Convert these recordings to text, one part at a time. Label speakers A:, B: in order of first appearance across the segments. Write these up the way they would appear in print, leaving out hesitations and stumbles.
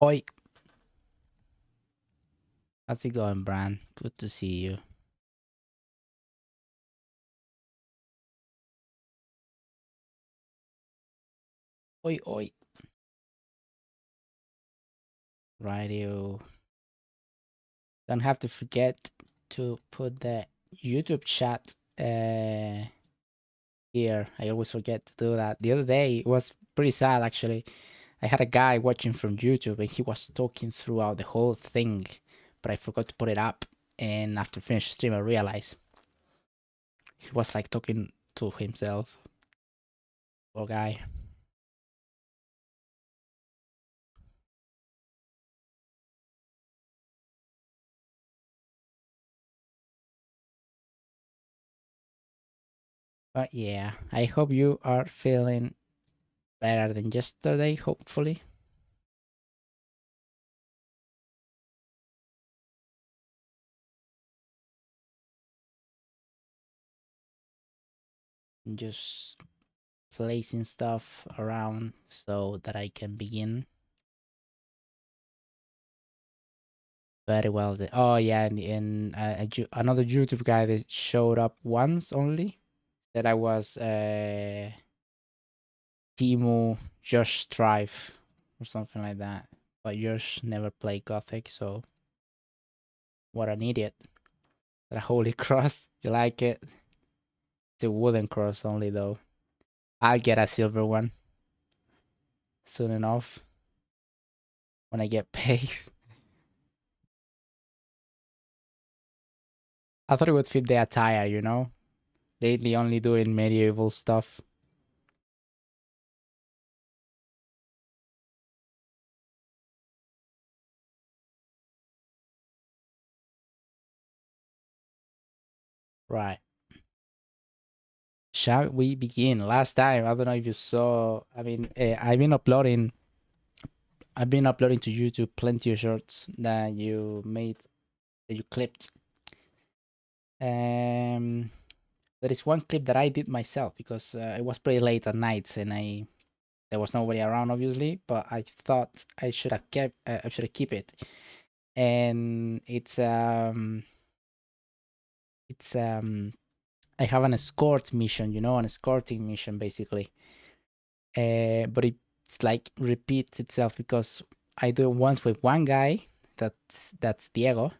A: Oi, how's it going, Bran? Good to see you. Oi, oi. Radio. Don't have to forget to put the YouTube chat here. I always forget to do that. The other day it was pretty sad actually. I had a guy watching from YouTube and he was talking throughout the whole thing, but I forgot to put it up. And after finish stream, I realized he was like talking to himself. Poor guy. But yeah, I hope you are feeling better than yesterday, hopefully. Just placing stuff around so that I can begin. Very well. Oh yeah, and another YouTube guy that showed up once only. That I was Timo Josh Strive or something like that. But Josh never played Gothic, so what an idiot. That holy cross. You like it? It's a wooden cross only though. I'll get a silver one soon enough when I get paid. I thought it would fit the attire, you know? Lately only doing medieval stuff. Right. Shall we begin? Last time, I don't know if you saw. I mean, I've been uploading to YouTube plenty of shorts that you made, that you clipped. Um, there is one clip that I did myself because it was pretty late at night and there was nobody around, obviously. But I thought I should have kept, I should have keep it. And it's I have an escort mission, you know, an escorting mission basically. But it's like repeats itself because I do it once with one guy, that's Diego,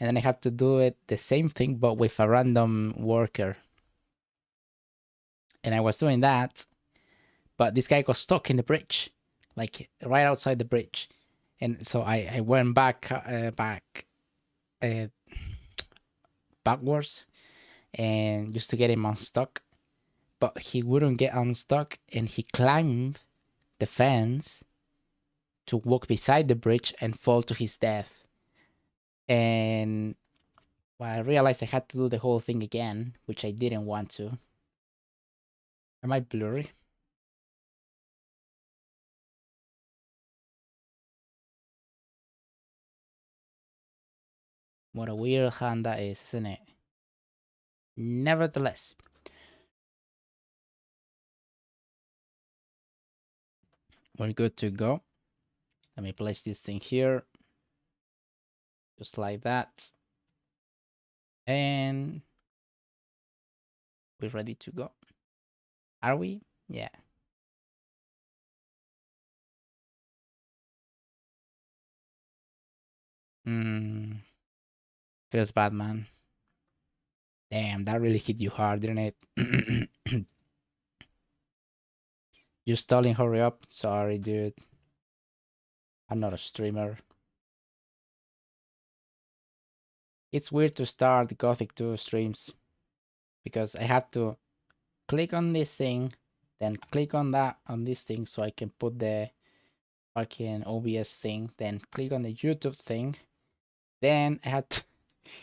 A: and then I have to do it the same thing but with a random worker. And I was doing that, but this guy got stuck in the bridge, like right outside the bridge, and so I went uh, backwards and just to get him unstuck, but he wouldn't get unstuck, and he climbed the fence to walk beside the bridge and fall to his death. And well, I realized I had to do the whole thing again, which I didn't want to. Am I blurry? What a weird hand that is, isn't it? Nevertheless, we're good to go. Let me place this thing here, just like that. And we're ready to go. Are we? Yeah. Hmm. Feels bad, man. Damn, that really hit you hard, didn't it? You stalling, hurry up. Sorry, dude. I'm not a streamer. It's weird to start Gothic 2 streams because I have to click on this thing, then click on that on this thing so I can put the fucking OBS thing, then click on the YouTube thing. Then I have to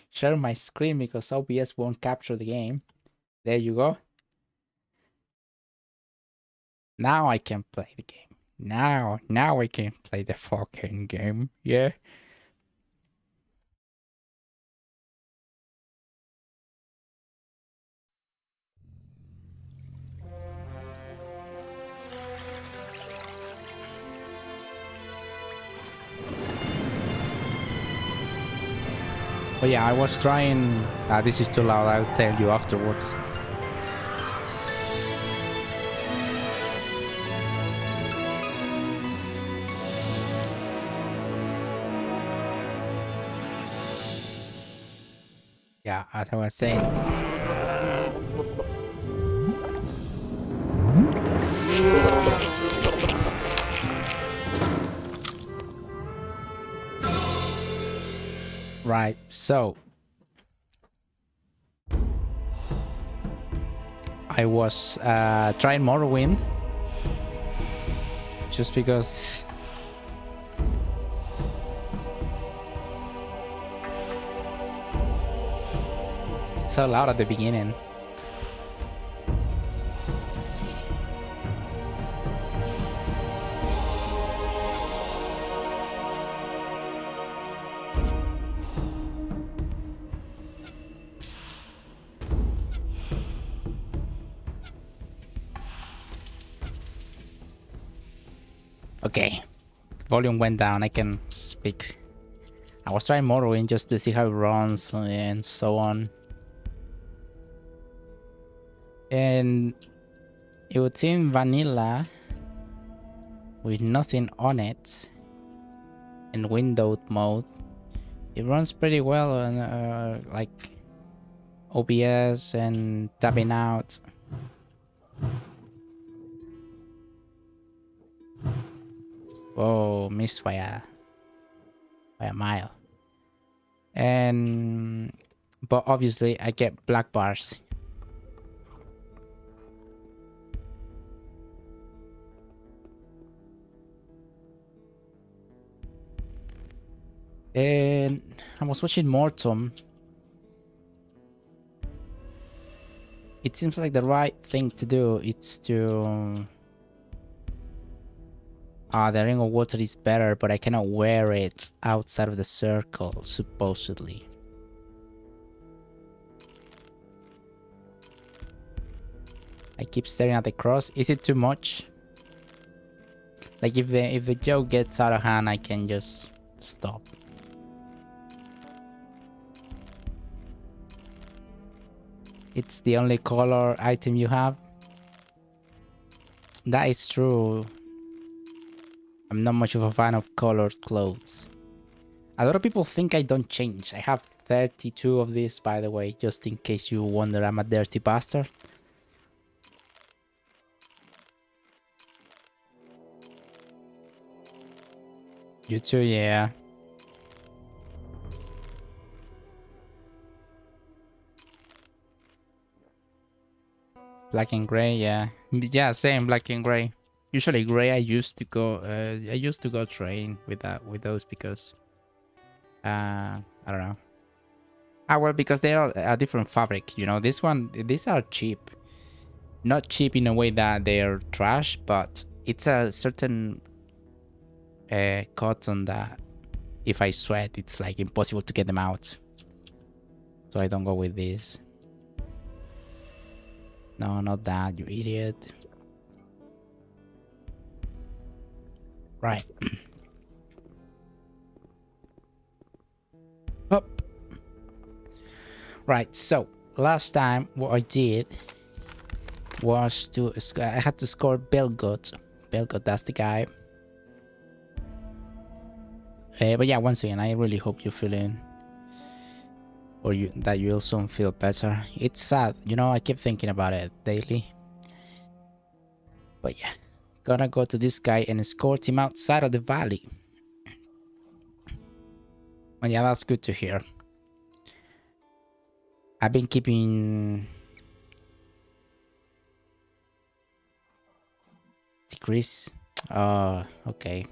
A: share my screen because OBS won't capture the game. There you go. Now I can play the game. Now I can play the fucking game. Yeah. But yeah, I was trying... this is too loud, I'll tell you afterwards. Yeah, as I was saying. Right, so I was trying Morrowind just because it's so loud at the beginning. Okay, the volume went down, I can speak. I was trying Morrowind just to see how it runs and so on. And it would seem vanilla with nothing on it in windowed mode. It runs pretty well on like OBS and tabbing out. Whoa, missed by a mile. And but obviously I get black bars. And I was watching Mortom. It seems like the right thing to do is to... the ring of water is better, but I cannot wear it outside of the circle, supposedly. I keep staring at the cross. Is it too much? Like if the joke gets out of hand, I can just stop. It's the only color item you have. That is true. I'm not much of a fan of colored clothes. A lot of people think I don't change. I have 32 of these, by the way, just in case you wonder I'm a dirty bastard. You too, yeah. Black and gray, yeah. Yeah, same, black and gray. Usually gray. I used to go train with those because I don't know. Well, because they are a different fabric, you know. These are cheap. Not cheap in a way that they are trash, but it's a certain cotton that if I sweat, it's like impossible to get them out. So I don't go with this. No, not that, you idiot. Right. Up. Right, so last time what I did was I had to score Belgod. Belgod, that's the guy. But yeah, once again, I really hope you're feeling, or that you'll soon feel better. It's sad, you know, I keep thinking about it daily. But yeah, gonna go to this guy and escort him outside of the valley. But yeah, that's good to hear. I've been keeping decrease. Okay.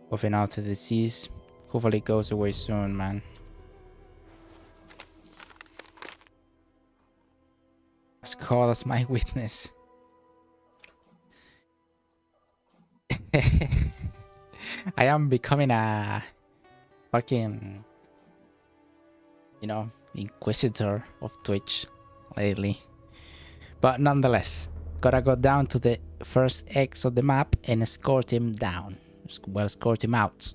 A: Coughing out the disease. Hopefully it goes away soon, man. As God as my witness. I am becoming a fucking, you know, inquisitor of Twitch lately. But nonetheless, gotta go down to the first X of the map and escort him down. Well, escort him out.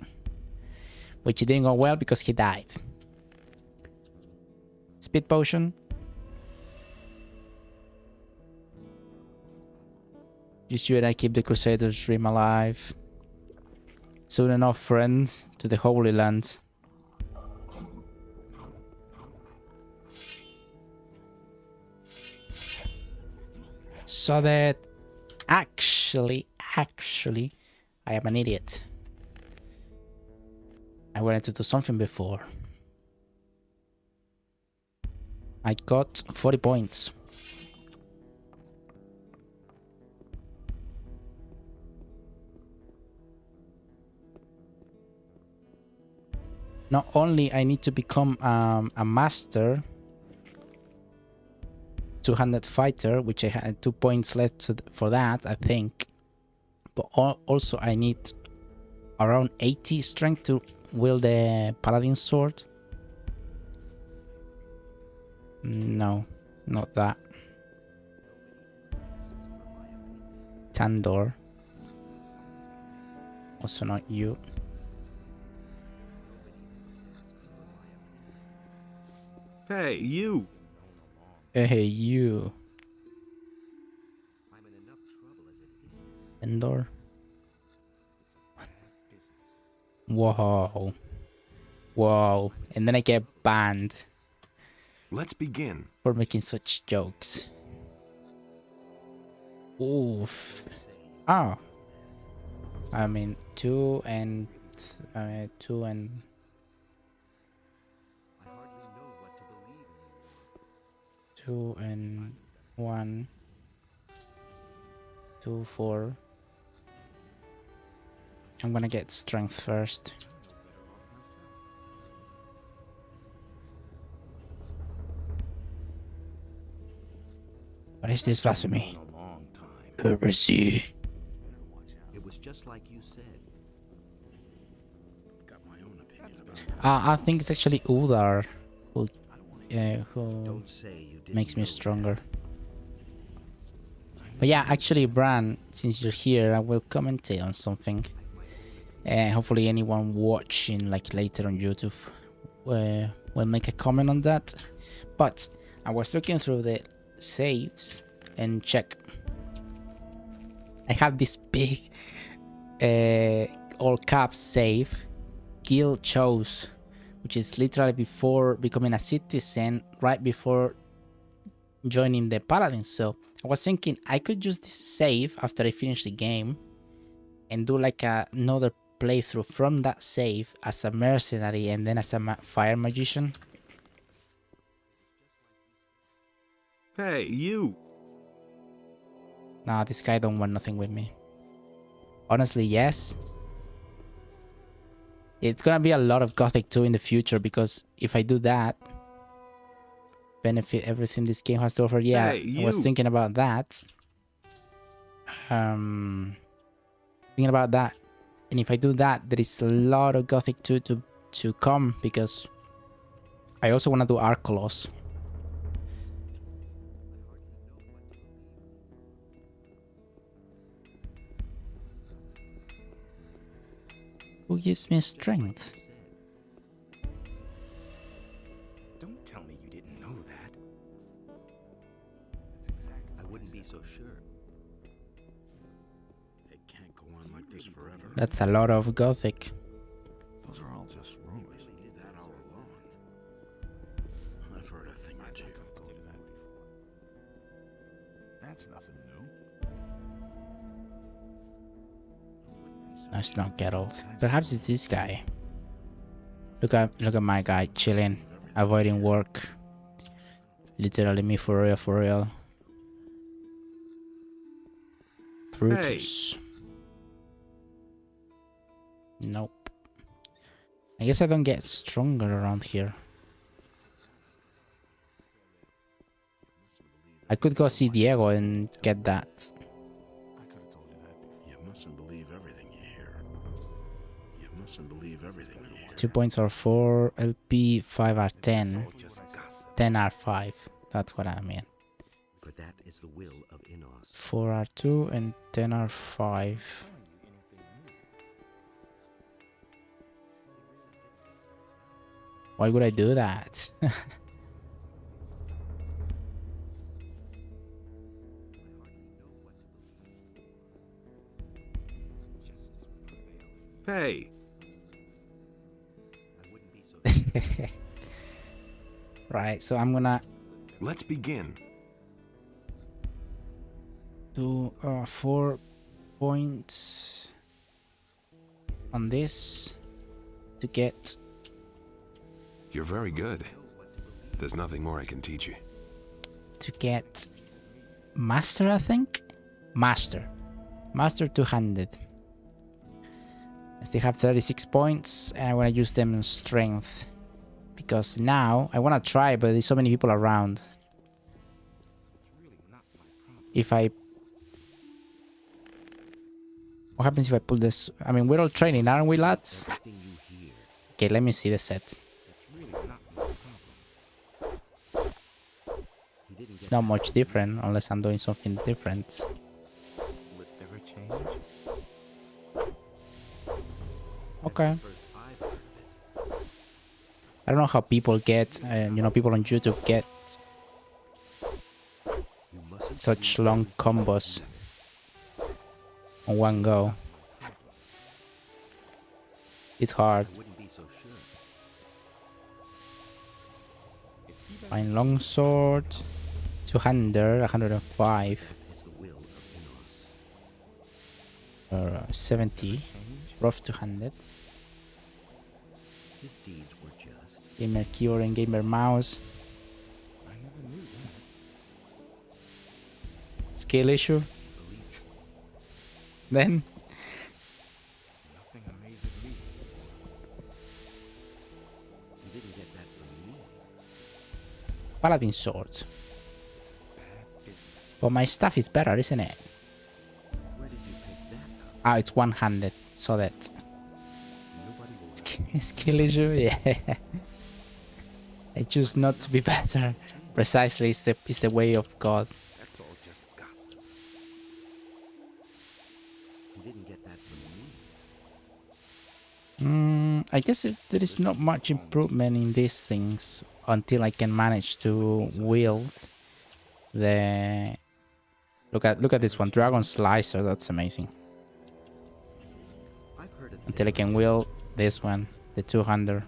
A: Which didn't go well because he died. Speed potion. Just you and I keep the Crusader's dream alive. Soon enough, friend, to the Holy Land. So that actually, I am an idiot. I wanted to do something before. I got 40 points. Not only I need to become a master 200 fighter, which I had 2 points left for that, I think. But also I need around 80 strength to wield the paladin sword. No, not that. Tandor. Also not you.
B: Hey, you!
A: Hey, you. Tandor. Whoa. Whoa. And then I get banned.
B: Let's begin.
A: For making such jokes. Oof. Oh. I mean, 2 and 2 and 2 and 1, 2, 4. I'm gonna get strength first. What is this blasphemy? Heresy.
C: It was just like you said.
B: Got my own opinions about
A: I think it's actually Udar who
C: Don't say you didn't
A: makes me
C: know
A: stronger. But yeah, actually, Bran, since you're here, I will commentate on something. Hopefully anyone watching like later on YouTube will make a comment on that. But I was looking through the saves and check. I have this big all caps save, Guild chose, which is literally before becoming a citizen, right before joining the Paladins. So I was thinking I could use this save after I finish the game and do like another playthrough from that save as a mercenary and then as a fire magician.
B: Hey, you!
A: Nah, this guy don't want nothing with me. Honestly, yes. It's gonna be a lot of Gothic 2 in the future because if I do that, benefit everything this game has to offer. Yeah,
B: Hey,
A: I was thinking about that. Thinking about that. And if I do that, there is a lot of Gothic 2 to come because I also want to do Arcolos. Who gives me strength?
B: Don't tell me you didn't know that.
C: That's exactly. I wouldn't be so sure.
B: It can't go on like this forever.
A: That's a lot of Gothic.
B: Those are all just rumors. We did that all along. I've heard a thing or two. That's nothing new.
A: No, it's not Geralt. Perhaps it's this guy. Look at my guy chilling, avoiding work. Literally me for real, for real. Brutus. Hey. Nope. I guess I don't get stronger around here. I could go see Diego and get that.
B: I could have told you that before. You mustn't believe everything you hear. You mustn't believe everything you hear.
A: 2 points are 4 LP, 5 are 10. 10 are 5. That's what I mean.
C: For that is the will of Innos.
A: 4 are 2 and 10 are 5. Why would I do that?
B: Hey,
C: I wouldn't be so sure.
A: Right, so I'm gonna
B: let's begin.
A: do 4 points on this to get
B: You're very good. There's nothing more I can teach you.
A: master, I think. Master 200. I still have 36 points and I want to use them in strength because now I want to try, but there's so many people around. If I What happens if I pull this? I mean, we're all training, aren't we, lads?
C: Everything you hear.
A: Okay, let me see the set.
C: He didn't
A: It's
C: get
A: not
C: that
A: much
C: from
A: different unless I'm doing something different.
B: Will it ever change?
A: Okay.
C: first I've heard of it.
A: I don't know how people get, people on YouTube get
C: You mustn't
A: such
C: believe
A: long combos on one go. It's hard.
C: I wouldn't be so sure.
A: Fine, longsword, 200, 105,
C: Is the will of Innos.
A: 70, rough 200.
C: His deeds were just.
A: Gamer keyboard and gamer mouse.
B: I never knew that.
A: Skill issue.
C: Believe
A: Then
B: Nothing amazes me.
C: you didn't get that from me.
A: paladin sword.
B: Bad business.
A: But my stuff is better, isn't it?
C: Where did you pick that up?
A: Ah, it's 100, so that
B: Nobody will ever
A: skill issue. Yeah. I choose not to be better. Precisely, it's the way of God.
B: That's all just gossip.
C: You didn't get that from me.
A: I guess there is not much improvement in these things until I can manage to wield the. Look at this one, Dragon Slicer. That's amazing.
C: I've heard of
A: Until I can wield this one, the 200,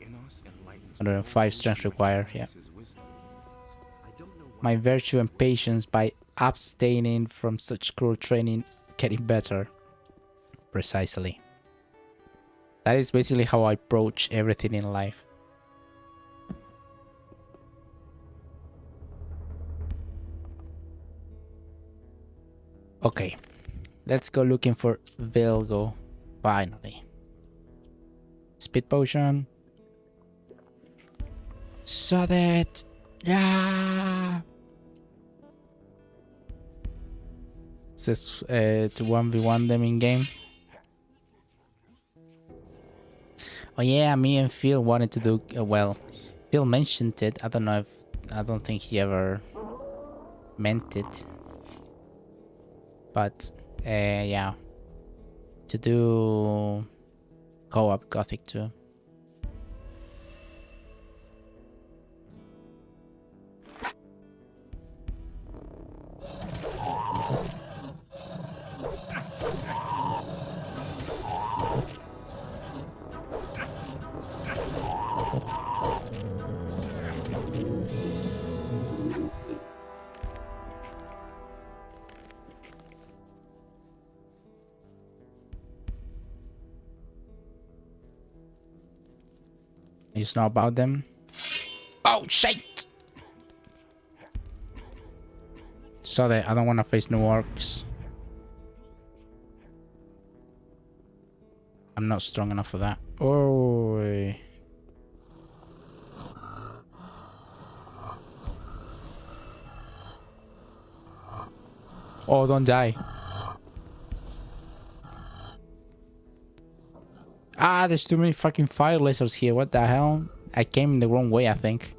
B: Innos enlightens
A: 105 strength required. Yeah.
B: his wisdom.
C: I don't know what
A: My virtue and patience by abstaining from such cruel training getting better. Precisely. That is basically how I approach everything in life. Okay, let's go looking for Vilgo. Finally. Speed potion. So that. Yeah. Says to 1v1 them in game. Oh yeah, me and Phil wanted to do well. Phil mentioned it. I don't think he ever meant it. But yeah, to do co-op Gothic too. You just know about them. Oh shit! So that I don't want to face new orcs. I'm not strong enough for that. Oh. Oh, don't die. Ah, there's too many fucking fire lasers here. What the hell? I came the wrong way, I think.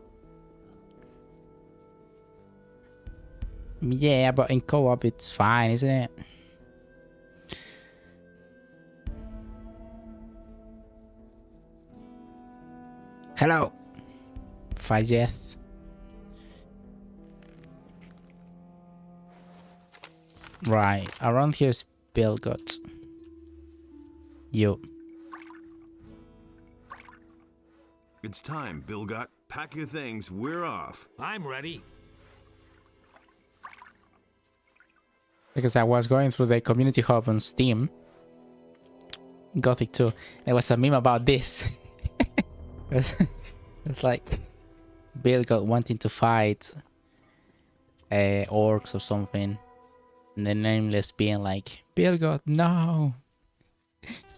A: Yeah, but in co-op it's fine, isn't it? Hello. Fayeth. Right, around here's Belgot. You.
D: It's time, Bilgot. Pack your things. We're off.
E: I'm ready.
A: Because I was going through the community hub on Steam, Gothic 2. There was a meme about this. It's like Bilgot wanting to fight orcs or something, and the Nameless being like, Bilgot, no.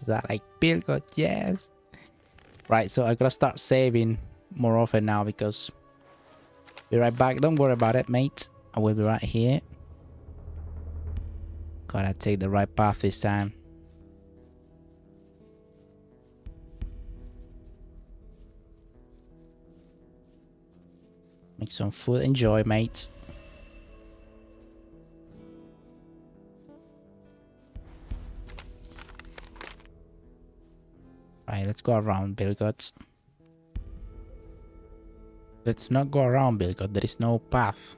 A: That like, Bilgot, yes. Right, so I gotta start saving more often now because be right back. Don't worry about it, mate. I will be right here. Gotta take the right path this time. Make some food, enjoy, mate. Right, let's go around, Bilgot. Let's not go around, Bilgot. There is no path.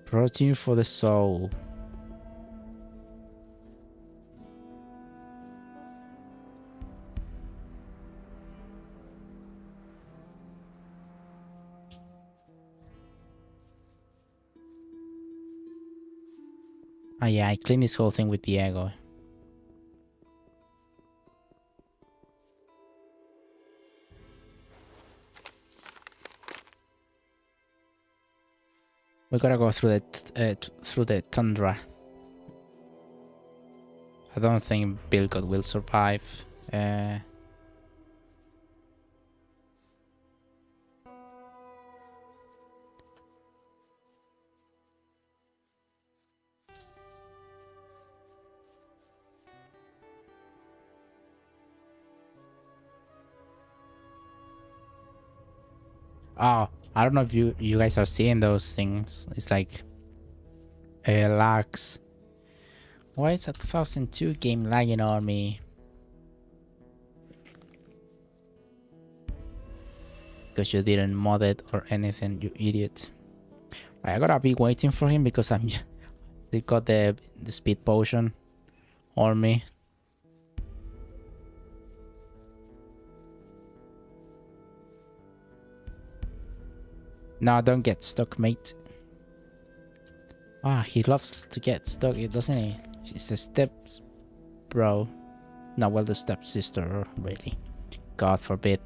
A: Protein for the soul. Oh yeah, I cleaned this whole thing with Diego. We gotta go through the tundra. I don't think Bilgot will survive. Oh, I don't know if you guys are seeing those things. It's like lags. Why is a 2002 game lagging on me? Because you didn't mod it or anything, you idiot. Right, I gotta be waiting for him because they got the speed potion on me. No, don't get stuck, mate. Ah, he loves to get stuck, doesn't he? She's a step bro. No, well, the step sister, really. God forbid.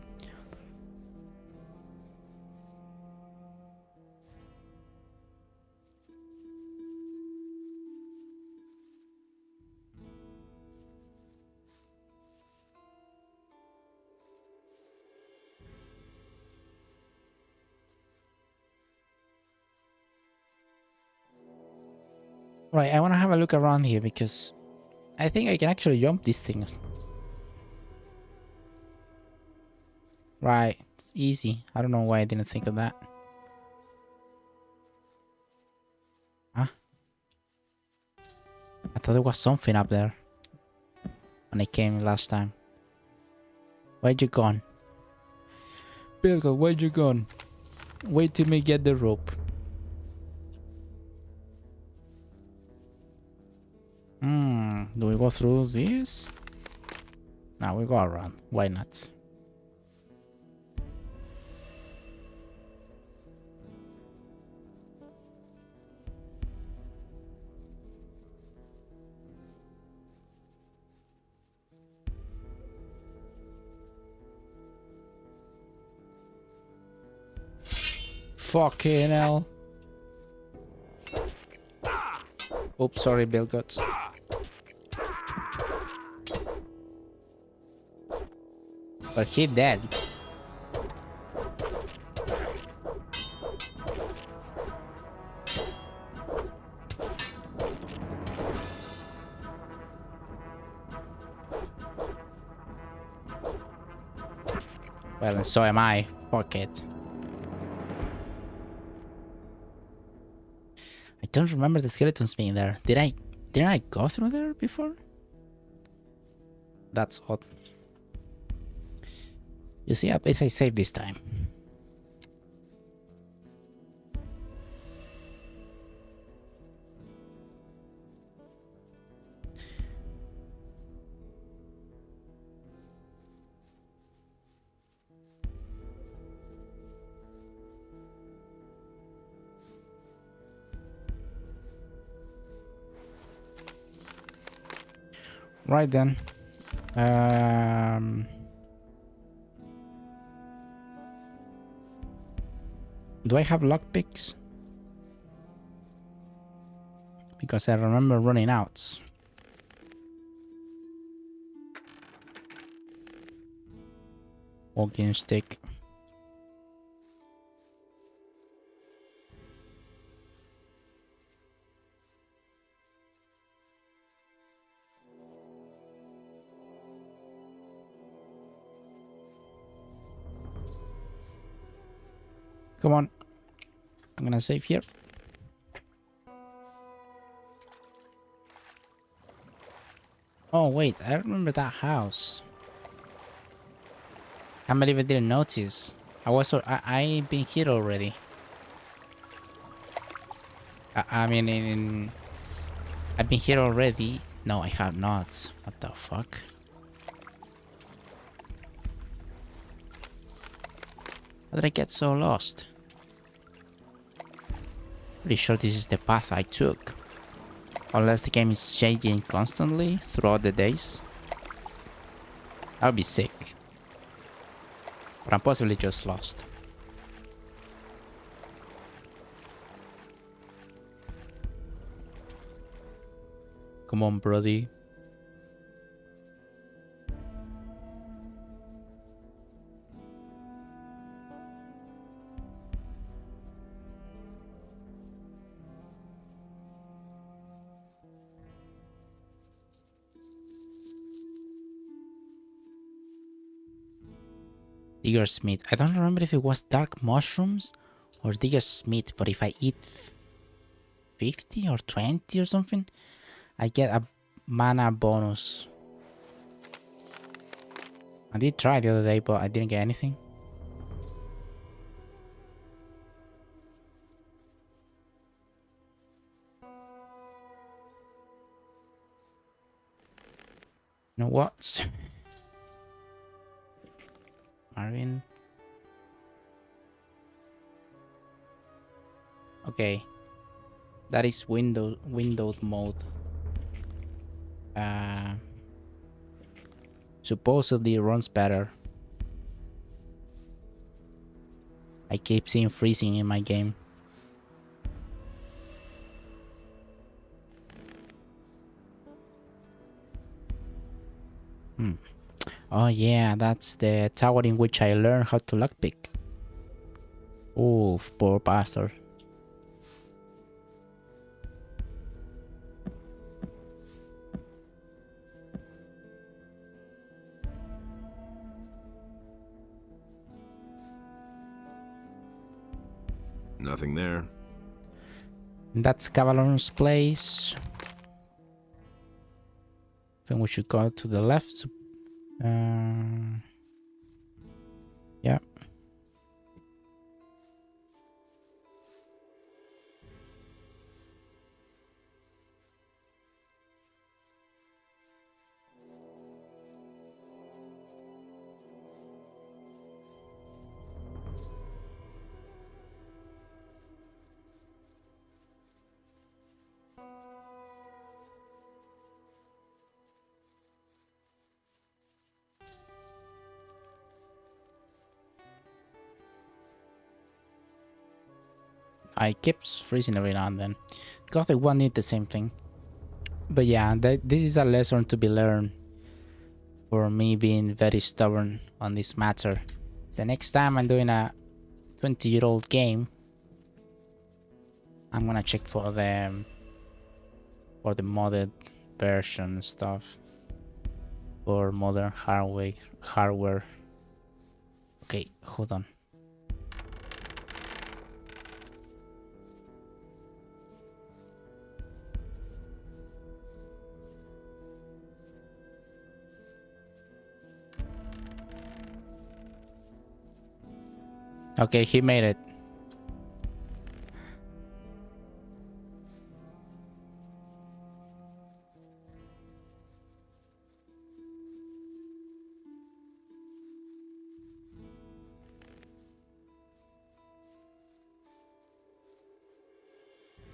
A: Right, I want to have a look around here because I think I can actually jump this thing. Right, it's easy. I don't know why I didn't think of that. Huh? I thought there was something up there when I came last time. Where'd you gone? Bilgo, where'd you gone? Wait till me get the rope. Do we go through this? No, we go around. Why not? Fucking hell. Oops, sorry, Bill Guts. But he dead. Well, and so am I. Fuck it. I don't remember the skeletons being there. Didn't I go through there before? That's odd. You see, at least I saved this time. Right then. Do I have lockpicks? Because I remember running out. Walking stick. Come on. I'm gonna save here. Oh wait, I remember that house. Can't believe I didn't notice. I've been here already. I mean, I've been here already. No, I have not. What the fuck? How did I get so lost? Pretty sure this is the path I took. Unless the game is changing constantly throughout the days. That would be sick. But I'm possibly just lost. Come on, brody. Digger's meat. I don't remember if it was dark mushrooms or digger's meat, but if I eat 50 or 20 or something, I get a mana bonus. I did try the other day, but I didn't get anything. You know what? Marvin. Okay. That is windowed mode. Supposedly runs better. I keep seeing freezing in my game. Oh yeah, that's the tower in which I learned how to lockpick. Oof, poor bastard.
D: Nothing there.
A: That's Cavalon's place. Then we should go to the left. Yeah. I keep freezing every now and then. Gothic 1 did the same thing. But yeah, this is a lesson to be learned for me being very stubborn on this matter. So next time I'm doing a 20-year-old game, I'm gonna check for the modded version stuff. For modern hardware. Okay, hold on. Okay, he made it.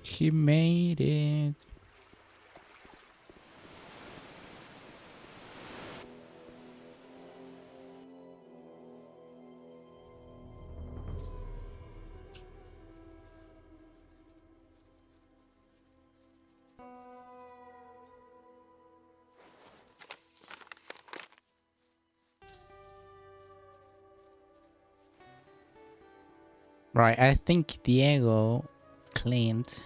A: He made it. Right, I think Diego claimed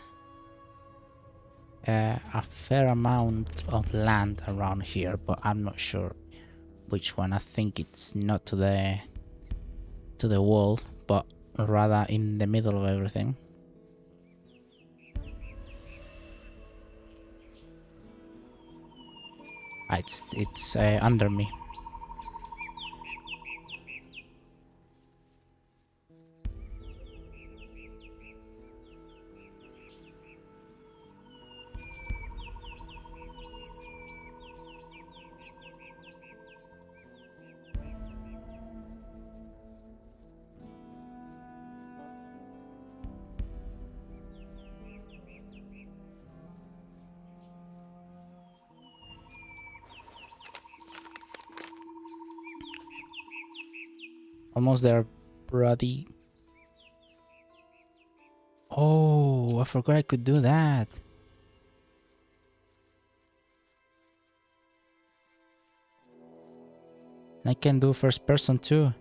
A: a fair amount of land around here, but I'm not sure which one. I think it's not to the wall, but rather in the middle of everything. It's under me. Almost there, buddy. Oh, I forgot I could do that. And I can do first person too.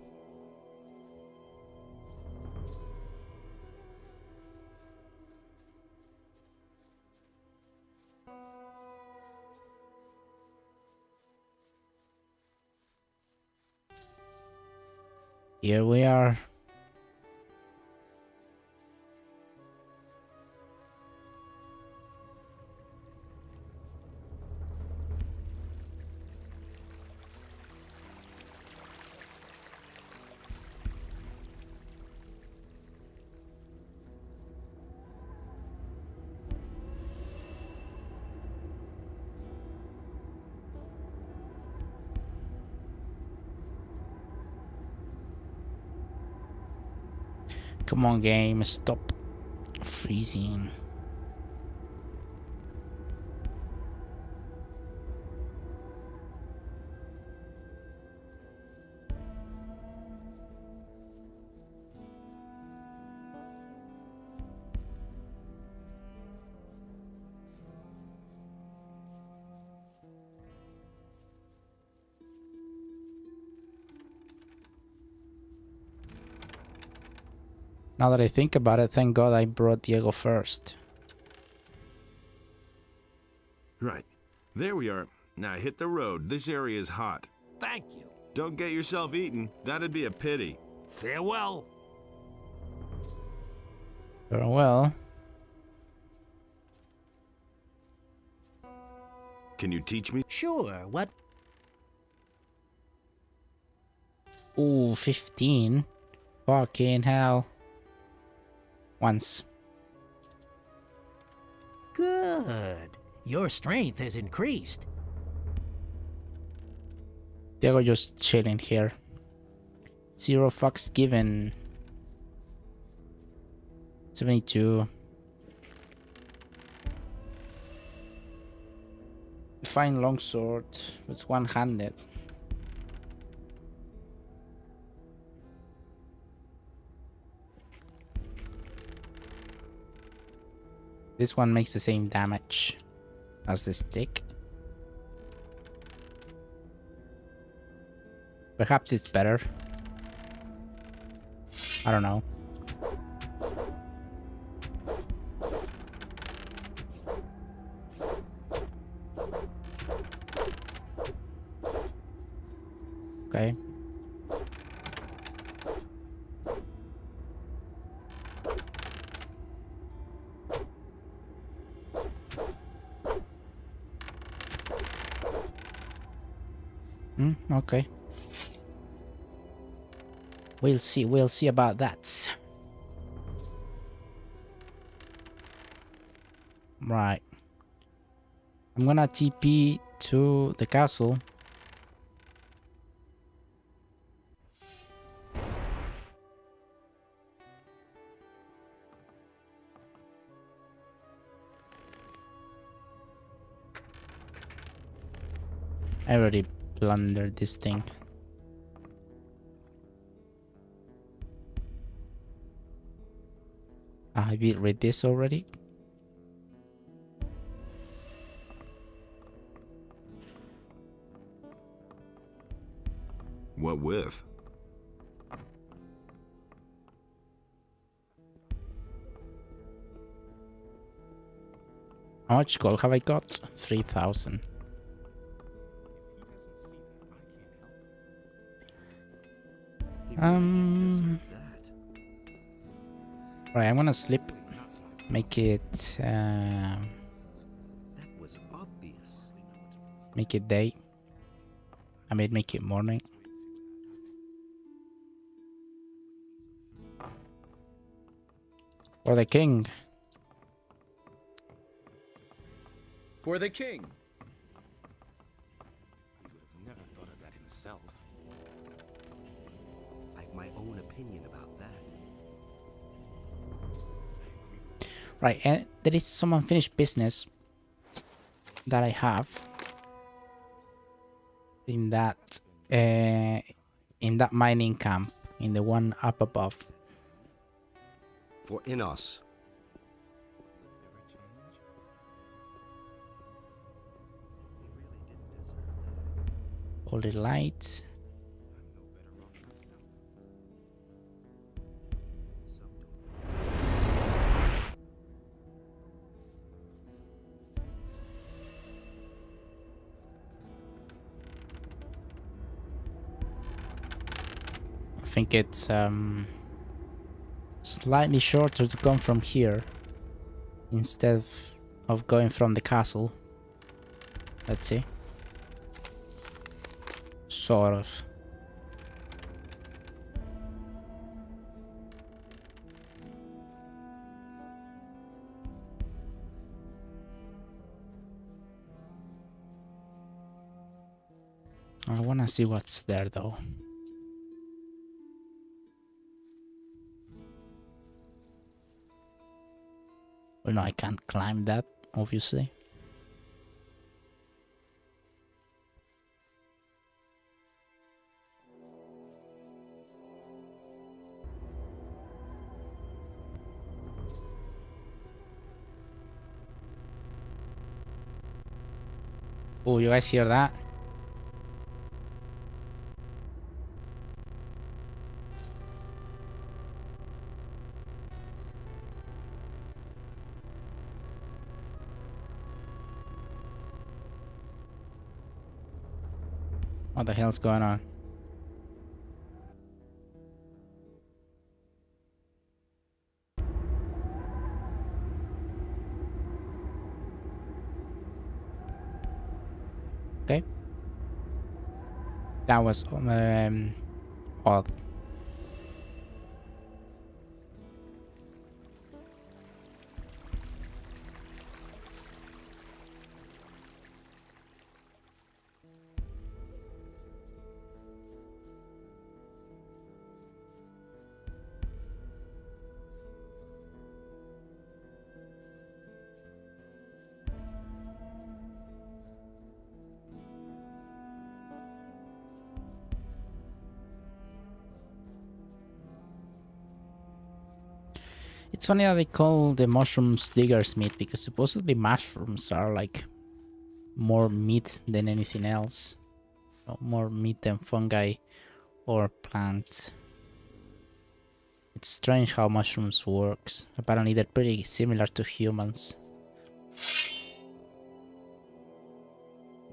A: Here we are. Come on, game, stop freezing. Now that I think about it, thank God I brought Diego first.
D: Right. There we are. Now hit the road. This area is hot.
E: Thank you.
D: Don't get yourself eaten. That'd be a pity.
E: Farewell.
A: Farewell.
D: Can you teach me?
E: Sure, what?
A: Ooh, 15. Fucking hell. Once.
E: Good. Your strength has increased.
A: Diego just chilling here. 0 fucks given. 72. Fine longsword. It's one-handed. This one makes the same damage as the stick. Perhaps it's better. I don't know. Okay. Okay. We'll see about that. Right. I'm gonna TP to the castle. I already plundered this thing. I did read this already.
D: What with?
A: How much gold have I got? 3,000.
C: He really
A: Um,
C: did deserve that.
A: Right, I'm gonna sleep. Make it
C: That was obvious.
A: make it day. I mean, make it morning. For the king.
F: For the king.
G: He would have never thought of that himself.
C: I've my own opinion about that.
A: Right, and there is some unfinished business that I have in that mining camp, in the one up above.
C: For Innos.
A: All the lights. I think it's slightly shorter to come from here instead of going from the castle. Let's see. Sort of. I wanna see what's there though. Well, no, I can't climb that, obviously. Oh, you guys hear that? What the hell's going on? Okay. That was odd. It's funny that they call the mushrooms digger's meat, because supposedly mushrooms are like more meat than anything else. More meat than fungi or plants. It's strange how mushrooms works. Apparently they're pretty similar to humans.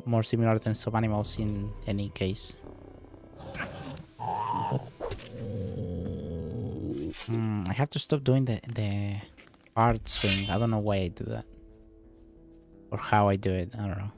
A: More similar than some animals in any case. I have to stop doing the hard swing. I don't know why I do that. Or how I do it. I don't know.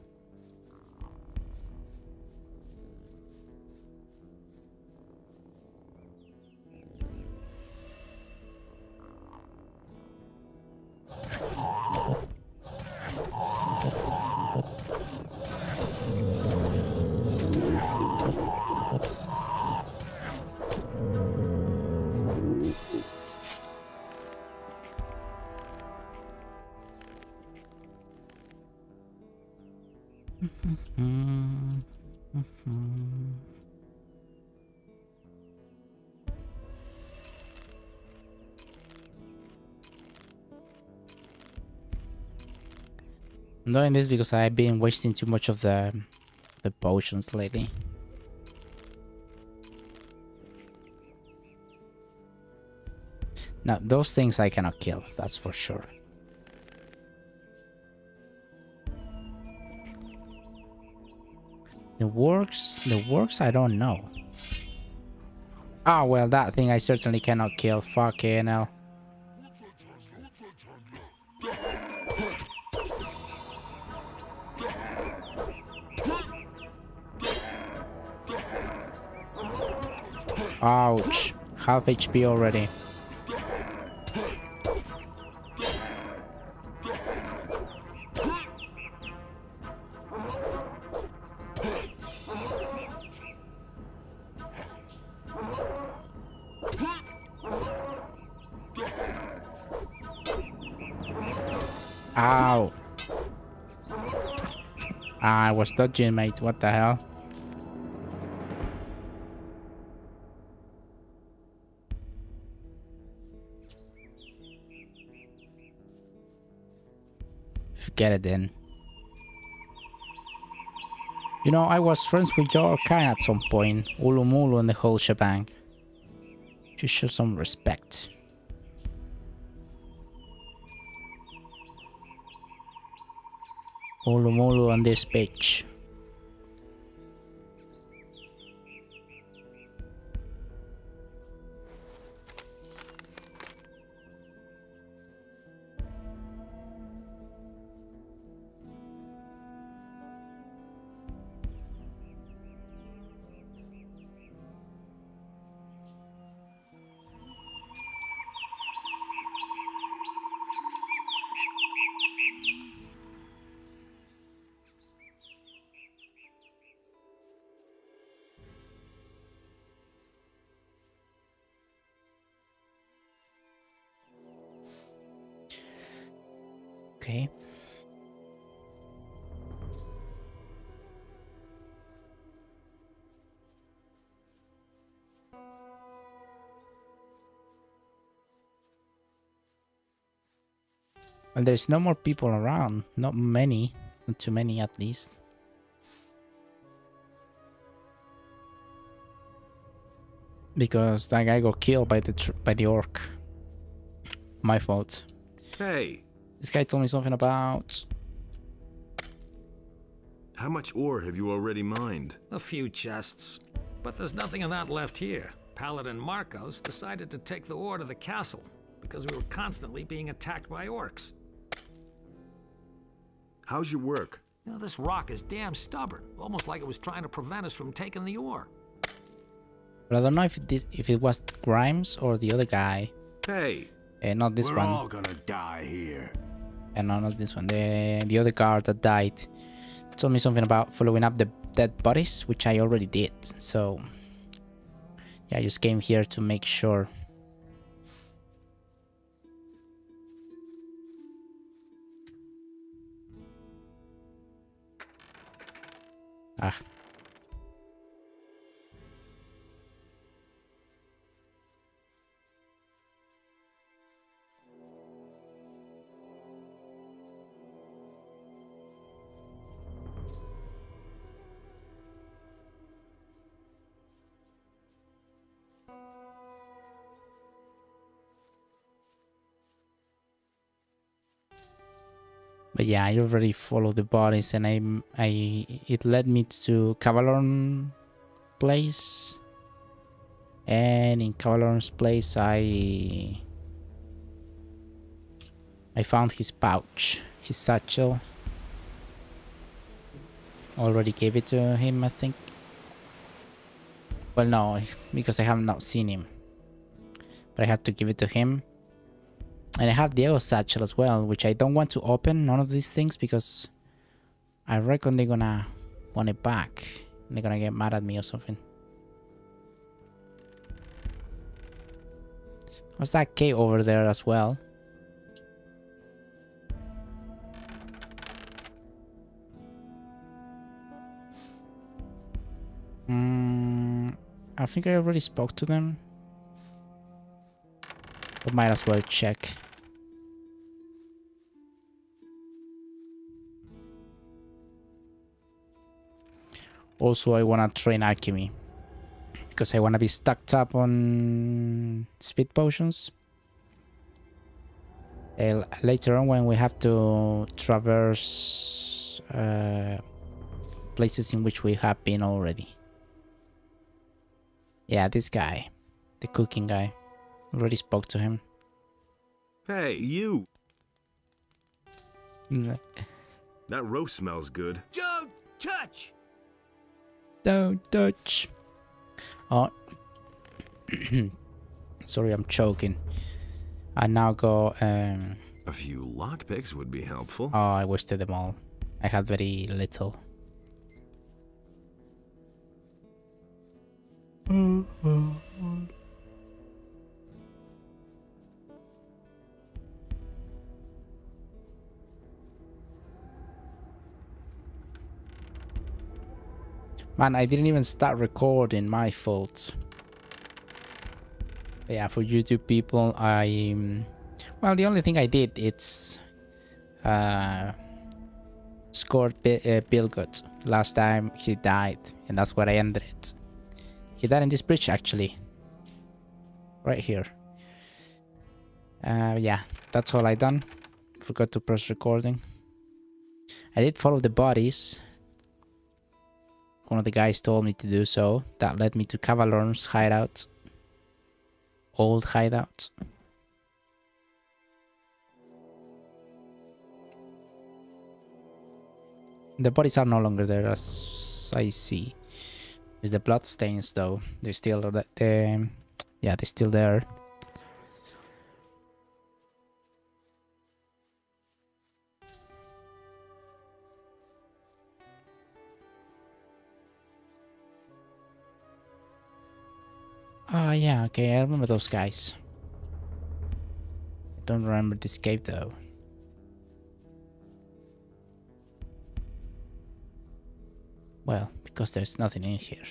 A: I'm doing this because I've been wasting too much of the potions lately. Now, those things I cannot kill, that's for sure. The works, I don't know. Ah, well, that thing I certainly cannot kill. Fucking hell. Ouch. Half HP already. Ow. I was dodging, mate. What the hell? Forget it then. You know, I was friends with your kind at some point. Ulumulu and the whole shebang. Just show some respect. Ulumulu on this bitch. Okay. Well, there's no more people around. Not many. Not too many, at least. Because that guy got killed by the orc. My fault.
D: Hey,
A: This guy told me something about...
D: how much ore have you already mined?
E: A few chests. But there's nothing of that left here. Paladin Marcos decided to take the ore to the castle because we were constantly being attacked by orcs.
D: How's your work?
E: You know, this rock is damn stubborn, almost like it was trying to prevent us from taking the ore.
A: But I don't know if it was Grimes or the other guy.
D: Hey,
A: Not this
C: We're
A: one.
C: all gonna die here.
A: And no, not this one. The other guard that died told me something about following up the dead bodies, which I already did. So yeah, I just came here to make sure. Ah. But yeah, I already followed the bodies, and it led me to Cavalorn place, and in Cavalorn's place I found his pouch, his satchel. Already gave it to him, I think. Well, no, because I have not seen him, but I had to give it to him. And I have Diego's satchel as well, which I don't want to open none of these things because I reckon they're gonna want it back. They're gonna get mad at me or something. What's that K over there as well? I think I already spoke to them. But might as well check. Also, I wanna train alchemy because I wanna be stocked up on speed potions. Later on, when we have to traverse places in which we have been already. Yeah, this guy, the cooking guy, already spoke to him.
D: Hey, you!
A: Mm.
D: That roast smells good.
C: Don't touch!
A: Don't touch. Oh, sorry, I'm choking. I now go.
D: A few lockpicks would be helpful.
A: Oh, I wasted them all. I had very little. Man, I didn't even start recording. My fault. But yeah, for YouTube people, well, the only thing I did it's scored Bilgot last time he died, and that's where I ended it. He died in this bridge actually, right here. Yeah, that's all I done. Forgot to press recording. I did follow the bodies. One of the guys told me to do so. That led me to Cavalorn's hideout. Old hideout. The bodies are no longer there as I see. It's the blood stains though. They're still yeah, they're still there. Oh yeah, okay, I remember those guys. I don't remember this cave though. Well, because there's nothing in here.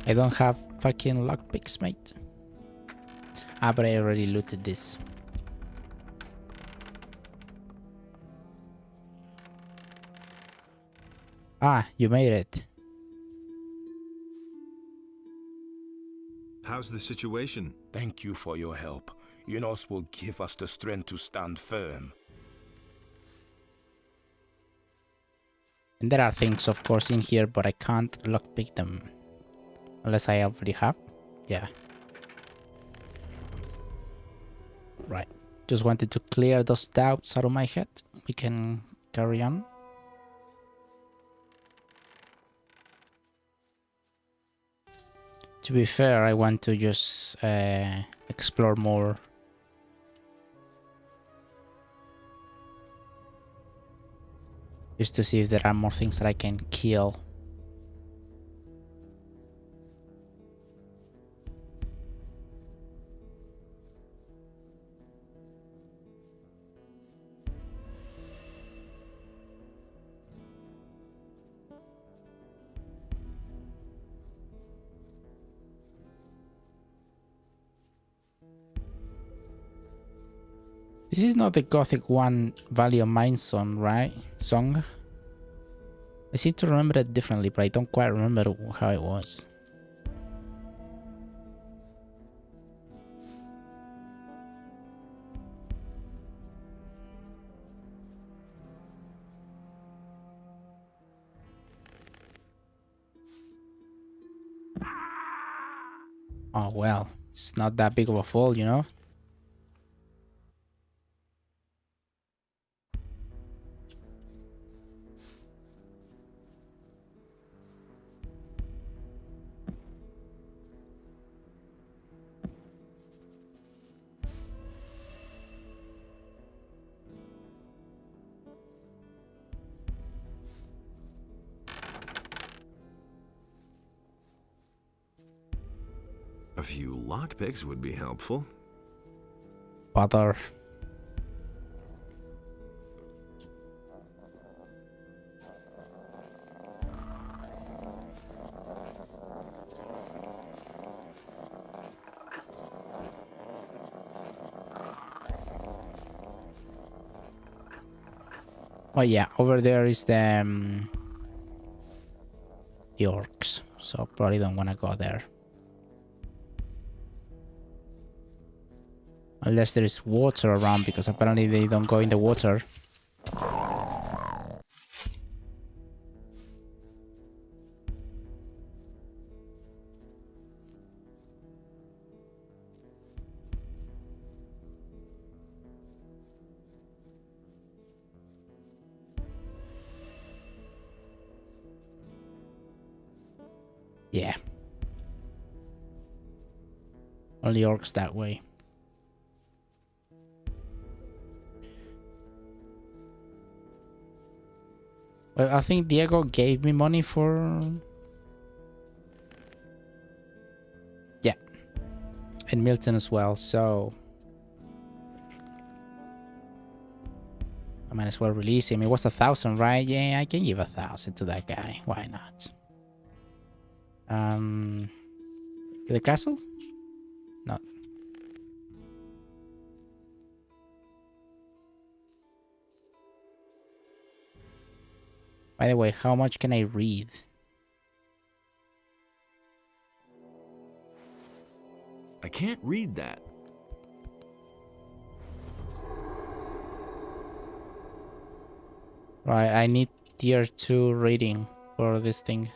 A: I don't have fucking lockpicks, mate. Ah, but I already looted this. Ah, you made it.
D: How's the situation?
G: Thank you for your help. Unos will give us the strength to stand firm.
A: And there are things, of course, in here, but I can't lockpick them. Unless I already have. Yeah. Right. Just wanted to clear those doubts out of my head. We can carry on. To be fair, I want to just explore more. Just to see if there are more things that I can kill. This is not the Gothic 1 Valley of Mine song, right? Song? I seem to remember it differently, but I don't quite remember how it was. Oh well, it's not that big of a fall, you know?
D: A few lockpicks would be helpful.
A: Bother. Oh yeah, over there is the orcs, so probably don't want to go there. Unless there is water around, because apparently they don't go in the water. Yeah. Only orcs that way. Well, I think Diego gave me money for... Yeah. And Milton as well, so... I might as well release him. It was 1,000, right? Yeah, I can give 1,000 to that guy. Why not? To the castle? No. By the way, how much can I read?
D: I can't read that.
A: Right, I need tier 2 reading for this thing.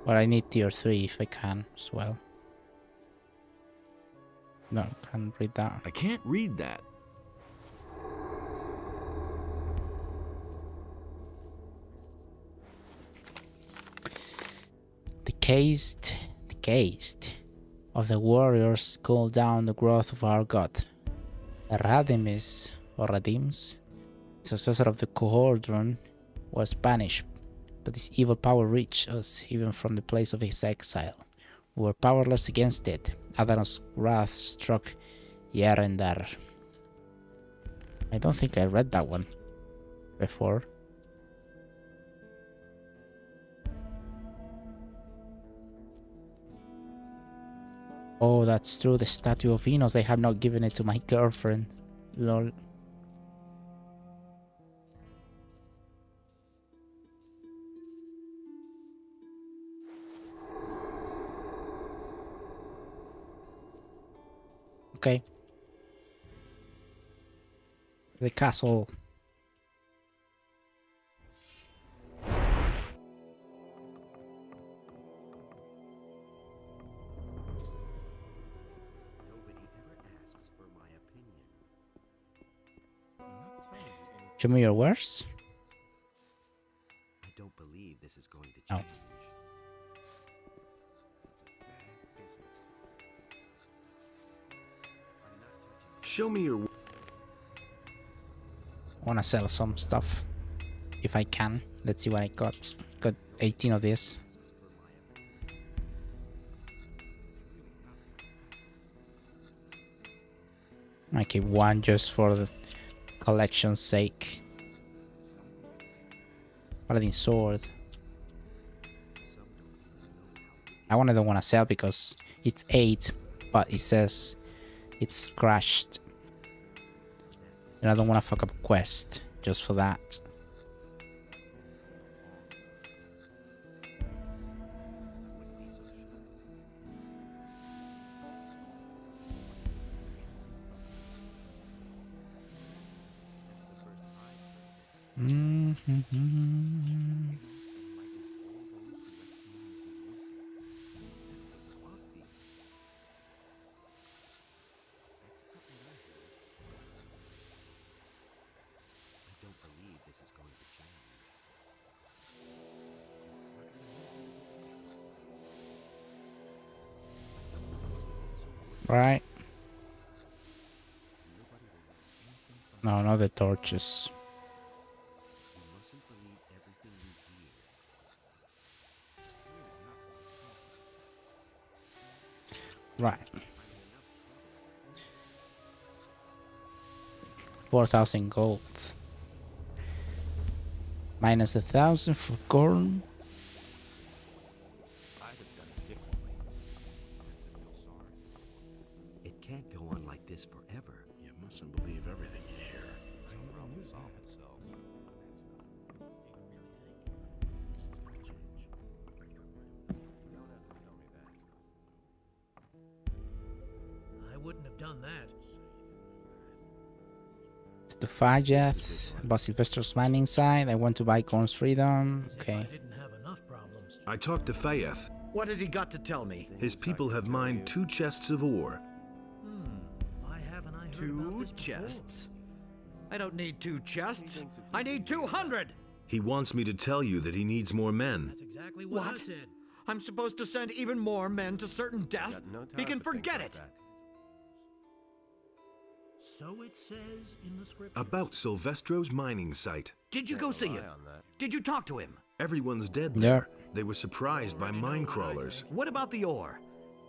A: But I need tier 3 if I can as well. No, can't read that.
D: I can't read that.
A: The caste of the warriors cooled down the growth of our god. The Radims, or Radims, successor of the Cohordrun, was banished, but his evil power reached us even from the place of his exile. We were powerless against it. Adaron's wrath struck Yarendar. I don't think I read that one before. Oh, that's true. The statue of Venus. I have not given it to my girlfriend. Lol. Okay. The castle.
C: Nobody ever asks for my opinion.
A: Show me your wares.
C: I don't believe this is going to
A: Oh.
C: change.
D: Show me your...
A: I wanna sell some stuff. If I can. Let's see what I got. Got 18 of this. I keep one just for the collection's sake. Paladin sword. I don't wanna sell because it's 8, but it says it's crashed. And I don't wanna fuck up a quest just for that.
C: I don't believe this is going to change.
A: Right. No, not the torches.
C: You mustn't believe everything you hear.
A: 4,000 gold. Minus 1,000 for corn.
C: It can't go on like this forever.
B: You mustn't believe everything you hear.
E: I wouldn't have done that.
A: To Fajeth, about Sylvester's mining site. I want to buy Corn's Freedom.
E: As if
A: Okay.
E: I didn't have enough problems.
D: I talked to Fayeth.
F: What has he got to tell me?
D: His people have mined 2 chests of ore.
E: Why haven't I heard about
F: 2
E: this before?
F: chests? I don't need 2 chests. I need 200!
D: He wants me to tell you that he needs more men.
E: That's exactly what I
F: What?
E: said.
F: I'm supposed to send even more men to certain death?
C: Got no time
F: He can
C: for things
F: forget
C: like
F: it!
C: that.
E: So it says in the script.
D: About Silvestro's mining site.
F: Did you go see him?
C: Rely on that.
F: Did you talk to him?
D: Everyone's dead
A: Yeah.
D: there. They were surprised by mine crawlers.
F: What about the ore?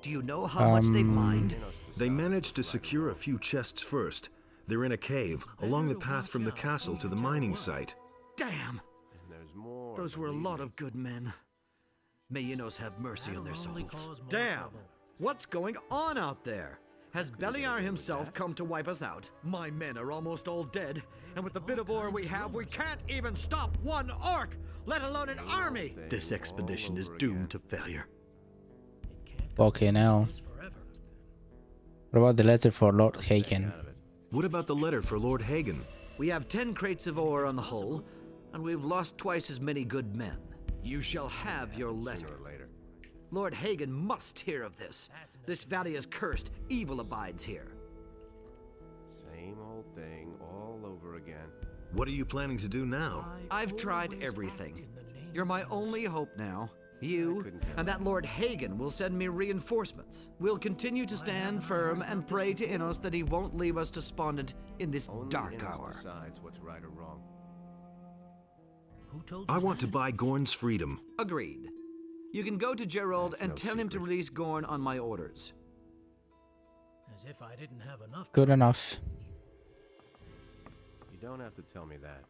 F: Do you know how much they've mined?
D: They managed to secure a few chests first. They're in a cave, along the path from the castle to the mining site.
F: Damn!
C: And there's more.
F: Those were a
C: believe
F: lot
C: me.
F: of good men. May Innos have mercy on their
E: That'll only
F: souls.
E: cause more
F: Damn!
E: trouble.
F: What's going on out there? Has Beliar himself come to wipe us out? My men are almost all dead, and with the bit of ore we have, we can't even stop one orc, let alone an army! This expedition is doomed to failure.
E: It can't go
A: Okay, now.
E: on this forever.
A: What about the letter for Lord Hagen?
D: What about the letter for Lord Hagen?
F: We have 10 crates of ore on the whole, and we've lost twice as many good men. You shall have your letter.
C: Sooner or later.
F: Lord Hagen must hear of this. This valley is cursed. Evil abides here.
C: Same old thing all over again.
D: What are you planning to do now?
F: I've tried
E: always
F: everything.
E: act in the name
F: You're
E: of
F: my
E: mercy.
F: only hope now. You
C: couldn't care
F: and that Lord Hagen will send me reinforcements. We'll continue to stand firm and pray to Innos that he won't leave us despondent in this
C: Only
F: dark
C: Innos
F: hour.
C: decides what's right or wrong.
E: Who told you
D: I want
E: that?
D: to buy Gorn's freedom.
F: Agreed. You can go to Gerald
C: That's
F: and
C: no
F: tell him to
C: secret.
F: release Gorn on my orders.
E: As if I didn't have enough.
A: Good enough.
C: You don't have to tell me that.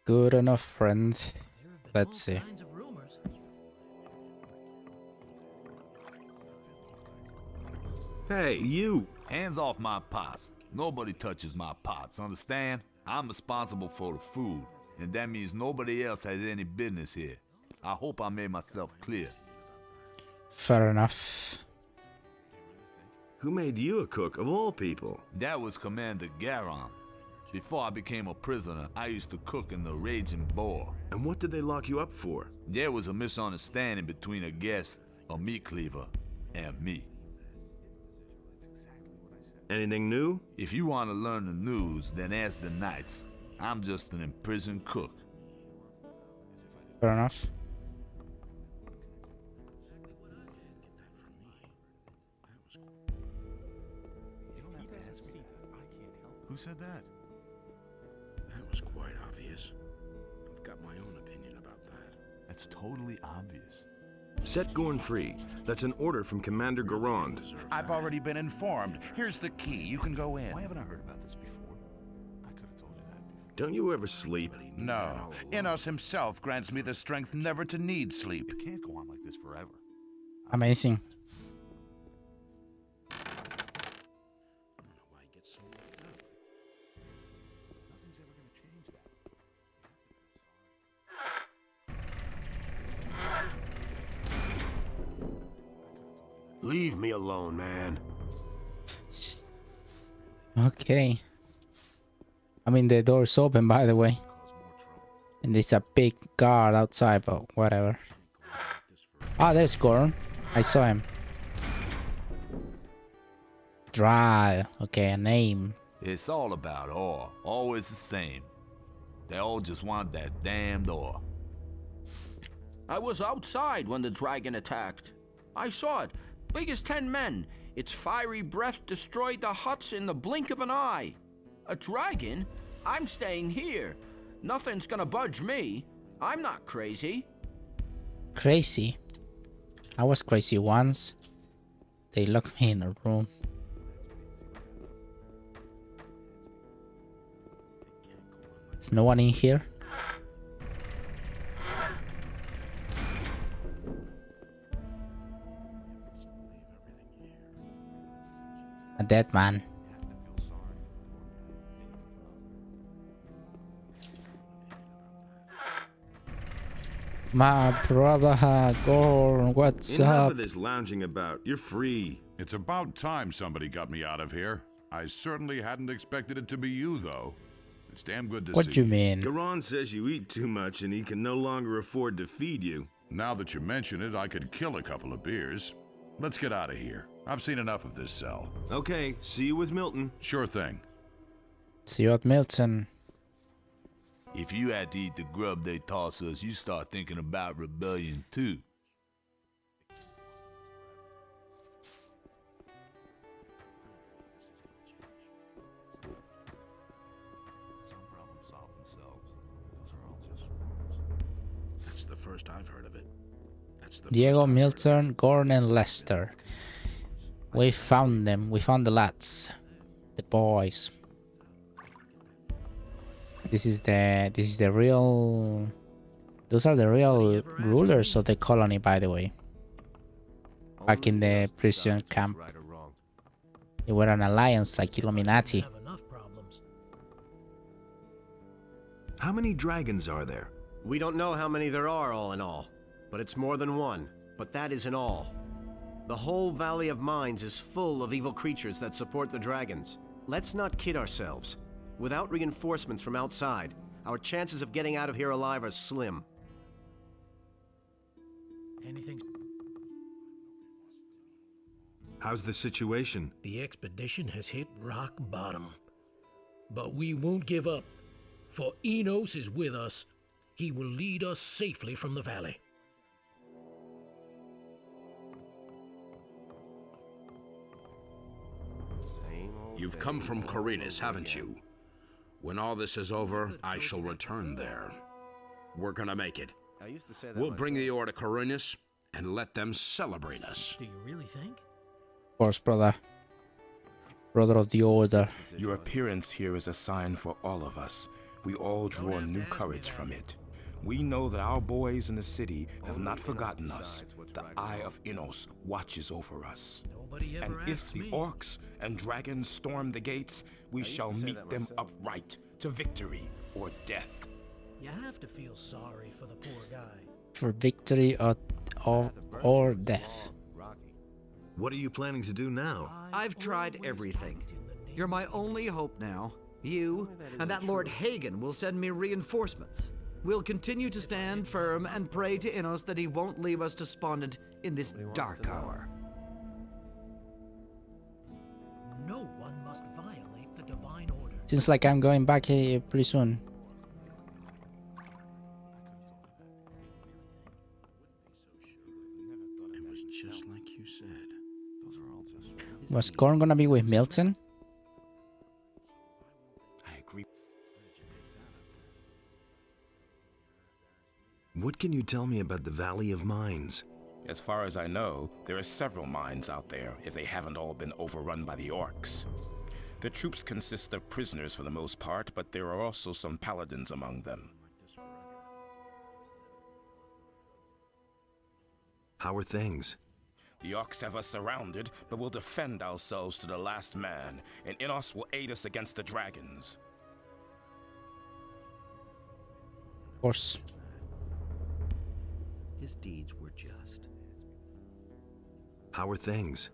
A: Good enough, friend.
E: There have been
A: Let's
E: all
A: see.
E: kinds of rumors.
D: Hey, you!
H: Hands off my pots. Nobody touches my pots, understand? I'm responsible for the food, and that means nobody else has any business here. I hope I made myself clear.
A: Fair enough.
D: Who made you a cook of all people?
H: That was Commander Garon. Before I became a prisoner, I used to cook in the Raging Boar.
D: And what did they lock you up for?
H: There was a misunderstanding between a guest, a meat cleaver, and me.
D: Anything new?
H: If you want to learn the news, then ask the knights. I'm just an imprisoned cook.
A: Fair enough.
B: Who said that? That was quite obvious. I've got my own opinion about that.
H: That's totally obvious.
D: Set Gorn free. That's an order from Commander Garand.
I: I've already been informed. Here's the key. You can go in.
B: Why haven't I heard about this before? I could have told you that before.
D: Don't you ever sleep?
I: No. Innos himself grants me the strength never to need sleep.
B: You can't go on like this forever.
A: Amazing.
B: I don't know why he gets so worked up. Nothing's ever gonna change that.
C: Leave me alone, man.
A: Okay. I mean, the door's open, by the way. And there's a big guard outside, but whatever. Ah, there's Gorn. I saw him. Dry. Okay, a name.
H: It's all about ore, always the same. They all just want that damned ore.
J: I was outside when the dragon attacked. I saw it. Big as 10 men. Its fiery breath destroyed the huts in the blink of an eye. A dragon? I'm staying here. Nothing's gonna budge me. I'm not crazy.
A: Crazy. I was crazy once. They locked me in a room. There's no one in here. dead man. My brother Gorn, what's
D: Enough
A: up?
D: of this lounging about. You're free.
K: It's about time somebody got me out of here. I certainly hadn't expected it to be you, though. It's damn good to see
A: What do you mean?
D: Garan says you eat too much and he can no longer afford to feed you.
K: Now that you mention it, I could kill a couple of beers. Let's get out of here. I've seen enough of this cell.
D: Okay, see you with Milton.
K: Sure thing.
A: See you at Milton.
H: If you had to eat the grub they toss us, you start thinking about rebellion too.
B: That's the first I've heard of it. That's the
A: Diego,
B: first I've heard of
A: Milton, Gorn, and Lester. We found them. We found the lads, the boys. This is the real. Those are the real rulers of the colony, by the way. Back in the prison camp, they were an alliance like Illuminati.
D: How many dragons are there?
C: We don't know how many there are, all in all, but it's more than one. But that isn't all. The whole Valley of Mines is full of evil creatures that support the dragons. Let's not kid ourselves. Without reinforcements from outside, our chances of getting out of here alive are slim.
L: Anything?
D: How's the situation?
L: The expedition has hit rock bottom. But we won't give up. For Enos is with us. He will lead us safely from the valley.
B: You've come from Corinus, haven't you? When all this is over, I shall return there. We're gonna make it. We'll bring the ore to Corinus and let them celebrate us.
L: Do you really think?
A: Of course, brother. Brother of the Order.
G: Your appearance here is a sign for all of us. We all draw new courage from it. We know that our boys in the city have not forgotten us. The Eye of Enos watches over us. And if the orcs and dragons storm the gates, we shall meet them upright to victory or death.
L: You have to feel sorry for the poor guy.
A: For victory or death.
D: What are you planning to do now?
F: I've tried everything. You're my only hope now. You and that Lord Hagen will send me reinforcements. We'll continue to stand firm and pray to Enos that he won't leave us despondent in this dark hour.
L: No one must violate the divine order.
A: Seems like I'm going back here pretty soon.
B: It was just like you said.
A: Was Gorn gonna be with Milton?
G: I agree.
D: What can you tell me about the Valley of Mines?
G: As far as I know, there are several mines out there, if they haven't all been overrun by the orcs. The troops consist of prisoners for the most part, but there are also some paladins among them.
D: How are things?
G: The orcs have us surrounded, but we'll defend ourselves to the last man, and Enos will aid us against the dragons.
A: Of course.
C: His deeds were just.
D: How are things?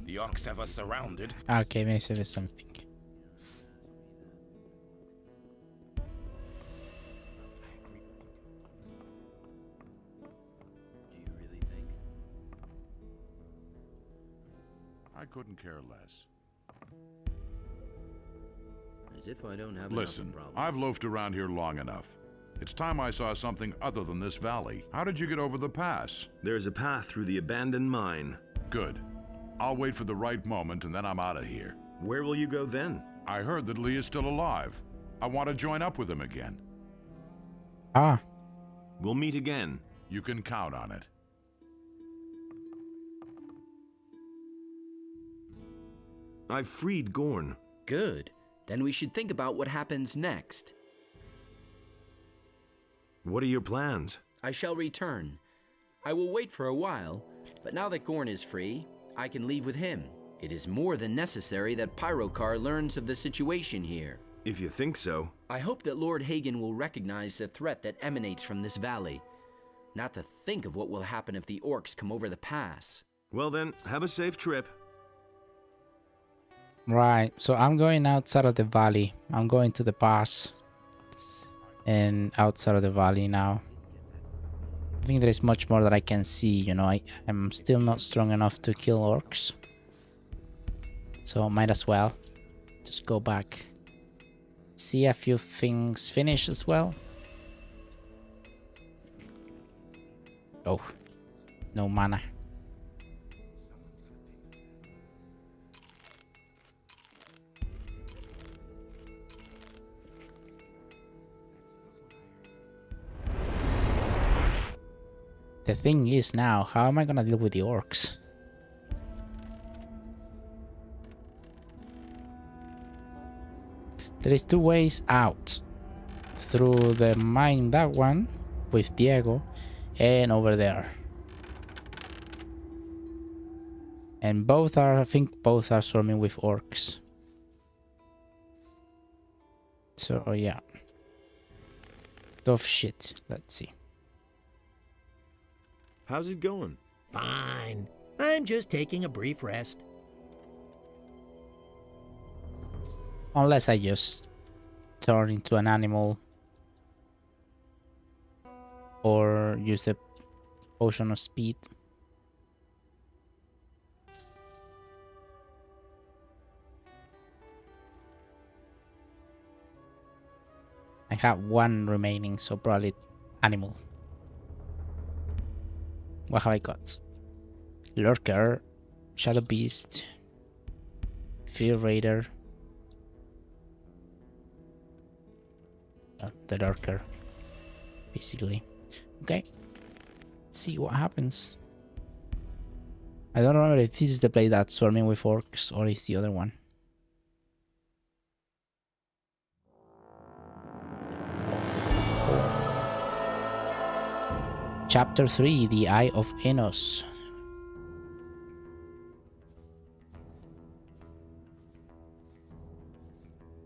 G: The orcs have us surrounded.
A: Okay, maybe say something.
C: Do you really think?
K: I couldn't care less.
C: As if I don't have
K: Listen,
C: enough problems.
K: I've loafed around here long enough. It's time I saw something other than this valley. How did you get over the pass?
D: There's a path through the abandoned mine.
K: Good. I'll wait for the right moment and then I'm out of here.
D: Where will you go then?
K: I heard that Lee is still alive. I want to join up with him again.
A: Ah.
D: We'll meet again.
K: You can count on it.
D: I've freed Gorn.
J: Good. Then we should think about what happens next.
D: What are your plans?
J: I shall return. I will wait for a while, but now that Gorn is free, I can leave with him. It is more than necessary that Pyrokar learns of the situation here.
D: If you think so.
J: I hope that Lord Hagen will recognize the threat that emanates from this valley. Not to think of what will happen if the orcs come over the pass.
D: Well then, have a safe trip.
A: Right, so I'm going outside of the valley. I'm going to the pass. And outside of the valley now. I think there is much more that I can see, you know. I'm still not strong enough to kill orcs. So might as well just go back. See a few things finish as well. Oh, no mana. The thing is now, how am I gonna deal with the orcs? There is two ways out. Through the mine, that one, with Diego, and over there. And both are, I think both are swarming with orcs. So yeah. Tough shit, let's see.
D: How's it going?
L: Fine. I'm just taking a brief rest.
A: Unless I just turn into an animal. Or use a potion of speed. I have one remaining, so probably animal. What have I got? Lurker, Shadow Beast, Fear Raider. The Lurker, basically. Okay, let's see what happens. I don't remember if this is the play that's swarming with orcs or it's the other one. Chapter 3, The Eye of Enos.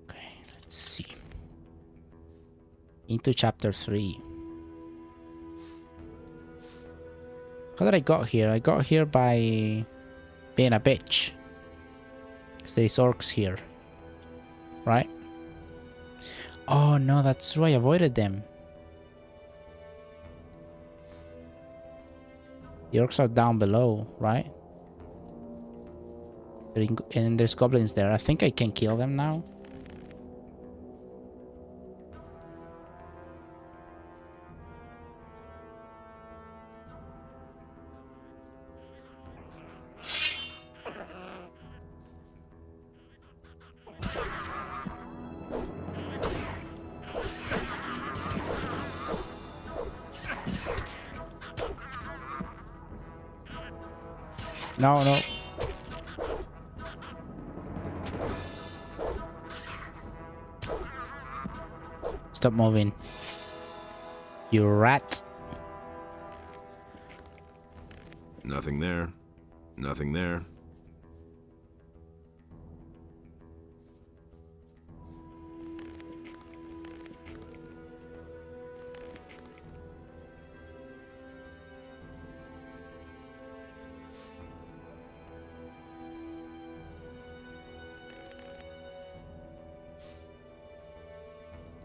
A: Okay, let's see. Into chapter 3. How did I got here? I got here by being a bitch. Because there's orcs here. Right? Oh no, that's true. I avoided them. The orcs are down below, right? And there's goblins there. I think I can kill them now. No, no. Stop moving. You rat.
D: Nothing there. Nothing there.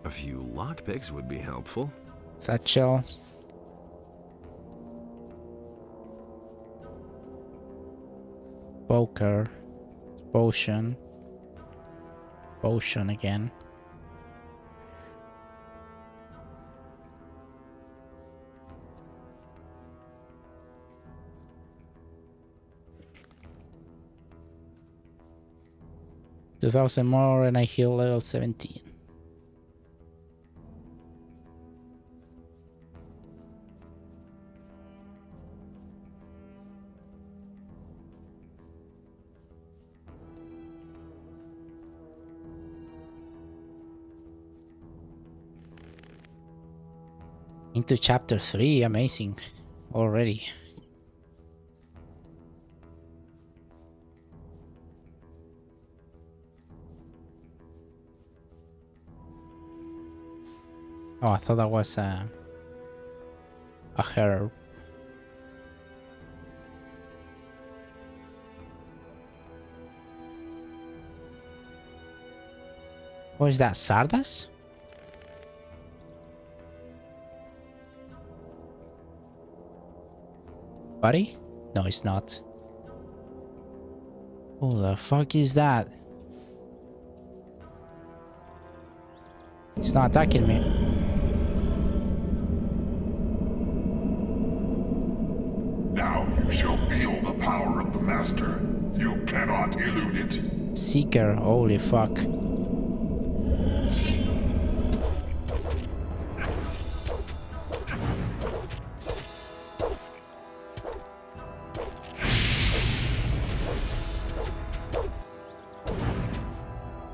D: A few lockpicks would be helpful.
A: Satchel. Poker. Potion. Potion again. $2,000 more and I heal level 17. Into chapter 3, amazing. Already. Oh, I thought that was a herb. What is that, Sardas? Buddy? No, it's not. Who the fuck is that? He's not attacking me.
M: Now you shall feel the power of the Master. You cannot elude it.
A: Seeker, holy fuck.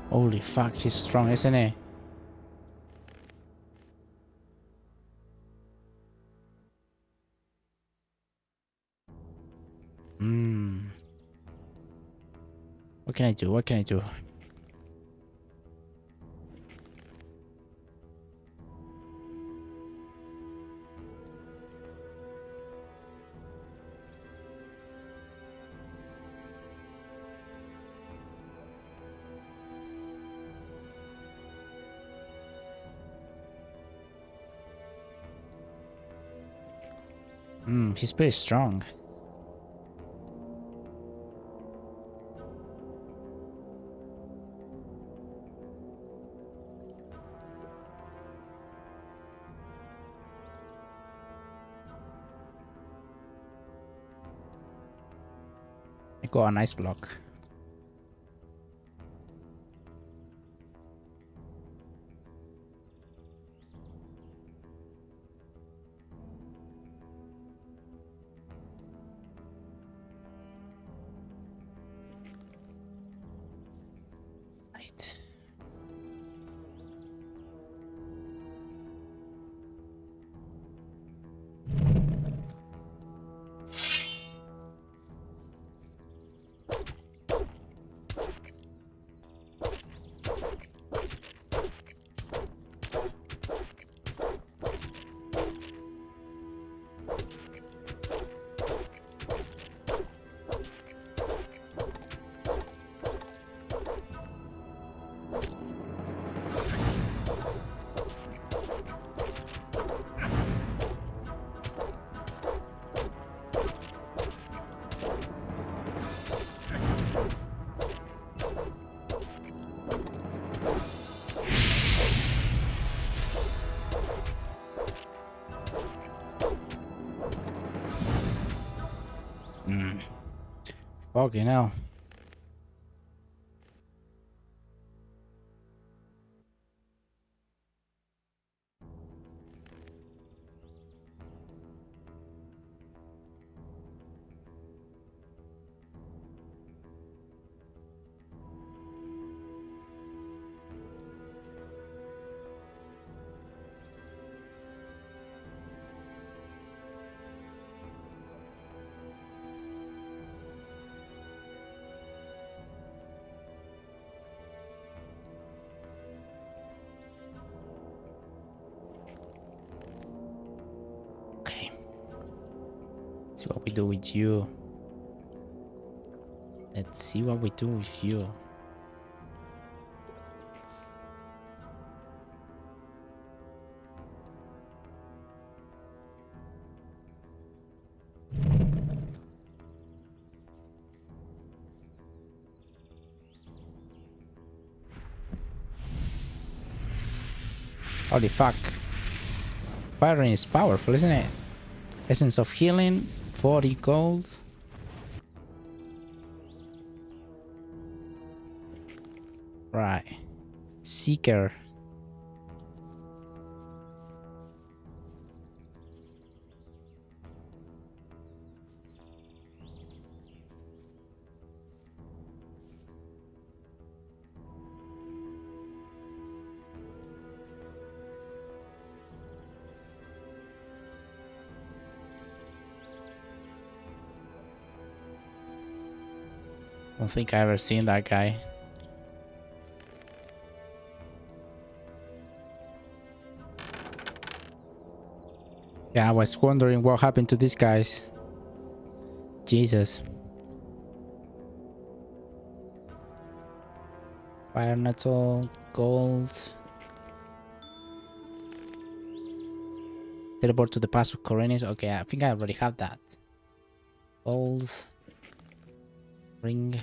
A: Holy fuck, he's strong, isn't he? What can I do? What can I do? He's pretty strong. I got a nice block. Right. Fucking hell. See what we do with you. Let's see what we do with you. Holy fuck. Firing is powerful, isn't it? Essence of healing, 40 gold. Right. Seeker. I don't think I ever seen that guy. Yeah, I was wondering what happened to these guys. Jesus. Fire nettle, gold. Teleport to the past of Corinis. Okay, I think I already have that. Gold. Ring.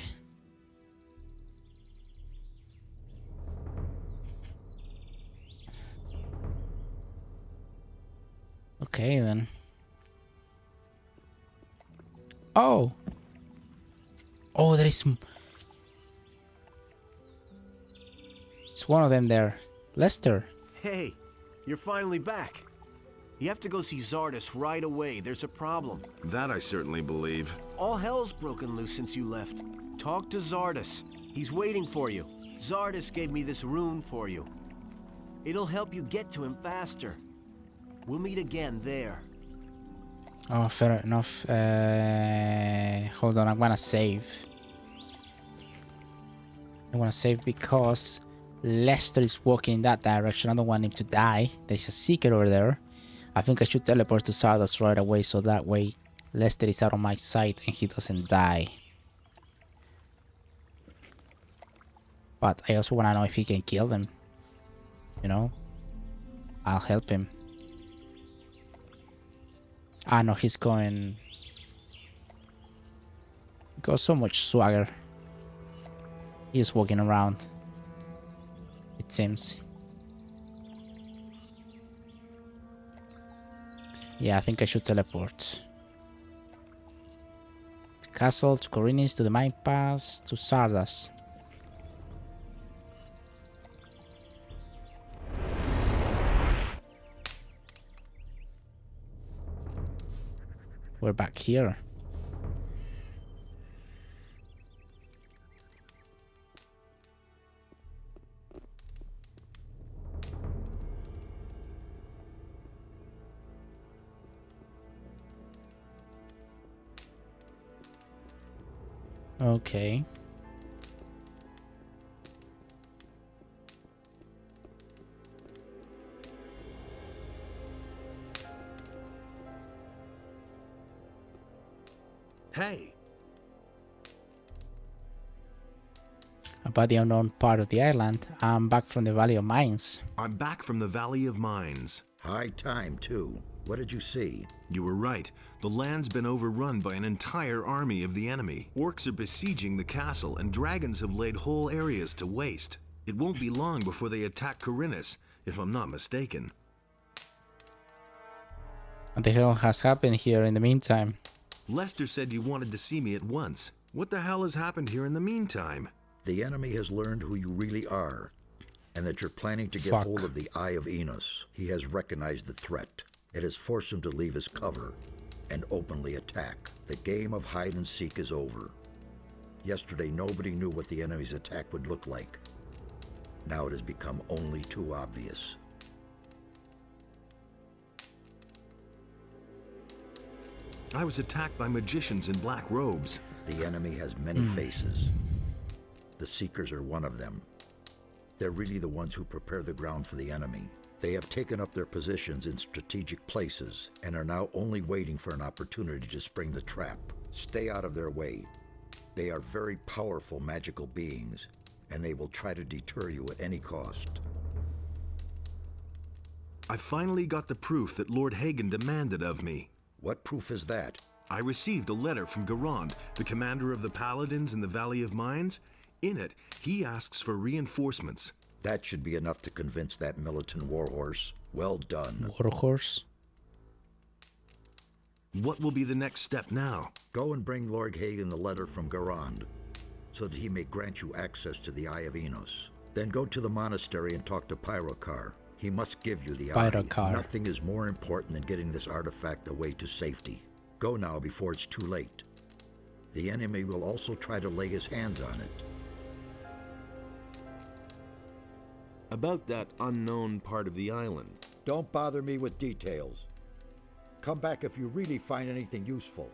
A: Okay then. Oh! Oh, there is... It's one of them there. Lester.
C: Hey, you're finally back. You have to go see Zardus right away. There's a problem.
D: That I certainly believe.
C: All hell's broken loose since you left. Talk to Zardus. He's waiting for you. Zardus gave me this rune for you. It'll help you get to him faster. We'll meet again there.
A: Oh, fair enough. Hold on, I'm gonna save. I wanna save because Lester is walking in that direction. I don't want him to die. There's a secret over there. I think I should teleport to Sardas right away so that way Lester is out of my sight and he doesn't die. But I also wanna know if he can kill them. You know? I'll help him. Ah no, he's going... Got so much swagger. He's walking around. It seems. Yeah, I think I should teleport. To castle, to Corinis, to the mine pass, to Sardas. We're back here. Okay.
D: Hey!
A: About the unknown part of the island, I'm back from the Valley of Mines.
D: I'm back from the Valley of Mines.
N: High time, too. What did you see?
D: You were right. The land's been overrun by an entire army of the enemy. Orcs are besieging the castle, and dragons have laid whole areas to waste. It won't be long before they attack Corinis, if I'm not mistaken.
A: What the hell has happened here in the meantime?
D: Lester said you wanted to see me at once. What the hell has happened here in the meantime?
N: The enemy has learned who you really are, and that you're planning to get hold of the Eye of Enos. He has recognized the threat. It has forced him to leave his cover and openly attack. The game of hide and seek is over. Yesterday, nobody knew what the enemy's attack would look like. Now it has become only too obvious.
D: I was attacked by magicians in black robes.
N: The enemy has many faces. The Seekers are one of them. They're really the ones who prepare the ground for the enemy. They have taken up their positions in strategic places and are now only waiting for an opportunity to spring the trap. Stay out of their way. They are very powerful magical beings, and they will try to deter you at any cost.
D: I finally got the proof that Lord Hagen demanded of me.
N: What proof is that?
G: I received a letter from Garand, the commander of the Paladins in the Valley of Mines. In it, he asks for reinforcements.
N: That should be enough to convince that militant warhorse. Well done.
A: Warhorse?
G: What will be the next step now?
N: Go and bring Lord Hagen the letter from Garand, so that he may grant you access to the Eye of Enos. Then go to the monastery and talk to Pyrokar. He must give you the eye. Nothing is more important than getting this artifact away to safety. Go now before it's too late. The enemy will also try to lay his hands on it.
D: About that unknown part of the island.
N: Don't bother me with details. Come back if you really find anything useful.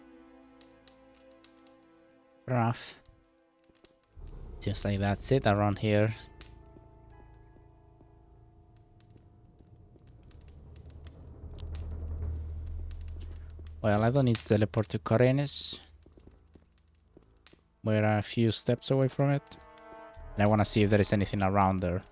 A: Rough. Seems like that's it around here. Well, I don't need to teleport to Corenes. We're a few steps away from it. And I want to see if there is anything around there.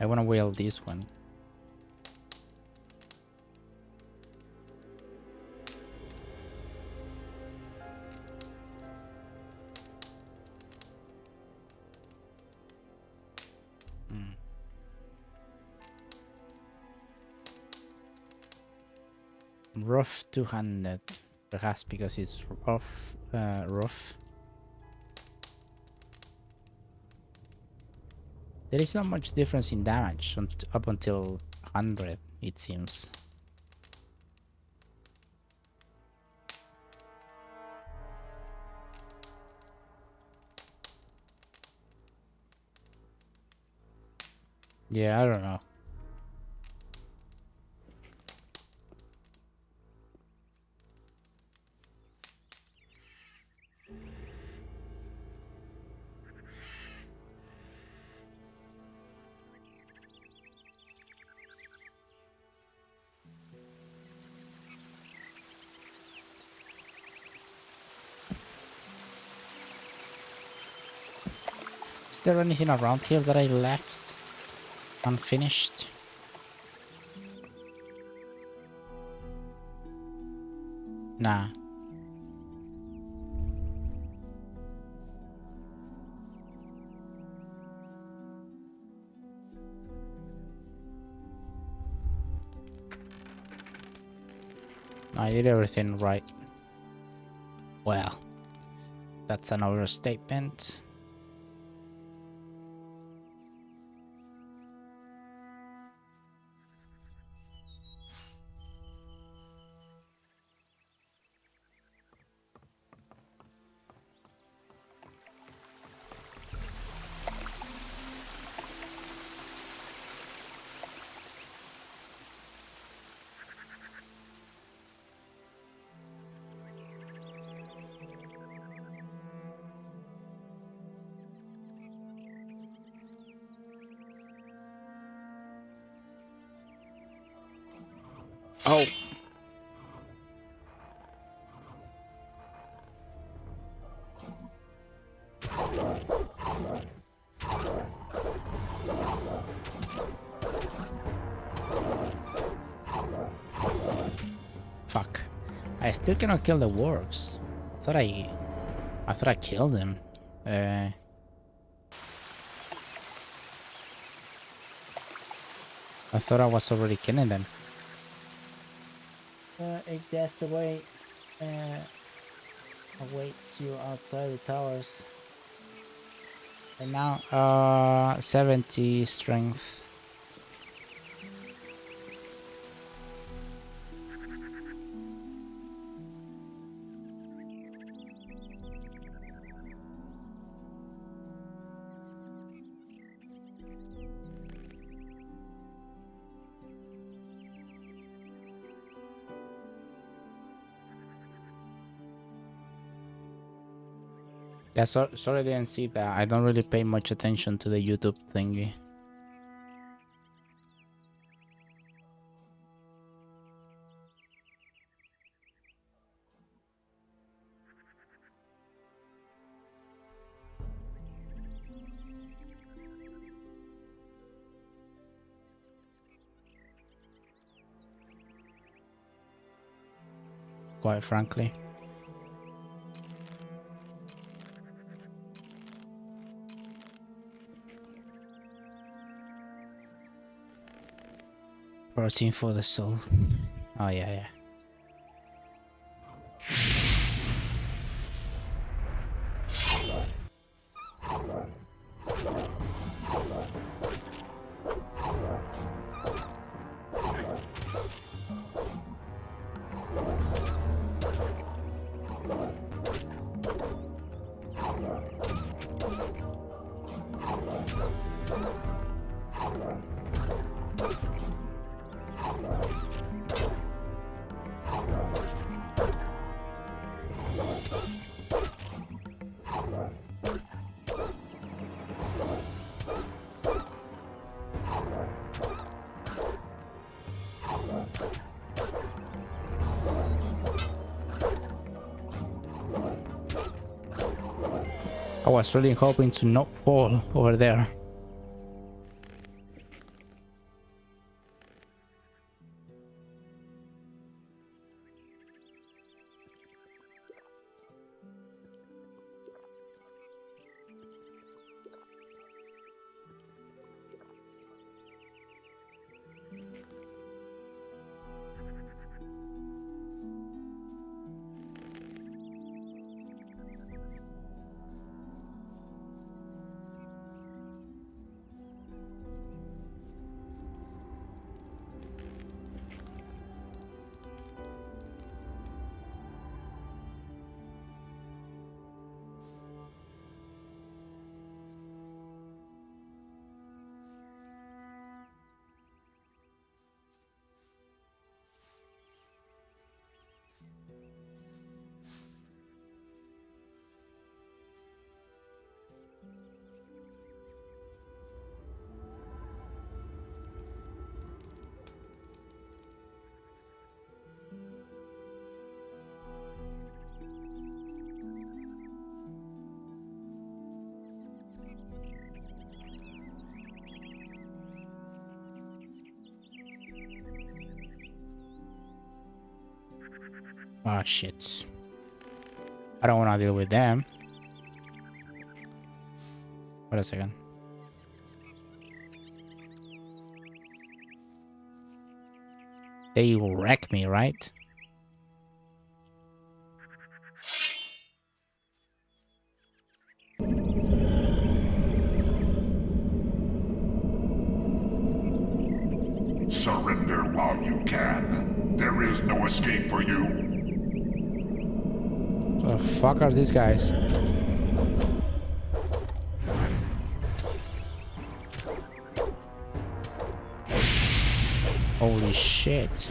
A: I want to wheel this one. Rough 200, perhaps because it's rough. Rough. There is not much difference in damage up until 100, it seems. Yeah, I don't know. Is there anything around here that I left unfinished? Nah. I did everything right. Well, that's an overstatement. Oh. Fuck. I still cannot kill the wargs. I thought I killed him. I thought I was already killing them. If death awaits you outside the towers. And now, 70 strength. Yeah, sorry I didn't see that. I don't really pay much attention to the YouTube thingy. Quite frankly. Protein for the soul. Oh yeah. I was really hoping to not fall over there. Ah, shit. I don't want to deal with them. Wait a second. They wreck me, right?
M: Surrender while you can. There is no escape for you.
A: The fuck are these guys? Holy shit.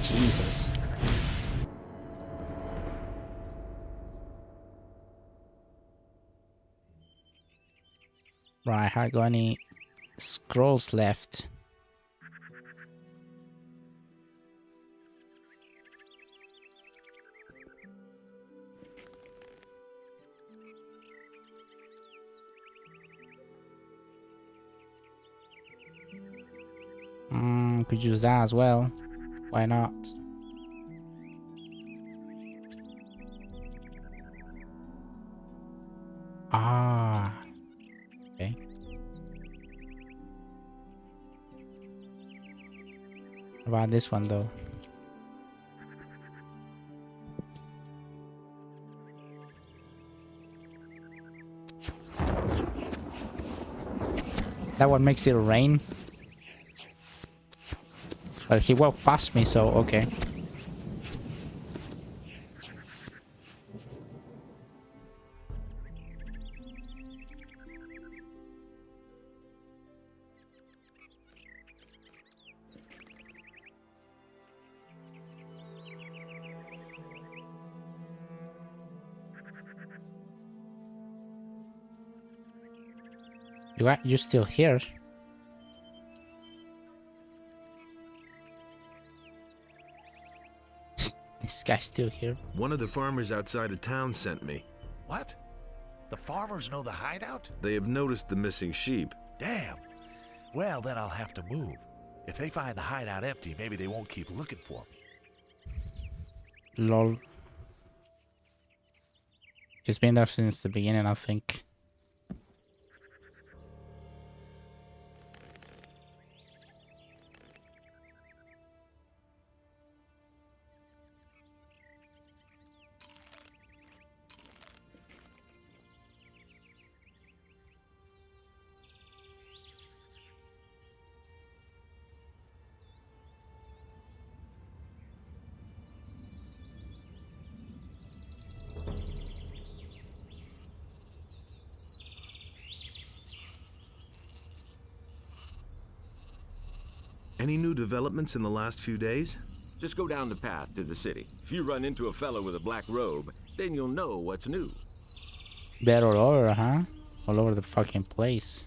A: Jesus. Right, I got any scrolls left? Could use that as well. Why not? Ah. Okay. What about this one though? That one makes it rain. Well, he walked past me, so okay. You still here? This guy's still here.
D: One of the farmers outside of town sent me.
O: What? The farmers know the hideout?
D: They have noticed the missing sheep.
O: Damn. Well, then I'll have to move. If they find the hideout empty, maybe they won't keep looking for me.
A: Lol. He's been there since the beginning, I think.
D: Any new developments in the last few days?
P: Just go down the path to the city. If you run into a fellow with a black robe, then you'll know what's new.
A: They're all over, huh? All over the fucking place.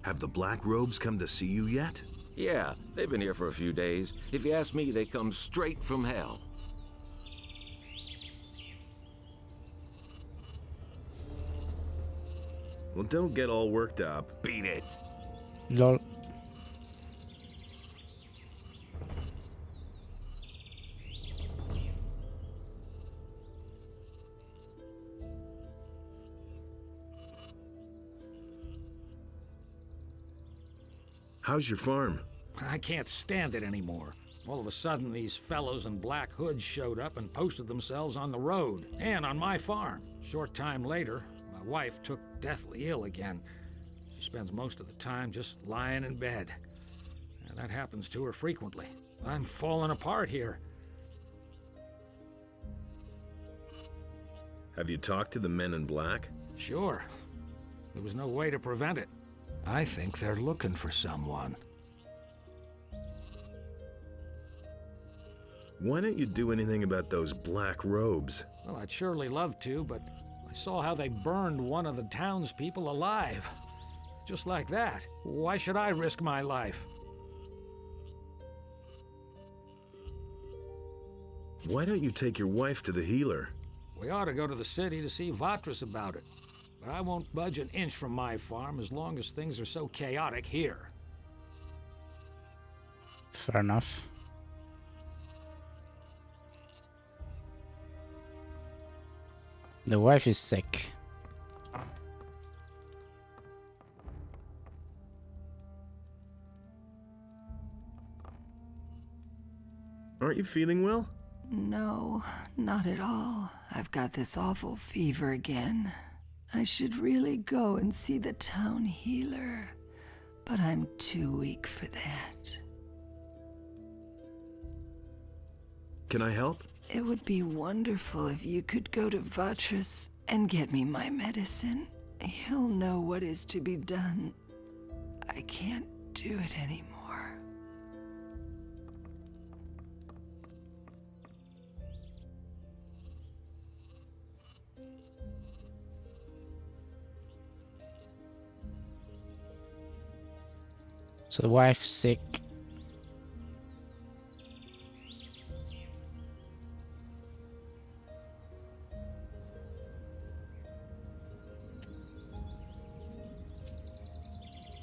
D: Have the black robes come to see you yet?
P: Yeah, they've been here for a few days. If you ask me, they come straight from hell.
D: Well, don't get all worked up.
P: Beat it.
A: Lol.
D: How's your farm?
E: I can't stand it anymore. All of a sudden, these fellows in black hoods showed up and posted themselves on the road and on my farm. Short time later, my wife took deathly ill again. She spends most of the time just lying in bed. And that happens to her frequently. I'm falling apart here.
D: Have you talked to the men in black?
E: Sure. There was no way to prevent it. I think they're looking for someone.
D: Why don't you do anything about those black robes?
E: Well, I'd surely love to, but I saw how they burned one of the townspeople alive. Just like that. Why should I risk my life?
D: Why don't you take your wife to the healer?
E: We ought to go to the city to see Vatras about it. But I won't budge an inch from my farm as long as things are so chaotic here.
A: Fair enough. The wife is sick.
D: Aren't you feeling well?
Q: No, not at all. I've got this awful fever again. I should really go and see the town healer, but I'm too weak for that.
D: Can I help?
Q: It would be wonderful if you could go to Vatras and get me my medicine. He'll know what is to be done. I can't do it anymore.
A: So the wife's sick.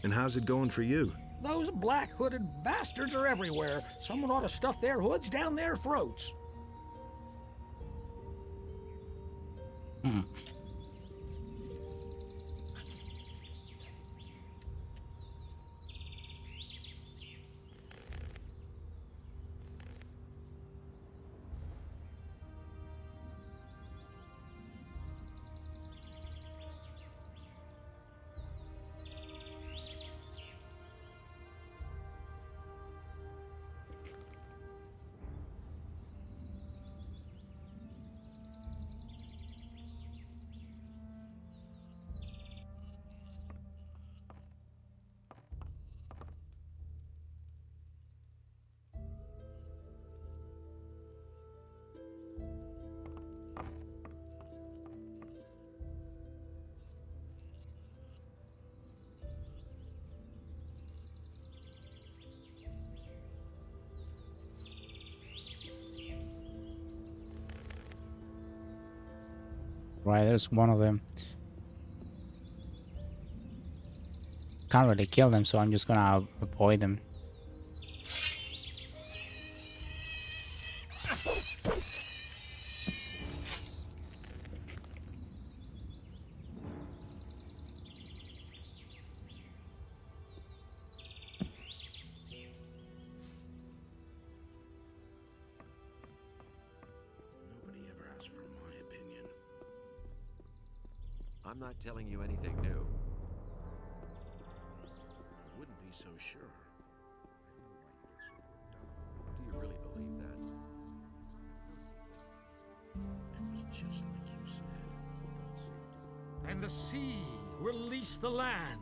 D: And how's it going for you?
E: Those black-hooded bastards are everywhere. Someone ought to stuff their hoods down their throats.
A: Right, there's one of them. Can't really kill them, so I'm just gonna avoid them.
C: Nobody ever asked for my opinion. I'm not telling you anything new. I wouldn't be so sure. Do you really believe that? It was just like you said.
E: And the sea released the land.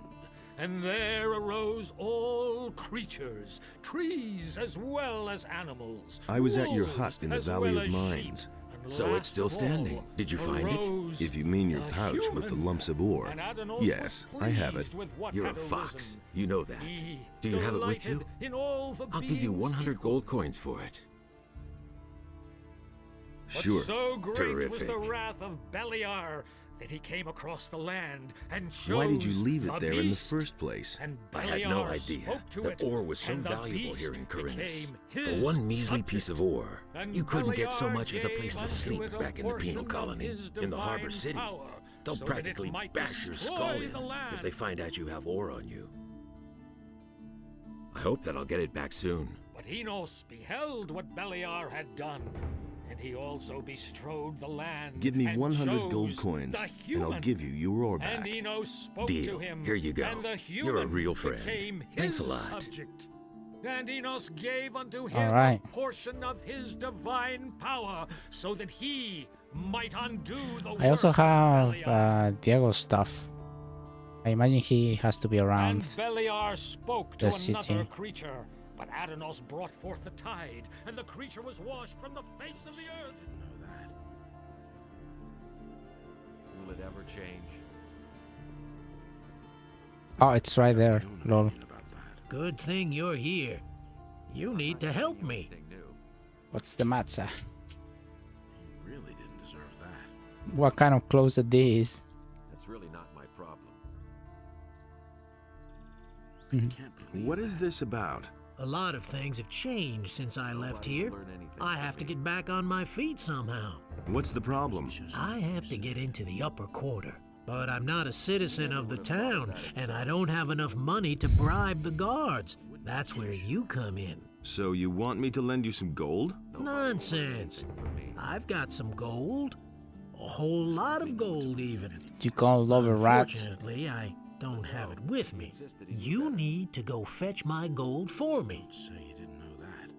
L: and there arose all creatures, trees as well as animals.
D: I was at your
L: wolves
D: hut in the
L: as
D: Valley
L: well
D: of
L: as
D: Mines.
L: sheep, and
P: So it's still
L: last of
P: standing.
L: all
P: Did you find it?
L: arose
D: If you mean your
L: a
D: pouch with the
L: human,
D: lumps of ore.
L: and Adanos
D: Yes,
L: was
D: I have it.
L: pleased with what
P: You're a
L: had
P: fox.
L: arisen.
P: You know that.
L: He
P: Do you have it with you?
L: delighted in all the
P: I'll give you
L: beings
P: 100
L: equal.
P: gold coins for it.
L: But
D: Sure.
L: so great was the
P: Terrific.
L: wrath of Beliar that he came across the land and chose
D: Why did you leave it
L: the
D: there in the
L: beast.
D: first place?
L: And
P: I had no
L: Beliar
P: idea
L: spoke to
P: that
L: it,
P: ore was so
L: and the
P: valuable here
L: beast
P: in Corinus.
L: became
P: For
L: his
P: one measly
L: subject.
P: piece of ore,
L: And
P: you couldn't get so
L: Beliar
P: much as a place
L: gave
P: to
L: unto
P: sleep
L: it a
P: back in the penal
L: portion of
P: colony,
L: his
P: in the harbor
L: divine
P: city.
L: power,
P: They'll
L: so that it
P: practically
L: might
P: bash your
L: destroy
P: skull in
L: the land.
P: if they find out you have ore on you. I hope that I'll get it back soon.
L: But Enos beheld what Beliar had done, and he also bestrode the land.
D: Give me
L: and
D: 100 gold
L: chose
D: coins,
L: the
D: and
L: human.
D: I'll give you your ore back.
L: And Enos spoke
P: Deal.
L: to him.
P: Here you go.
L: And the
P: You're a
L: human
P: real friend.
L: became
P: Thanks a
L: his
P: lot.
L: subject. And Enos gave unto him
A: All right.
L: a portion of his divine power, so that he might undo the
A: I also
L: work of
A: have
L: Beliar.
A: Diego's stuff. I imagine he has to be
L: And
A: around.
L: Beliar spoke to
A: the city.
L: another creature, but Adanos brought forth the tide, and the creature was washed from the face of the earth.
P: Will it ever change?
A: Oh, it's right there. Lol.
L: Good thing you're here. You need to help me.
A: What's the matter?
K: Really didn't deserve that.
A: What kind of clothes are these?
P: That's really not my problem.
D: What is this about?
L: A lot of things have changed since I left here. I have to get back on my feet somehow.
D: What's the problem?
L: I have to get into the upper quarter. But I'm not a citizen of the town, and I don't have enough money to bribe the guards. That's where you come in.
D: So you want me to lend you some gold?
L: Nonsense. I've got some gold. A whole lot of gold, even.
A: You call love a rat?
L: Unfortunately, I don't have it with me. You need to go fetch my gold for me.
K: So you didn't know that.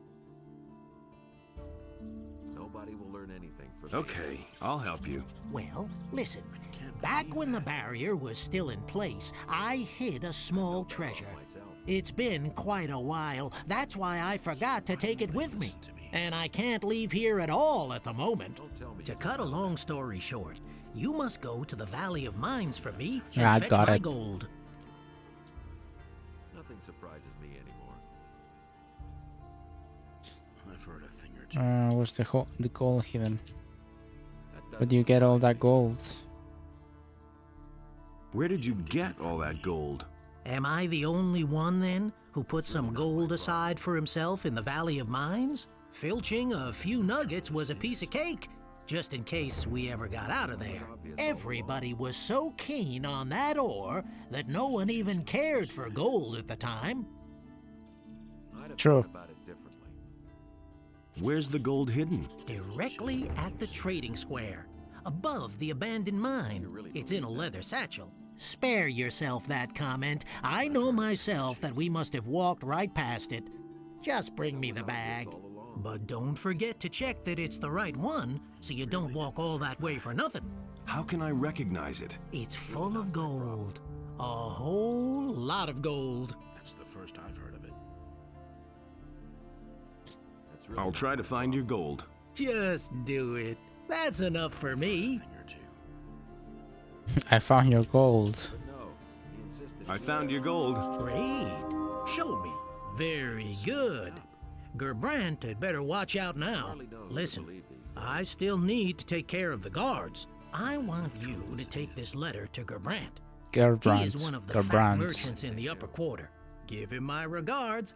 P: Nobody will learn anything from me.
D: Okay, I'll help you.
R: Well, listen. Back when the barrier was still in place, I hid a small treasure. It's been quite a while. That's why I forgot to take it with me. And I can't leave here at all at the moment. To cut a long story short, you must go to the Valley of Mines for me and
A: I
R: fetch
A: got
R: my
A: it.
R: gold.
P: Nothing surprises me anymore.
K: I've heard a thing or two.
A: Where's the gold hidden? Where do you get all that gold?
D: Where did you get all that gold?
R: Am I the only one, then, who put some gold aside for himself in the Valley of Mines? Filching a few nuggets was a piece of cake, just in case we ever got out of there. Everybody was so keen on that ore that no one even cared for gold at the time.
A: True.
D: Where's the gold hidden?
R: Directly at the trading square, above the abandoned mine. It's in a leather satchel. Spare yourself that comment. I know myself that we must have walked right past it. Just bring me the bag. But don't forget to check that it's the right one, so you don't walk all that way for nothing.
D: How can I recognize it?
R: It's full of gold. A whole lot of gold.
K: That's the first I've heard of it.
D: I'll try to find your gold.
R: Just do it. That's enough for me.
A: I found your gold.
D: I found your gold.
R: Great. Show me. Very good. Gerbrant had better watch out now. Listen, I still need to take care of the guards. I want you to take this letter to Gerbrant. He is one of the fat merchants in the upper quarter. Give him my regards.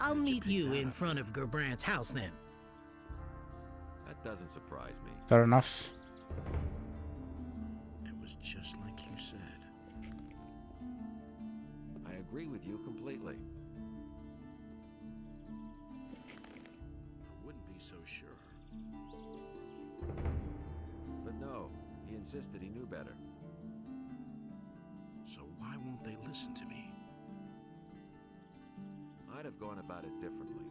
R: I'll meet you in front of Gerbrant's house then.
P: That doesn't surprise me.
A: Fair enough.
K: It was just like you said.
P: I agree with you completely.
K: I wouldn't be so sure.
P: But no, he insisted he knew better.
K: So why won't they listen to me?
P: I'd have gone about it differently.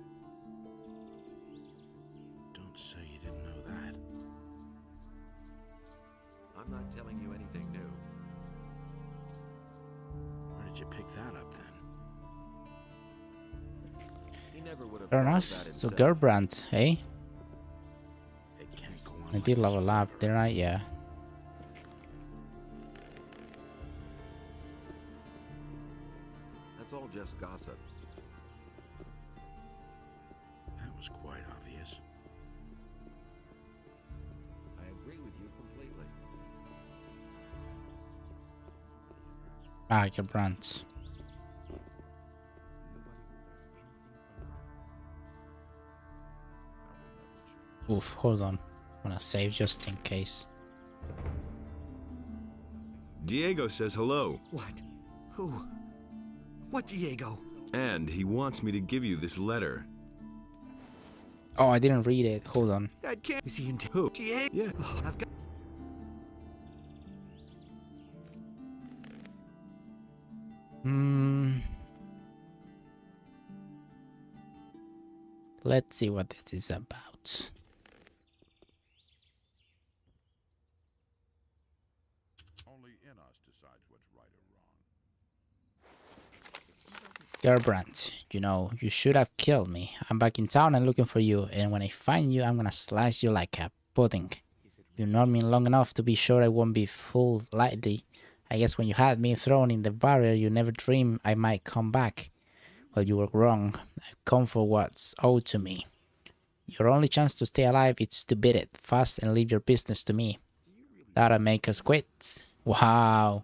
K: Don't say you didn't know that.
P: I'm not telling you anything new.
K: Where did
E: did you pick that up then?
P: He never would have
A: Fair
P: thought
A: enough.
P: of that
A: So
P: himself.
A: Gerbrand, eh?
E: It can't go on
A: I
E: like
A: did
E: this
A: level up,
E: forever.
A: didn't I? Yeah.
P: That's all just gossip.
E: That was quite obvious.
P: I agree with you completely.
A: Ah, Gerbrand. Oof, hold on. I'm gonna save just in case.
D: Diego says hello.
F: What? Who? What Diego?
D: And he wants me to give you this letter.
A: Oh, I didn't read it. Hold on.
F: That can't. Is he in
D: Who?
F: Diego?
D: Yeah.
F: Oh, I've got.
A: Let's see what this is about.
K: Only in us decides what's right or wrong.
A: Gerbrand, you know, you should have killed me. I'm back in town and looking for you, and when I find you, I'm gonna slice you like a pudding. You know me long enough to be sure I won't be fooled lightly. I guess when you had me thrown in the barrier, you never dreamed I might come back. Well, you were wrong. I've come for what's owed to me. Your only chance to stay alive is to beat it fast and leave your business to me. That'll make us quit. Wow.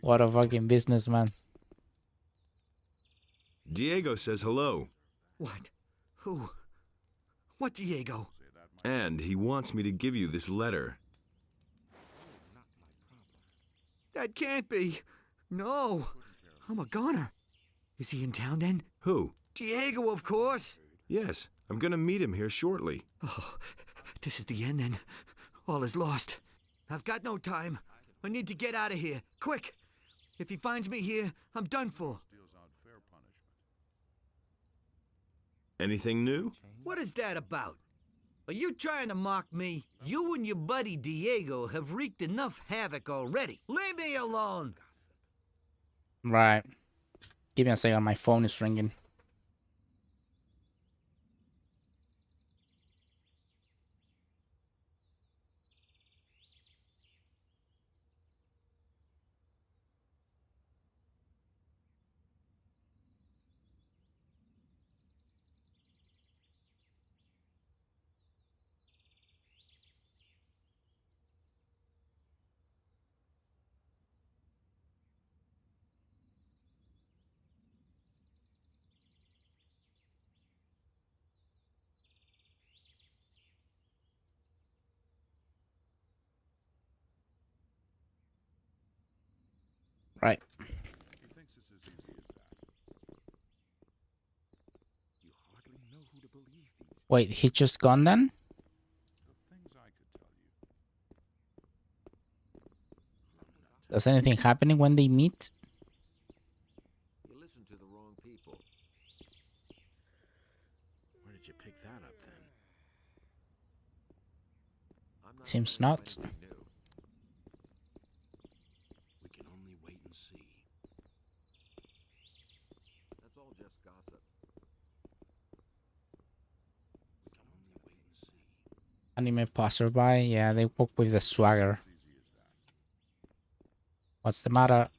A: What a fucking businessman.
D: Diego says hello.
F: What? Who? What Diego?
D: And he wants me to give you this letter.
F: That can't be. No. I'm a goner. Is he in town then?
D: Who?
F: Diego, of course.
D: Yes, I'm gonna meet him here shortly.
F: Oh, this is the end then. All is lost. I've got no time. I need to get out of here. Quick! If he finds me here, I'm done for.
D: Anything new?
F: What is that about? Are you trying to mock me? You and your buddy Diego have wreaked enough havoc already. Leave me alone!
A: Right. Give me a second, my phone is ringing. Right. Wait, he just gone then? Does anything happening when they meet?
P: You listen to the wrong people.
E: Where did you pick that up then?
A: Seems not.
E: We can only wait and see.
P: That's all just gossip.
E: We can only wait and see.
A: Anime passerby, yeah, they walk with the swagger. What's the matter?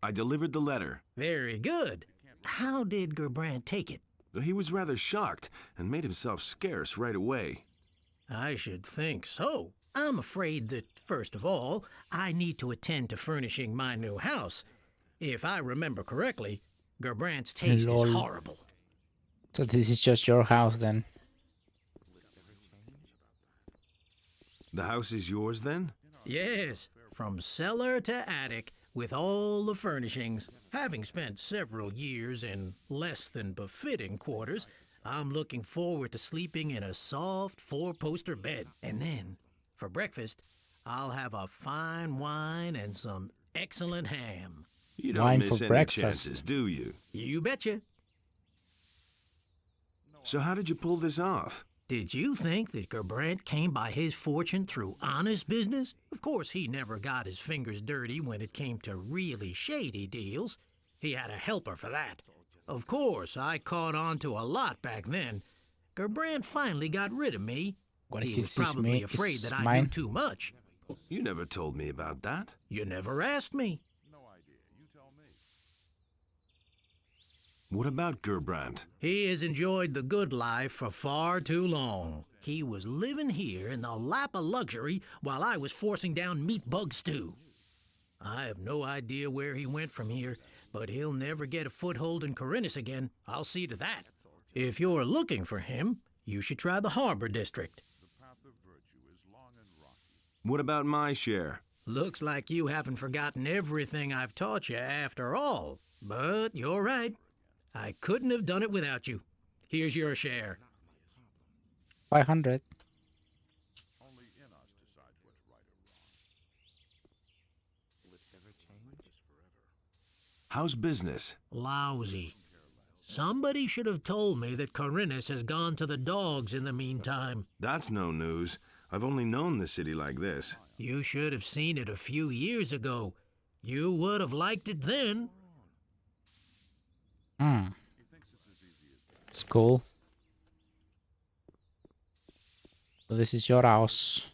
D: I delivered the letter.
R: Very good. How did Gerbrand take it?
D: He was rather shocked and made himself scarce right away.
R: I should think so. I'm afraid that, first of all, I need to attend to furnishing my new house. If I remember correctly, Gerbrand's taste
A: Lol.
R: is horrible.
A: So this is just your house then?
D: The house is yours then?
R: Yes, from cellar to attic, with all the furnishings. Having spent several years in less than befitting quarters, I'm looking forward to sleeping in a soft four-poster bed. And then, for breakfast, I'll have a fine wine and some excellent ham.
D: You don't
A: Wine
D: miss
A: for
D: any
A: breakfast.
D: chances, do you?
R: You betcha.
D: So how did you pull this off?
R: Did you think that Gerbrant came by his fortune through honest business? Of course, he never got his fingers dirty when it came to really shady deals. He had a helper for that. Of course, I caught on to a lot back then. Gerbrant finally got rid of me.
A: What
R: He
A: is
R: was
A: this
R: probably
A: me?
R: afraid
A: Is
R: that I knew
A: mine?
R: too much.
D: You never told me about that.
R: You never asked me.
D: What about Gerbrant?
R: He has enjoyed the good life for far too long. He was living here in the lap of luxury while I was forcing down meat bug stew. I have no idea where he went from here, but he'll never get a foothold in Corinus again. I'll see to that. If you're looking for him, you should try the Harbor District.
D: What about my share?
R: Looks like you haven't forgotten everything I've taught you after all. But you're right. I couldn't have done it without you. Here's your share.
A: 500.
D: How's business?
R: Lousy. Somebody should have told me that Corinus has gone to the dogs in the meantime.
D: That's no news. I've only known the city like this.
R: You should have seen it a few years ago. You would have liked it then.
A: It's cool. So this is your house.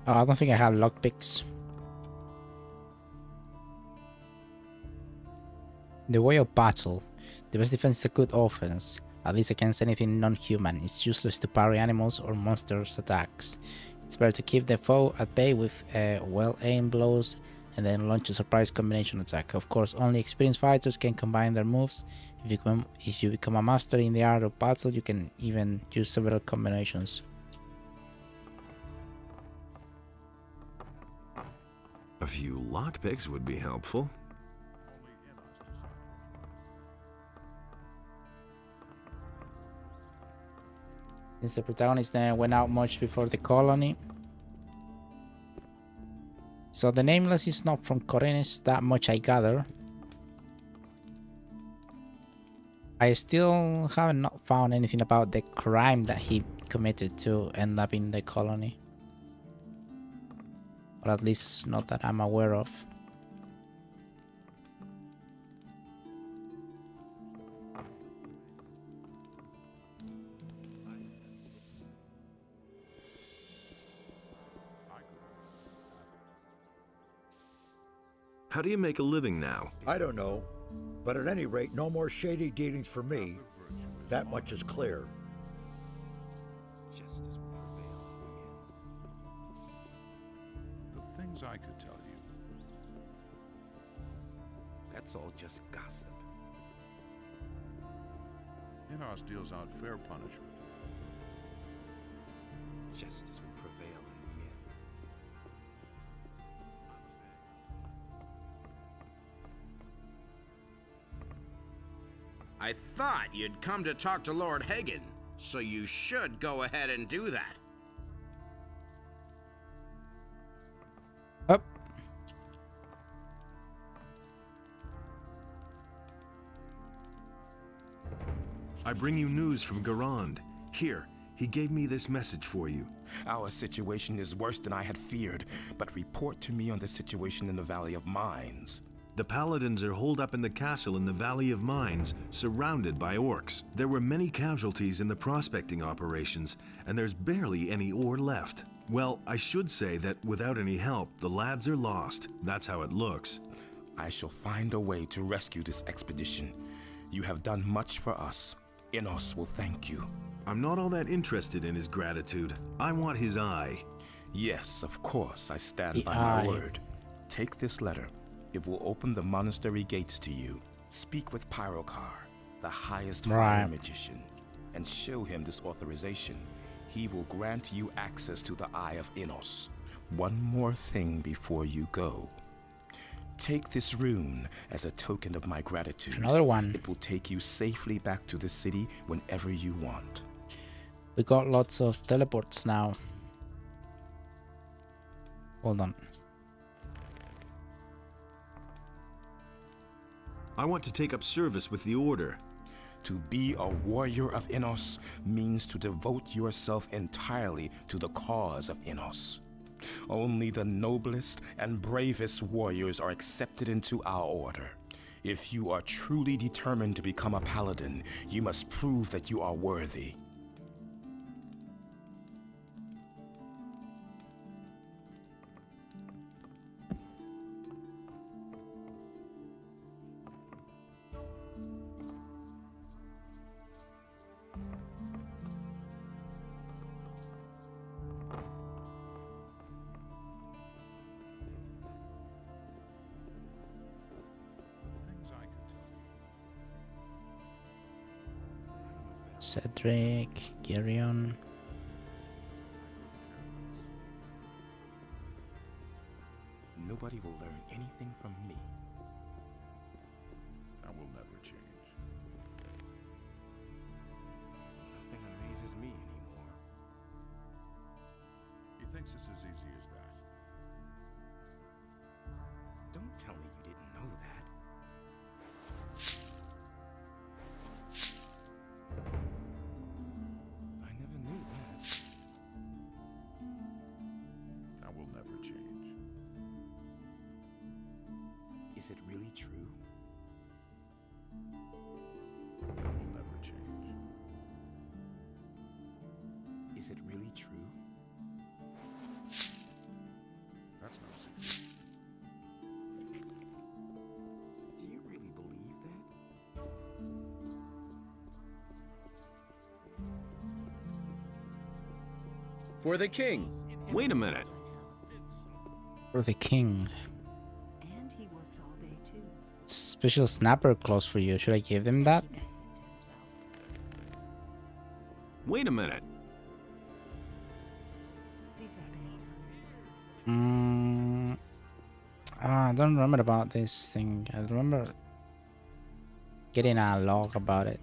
A: Oh, I don't think I have lockpicks. The way of battle. The best defense is a good offense, at least against anything non-human. It's useless to parry animals or monsters' attacks. It's better to keep the foe at bay with well-aimed blows and then launch a surprise combination attack. Of course, only experienced fighters can combine their moves. If you become a master in the art of battle, you can even use several combinations.
D: A few lockpicks would be helpful.
A: Since the protagonist went out much before the colony. So the Nameless is not from Corinus, that much I gather. I still haven't not found anything about the crime that he committed to end up in the colony. Or at least not that I'm aware of.
D: How do you make a living now?
N: I don't know. But at any rate, no more shady dealings for me. That much is clear.
G: Justice will prevail in the end.
K: The things I could tell you.
G: That's all just gossip.
K: Inos deals out fair punishment.
G: Justice will prevail in the end.
B: I thought you'd come to talk to Lord Hagen, so you should go ahead and do that.
A: Up.
D: I bring you news from Garand. Here, he gave me this message for you.
G: Our situation is worse than I had feared, but report to me on the situation in the Valley of Mines.
D: The Paladins are holed up in the castle in the Valley of Mines, surrounded by orcs. There were many casualties in the prospecting operations, and there's barely any ore left. Well, I should say that without any help, the lads are lost. That's how it looks.
G: I shall find a way to rescue this expedition. You have done much for us. Inos will thank you.
D: I'm not all that interested in his gratitude. I want his eye.
G: Yes, of course, I stand
A: The
G: by
A: eye.
G: my word. Take this letter. It will open the monastery gates to you. Speak with Pyrokar, the highest fire magician, and show him this authorization. He will grant you access to the Eye of Inos. One more thing before you go. Take this rune as a token of my gratitude.
A: Another one.
G: It will take you safely back to the city whenever you want.
A: We got lots of teleports now. Hold on.
D: I want to take up service with the Order.
G: To be a warrior of Innos means to devote yourself entirely to the cause of Innos. Only the noblest and bravest warriors are accepted into our order. If you are truly determined to become a paladin, you must prove that you are worthy.
A: Cedric, Gerion.
G: Nobody will learn anything from me.
K: That will never change.
G: Nothing amazes me anymore.
K: He thinks it's as easy as that.
G: Don't tell me you didn't know that. I never knew that.
K: That will never change.
G: Is it really true?
K: That will never change.
G: Is it really true?
K: That's no secret.
G: Do you really believe that?
P: For the king. Wait a minute.
A: For the king.
S: And he works all day too.
A: Special snapper clause for you. Should I give them that?
P: Wait a minute.
S: These are bad
A: I don't remember about this thing. I remember getting a log about it.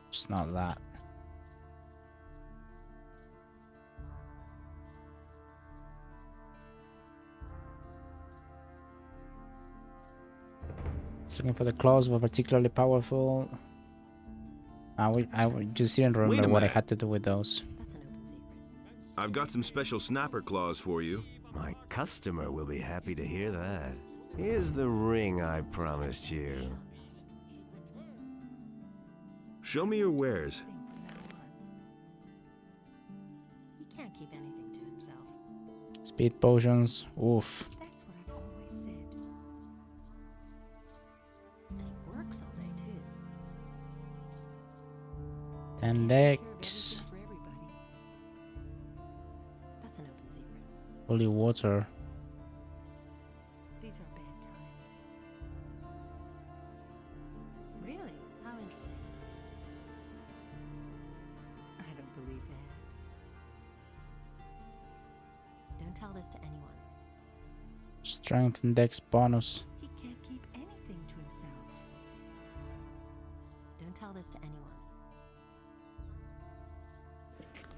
A: It's not that. Just looking for the claws were particularly powerful. I just didn't remember what I had to do with those.
D: I've got some special snapper claws for you.
C: My customer will be happy to hear that. Here's the ring I promised you.
D: Show me your wares.
S: He can't keep anything to himself.
A: Speed potions. Oof.
S: That's what I've always said. And he works all day too.
A: 10 decks.
S: For everybody. That's an open secret.
A: Holy water.
S: These are bad times. Really? How interesting. I don't believe that. Don't tell this to anyone.
A: Strength and dex bonus.
S: He can't keep anything to himself. Don't tell this to anyone.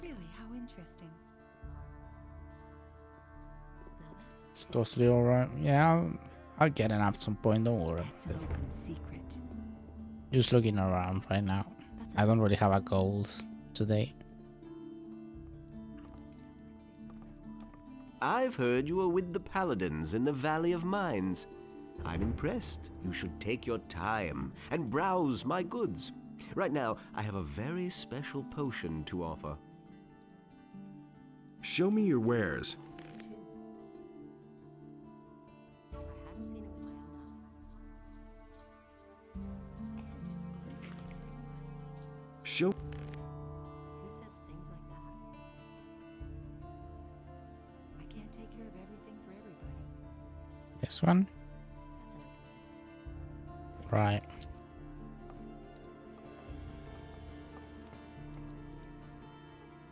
S: Really, how interesting. Now that's
A: It's totally alright. Yeah, I'll get it at some point, don't worry.
S: That's an open secret.
A: Just looking around right now. I don't really have a goal today.
C: I've heard you are with the paladins in the Valley of Mines. I'm impressed. You should take your time and browse my goods. Right now, I have a very special potion to offer.
D: Show me your wares.
S: If I hadn't seen it with my own eyes. And it's going to get even worse.
D: Show.
S: Who says things like that? I can't take care of everything for everybody.
A: This one?
S: That's an open secret.
A: Right.
S: Who says things like that?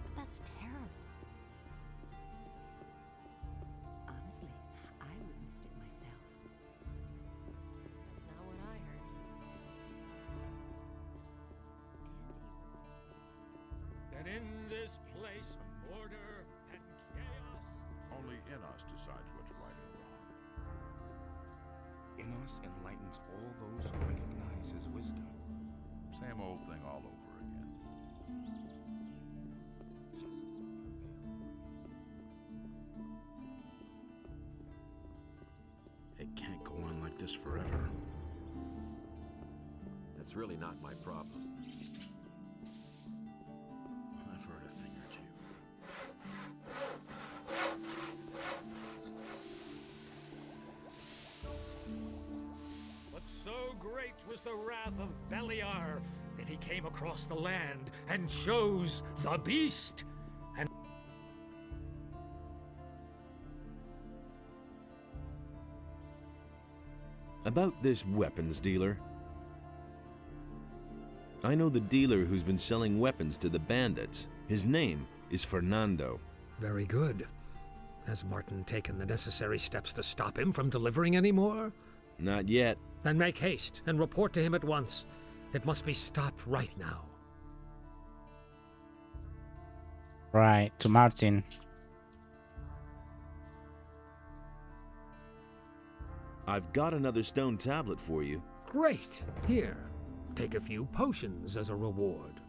S: But that's terrible.
K: Enos decides what's right or wrong.
G: Enos enlightens all those who recognize his wisdom.
K: Same old thing all over again.
G: Justice will prevail.
E: It can't go on like this forever.
P: That's really not my problem.
E: I've heard a thing or two. But so great was the wrath of Beliar that he came across the land and chose the beast. And
T: About this weapons dealer. I know the dealer who's been selling weapons to the bandits. His name is Fernando.
U: Very good. Has Martin taken the necessary steps to stop him from delivering any more?
T: Not yet.
U: Then make haste and report to him at once. It must be stopped right now.
A: Right, to Martin.
T: I've got another stone tablet for you.
U: Great. Here, take a few potions as a reward.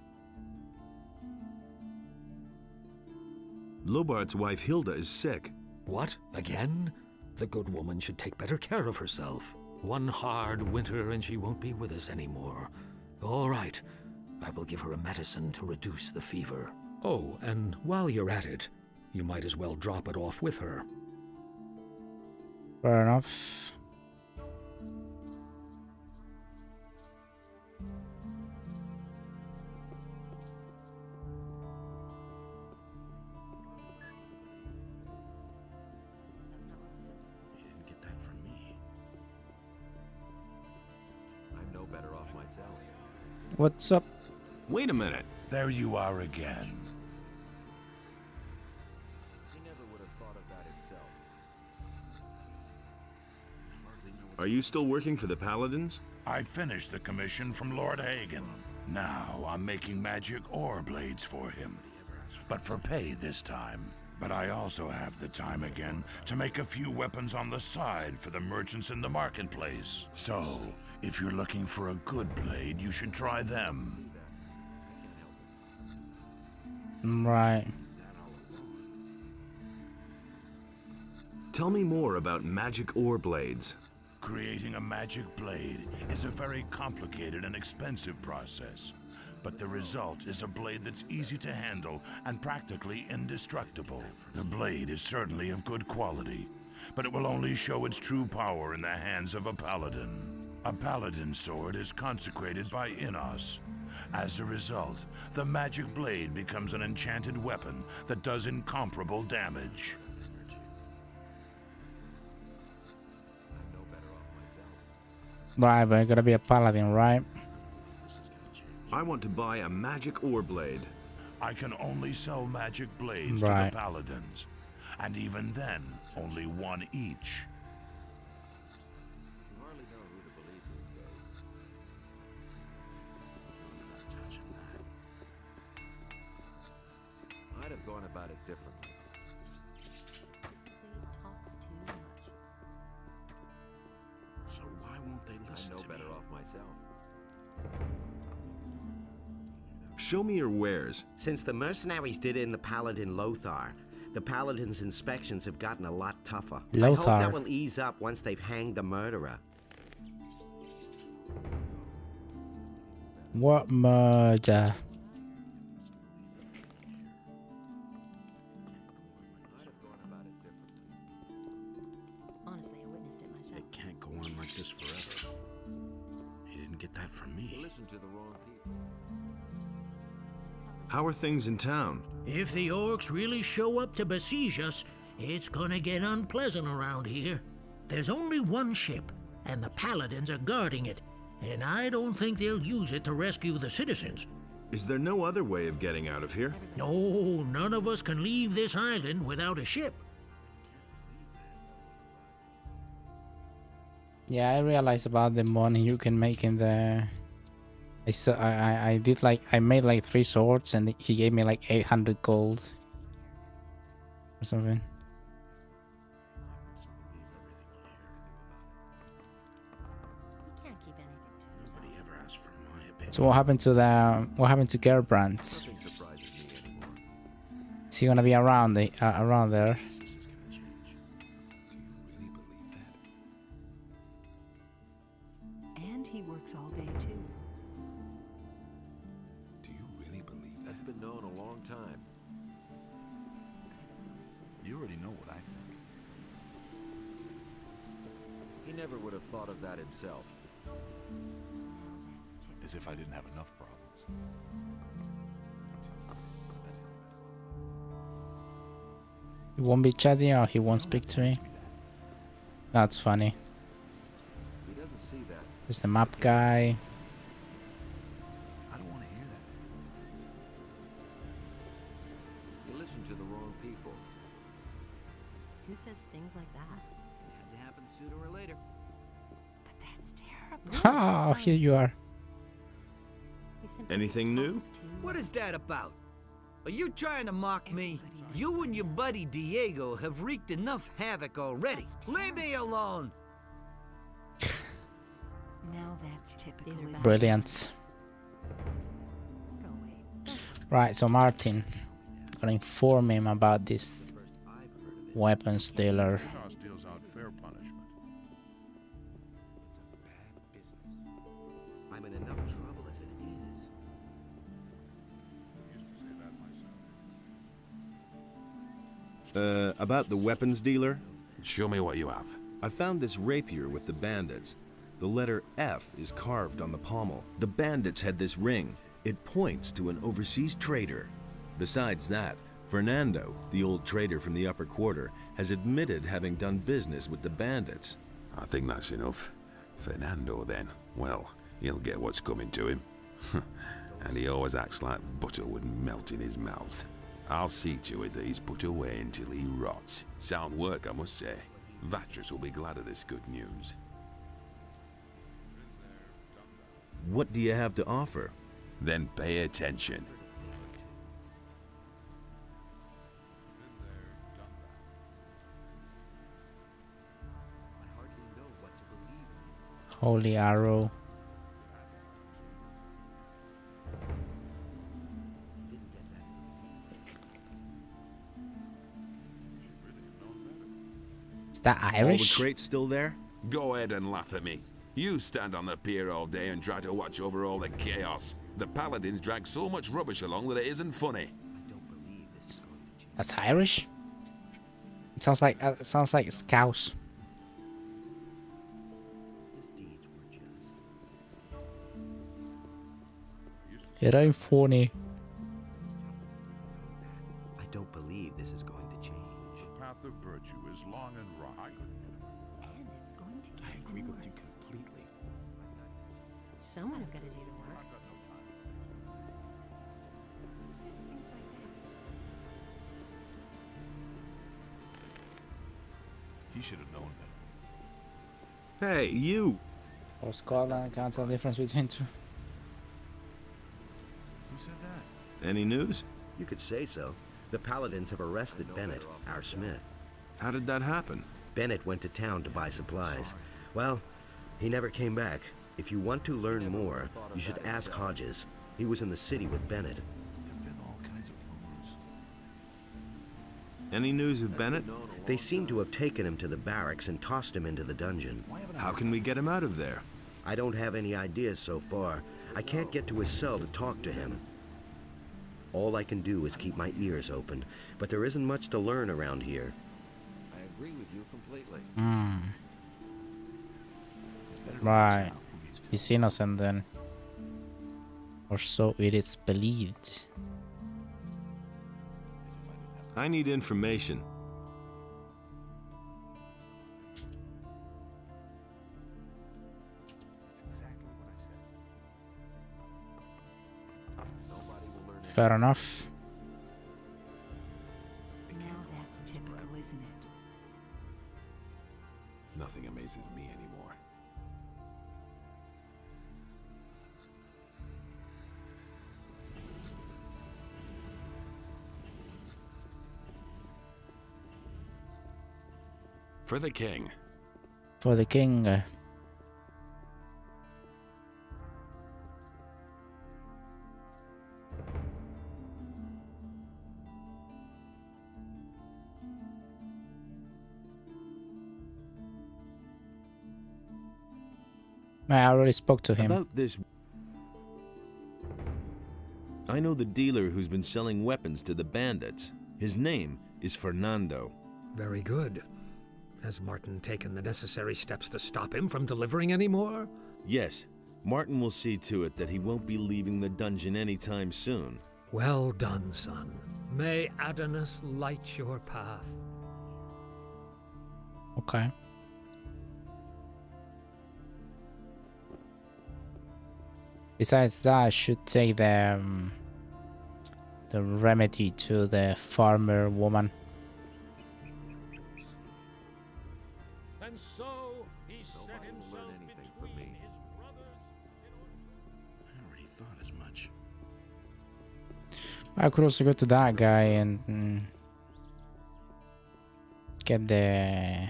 T: Lobart's wife Hilda is sick.
U: What? Again? The good woman should take better care of herself. One hard winter and she won't be with us anymore. All right. I will give her a medicine to reduce the fever. Oh, and while you're at it, you might as well drop it off with her.
A: Fair enough.
E: You didn't get that from me.
P: I'm no better off myself.
A: What's up?
T: Wait a minute.
I: There you are again.
P: He never would have thought of that himself.
T: Are you still working for the Paladins?
I: I finished the commission from Lord Hagen. Now I'm making magic ore blades for him. But for pay this time. But I also have the time again to make a few weapons on the side for the merchants in the marketplace. So, if you're looking for a good blade, you should try them.
A: Right.
T: Tell me more about magic ore blades.
I: Creating a magic blade is a very complicated and expensive process. But the result is a blade that's easy to handle and practically indestructible. The blade is certainly of good quality, but it will only show its true power in the hands of a paladin. A paladin sword is consecrated by Enos. As a result, the magic blade becomes an enchanted weapon that does incomparable damage.
A: Right, but I gotta be a paladin, right?
T: I want to buy a magic ore blade.
I: I can only sell magic blades
A: Right.
I: to the paladins, and even then, only one each.
P: You hardly know who to believe these days. I'd have gone about it differently.
S: Talks too much.
E: So why won't they listen
P: I'm no
E: to
P: better
E: me?
P: off myself.
T: Show me your wares.
C: Since the mercenaries did in the Paladin Lothar, the Paladin's inspections have gotten a lot tougher. I hope
A: Lothar.
C: that will ease up once they've hanged the murderer.
A: What murder?
S: Honestly, I witnessed it myself.
E: It can't go on like this forever. You didn't get that from
P: You
E: me.
P: listen to the wrong people.
T: How are things in town?
R: If the orcs really show up to besiege us, it's gonna get unpleasant around here. There's only one ship, and the paladins are guarding it, and I don't think they'll use it to rescue the citizens.
T: Is there no other way of getting out of here?
R: No, none of us can leave this island without a ship.
A: Yeah, I realized about the money you can make in the. I did like I made like 3 swords and he gave me like 800 gold or something. So what happened to Gerbrand? Is he gonna be around around there?
Q: And he works all day too.
T: Do you really believe that?
P: That's been known a long time.
I: You already know what I think.
P: He never would have thought of that himself.
I: As if I didn't have enough problems.
A: He won't be chatting or he won't speak to me. That's funny.
P: He doesn't see that.
A: There's the map guy.
I: I don't want to hear that.
P: You listen to the wrong people.
S: Who says things like that?
F: It had to happen sooner or later.
S: But that's terrible.
A: Oh, here you are.
T: Anything new?
F: What is that about? Are you trying to mock me? You and your buddy Diego have wreaked enough havoc already. Leave me alone!
Q: Now that's typical.
A: Brilliant. Right, so Martin, gonna inform him about this weapon stealer.
K: Chaos deals out fair punishment.
P: It's a bad business. I'm in enough trouble as it is.
K: I used to say that myself.
T: About the weapons dealer?
G: Show me what you have.
T: I found this rapier with the bandits. The letter F is carved on the pommel. The bandits had this ring. It points to an overseas trader. Besides that, Fernando, the old trader from the upper quarter, has admitted having done business with the bandits.
G: I think that's enough. Fernando, then. Well, he'll get what's coming to him. And he always acts like butter would melt in his mouth. I'll see to it that he's put away until he rots. Sound work, I must say. Vatras will be glad of this good news.
T: What do you have to offer?
G: Then pay attention.
A: Holy arrow. Is that
T: All the
A: Irish?
T: crates still there?
G: Go ahead and laugh at me. You stand on the pier all day and try to watch over all the chaos. The paladins drag so much rubbish along that it isn't funny.
A: That's Irish? It sounds like Scouse. It ain't funny.
C: I don't believe this is going to change.
K: The path of virtue is long and rocky.
S: And it's going to get
G: I agree with you
S: worse.
G: completely.
S: Someone's got to do the work.
Q: Who says things like that?
I: He should have known better.
T: Hey, you!
A: Or Scotland, can't tell the difference between two.
I: Who said that?
T: Any news?
C: You could say so. The Paladins have arrested Bennett, our smith.
T: How did that happen?
C: Bennett went to town to buy supplies. Well, he never came back. If you want to learn more, you should ask Hodges. He was in the city with Bennett.
I: There've been all kinds of rumors.
T: Any news of Bennett?
C: They seem to have taken him to the barracks and tossed him into the dungeon.
T: How can we get him out of there?
C: I don't have any ideas so far. I can't get to his cell to talk to him. All I can do is keep my ears open, but there isn't much to learn around here.
P: I agree with you completely.
A: Right. He's innocent then. Or so it is believed.
T: I need information.
A: Fair enough.
Q: Now that's typical, isn't it?
G: Nothing amazes me anymore. For the king.
A: For the king. I already spoke to him.
T: About this... I know the dealer who's been selling weapons to the bandits. His name is Fernando.
U: Very good. Has Martin taken the necessary steps to stop him from delivering any more?
T: Yes. Martin will see to it that he won't be leaving the dungeon anytime soon.
U: Well done, son. May Adonis light your path.
A: Okay. Besides that, I should take the remedy to the farmer woman.
E: And so he set himself between his brothers in order to...
B: I already thought as much.
A: I could also go to that guy and get the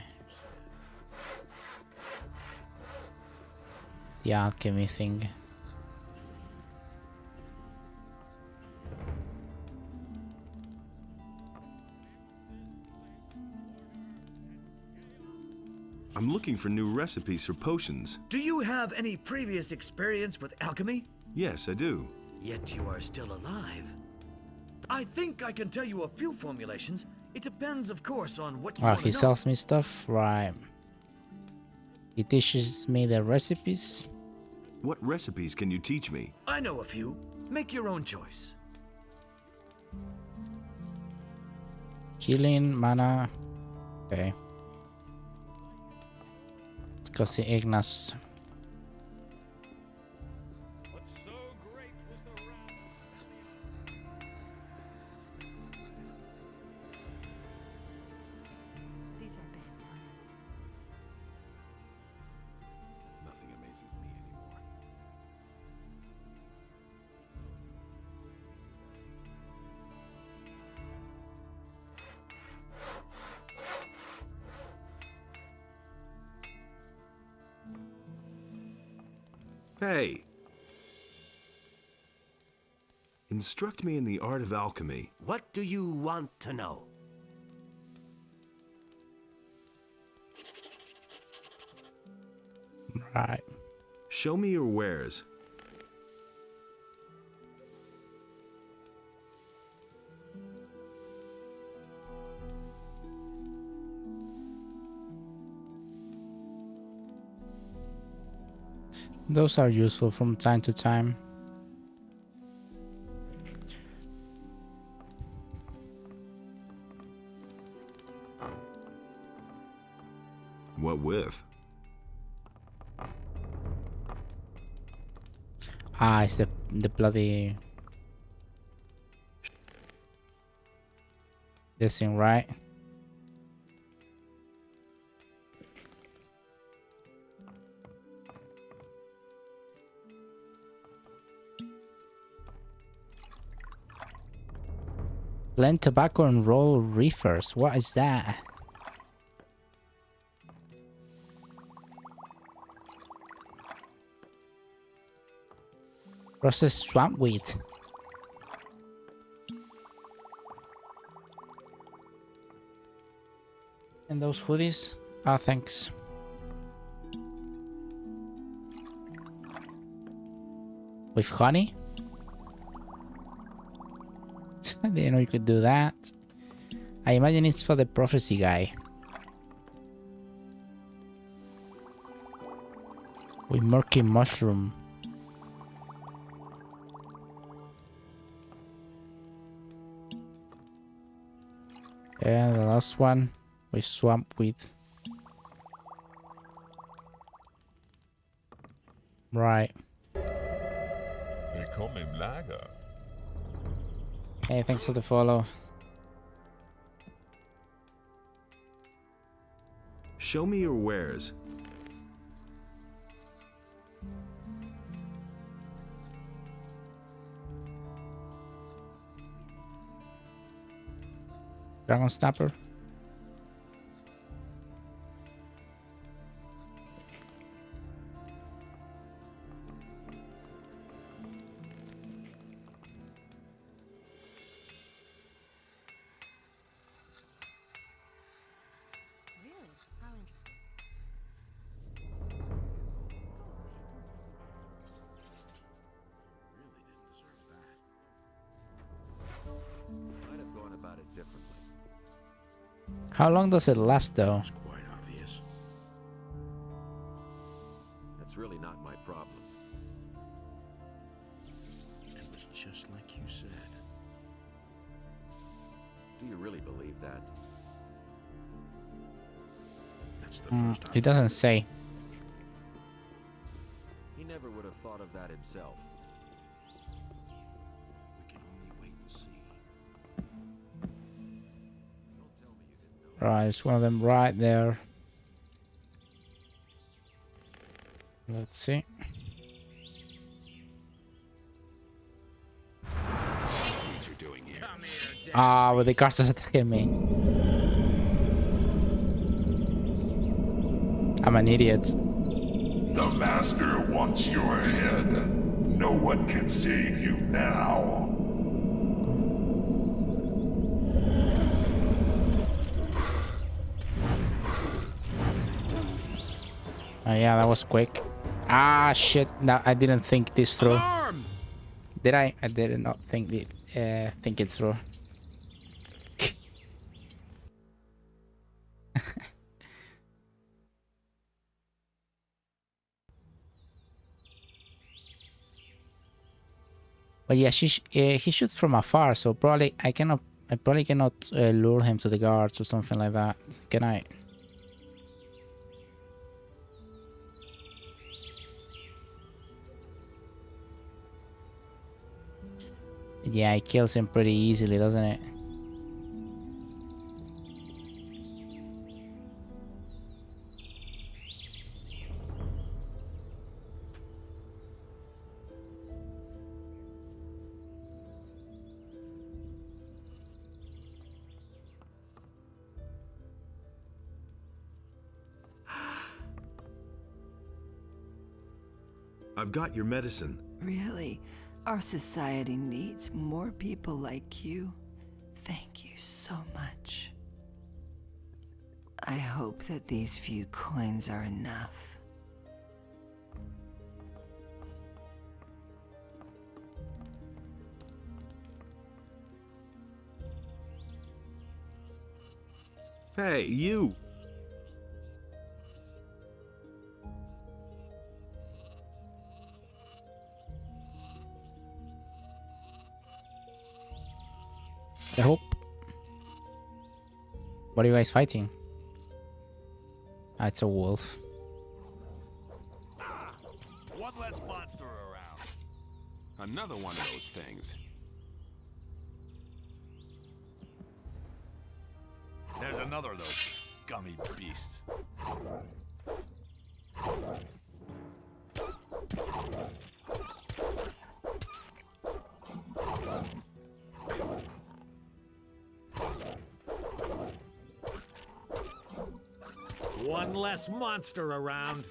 A: alchemy thing.
D: I'm looking for new recipes for potions.
F: Do you have any previous experience with alchemy?
D: Yes, I do.
F: Yet you are still alive. I think I can tell you a few formulations. It depends, of course, on what you
A: Oh,
F: want to
A: he
F: know.
A: sells me stuff? Right. He teaches me the recipes?
D: What recipes can you teach me?
F: I know a few. Make your own choice.
A: Healing, mana. Okay. Let's go see Ignas.
S: These are bad times.
G: Nothing amazes me anymore.
D: Hey! Instruct me in the art of alchemy.
C: What do you want to know?
A: Right.
D: Show me your wares.
A: Those are useful from time to time.
D: What with?
A: Ah, it's the bloody this thing, right? Blend tobacco and roll reefers. What is that? Processed swamp wheat. And those hoodies? Ah, thanks. With honey? I didn't know you could do that. I imagine it's for the prophecy guy. With murky mushroom. And the last one with swamp wheat. Right.
H: Willkommen im Lager.
A: Hey, thanks for the follow.
D: Show me your wares.
A: Dragon Snapper.
S: Really? How interesting.
A: How long does it last though?
B: It's quite obvious.
P: That's really not my problem.
B: It was just like you said.
P: Do you really believe that?
B: That's the first time.
A: It doesn't say.
P: He never would have thought of that himself.
B: We can only wait and see.
A: Right, it's one of them right there. Let's see.
B: What you're doing here?
A: Ah, but the guards are attacking me. I'm an idiot.
M: The Master wants your head. No one can save you now.
A: Oh yeah, that was quick. Ah shit! No, I didn't think this through.
J: Alarm!
A: Did I? I did not think it. Think it through. But yeah, he shoots from afar, so probably I probably cannot lure him to the guards or something like that. Can I? Yeah, it kills him pretty easily, doesn't it?
D: I've got your medicine.
Q: Really? Our society needs more people like you. Thank you so much. I hope that these few coins are enough.
T: Hey, you!
A: I hope. What are you guys fighting? Ah, it's a wolf.
I: One less monster around.
G: Another one of those things.
I: There's another of those gummy beasts.
E: One less monster around.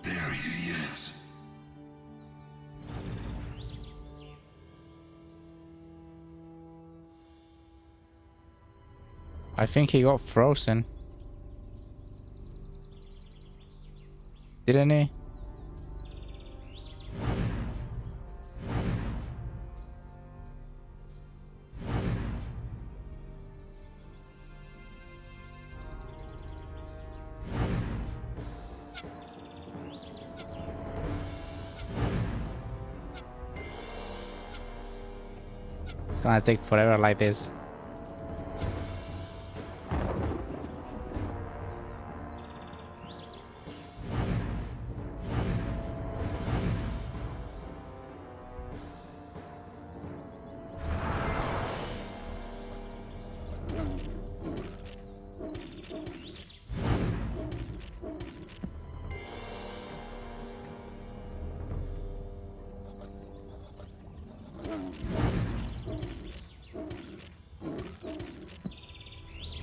M: There he is.
A: I think he got frozen. Didn't he? It's gonna take forever like this.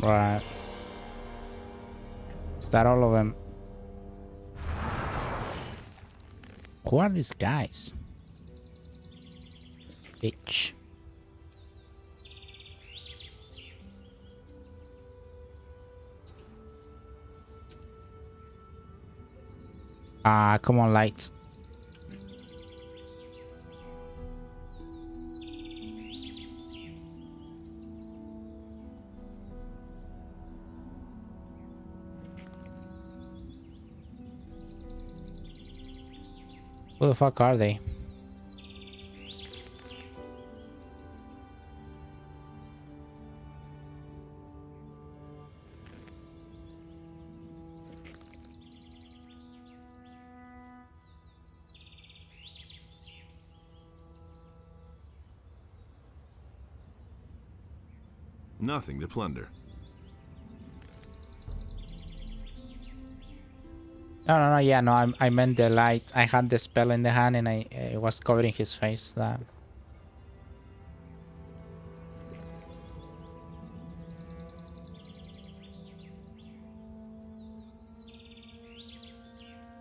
A: Right. Is that all of them? Who are these guys? Bitch. Ah, come on, lights. Who the fuck are they?
D: Nothing to plunder.
A: No, yeah, no, I meant the light. I had the spell in the hand and I was covering his face. That.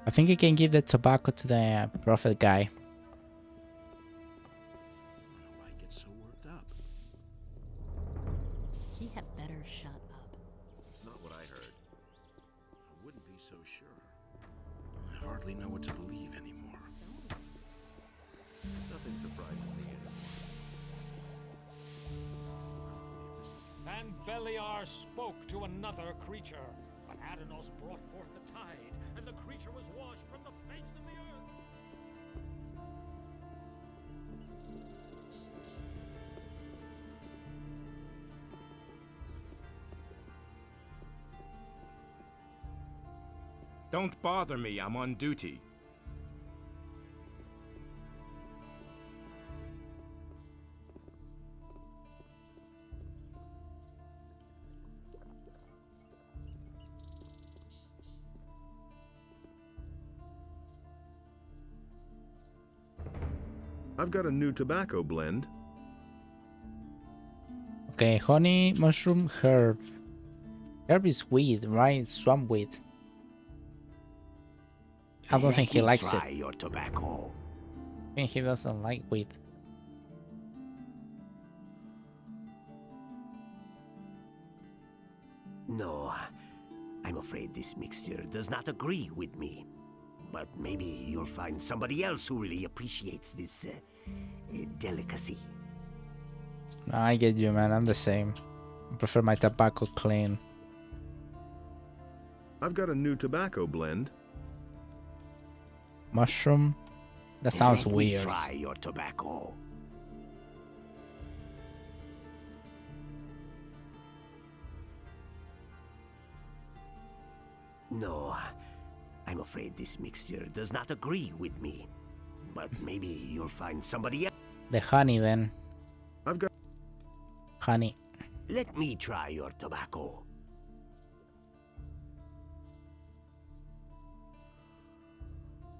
A: I think you can give the tobacco to the prophet guy.
K: Why I get so worked up?
H: He had better shut up.
C: It's not what I heard.
K: I wouldn't be so sure. I hardly know what to believe anymore.
C: Nothing surprises me anymore.
E: And Beliar spoke to another creature, but Adanos brought forth the tide, and the creature was washed from the face of the earth.
G: Don't bother me, I'm on duty.
D: I've got a new tobacco blend.
A: Okay, honey, mushroom, herb. Herb is weed, right? It's swamp weed. I don't think he likes it.
C: Your tobacco.
A: I think he doesn't like weed.
C: No, I'm afraid this mixture does not agree with me. But maybe you'll find somebody else who really appreciates this delicacy.
A: No, I get you, man. I'm the same. I prefer my tobacco clean.
D: I've got a new tobacco blend.
A: Mushroom? That sounds
C: Let me
A: weird.
C: try your tobacco. No, I'm afraid this mixture does not agree with me. But maybe you'll find somebody else.
A: The honey, then.
D: I've got
A: honey.
C: Let me try your tobacco.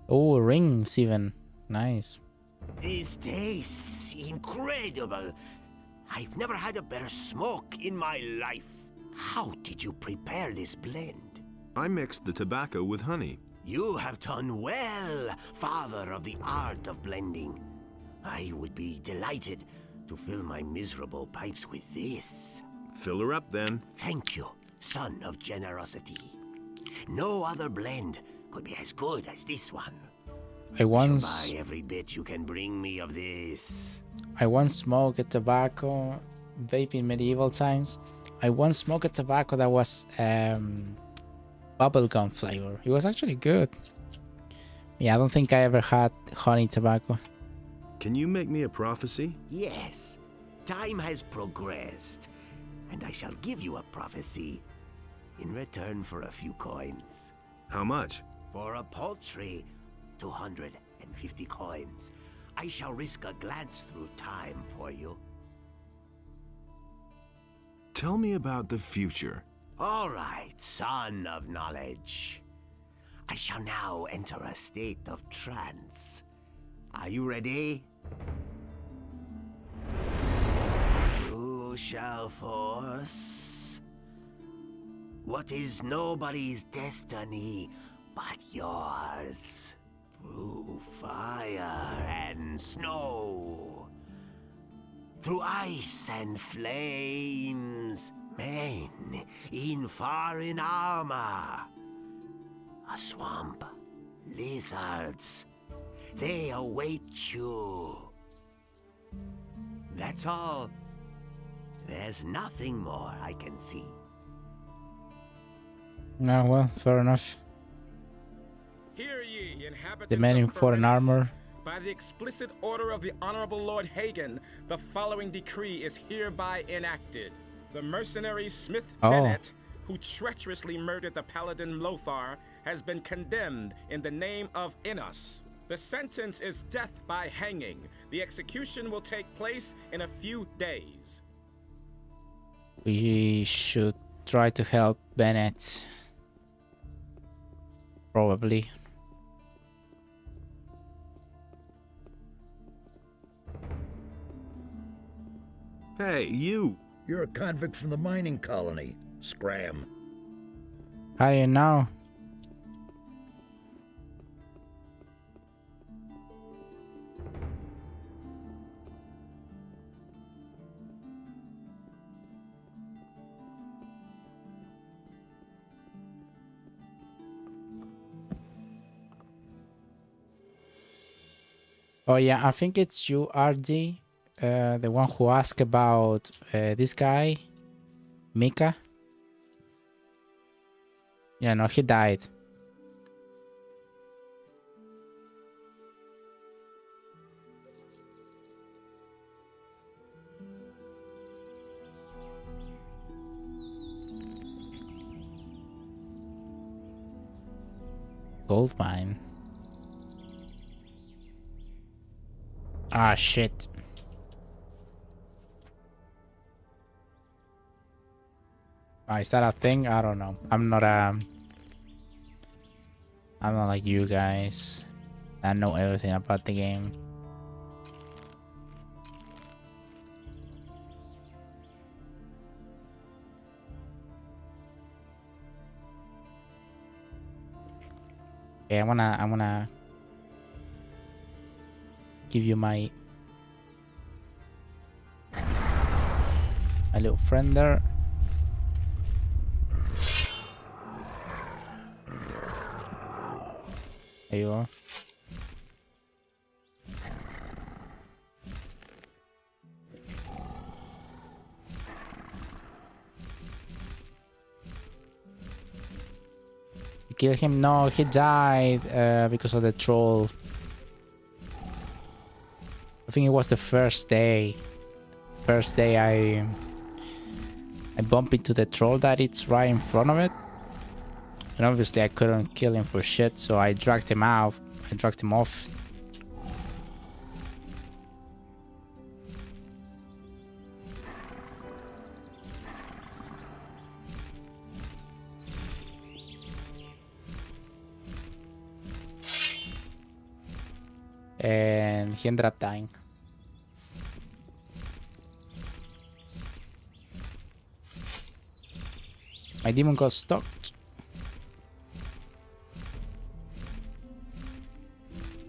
A: Oh, rings even. Nice.
C: This tastes incredible. I've never had a better smoke in my life. How did you prepare this blend?
D: I mixed the tobacco with honey.
C: You have done well, father of the art of blending. I would be delighted to fill my miserable pipes with this.
D: Fill her up, then.
C: Thank you, son of generosity. No other blend could be as good as this one.
A: I once
C: Buy every bit you can bring me of this.
A: I once smoked a tobacco vape in medieval times. I once smoked a tobacco that was bubblegum flavor. It was actually good. Yeah, I don't think I ever had honey tobacco.
D: Can you make me a prophecy?
C: Yes, time has progressed, and I shall give you a prophecy in return for a few coins.
D: How much?
C: For a paltry 250 coins. I shall risk a glance through time for you.
D: Tell me about the future.
C: All right, son of knowledge. I shall now enter a state of trance. Are you ready? You shall force what is nobody's destiny but yours. Through fire and snow, through ice and flames, men in foreign armor, a swamp, lizards, they await you. That's all. There's nothing more I can see.
A: No, well, fair enough.
O: Hear ye, inhabitants
A: The men in
O: of
A: foreign
O: Corinthus.
A: armor.
O: By the explicit order of the Honorable Lord Hagen, the following decree is hereby enacted. The mercenary Smith Bennett, who treacherously murdered the paladin Lothar, has been condemned in the name of Innos. The sentence is death by hanging. The execution will take place in a few days.
A: We should try to help Bennett. Probably.
N: Hey, you! You're a convict from the mining colony. Scram.
A: How do you know? Oh yeah, I think it's you, RD, the one who asked about this guy, Mika. Yeah, no, he died. Gold mine. Ah, shit. Is that a thing? I don't know. I'm not like you guys. I know everything about the game. Okay, I'm gonna give you my little friend there. There you are. You kill him? No, he died because of the troll. I think it was the first day. First day I bumped into the troll that it's right in front of it. And obviously I couldn't kill him for shit, so I dragged him out. I dragged him off. And he ended up dying. My demon got stuck.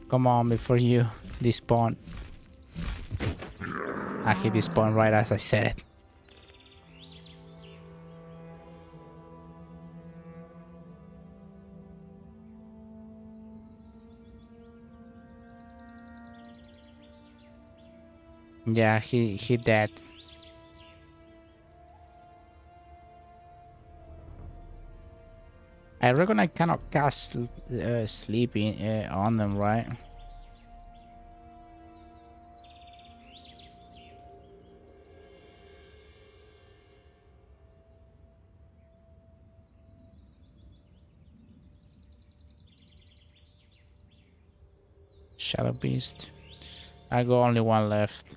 A: Come on, before you despawn. Ah, he despawned right as I said it. Yeah, he dead. I reckon I cannot cast sleep on them, right? Shadow Beast. I got only one left.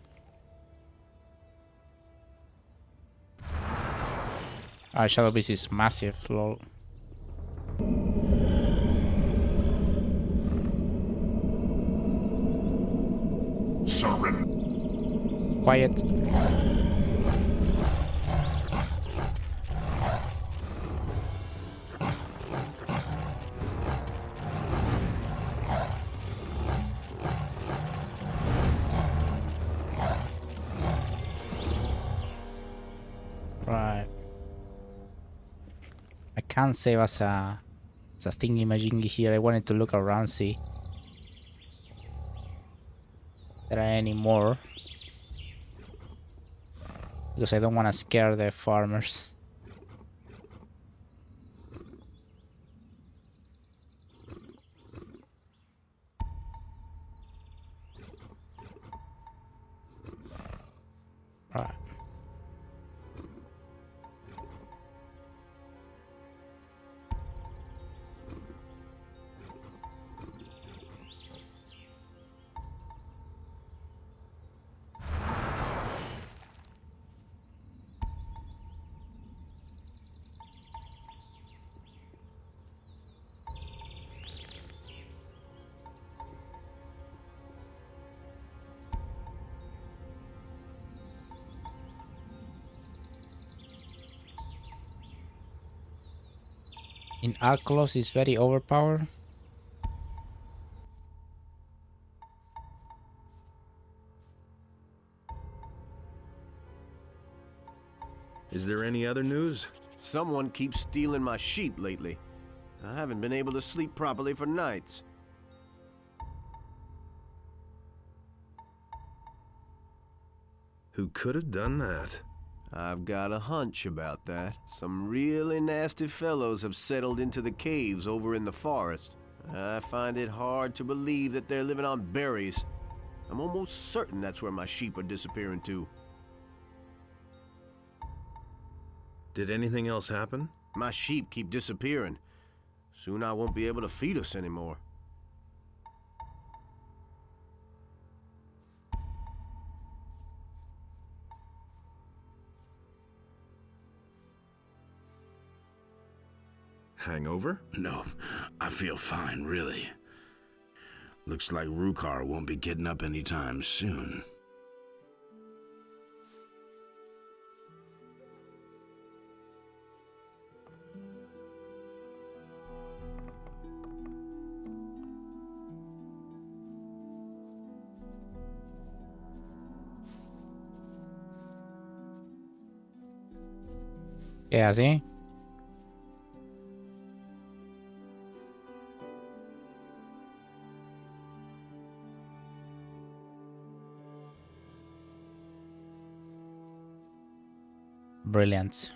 A: Shadow Beast is massive, lol.
M: Surrender.
A: Quiet. Right. I can't save as a thingy majingy here. I wanted to look around, see if there are any more. Because I don't want to scare the farmers. Right. In Arclos is very overpowered.
T: Is there any other news?
C: Someone keeps stealing my sheep lately. I haven't been able to sleep properly for nights.
T: Who could have done that?
C: I've got a hunch about that. Some really nasty fellows have settled into the caves over in the forest. I find it hard to believe that they're living on berries. I'm almost certain that's where my sheep are disappearing to.
T: Did anything else happen?
C: My sheep keep disappearing. Soon I won't be able to feed us anymore.
T: Hangover?
B: No, I feel fine, really. Looks like Rukar won't be getting up anytime soon.
A: Yeah, see? Brilliant.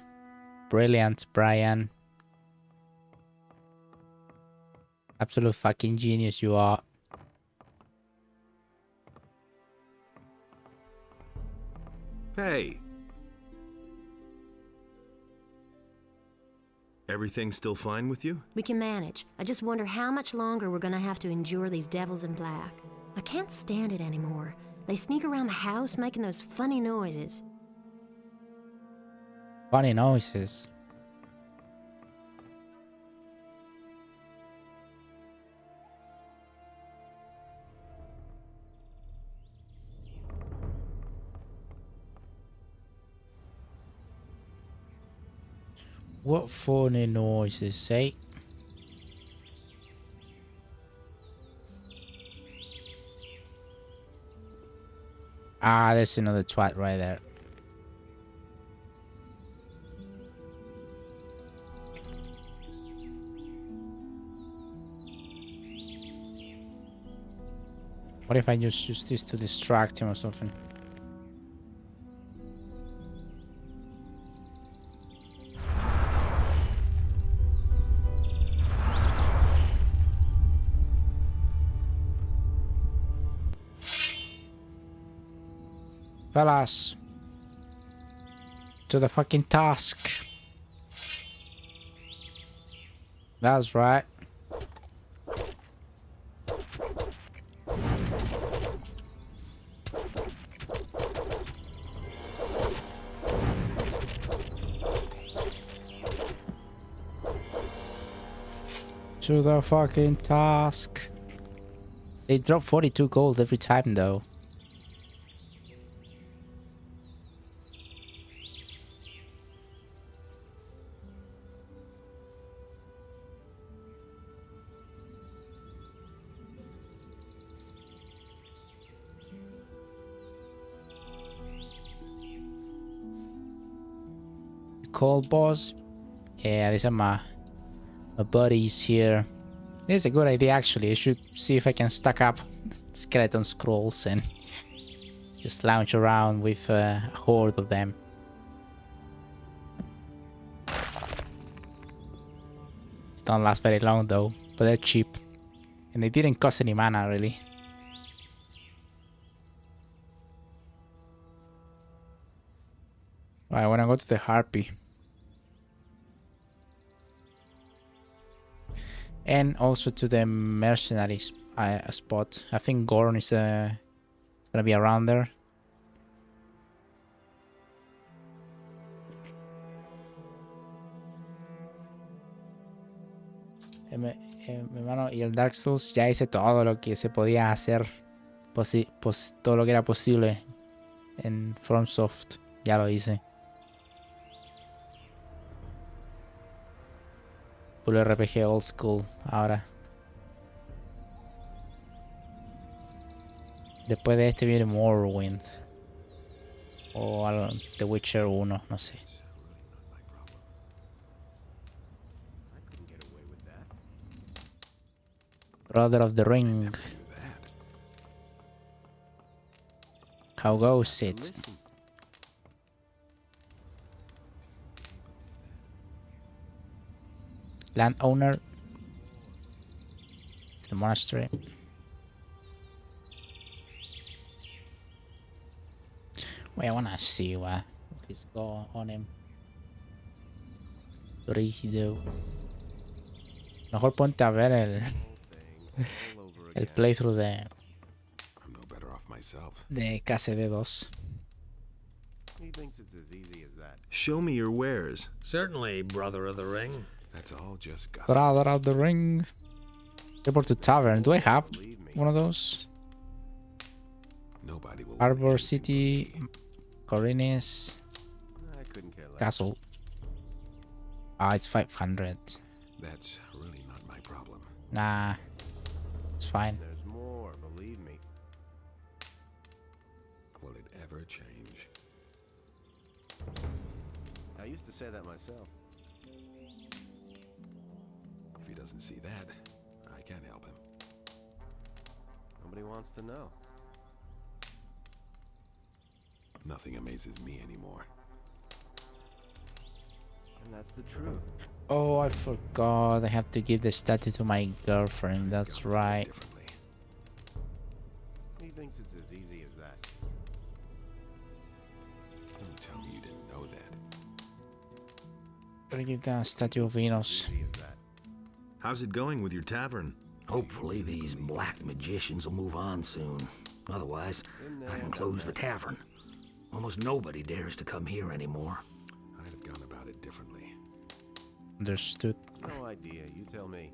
A: Brilliant, Brian. Absolute fucking genius you are.
T: Hey! Everything still fine with you?
L: We can manage. I just wonder how much longer we're gonna have to endure these devils in black. I can't stand it anymore. They sneak around the house making those funny noises.
A: Funny noises. What funny noises, say? Ah, there's another twat right there. What if I just use this to distract him or something? Fellas, to the fucking task. That's right. To the fucking task. They drop 42 gold every time though. cold boss. Yeah, these are my buddies here. This is a good idea actually. I should see if I can stack up skeleton scrolls and just lounge around with a horde of them. Don't last very long though, but they're cheap. And they didn't cost any mana really. Right, I wanna go to the Harpy. And also to the mercenary spot. I think Gorn is gonna be around there. Hermano, y el Dark Souls ya hice todo lo que se podía hacer. Todo lo que era posible en FromSoft. Ya lo hice. Puro RPG old school ahora. Después de este viene Morrowind. O algo, The Witcher 1, no sé. Brother of the Ring. How goes it? Landowner. It's the monastery. Wait, I wanna see what is going on him. Rígido. Mejor ponte a ver el playthrough de KCD2.
T: Show me your wares.
U: Certainly, brother of the ring.
G: That's all just gossip.
A: Brother of the Ring. Report to Tavern. Do I have one of those?
G: Nobody will.
A: Harbor City, Corinis, Castle. Ah, it's 500.
G: That's really not my problem.
A: Nah, it's fine.
C: There's more, believe me.
G: Will it ever change?
C: I used to say that myself.
G: If he doesn't see that, I can't help him.
C: Nobody wants to know.
G: Nothing amazes me anymore.
C: And that's the truth.
A: Oh, I forgot. I have to give the statue to my girlfriend. That's right.
C: He thinks it's as easy as that.
G: Don't tell me you didn't know that.
A: Gotta give the statue of Venus.
T: How's it going with your tavern?
E: Hopefully these black magicians will move on soon. Otherwise, I can close the tavern. Almost nobody dares to come here anymore.
G: I'd have gone about it differently.
A: Understood.
C: No idea, you tell me.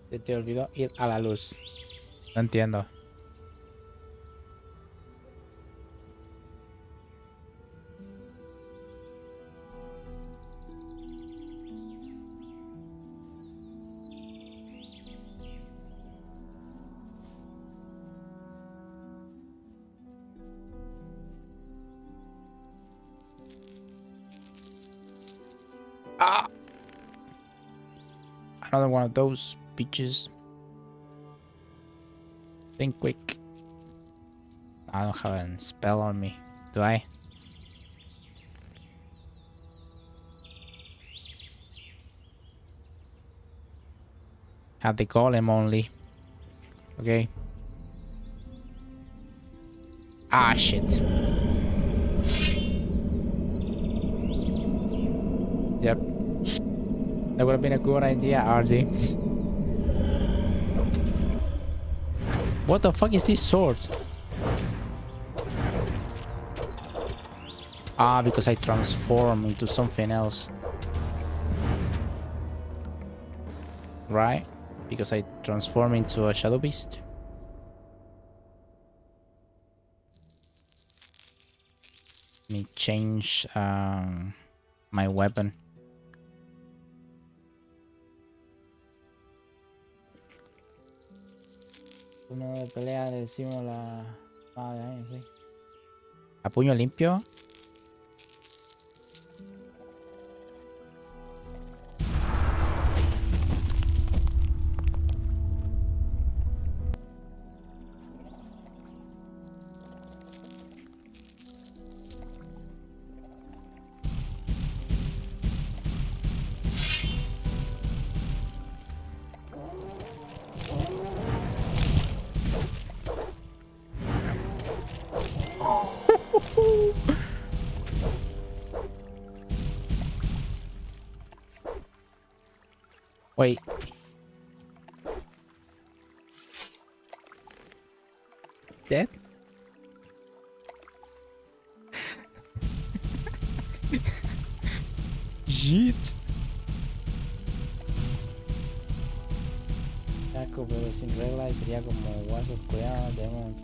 A: Se te olvidó ir a la luz. No entiendo. Ah! Another one of those bitches. Think quick. I don't have a spell on me, do I? Have the golem only. Okay. Ah, shit. Yep. That would have been a good idea, RG. What the fuck is this sword? Ah, because I transform into something else. Right? Because I transform into a shadow beast. me change my weapon. Uno de pelea le decimos la sí. A puño limpio. Wait. Dead? Shit. Taco, pero sin regla y sería como guasos cuidados. Tenemos un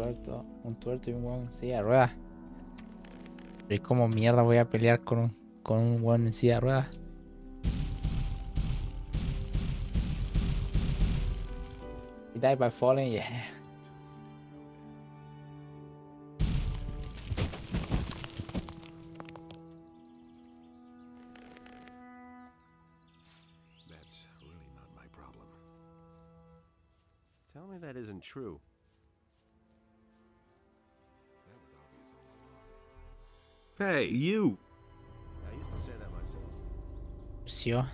A: tuerto y un hueón en silla de ruedas. Pero es como mierda voy a pelear con un hueón en silla de ruedas. He died by falling, yeah.
C: That's really not my problem. Tell me that isn't true. That was obvious all along.
T: Hey, you!
C: I used to say that myself.
A: Sure.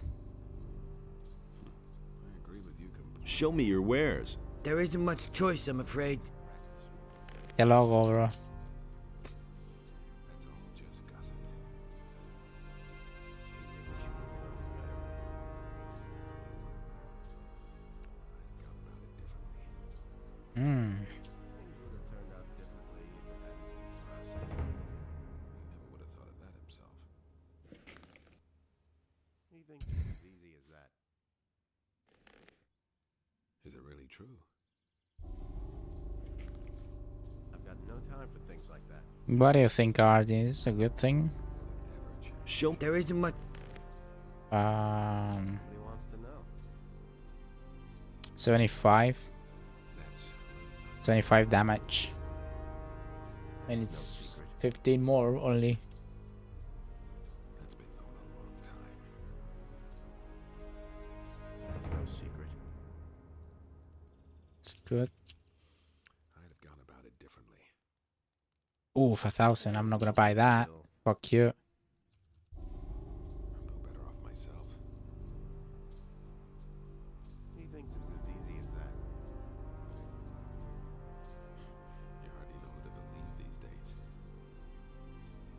C: I agree with you completely.
T: Show me your wares.
R: There isn't much choice, I'm afraid.
A: Qué loco, bro.
C: That's all just gossip.
A: Hmm.
C: Things would have turned out differently if it hadn't been for us. He never would have thought of that himself. He thinks it's as easy as that. Is it really true? I've got no time for things like that.
A: What do you think, Artie? Is this a good thing?
R: Show there isn't much.
C: Nobody wants to know.
A: 75. 25 damage. And it's 15 more only.
C: That's been going on a long time. That's no secret.
A: It's good.
C: I'd have gone about it differently.
A: Ooh, 1,000. I'm not gonna buy that. Fuck you.
C: I'm no better off myself. He thinks it's as easy as that. You hardly know who to believe these days.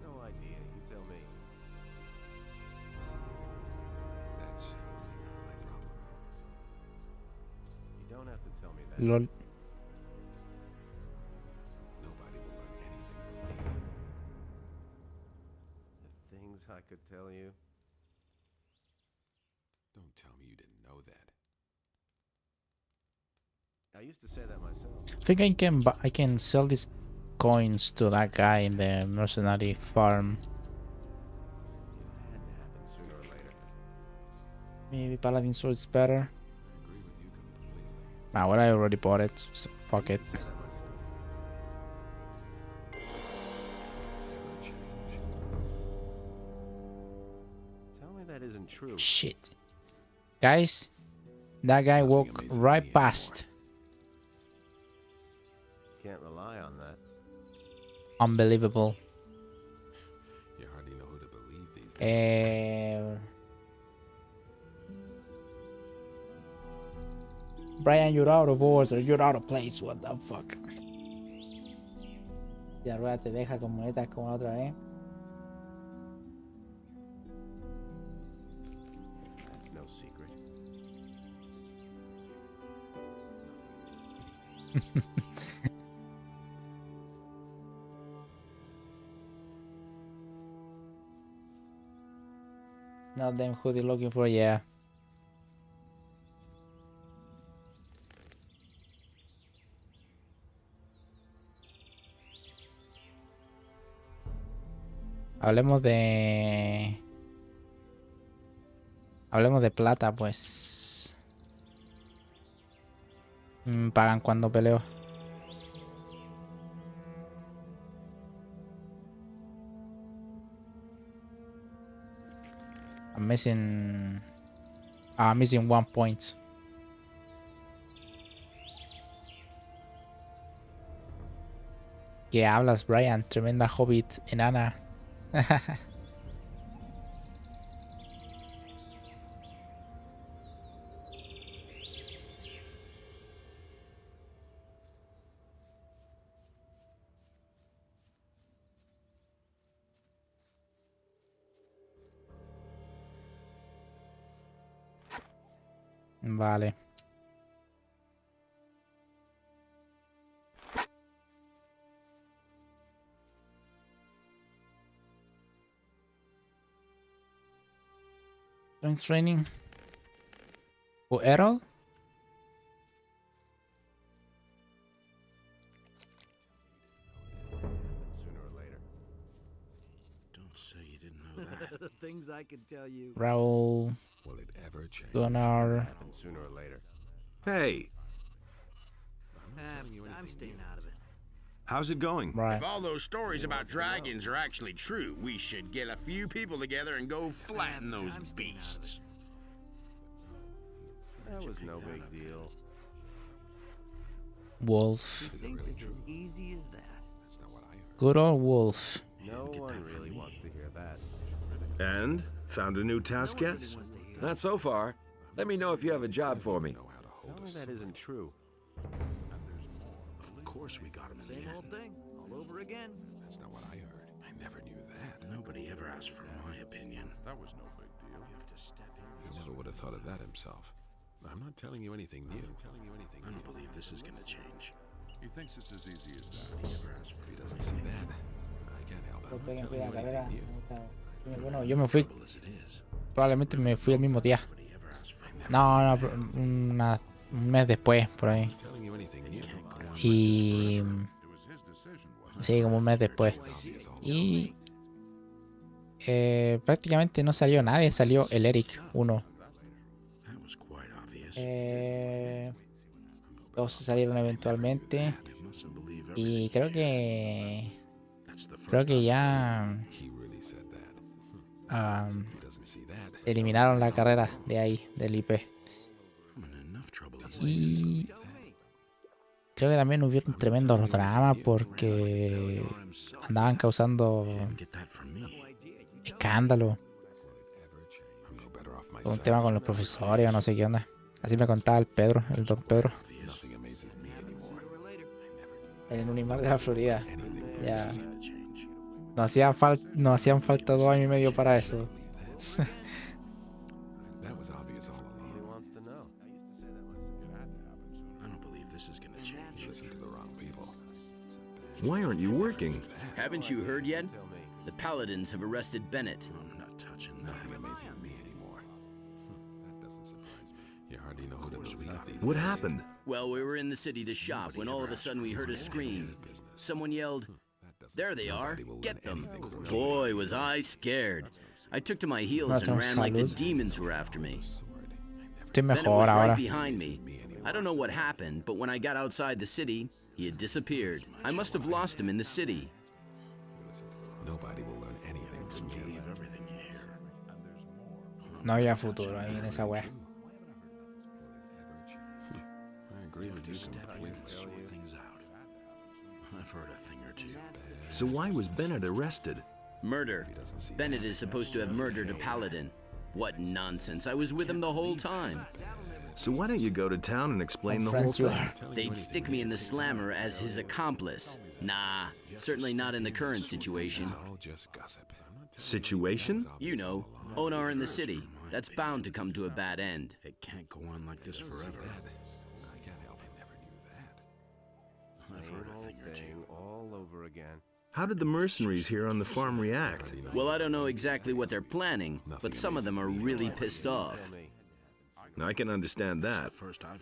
C: No idea. You tell me. That's really not my problem. You don't have to tell me that.
A: Lol.
C: Nobody will learn anything from me. The things I could tell you. Don't tell me you didn't know that. I used to say that myself.
A: I think I can sell these coins to that guy in the mercenary farm.
C: It had to happen sooner or later.
A: Maybe Paladin Sword's better.
C: I agree with you completely.
A: Nah, well, I already bought it. So fuck it.
C: I used to say that myself. Never change. Tell me that isn't true.
A: Shit. Guys, that guy walked right past.
C: Can't rely on that.
A: Unbelievable.
C: You hardly know who to believe these days.
A: Brian, you're out of order. You're out of place. What the fuck? La rueda te deja con monedas como la otra vez.
C: That's no secret.
A: Not them who they're looking for, yeah. Hablemos de... Hablemos de plata, pues. Pagan cuando peleo. I'm missing 1 point. ¿Qué hablas, Brian? Tremenda hobbit enana. Vale. Strength training. ¿O Errol?
C: Sooner or later.
B: Don't say you didn't know that.
C: The things I could tell you.
A: Raul.
C: Will it ever change?
A: Gunnar.
C: Sooner or later.
T: Hey,
R: I'm staying out of it.
T: how's it going?
A: Right.
B: If all those stories about dragons are actually true, we should get a few people together and go flatten those beasts.
C: That was no big deal.
A: Wolf.
R: He thinks it's as easy as that.
A: Good old Wolf.
C: No one really wants to hear that.
T: And? Found a new task yet?
P: Not so far. Let me know if you have a job for me.
C: Tell me that isn't true.
B: Of course we got him in the
R: Same
B: end.
R: old thing, all over again.
K: That's not what I heard. I never knew that.
B: Nobody ever asked for my opinion.
K: That was no big deal.
B: You have to step in.
K: He never would have thought of that himself. I'm not telling you anything new.
B: I don't believe this is gonna change.
K: He thinks it's as easy as that.
B: He never asked for
K: If he doesn't see that, I can't help it. I'm not telling you
A: carrera.
K: anything new.
A: Bueno, yo me fui. Probablemente me fui el mismo día. No, un mes después, por ahí.
K: Telling you anything new.
A: Y... Sí, como un mes después. Y... prácticamente no salió nadie, salió el Eric 1. Todos salieron eventualmente. Y creo que ya eliminaron la carrera de ahí, del IP. Y creo que también hubo un tremendo drama porque andaban causando escándalo. Un tema con los profesores o no sé qué onda. Así me contaba el Pedro, el don Pedro. En el Unimar de la Florida. Ya. Nos hacían falta 2 años y medio para eso.
K: That was obvious all along.
C: He wants to know.
B: I don't believe this is gonna change.
K: Listen to the wrong people.
T: Why aren't you working?
J: Haven't you heard yet? The Paladins have arrested Bennett.
B: I'm not touching
K: Nothing
B: that.
K: amazes me anymore. That doesn't surprise me. You hardly know who to believe these
T: What
K: days.
T: happened?
J: Well, we were in the city to shop when all of a sudden we heard a scream. Someone yelled, "There they are! Get them!" Boy, was I scared. I took to my heels and ran like the demons were after me.
A: Estoy
J: Bennett
A: mejor
J: was right
A: ahora.
J: behind me. I don't know what happened, but when I got outside the city, he had disappeared. I must have lost him in the city.
K: Nobody will learn anything from you.
B: Believe everything you hear.
A: No había futuro ahí en esa wea.
K: I agree with you
B: Step in
K: completely.
B: and sort things out. I've heard a thing or two.
T: So why was Bennett arrested?
J: Murder. Bennett is supposed to have murdered a paladin. What nonsense. I was with him the whole time.
T: So why don't you go to town and explain the whole thing?
J: They'd stick me in the slammer as his accomplice. Nah, certainly not in the current situation.
K: It's all just gossip.
T: Situation?
J: You know, Onar in the city. That's bound to come to a bad end.
B: It can't go on like this forever.
K: I can't help it. Never knew that.
B: I've heard a thing or two.
C: All over again.
T: How did the mercenaries here on the farm react?
J: Well, I don't know exactly what they're planning, but some of them are really pissed off.
T: I can understand that.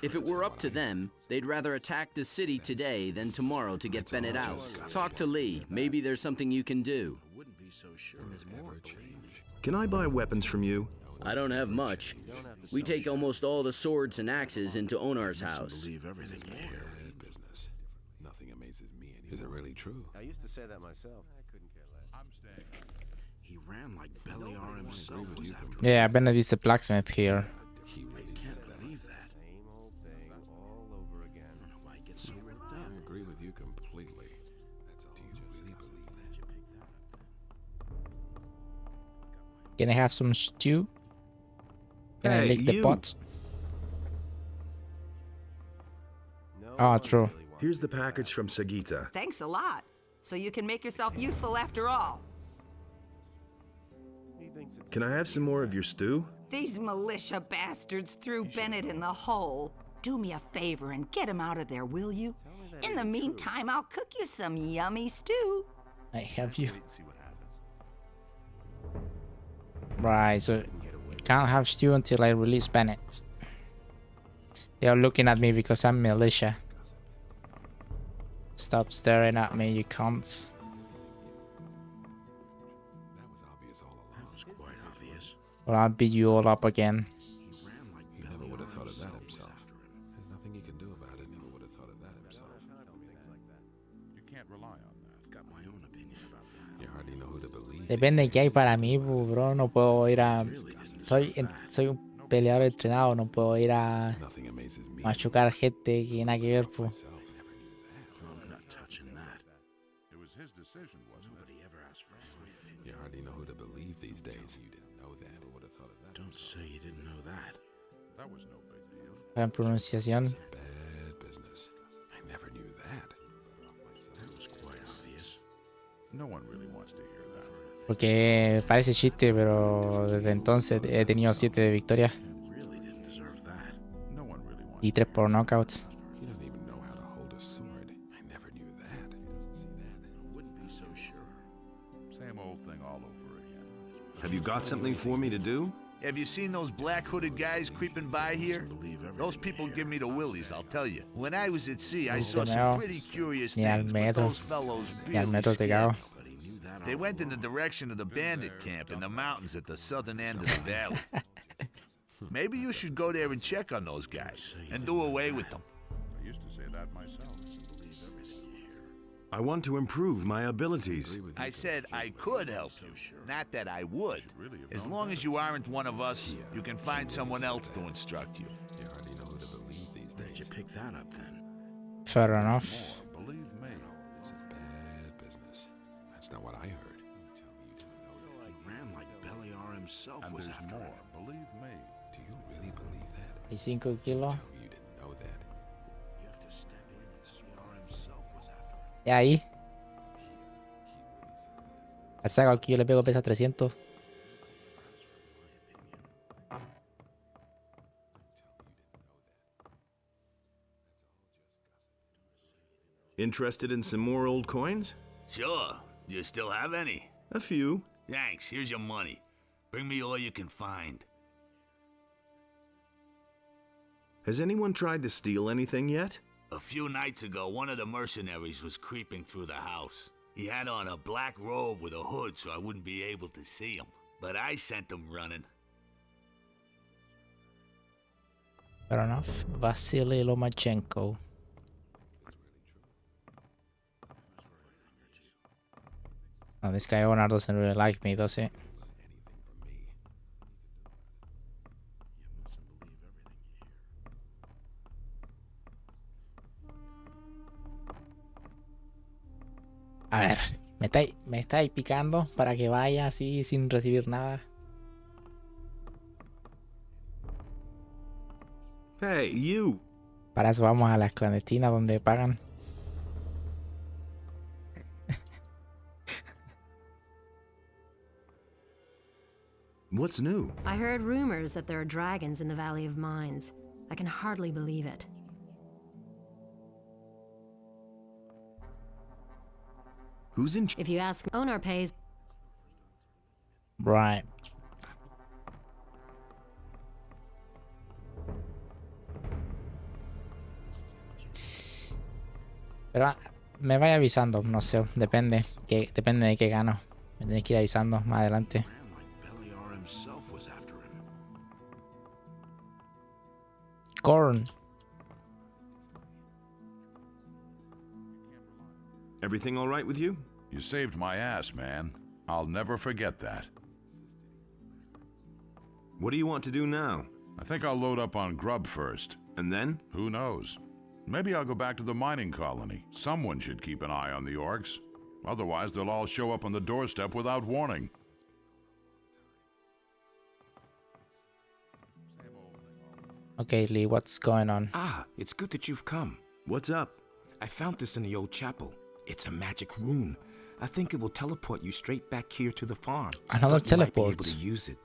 J: If it were up to them, they'd rather attack the city today than tomorrow to get Bennett out. Talk to Lee. Maybe there's something you can do.
T: Can I buy weapons from you?
J: I don't have much. We take almost all the swords and axes into Onar's house.
K: Everything here.
G: Business. Nothing amazes me anymore. Is it really true?
C: I used to say that myself. I couldn't care less.
K: I'm staying.
B: He ran like Beliar himself was after him.
A: Yeah, Bennett is the blacksmith here.
B: I can't believe that.
C: Same old thing all over again.
B: I don't know why he gets so worked up.
G: I agree with you completely. That's all. Do you really believe that?
A: Can I have some stew? Can I
T: Hey,
A: lick the
T: you.
A: pot?
C: No
A: Ah,
C: one
A: true.
C: really wants
T: Here's the package from Sagita.
F: Thanks a lot. So you can make yourself useful after all.
C: He thinks it's
T: Can I have some more of your stew?
F: These militia bastards threw Bennett in the hole. Do me a favor and get him out of there, will you? In the meantime, I'll cook you some yummy stew.
A: I help you.
K: Wait and see what happens.
A: Right, so can't have stew until I release Bennett. They are looking at me because I'm militia. Stop staring at me, you cunts.
G: That was obvious all along.
B: That was quite obvious.
A: Or I'll beat you all up again.
B: He ran like
G: He never would have thought of that
B: Beliar
G: himself. There's nothing he can do about it. Never would have thought of that himself.
K: You can't rely on that.
B: Got my own opinion about that.
G: You hardly know who to believe.
A: Depende de qué hay para mí, bro. No puedo ir a... Soy un peleador entrenado, no puedo ir a
G: Nothing amazes me.
A: machucar gente que nada que ver, pues.
G: Myself never knew that.
B: I'm not touching that.
K: It was his decision, wasn't it?
B: Nobody ever asked for my opinion.
G: You hardly know who to believe these days. You didn't know that. Never would have thought of that.
B: Don't say you didn't know that.
K: That was no big deal.
A: Gran pronunciación.
G: Bad business. I never knew that.
B: That was quite obvious.
K: No one really wants to hear that.
A: Porque parece chiste, pero desde entonces he tenido 7 de victoria
B: Really didn't deserve that.
K: No one really wants
A: y 3 por knockout.
G: He doesn't even know how to hold a sword. I never knew that. He doesn't see that.
B: I wouldn't be so sure.
K: same old thing all over again.
T: Have you got something for me to do?
V: Have you seen those black hooded guys creeping by here? Those people give me the willies, I'll tell you. When I was at sea, I saw some pretty curious
A: Ni al
V: things, but
A: metro.
V: those fellows
A: Ni al
V: really
A: metro te
V: scared
A: cago.
V: me. They went in the direction of the bandit camp in the mountains at the southern end of the valley. Maybe you should go there and check on those guys and do away with them.
K: I used to say that myself.
T: I want to improve my abilities.
V: I said I could help you, not that I would. As long as you aren't one of us, you can find someone else to instruct you.
G: You hardly know who to believe these
B: Where'd
G: days.
B: you pick that up then?
A: Fair enough.
K: Believe me.
G: This is bad business. That's not what I heard. You tell me you didn't know that.
B: He ran like Beliar himself
K: And
B: was
K: there's
B: after
K: more.
B: him.
K: Believe me.
G: Do you really believe that?
A: 25 kilos.
G: Tell me you didn't know that.
B: You have to step in and Beliar himself was after him.
A: Y ahí,
G: He really said that.
A: al saco al que yo le pego pesa 300.
T: Interested in some more old coins?
V: Sure. You still have any?
T: A few.
V: Thanks. Here's your money. Bring me all you can find.
T: Has anyone tried to steal anything yet?
V: A few nights ago, one of the mercenaries was creeping through the house. He had on a black robe with a hood so I wouldn't be able to see him. But I sent him running.
A: Fair enough. Vasily Lomachenko. Oh, this guy owner doesn't really like me, does he? A ver, me estáis picando para que vaya así sin recibir nada.
T: Hey, you!
A: Para eso vamos a las clandestinas donde pagan.
T: What's new?
L: I heard rumors that there are dragons in the Valley of Mines. I can hardly believe it.
T: Who's in
L: If you ask, Onar pays.
A: Right. Pero me vaya avisando, no sé, depende de qué gano. Me tenés que ir avisando más adelante. Corn.
D: Everything all right with you?
K: You saved my ass, man. I'll never forget that.
D: What do you want to do now?
K: I think I'll load up on grub first.
D: And then?
K: Who knows? Maybe I'll go back to the mining colony. Someone should keep an eye on the orcs. Otherwise, they'll all show up on the doorstep without warning.
A: Okay, Lee, what's going on?
G: Ah, it's good that you've come.
D: What's up?
G: I found this in the old chapel. It's a magic rune. I think it will teleport you straight back here to the farm.
A: Another
G: Thought you might be
A: teleport.
G: able to use it.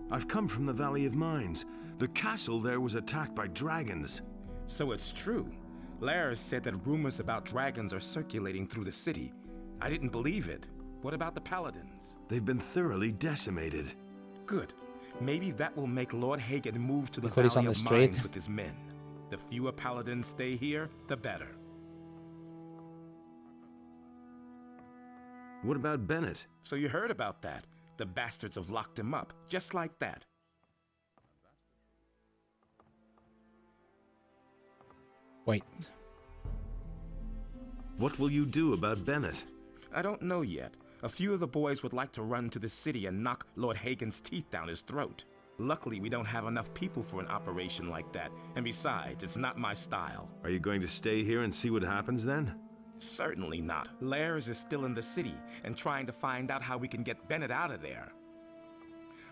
D: I've come from the Valley of Mines. The castle there was attacked by dragons.
G: So it's true. Lars said that rumors about dragons are circulating through the city. I didn't believe it. What about the paladins?
D: They've been thoroughly decimated.
G: Good. Maybe that will make Lord Hagen move to the
A: Look what he's on
G: Valley
A: the
G: of
A: street.
G: Mines with his men. The fewer paladins stay here, the better.
D: What about Bennett?
G: So you heard about that. The bastards have locked him up, just like that.
A: Wait.
D: What will you do about Bennett?
G: I don't know yet. A few of the boys would like to run to the city and knock Lord Hagen's teeth down his throat. Luckily, we don't have enough people for an operation like that. And besides, it's not my style.
D: Are you going to stay here and see what happens then?
G: Certainly not. Lars is still in the city and trying to find out how we can get Bennett out of there.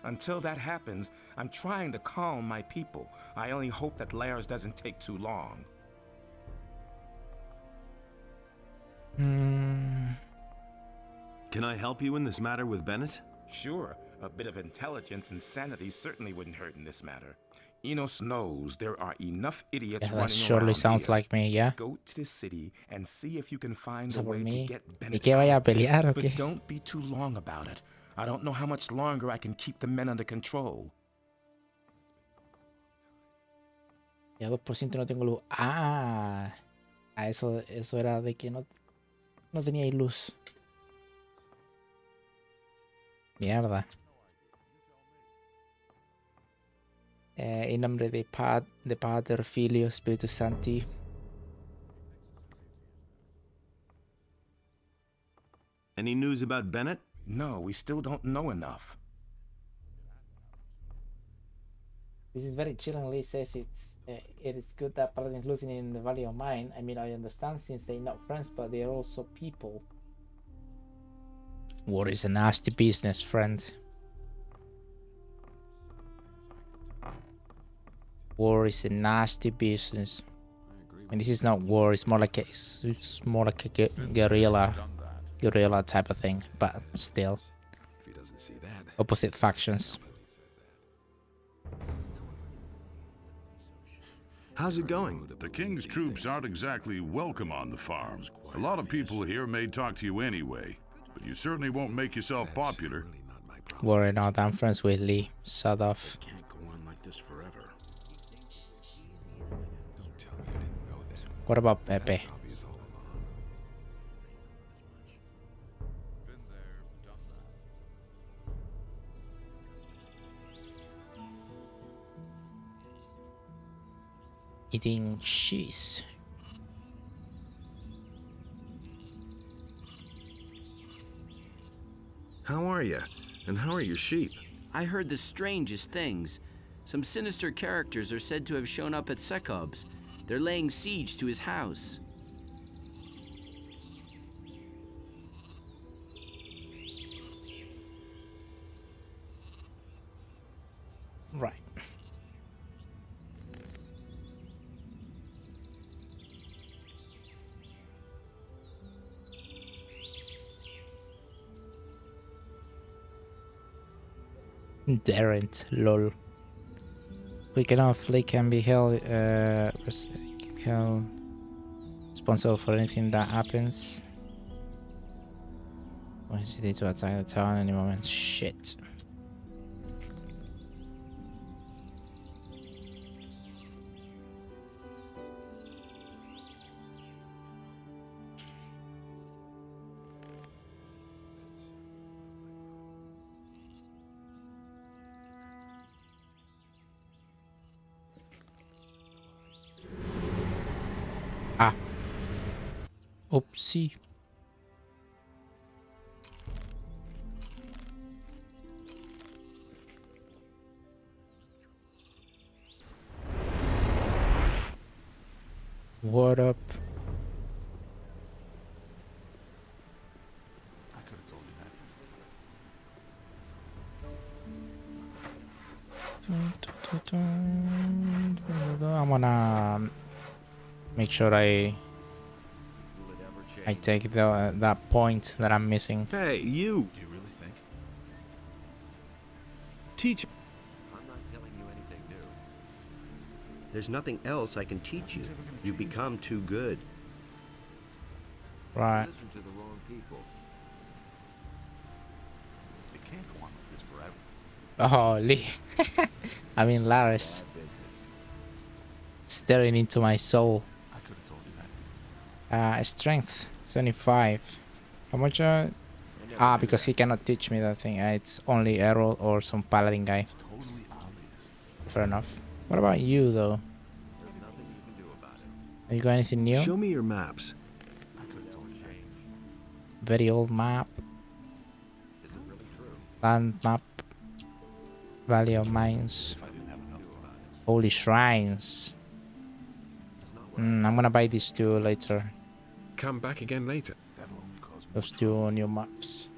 G: Until that happens, I'm trying to calm my people. I only hope that Lars doesn't take too long.
D: Can I help you in this matter with Bennett?
G: Sure, a bit of intelligence and sanity certainly wouldn't hurt in this matter. Enos knows there are enough idiots
A: Yeah,
G: running
A: that surely
G: around
A: sounds
G: here.
A: like me, yeah?
G: Go to the city and see if you can find a
A: Sobre
G: way to
A: mí.
G: get
A: ¿Y
G: Bennett
A: que vaya a
G: out of there.
A: pelear o
G: But
A: qué?
G: don't be too long about it. I don't know how much longer I can keep the men under control.
A: Ya 2% no tengo luz. Ah, eso era de que no tenía luz. Mierda. En nombre de Padre, Filio, Espíritu Santi.
D: Any news about Bennett?
G: No, we still don't know enough.
A: This is very chilling. Lee says it is good that Paladins losing in the Valley of Mine. I mean, I understand since they're not friends, but they're also people. War is a nasty business, friend. War is a nasty business. And this is not war. It's more like a guerrilla type of thing. But still,
G: If he doesn't see that.
A: opposite factions.
D: How's it going?
K: The king's troops aren't exactly welcome on the farm. A lot of people here may talk to you anyway, but you certainly won't make yourself popular.
A: Worry not, I'm friends with Lee. Shut off.
B: Can't go on like this forever.
A: What about Pepe? Eating cheese.
D: How are you? And how are your sheep?
J: I heard the strangest things. Some sinister characters are said to have shown up at Sekob's. They're laying siege to his house.
A: Right. Daren't, lol. Weekend off, Lee can be held responsible for anything that happens. Or is he to attack the town any moment? Shit. Oopsie. What up? I'm gonna make sure I take that point that I'm missing.
T: Hey, you!
V: Do you really think?
T: Teach.
C: I'm not telling you anything new. There's nothing else I can teach you. You become too good.
A: Right.
P: Listen to the wrong people.
V: It can't go on like this forever.
A: Oh, Lee. I mean, Laris. Staring into my soul.
V: I could have told you that.
A: Strength 75. How much? Because he cannot teach me that thing. It's only Errol or some paladin guy.
V: It's totally obvious.
A: Fair enough. What about you, though?
P: There's nothing you can do about it.
A: Have you got anything new?
T: Show me your maps.
V: I could have told you.
A: Very old map.
P: Is it really true?
A: Land map. Valley of Mines.
V: If I didn't have enough about it.
A: Holy shrines. I'm gonna buy these two later.
Q: Come back again later.
V: That'll only cause more
A: Those two new maps.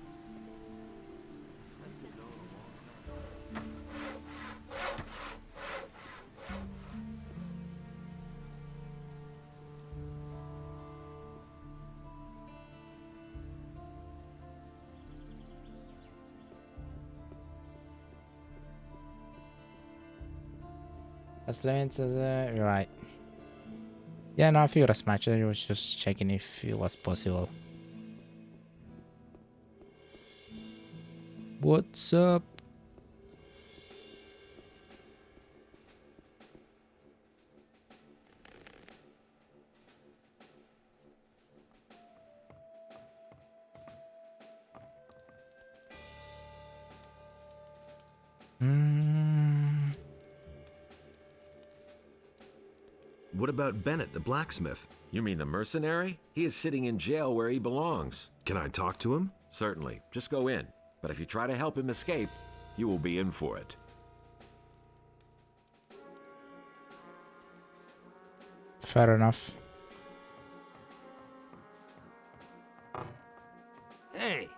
A: That's limited. You're right. Yeah, no, I figured as much. I was just checking if it was possible. What's up?
T: What about Bennett, the blacksmith?
P: You mean the mercenary? He is sitting in jail where he belongs.
T: Can I talk to him?
P: Certainly. Just go in. But if you try to help him escape, you will be in for it.
A: Fair enough.
E: Hey,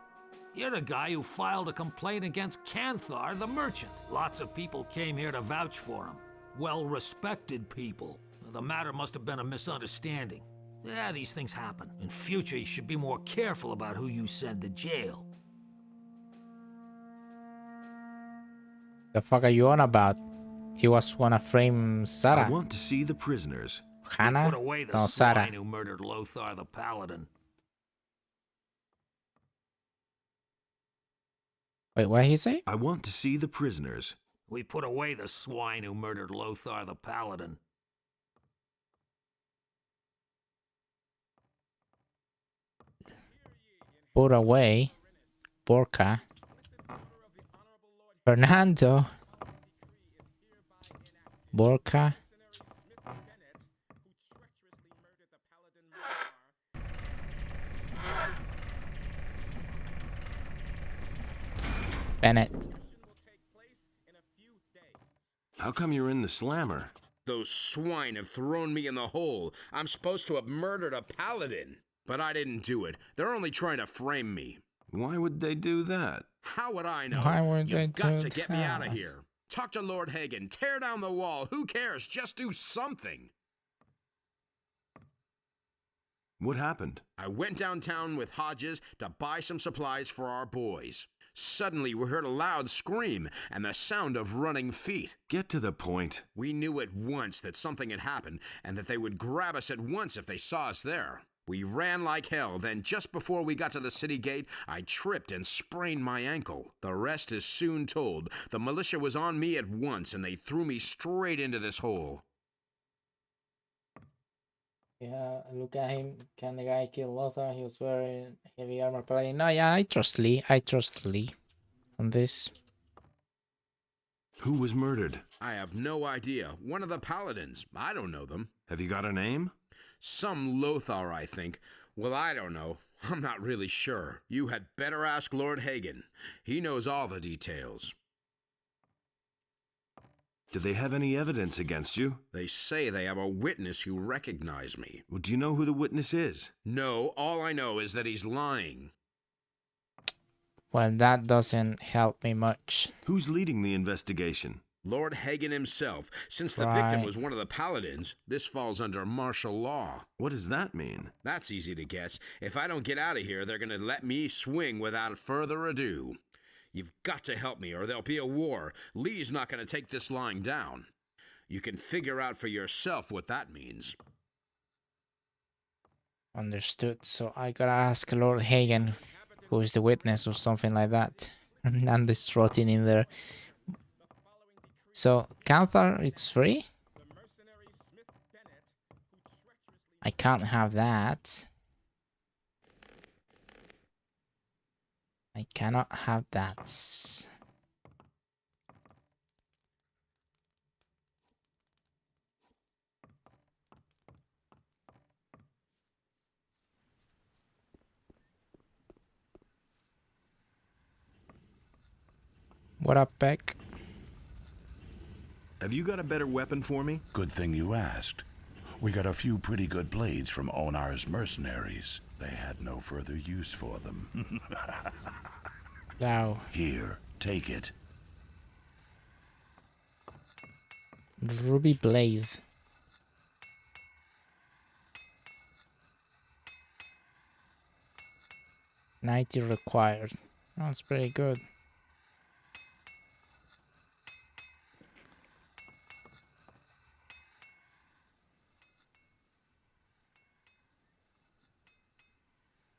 E: you're the guy who filed a complaint against Canthar, the merchant. Lots of people came here to vouch for him. Well-respected people. The matter must have been a misunderstanding. Yeah, these things happen. In future, you should be more careful about who you send to jail.
A: The fuck are you on about? He was gonna frame Sarah.
T: I want to see the prisoners.
A: Hannah?
E: Put away the
A: No,
E: swine
A: Sarah.
E: who murdered Lothar the Paladin.
A: Wait, what did he say?
T: I want to see the prisoners.
E: We put away the swine who murdered Lothar the Paladin.
A: Put away. Borka. Fernando. Borka. Bennett.
T: How come you're in the slammer?
B: Those swine have thrown me in the hole. I'm supposed to have murdered a paladin. But I didn't do it. They're only trying to frame me.
T: Why would they do that?
B: How would I know?
A: Why would they
B: You've got
A: do
B: to get me out of
A: that?
B: here. Talk to Lord Hagen. Tear down the wall. Who cares? Just do something.
T: What happened?
B: I went downtown with Hodges to buy some supplies for our boys. Suddenly, we heard a loud scream and the sound of running feet.
T: Get to the point.
B: We knew at once that something had happened and that they would grab us at once if they saw us there. We ran like hell, then just before we got to the city gate, I tripped and sprained my ankle. The rest is soon told. The militia was on me at once and they threw me straight into this hole.
A: Yeah, look at him. Can the guy kill Lothar? He was wearing heavy armor paladin. No, yeah, I trust Lee. I trust Lee on this.
T: Who was murdered?
B: I have no idea. One of the paladins. I don't know them.
T: Have you got a name?
B: Some Lothar, I think. Well, I don't know. I'm not really sure. You had better ask Lord Hagen. He knows all the details.
D: Do they have any evidence against you?
B: They say they have a witness who recognized me.
D: Well, do you know who the witness is?
B: No, all I know is that he's lying.
A: Well, that doesn't help me much.
D: Who's leading the investigation?
B: Lord Hagen himself. Since the victim was one of the paladins, this falls under martial law.
D: What does that mean?
B: That's easy to guess. If I don't get out of here, they're going to let me swing without further ado. You've got to help me or there'll be a war. Lee's not going to take this lying down. You can figure out for yourself what that means.
A: Understood. So I gotta ask Lord Hagen, who is the witness or something like that. And this trotting in there. So, Canthar, it's free? I can't have that. I cannot have that. What up, Beck?
D: Have you got a better weapon for me?
K: Good thing you asked. We got a few pretty good blades from Onar's mercenaries. They had no further use for them.
A: Wow.
K: Here, take it.
A: Ruby Blaze. $90 required. That's pretty good.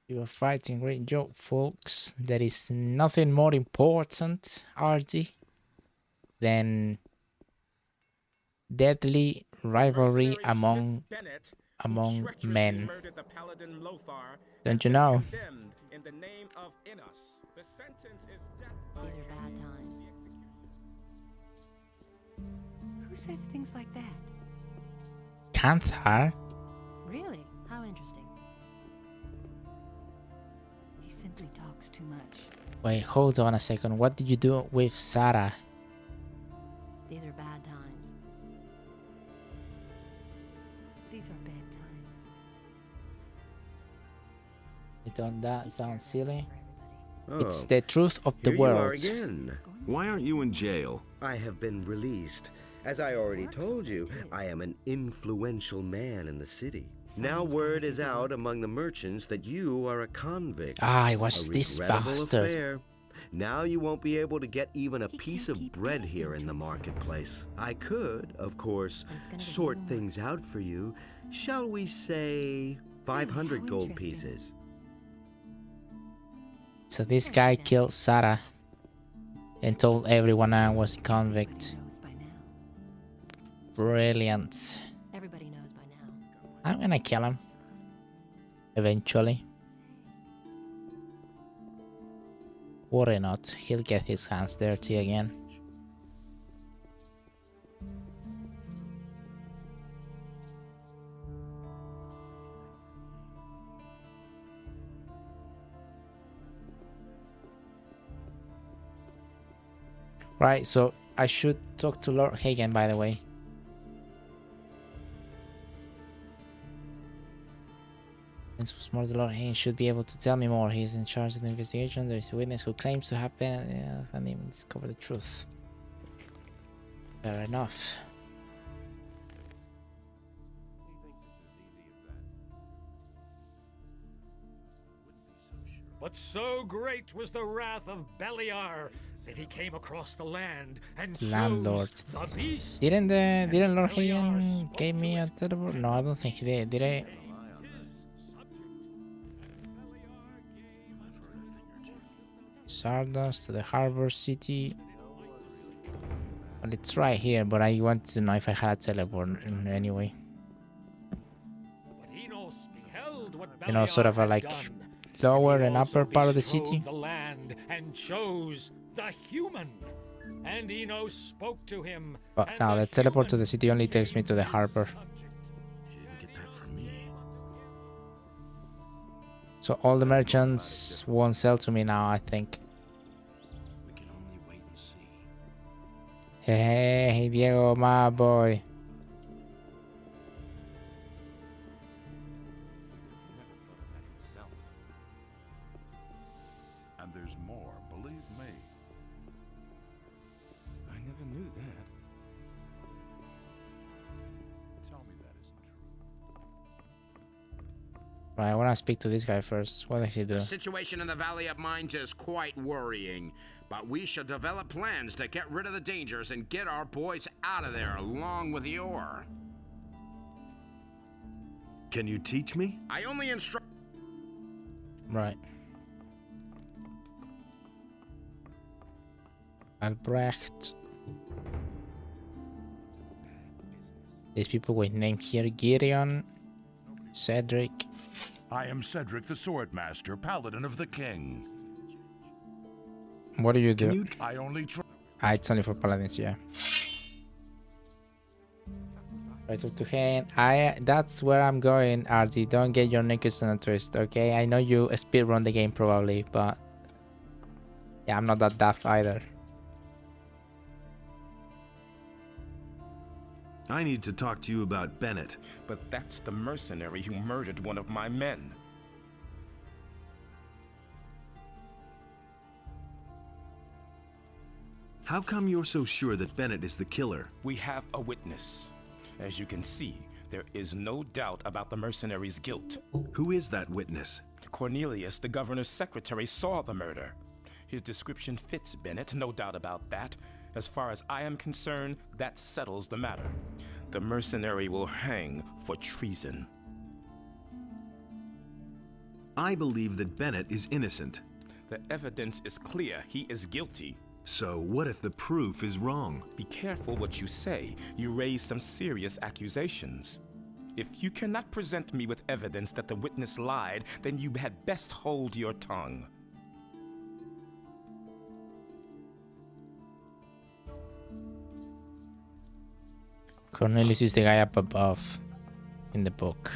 A: You are fighting great job, folks. There is nothing more important, RD, than deadly rivalry among men. Don't you know?
L: These are bad times.
F: Who says things like that?
A: Canthar?
L: Really? How interesting.
F: He simply talks too much.
A: Wait, hold on a second. What did you do with Sarah?
L: These are bad times.
F: These are bad times.
A: Don't that sound silly?
I: Oh,
A: it's the truth of the
I: here you are
A: world.
I: again.
D: Why aren't you in jail?
I: I have been released. As I already told you, I am an influential man in the city. Now word is out among the merchants that you are a convict.
A: Ah, it was this
I: regrettable
A: bastard.
I: affair. Now you won't be able to get even a piece of bread here in the marketplace. I could, of course, sort things out for you. Shall we say 500 gold pieces?
A: So this guy killed Sarah and told everyone I was a convict. Brilliant.
L: Everybody knows by now.
A: I'm gonna kill him. Eventually. Worry not, he'll get his hands dirty again. Right, so I should talk to Lord Hagen, by the way. This was more. The Lord Hagen should be able to tell me more. He is in charge of the investigation. There is a witness who claims to have been and even discover the truth. Fair enough.
E: But so great was the wrath of Beliar that he came across the land and chose
A: Landlord.
E: the beast.
A: Didn't Lord Hagen gave me a teleport? No, I don't think he did. Did I? Stardust to the harbor city. Well, it's right here, but I wanted to know if I had a teleport anyway. You know, sort of a like lower and upper part of the city.
E: The land and chose the human. And Eno spoke to him.
A: But now the teleport to the city only takes me to the harbor. So all the merchants won't sell to me now, I think.
B: We can only wait and see.
A: Hey, Diego, my boy.
K: And there's more, believe me.
G: I never knew that.
K: Tell me that isn't true.
A: Right, I want to speak to this guy first. What does he do?
B: The situation in the Valley of Mines is quite worrying, but we shall develop plans to get rid of the dangers and get our boys out of there along with the ore.
D: Can you teach me?
B: I only instruct.
A: Right. Albrecht. These people with names here: Gideon, Cedric.
K: I am Cedric the Swordmaster, Paladin of the King.
A: What do you do?
K: I only try.
A: It's only for paladins, yeah. Right up to hand. That's where I'm going, Artie. Don't get your knickers in a twist, okay? I know you speedrun the game probably, but yeah, I'm not that daft either.
D: I need to talk to you about Bennett.
G: But that's the mercenary who murdered one of my men.
D: How come you're so sure that Bennett is the killer?
G: We have a witness. As you can see, there is no doubt about the mercenary's guilt.
D: Who is that witness?
G: Cornelius, the governor's secretary, saw the murder. His description fits Bennett, no doubt about that. As far as I am concerned, that settles the matter. The mercenary will hang for treason.
D: I believe that Bennett is innocent.
G: The evidence is clear. He is guilty.
D: So what if the proof is wrong?
G: Be careful what you say. You raise some serious accusations. If you cannot present me with evidence that the witness lied, then you had best hold your tongue.
A: Cornelius is the guy up above in the book.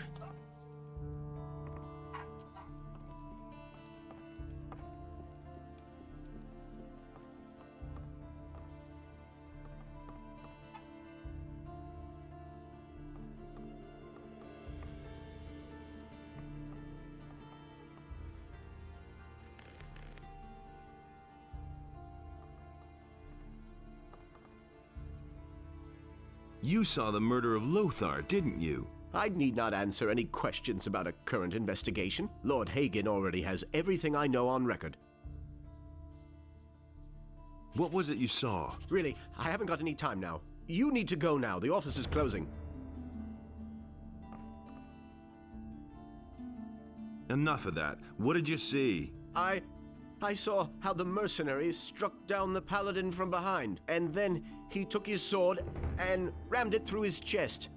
T: You saw the murder of Lothar, didn't you?
C: I need not answer any questions about a current investigation. Lord Hagen already has everything I know on record.
T: What was it you saw?
C: Really, I haven't got any time now. You need to go now. The office is closing.
T: Enough of that. What did you see?
C: I saw how the mercenary struck down the paladin from behind, and then he took his sword and rammed it through his chest.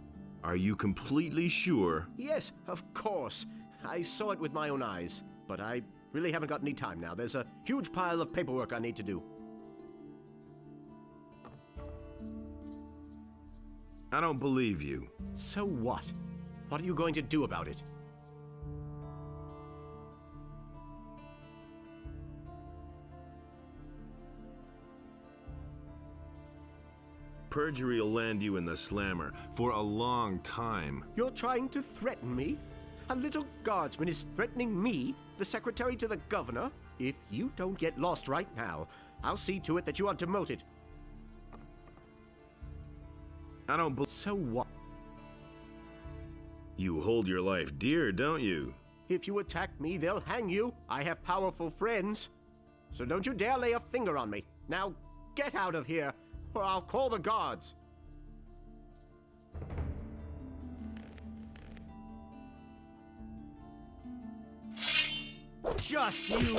T: Are you completely sure?
C: Yes, of course. I saw it with my own eyes. But I really haven't got any time now. There's a huge pile of paperwork I need to do.
T: I don't believe you.
C: So what? What are you going to do about it?
T: Perjury will land you in the slammer for a long time.
C: You're trying to threaten me? A little guardsman is threatening me, the secretary to the governor? If you don't get lost right now, I'll see to it that you are demoted.
T: I don't believe.
C: So what?
T: You hold your life dear, don't you?
C: If you attack me, they'll hang you. I have powerful friends. So don't you dare lay a finger on me. Now, get out of here, or I'll call the guards. Just you!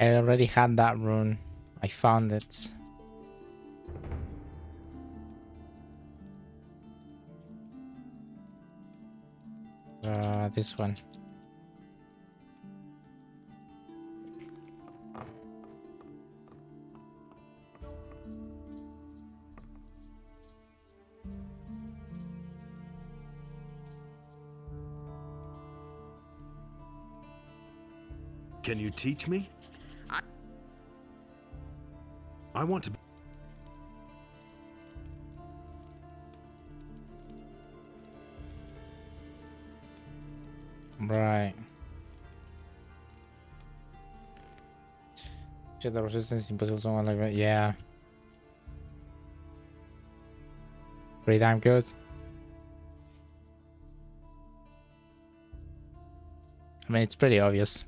A: I already had that rune. I found it. This one.
D: Can you teach me? I want to...
A: Right. Check the resistance impossible someone like that. Yeah. Pretty damn good. I mean, it's pretty obvious.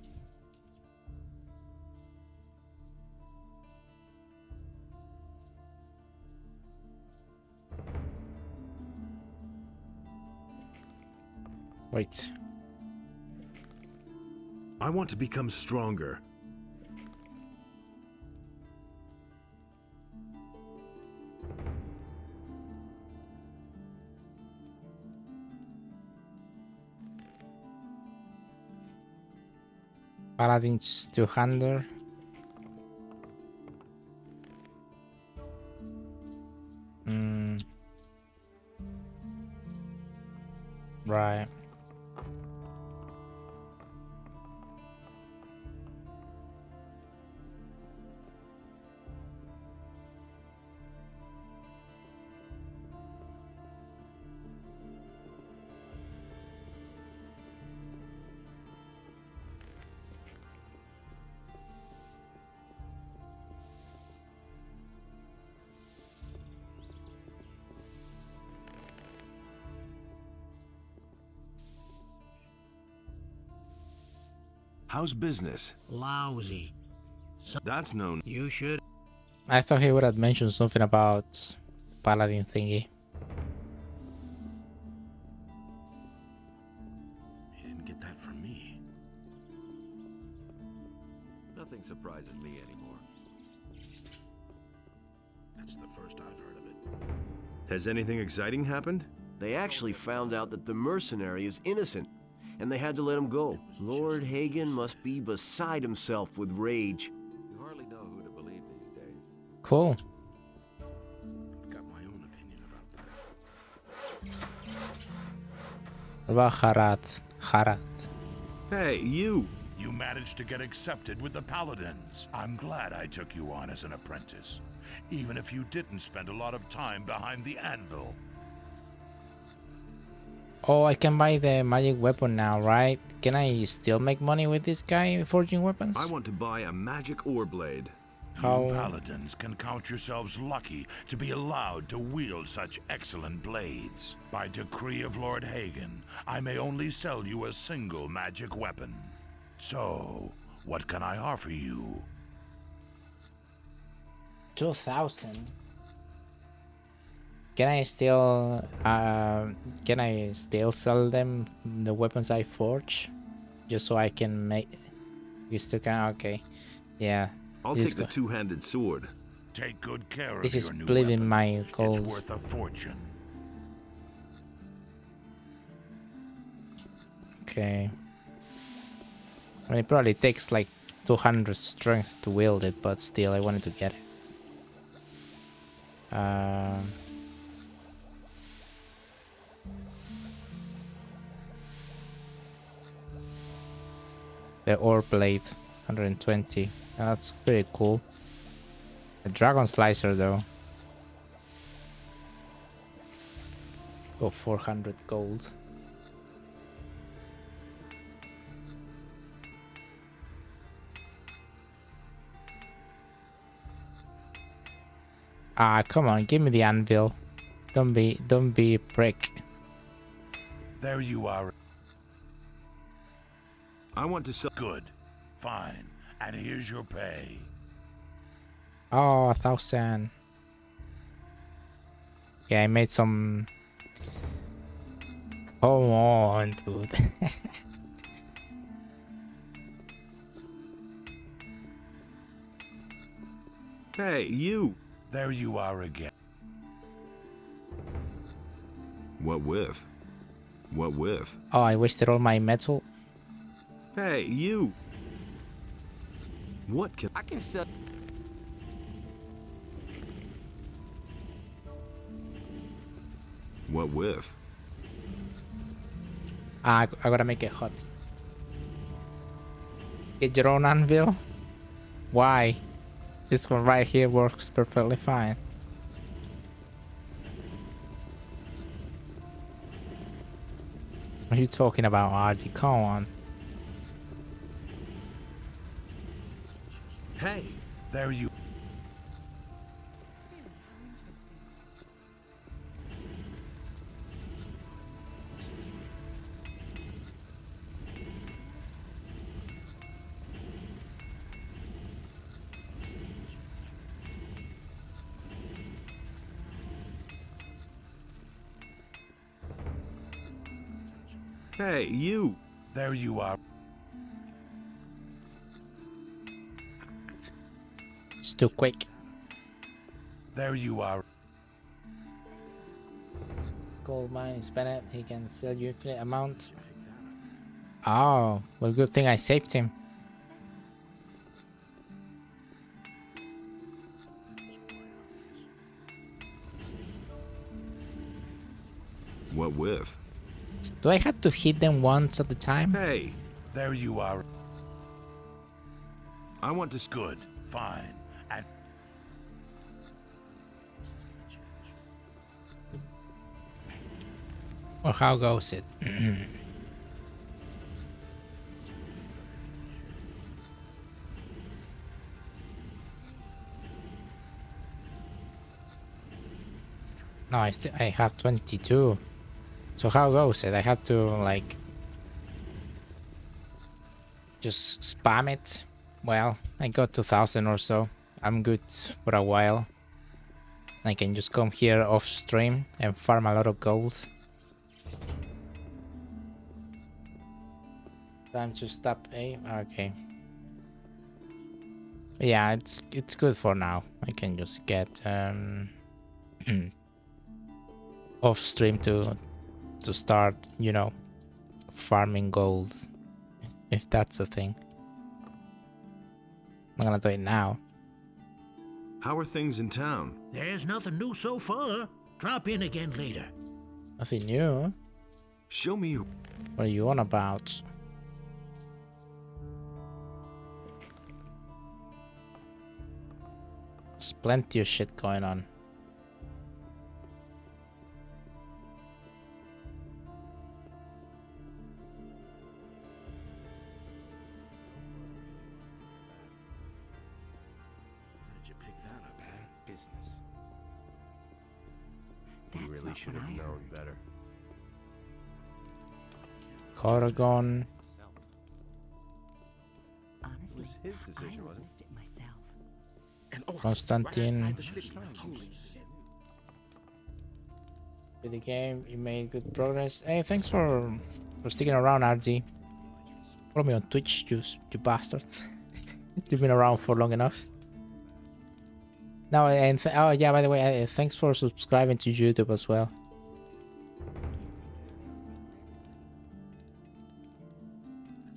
A: Wait.
D: I want to become stronger.
A: Paladins 200. Right.
D: How's business?
J: Lousy.
D: That's known.
J: You should.
A: I thought he would have mentioned something about paladin thingy.
B: He didn't get that from me.
P: Nothing surprises me anymore.
B: That's the first I've heard of it.
D: Has anything exciting happened?
C: They actually found out that the mercenary is innocent, and they had to let him go. Lord Hagen must be beside himself with rage.
P: You hardly know who to believe these days.
A: Cool.
B: I've got my own opinion about that.
A: What about Harat? Harat.
D: Hey, you!
K: You managed to get accepted with the Paladins. I'm glad I took you on as an apprentice, even if you didn't spend a lot of time behind the anvil.
A: Oh, I can buy the magic weapon now, right? Can I still make money with this guy forging weapons?
D: I want to buy a magic ore blade.
A: How?
K: You Paladins can count yourselves lucky to be allowed to wield such excellent blades. By decree of Lord Hagen, I may only sell you a single magic weapon. So, what can I offer you?
A: 2,000. Can I still sell them the weapons I forge, just so I can make? You still can? Okay, yeah.
D: I'll take the two-handed sword.
K: Take good care
A: This
K: of
A: is
K: your new
A: splitting
K: weapon.
A: my gold.
K: It's worth a fortune.
A: Okay. I mean, it probably takes like 200 strength to wield it, but still, I wanted to get it. The ore blade, 120. That's pretty cool. The dragon slicer, though. Go 400 gold. Ah, come on, give me the anvil. Don't be a prick.
K: There you are.
D: I want to sell.
K: Good. Fine. And here's your pay.
A: Oh, 1,000. Yeah, I made some. Come on, dude.
D: Hey, you!
K: There you are again.
T: What with? What with?
A: Oh, I wasted all my metal.
T: Hey, you! What can...
H: I can sell.
T: What with?
A: I gotta make it hot. Get your own anvil? Why? This one right here works perfectly fine. What are you talking about, Artie? Come on.
K: Hey, there you...
T: Hey, you!
K: There you are.
A: It's too quick.
K: There you are.
A: Gold mine, spend it. He can sell you infinite amount. Oh, well, good thing I saved him.
T: What with?
A: Do I have to hit them once at a time?
T: Hey!
K: There you are.
T: I want to...
K: Good. Fine. And...
A: Or how goes it? No, I have 22. So how goes it? I have to like just spam it. Well, I got 2000 or so. I'm good for a while. I can just come here off stream and farm a lot of gold. Time to stop aim. Okay. Yeah, it's good for now. I can just get off stream to start, you know, farming gold, if that's a thing. I'm gonna do it now.
T: How are things in town?
O: There's nothing new so far. Drop in again later.
A: Nothing new.
T: Show me.
A: What are you on about? There's plenty of shit going on.
G: Business.
C: You really should have known better.
A: Corrigan.
F: Honestly,
C: His decision, wasn't
F: missed it myself.
A: Constantine. With the game, you made good progress. Hey, thanks for sticking around, RG. Follow me on Twitch, you bastard. You've been around for long enough. No, and oh yeah, by the way, thanks for subscribing to YouTube as well.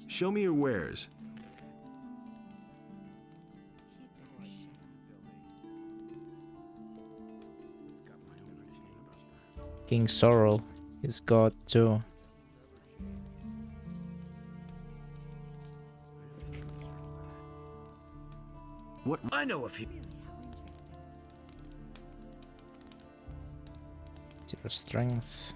T: Show me your wares.
A: King Sorrel is God too.
T: What?
O: I know a few.
A: Zero strength.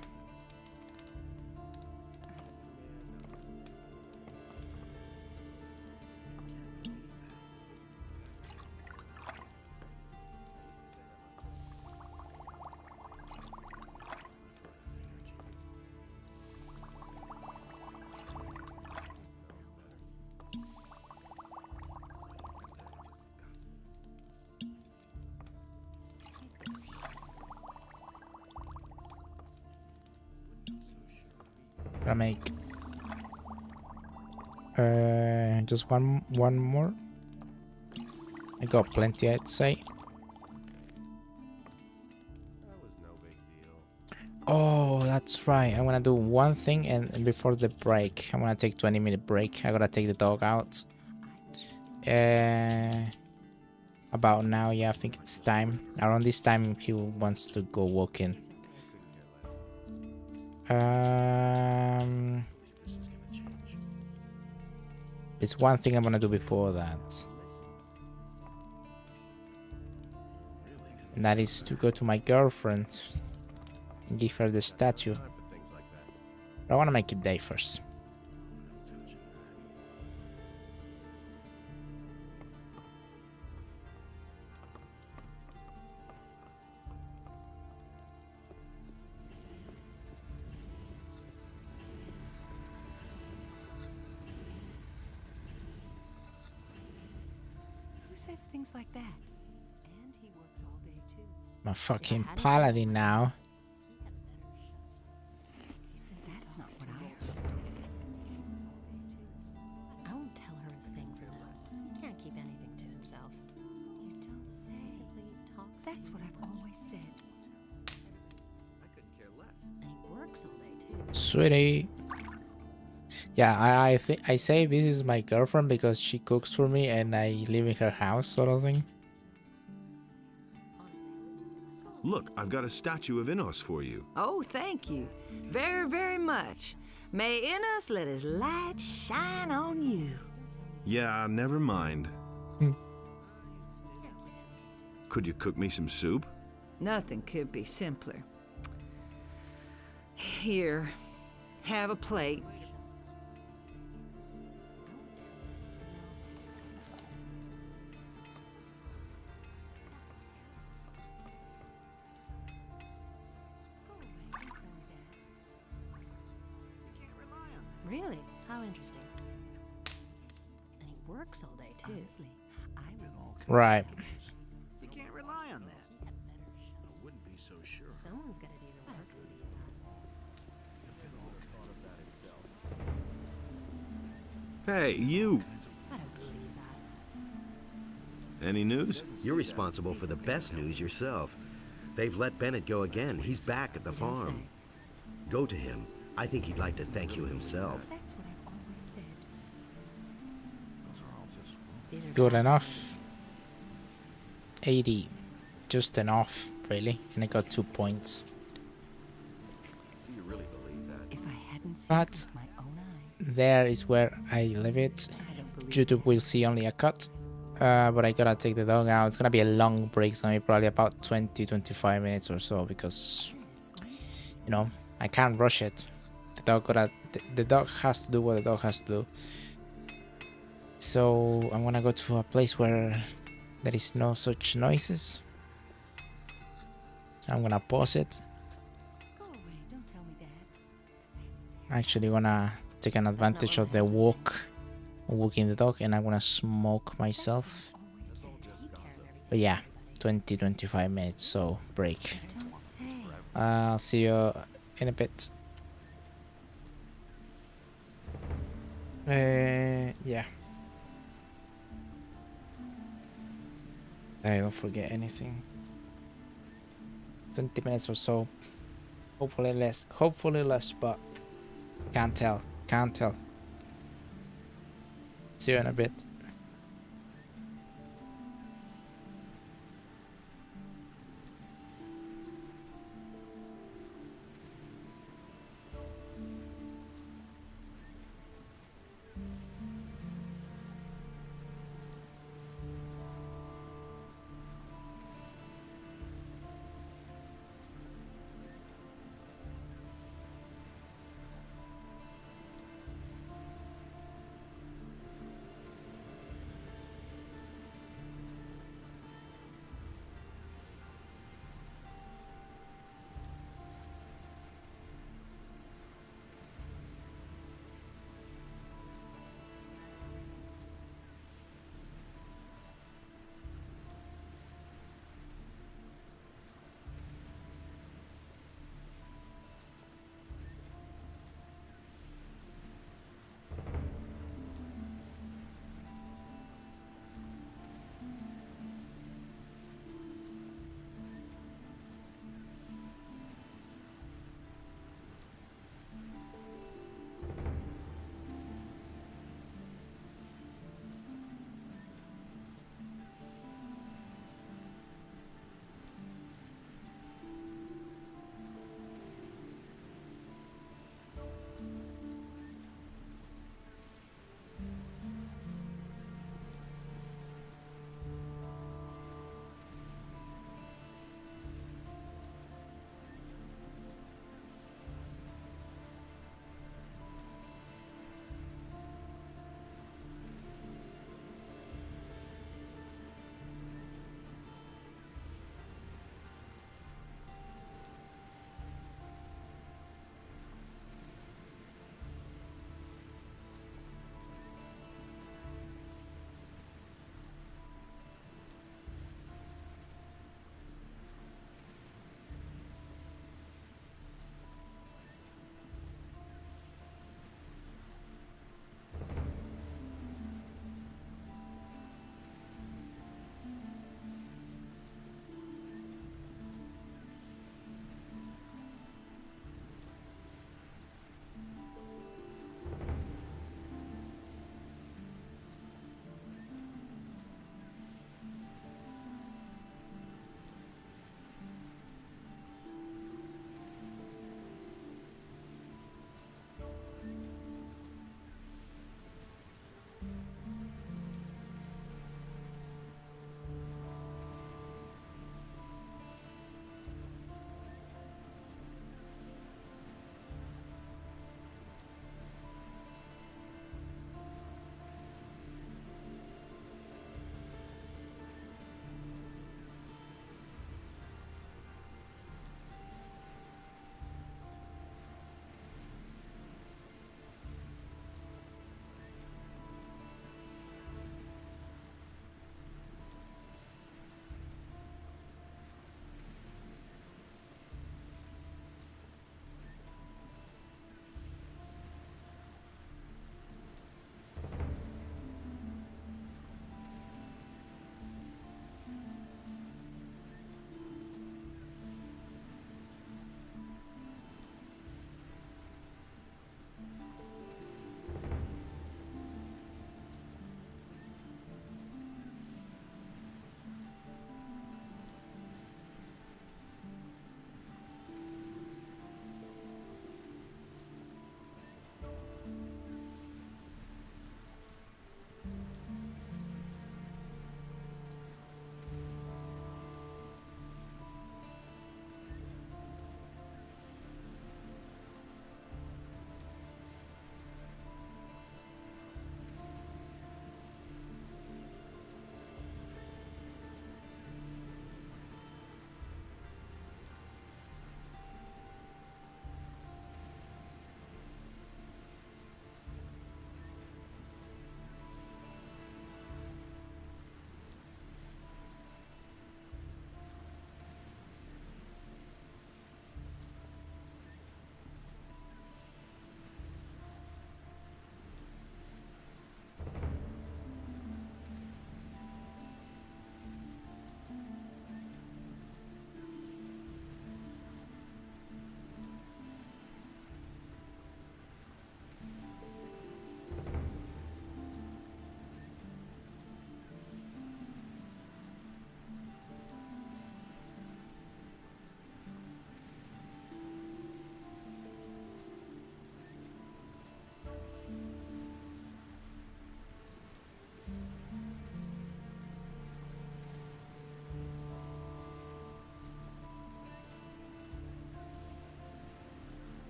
A: Gonna make just one more. I got plenty, I'd say. Oh, that's right. I'm gonna do one thing, and before the break, I'm gonna take 20-minute break. I gotta take the dog out. About now, yeah, I think it's time. Around this time, he wants to go walking. It's one thing I'm gonna do before that. And that is to go to my girlfriend and give her the statue. But I wanna make it day first.
F: Who says things like that? And he works all day too.
A: I'm a fucking paladin now.
F: He said that's not what I heard.
L: I won't tell her a thing for now. He can't keep anything to himself.
F: You don't say.
L: He simply talks.
F: That's what I've always said.
C: I couldn't care less.
L: And he works all day too.
A: Sweetie. Yeah, I think I say this is my girlfriend because she cooks for me and I live in her house, sort of thing.
D: Look, I've got a statue of Innos for you.
F: Oh, thank you. Very, very much. May Innos let his light shine on you.
D: Yeah, never mind. Could you cook me some soup?
F: Nothing could be simpler. Here, have a plate.
L: Really? How interesting. And he works all day too.
F: Honestly, I
A: Right.
R: You can't rely on that.
C: I wouldn't be so sure.
L: Someone's gotta do the work.
D: Hey, you!
L: I don't believe that.
D: Any news?
I: You're responsible for the best news yourself. They've let Bennett go again. He's back at the farm. Go to him. I think he'd like to thank you himself.
F: That's what I've always said.
A: Good enough. 80. Just enough, really. And I got 2 points.
C: Do you really believe that?
F: If I hadn't seen
A: But
F: it with my own eyes,
A: there is where I leave it. YouTube will see only a cut. But I gotta take the dog out. It's gonna be a long break. It's gonna be probably about 20-25 minutes or so because, you know, I can't rush it. The dog has to do what the dog has to do. So I'm gonna go to a place where there is no such noises. I'm gonna pause it.
F: go away. Don't tell me that.
A: I'm actually gonna take an advantage of the walking the dog, and I'm gonna smoke myself. But yeah, 20-25 minutes, so break. I'll see you in a bit. Yeah. I don't forget anything. 20 minutes or so. Hopefully less, but can't tell. See you in a bit.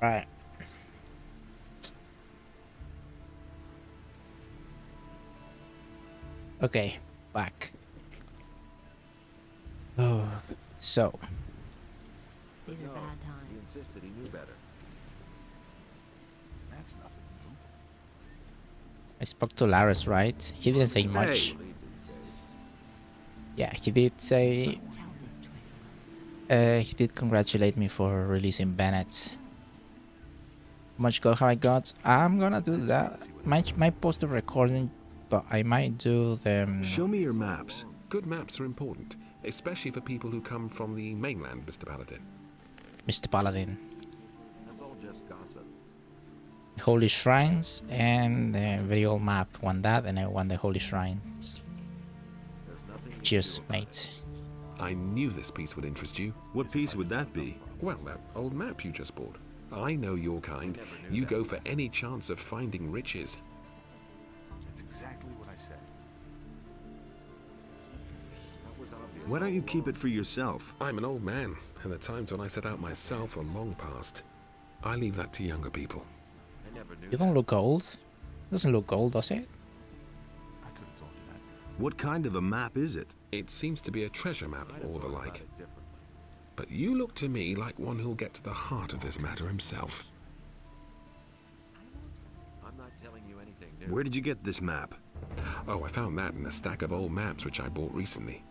A: Right. Okay, back. Oh, so.
L: These are bad
P: He
L: times.
P: insisted he knew better.
K: That's nothing new.
A: I spoke to Laris, right? He didn't say much. Yeah, he did say... he did congratulate me for releasing Bennett. How much gold have I got? I'm gonna do that. Might post a recording, but I might do them...
Q: Show me your maps. Good maps are important, especially for people who come from the mainland, Mr. Paladin.
A: Mr. Paladin.
P: That's all just gossip.
A: Holy Shrines and the very old map. One that and I want the Holy Shrines. Cheers, mate.
Q: I knew this piece would interest you.
T: What piece would that be?
Q: Well, that old map you just bought. I know your kind. You go for any chance of finding riches.
K: That's exactly what I said.
T: Why don't you keep it for yourself?
Q: I'm an old man, and the times when I set out myself are long past. I leave that to younger people.
A: You don't look old. Doesn't look old, does it?
T: What kind of a map is it?
Q: It seems to be a treasure map or the like. But you look to me like one who'll get to the heart of this matter himself.
P: I'm not telling you anything new.
T: Where did you get this map?
Q: Oh, I found that in a stack of old maps which I bought recently.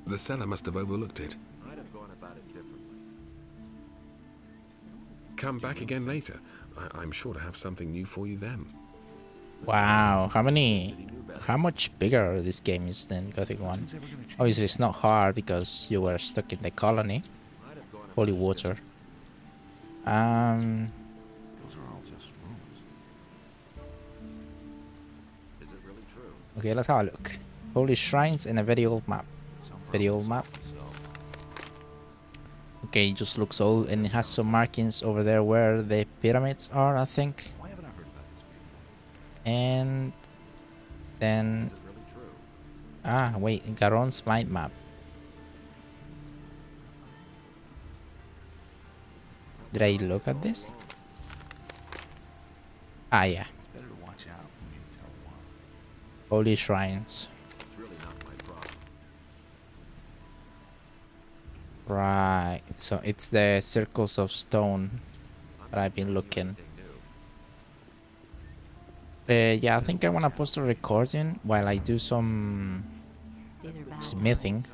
Q: The seller must have overlooked it.
P: I'd have gone about it differently.
Q: Come back again later. I'm sure to have something new for you then.
A: Wow, how much bigger this game is than Gothic 1? Obviously it's not hard because you were stuck in the colony. Holy water.
K: Those are all just rumors.
P: Is it really true?
A: Okay, let's have a look. Holy Shrines and a very old map. Very old map. Okay, it just looks old and it has some markings over there where the pyramids are, I think.
K: Why haven't I heard about this before?
A: And then... Ah, wait, Garon's mind map. Did I look at this? Ah, yeah.
K: Better to watch out for me to tell one.
A: Holy Shrines.
P: It's really not my problem.
A: Right, so it's the circles of stone that I've been looking. Yeah, I think I want to post a recording while I do some smithing.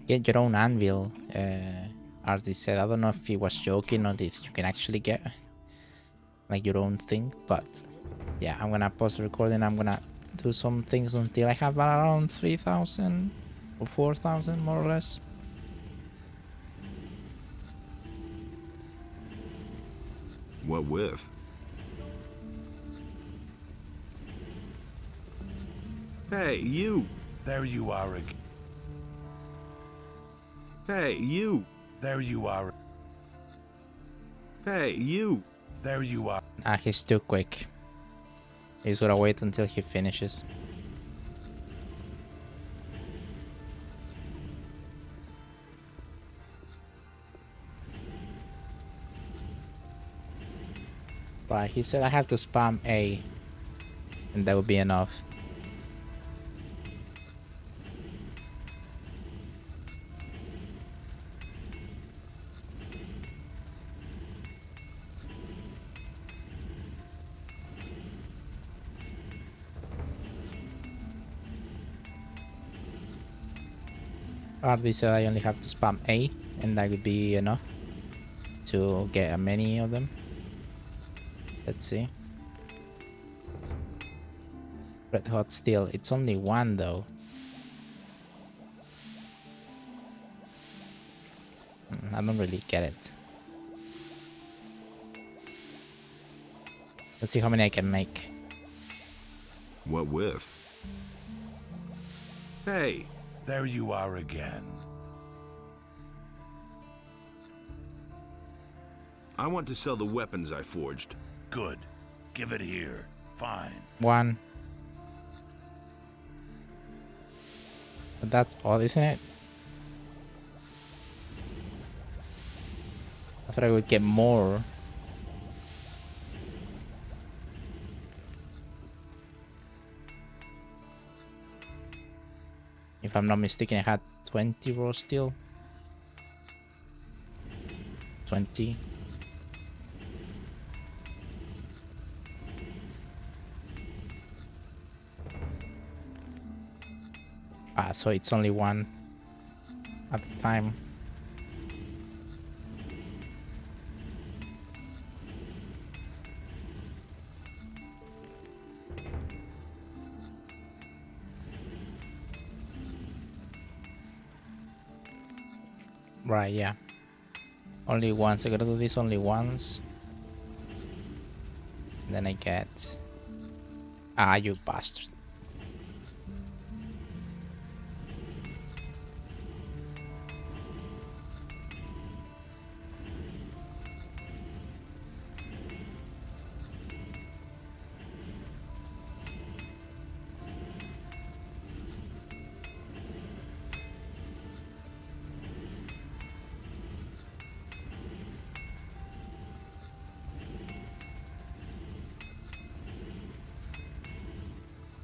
A: Get your own anvil, artist said. I don't know if he was joking or if you can actually get like your own thing, but yeah, I'm gonna post a recording. I'm gonna do some things until I have around 3,000 or 4,000 more or less.
T: What with? Hey, you!
K: There you are again.
T: Hey, you!
K: There you are.
T: Hey, you!
K: There you are.
A: Ah, he's too quick. He's gonna wait until he finishes. Right, he said I have to spam A, and that would be enough. They said I only have to spam A, and that would be enough to get many of them. Let's see. Red Hot Steel. It's only one though. I don't really get it. Let's see how many I can make.
T: What with? Hey!
K: There you are again.
T: I want to sell the weapons I forged.
K: Good. Give it here. Fine.
A: One. But that's all, isn't it? I thought I would get more. If I'm not mistaken, I had 20 raw steel. 20. Ah, so it's only one at a time. Right, yeah. Only once. I gotta do this only once. Then I get... Ah, you bastard.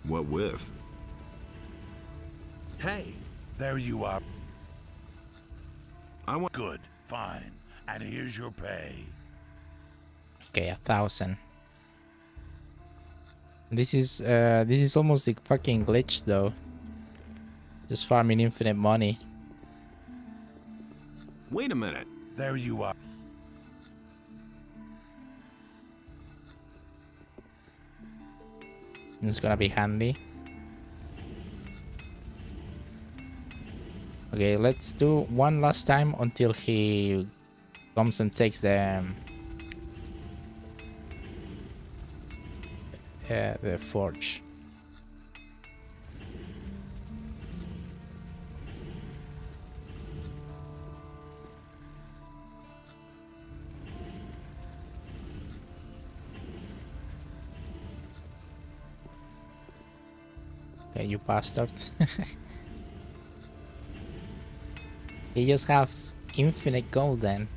D: What with?
K: Hey, there you are. I want good, fine, and here's your pay.
A: Okay, 1,000. This is almost like fucking glitch though. Just farming infinite money.
D: Wait a minute.
K: There you are.
A: It's gonna be handy. Okay, let's do one last time until he comes and takes the forge. Okay, you bastard. He just has infinite gold then.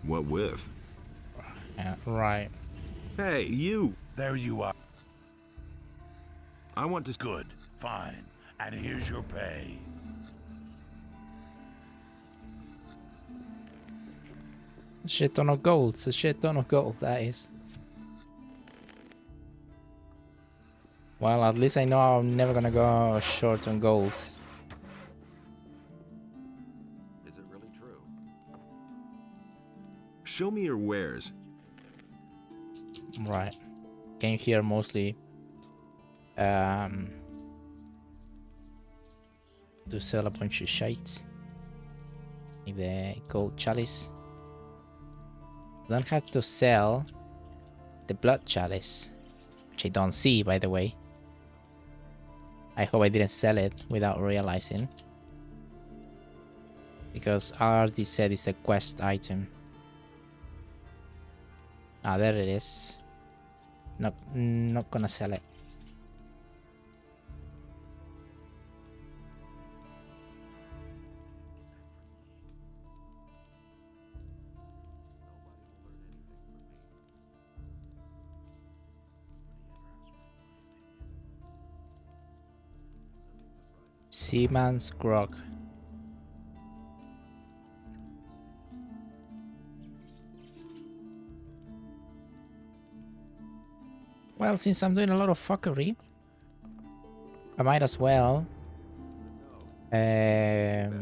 D: What with?
A: Right.
D: Hey, you!
K: There you are.
D: I want to...
K: Good, fine, and here's your pay.
A: A shit ton of gold. It's a shit ton of gold, that is. Well, at least I know I'm never gonna go short on gold.
P: Is it really true?
D: Show me your wares.
A: Right. Came here mostly to sell a bunch of shite. Like the gold chalice. Don't have to sell the blood chalice, which I don't see, by the way. I hope I didn't sell it without realizing, because I already said it's a quest item. Ah, there it is. Not gonna sell it. Seaman's grog. Well, since I'm doing a lot of fuckery, I might as well.
B: I've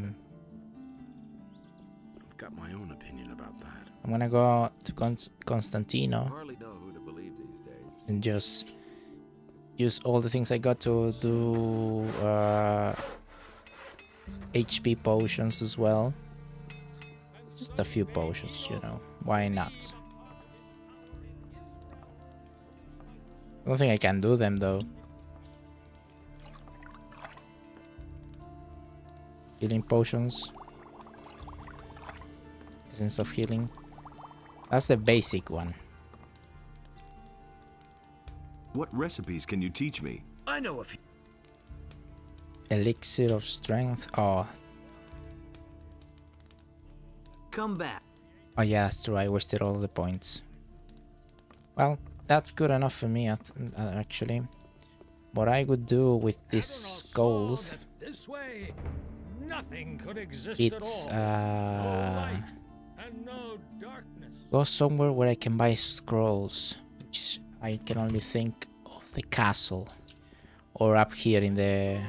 B: got my own opinion about that.
A: I'm gonna go to Constantino
P: Hardly know who to believe these days.
A: and just use all the things I got to do HP potions as well. Just a few potions, you know. Why not? I don't think I can do them though. Healing potions. Essence of healing. That's the basic one.
D: What recipes can you teach me?
V: I know a few.
A: Elixir of strength. Oh.
R: Come back.
A: Oh yeah, that's true. I wasted all the points. Well, that's good enough for me, actually. What I would do with these skulls,
E: This way, nothing could exist
A: it's
E: at all. No light and no darkness.
A: go somewhere where I can buy scrolls, which I can only think of the castle, or up here in the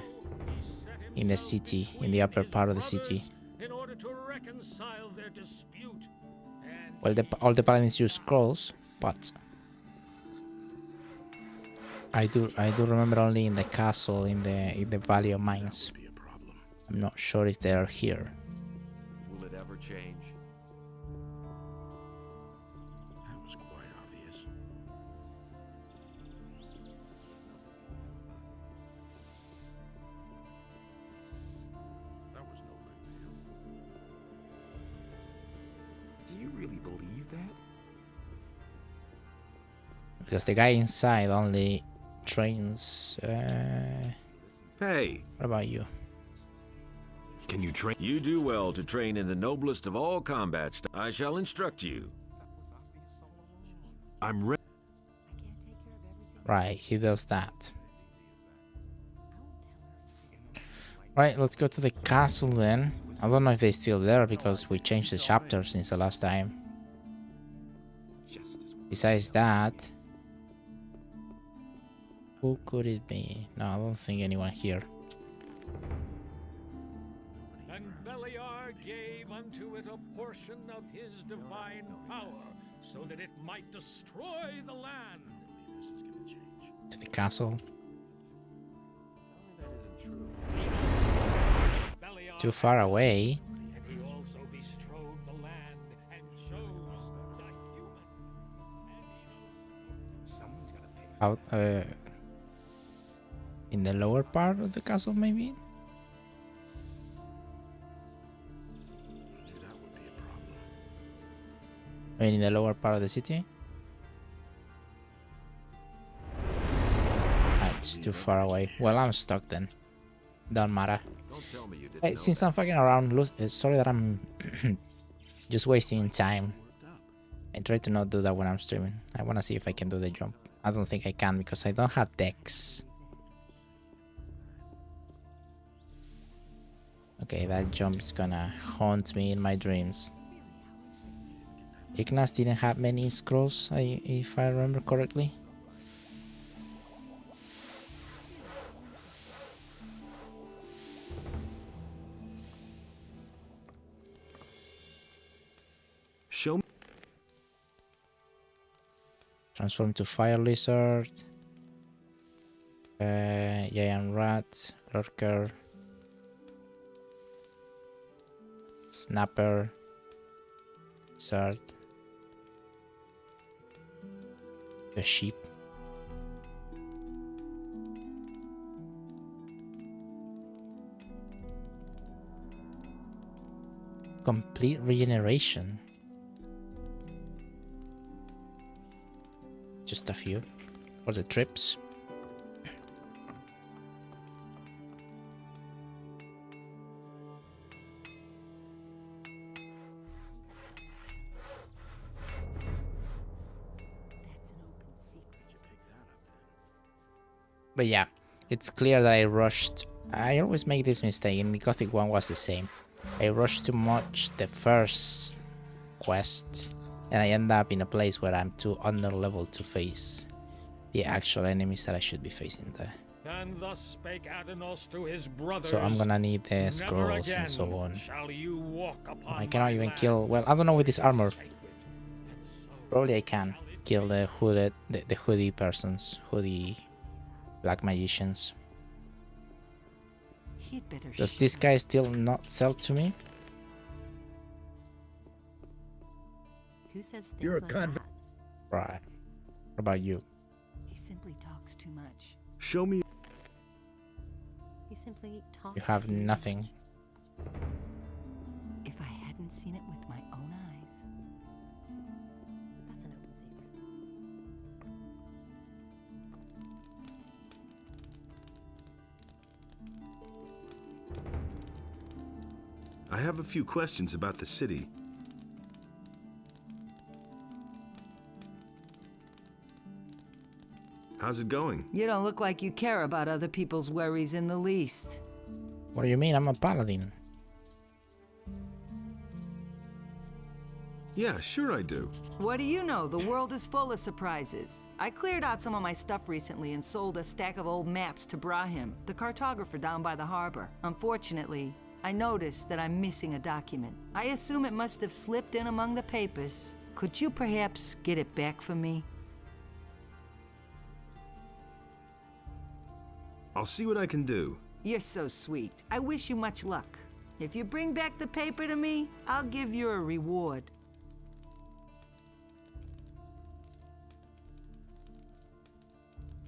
A: city, in the upper part of the city.
E: In order to reconcile their dispute.
A: Well, all the paladins use scrolls, but I do remember only in the castle in the Valley of Mines. I'm not sure if they are here.
P: Will it ever change?
B: That was quite obvious. That was no big deal.
G: Do you really believe that?
A: Because the guy inside only trains.
P: Hey.
A: What about you?
P: Can you train? You do well to train in the noblest of all combat styles. I shall instruct you.
D: I'm ready.
A: Right, he does that. Right, let's go to the castle then. I don't know if they're still there because we changed the chapter since the last time. Besides that, who could it be? No, I don't think anyone here.
E: And Beliar gave unto it a portion of his divine power, so that it might destroy the land.
A: To the castle. Too far away.
E: And he also bestrode the land and chose the human.
G: Someone's gonna pay.
A: Out in the lower part of the castle, maybe. I mean, in the lower part of the city. Ah, it's too far away. Well, I'm stuck then. Don't matter. Hey, since I'm fucking around, sorry that I'm just wasting time. I try to not do that when I'm streaming. I want to see if I can do the jump. I don't think I can because I don't have dex. Okay, that jump is gonna haunt me in my dreams. Ignas didn't have many scrolls, if I remember correctly.
D: Show me.
A: Transform to fire lizard. Giant rat, lurker, snapper, lizard, a sheep. Complete regeneration. Just a few for the trips. But yeah, it's clear that I rushed. I always make this mistake. In the Gothic one was the same. I rushed too much the first quest, and I end up in a place where I'm too under level to face the actual enemies that I should be facing there.
E: And thus spake Adanos to his brothers.
A: So I'm gonna need the
E: Never
A: scrolls
E: again
A: and so on.
E: shall you walk upon
A: I cannot
E: my
A: even
E: land.
A: kill. Well, I don't know with this armor. Probably I can kill the hooded, the hoodie persons, hoodie black magicians.
F: He'd better
A: Does this guy still not sell to me?
L: Who says things
O: You're a
L: like
O: convict.
L: that?
A: Right. What about you?
F: He simply talks too much.
D: Show me.
L: He simply talks.
A: You have
L: too much.
A: nothing.
F: If I hadn't seen it with my own eyes.
D: I have a few questions about the city. How's it going?
F: You don't look like you care about other people's worries in the least.
A: What do you mean? I'm a paladin.
D: Yeah, sure I do.
F: What do you know? The world is full of surprises. I cleared out some of my stuff recently and sold a stack of old maps to Brahim, the cartographer down by the harbor. Unfortunately, I noticed that I'm missing a document. I assume it must have slipped in among the papers. Could you perhaps get it back for me?
D: I'll see what I can do.
F: You're so sweet. I wish you much luck. If you bring back the paper to me, I'll give you a reward.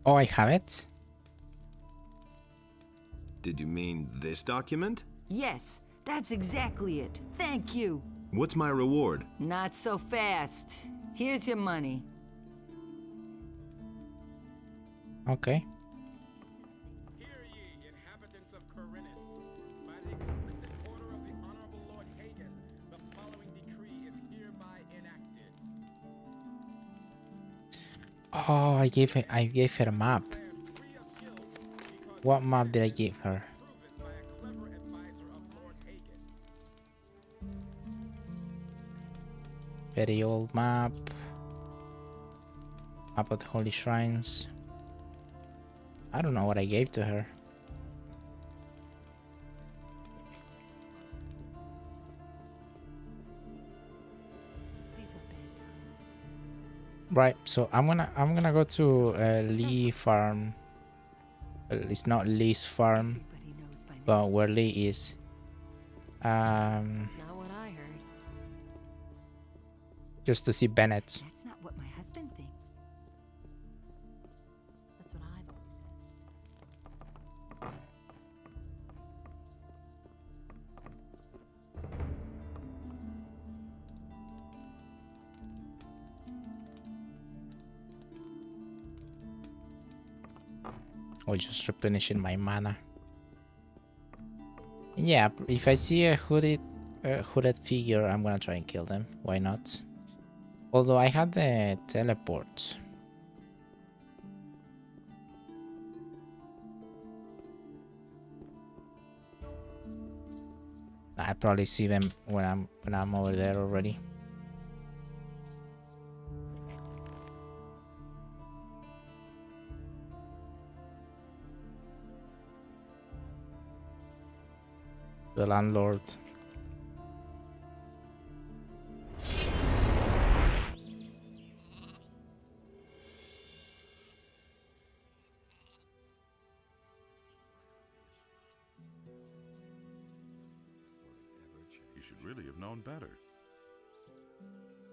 A: Oh, I have it?
D: Did you mean this document?
F: Yes, that's exactly it. Thank you.
D: What's my reward?
F: Not so fast. Here's your money.
A: Okay.
G: Hear ye, inhabitants of Corinus. By the explicit order of the Honorable Lord Hagen, the following decree is hereby enacted.
A: Oh, I gave her a map. What map did I give her? Very old map. Map of the Holy Shrines. I don't know what I gave to her. Right, so I'm gonna go to Lee Farm. Well, it's not Lee's farm, but where Lee is.
L: That's not what I heard.
A: Just to see Bennett.
F: That's not what my husband thinks.
L: That's what I've always said.
A: Or just replenishing my mana. Yeah, if I see a hooded figure, I'm gonna try and kill them. Why not? Although I had the teleport. I probably see them when I'm over there already. The landlord.
K: You should really have known better.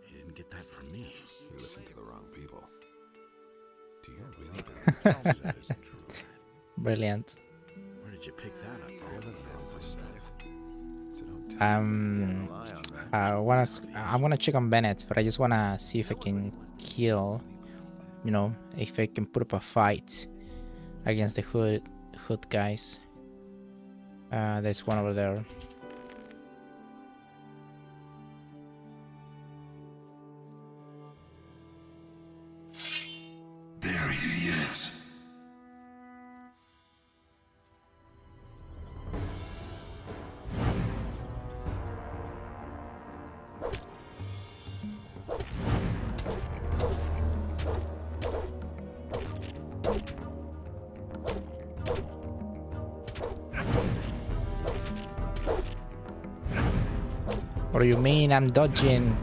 B: You didn't get that from me.
Q: You listened to the wrong people. Do you really
B: That isn't true.
A: Brilliant.
B: Where did you pick that up?
A: I'm gonna check on Bennett, but I just wanna see if I can kill, you know, if I can put up a fight against the hood guys. There's one over there.
M: There he is.
A: What do you mean I'm dodging?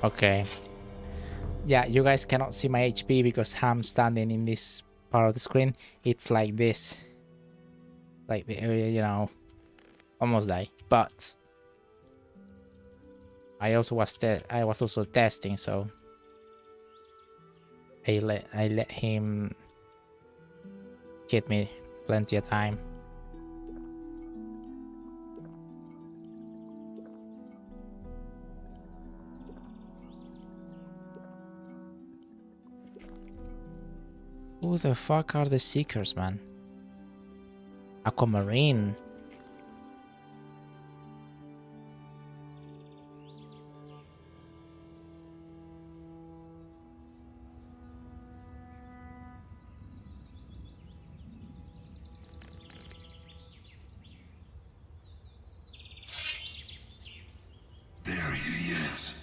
A: Okay. Yeah, you guys cannot see my HP because I'm standing in this part of the screen. It's like this. Like, you know, almost die. But I was also testing, so I let him hit me plenty of time. Who the fuck are the Seekers, man? Aquamarine.
M: There he is.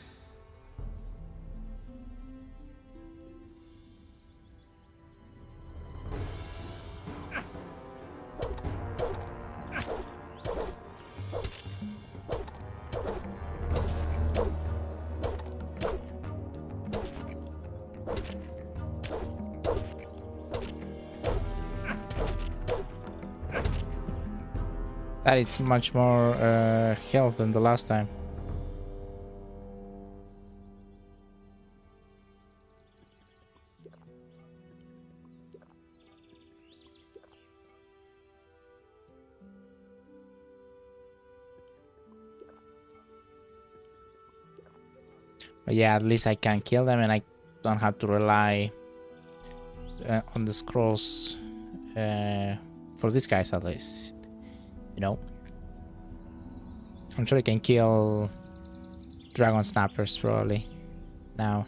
A: That it's much more health than the last time. But yeah, at least I can kill them and I don't have to rely on the scrolls for these guys at least. You know? I'm sure I can kill dragon snappers probably now.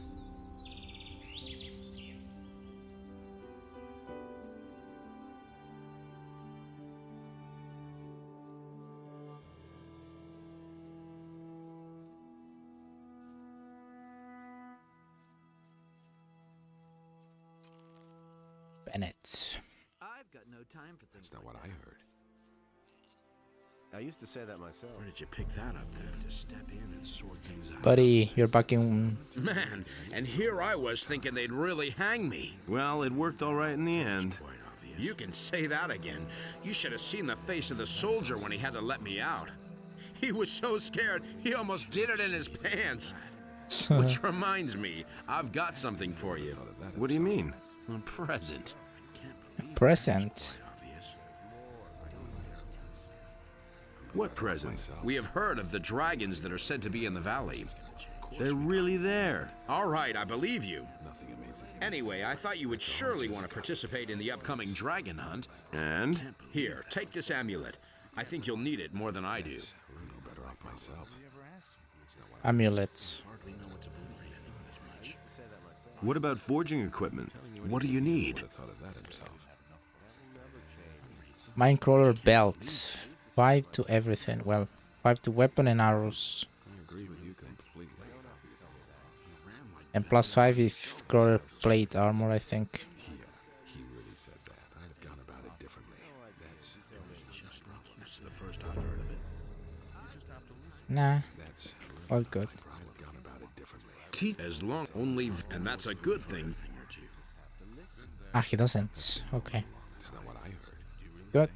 A: Bennett.
C: I've got no time for things.
Q: That's not what I heard.
C: I used to say that myself.
B: Where did you pick that up then? To step in and sort things out.
A: Buddy, you're back in...
B: Man, and here I was thinking they'd really hang me.
T: Well, it worked all right in the end.
B: You can say that again. You should have seen the face of the soldier when he had to let me out. He was so scared, he almost did it in his pants. Which reminds me, I've got something for you.
T: What do you mean?
B: A present.
A: Present?
T: What present?
B: We have heard of the dragons that are said to be in the valley.
T: They're really there.
B: All right, I believe you. Anyway, I thought you would surely want to participate in the upcoming dragon hunt.
T: And?
B: Here, take this amulet. I think you'll need it more than I do.
A: Amulets.
T: What about forging equipment? What do you need?
A: Minecrawler belts. 5 to everything. Well, 5 to weapon and arrows. And plus 5 if crawler plate armor, I think.
Q: He really said that. I'd have gone about it differently.
B: That's the first I've heard of it.
A: Nah. All good.
B: As long only, and that's a good thing.
A: Ah, he doesn't. Okay.
Q: That's not what I heard.
A: Good.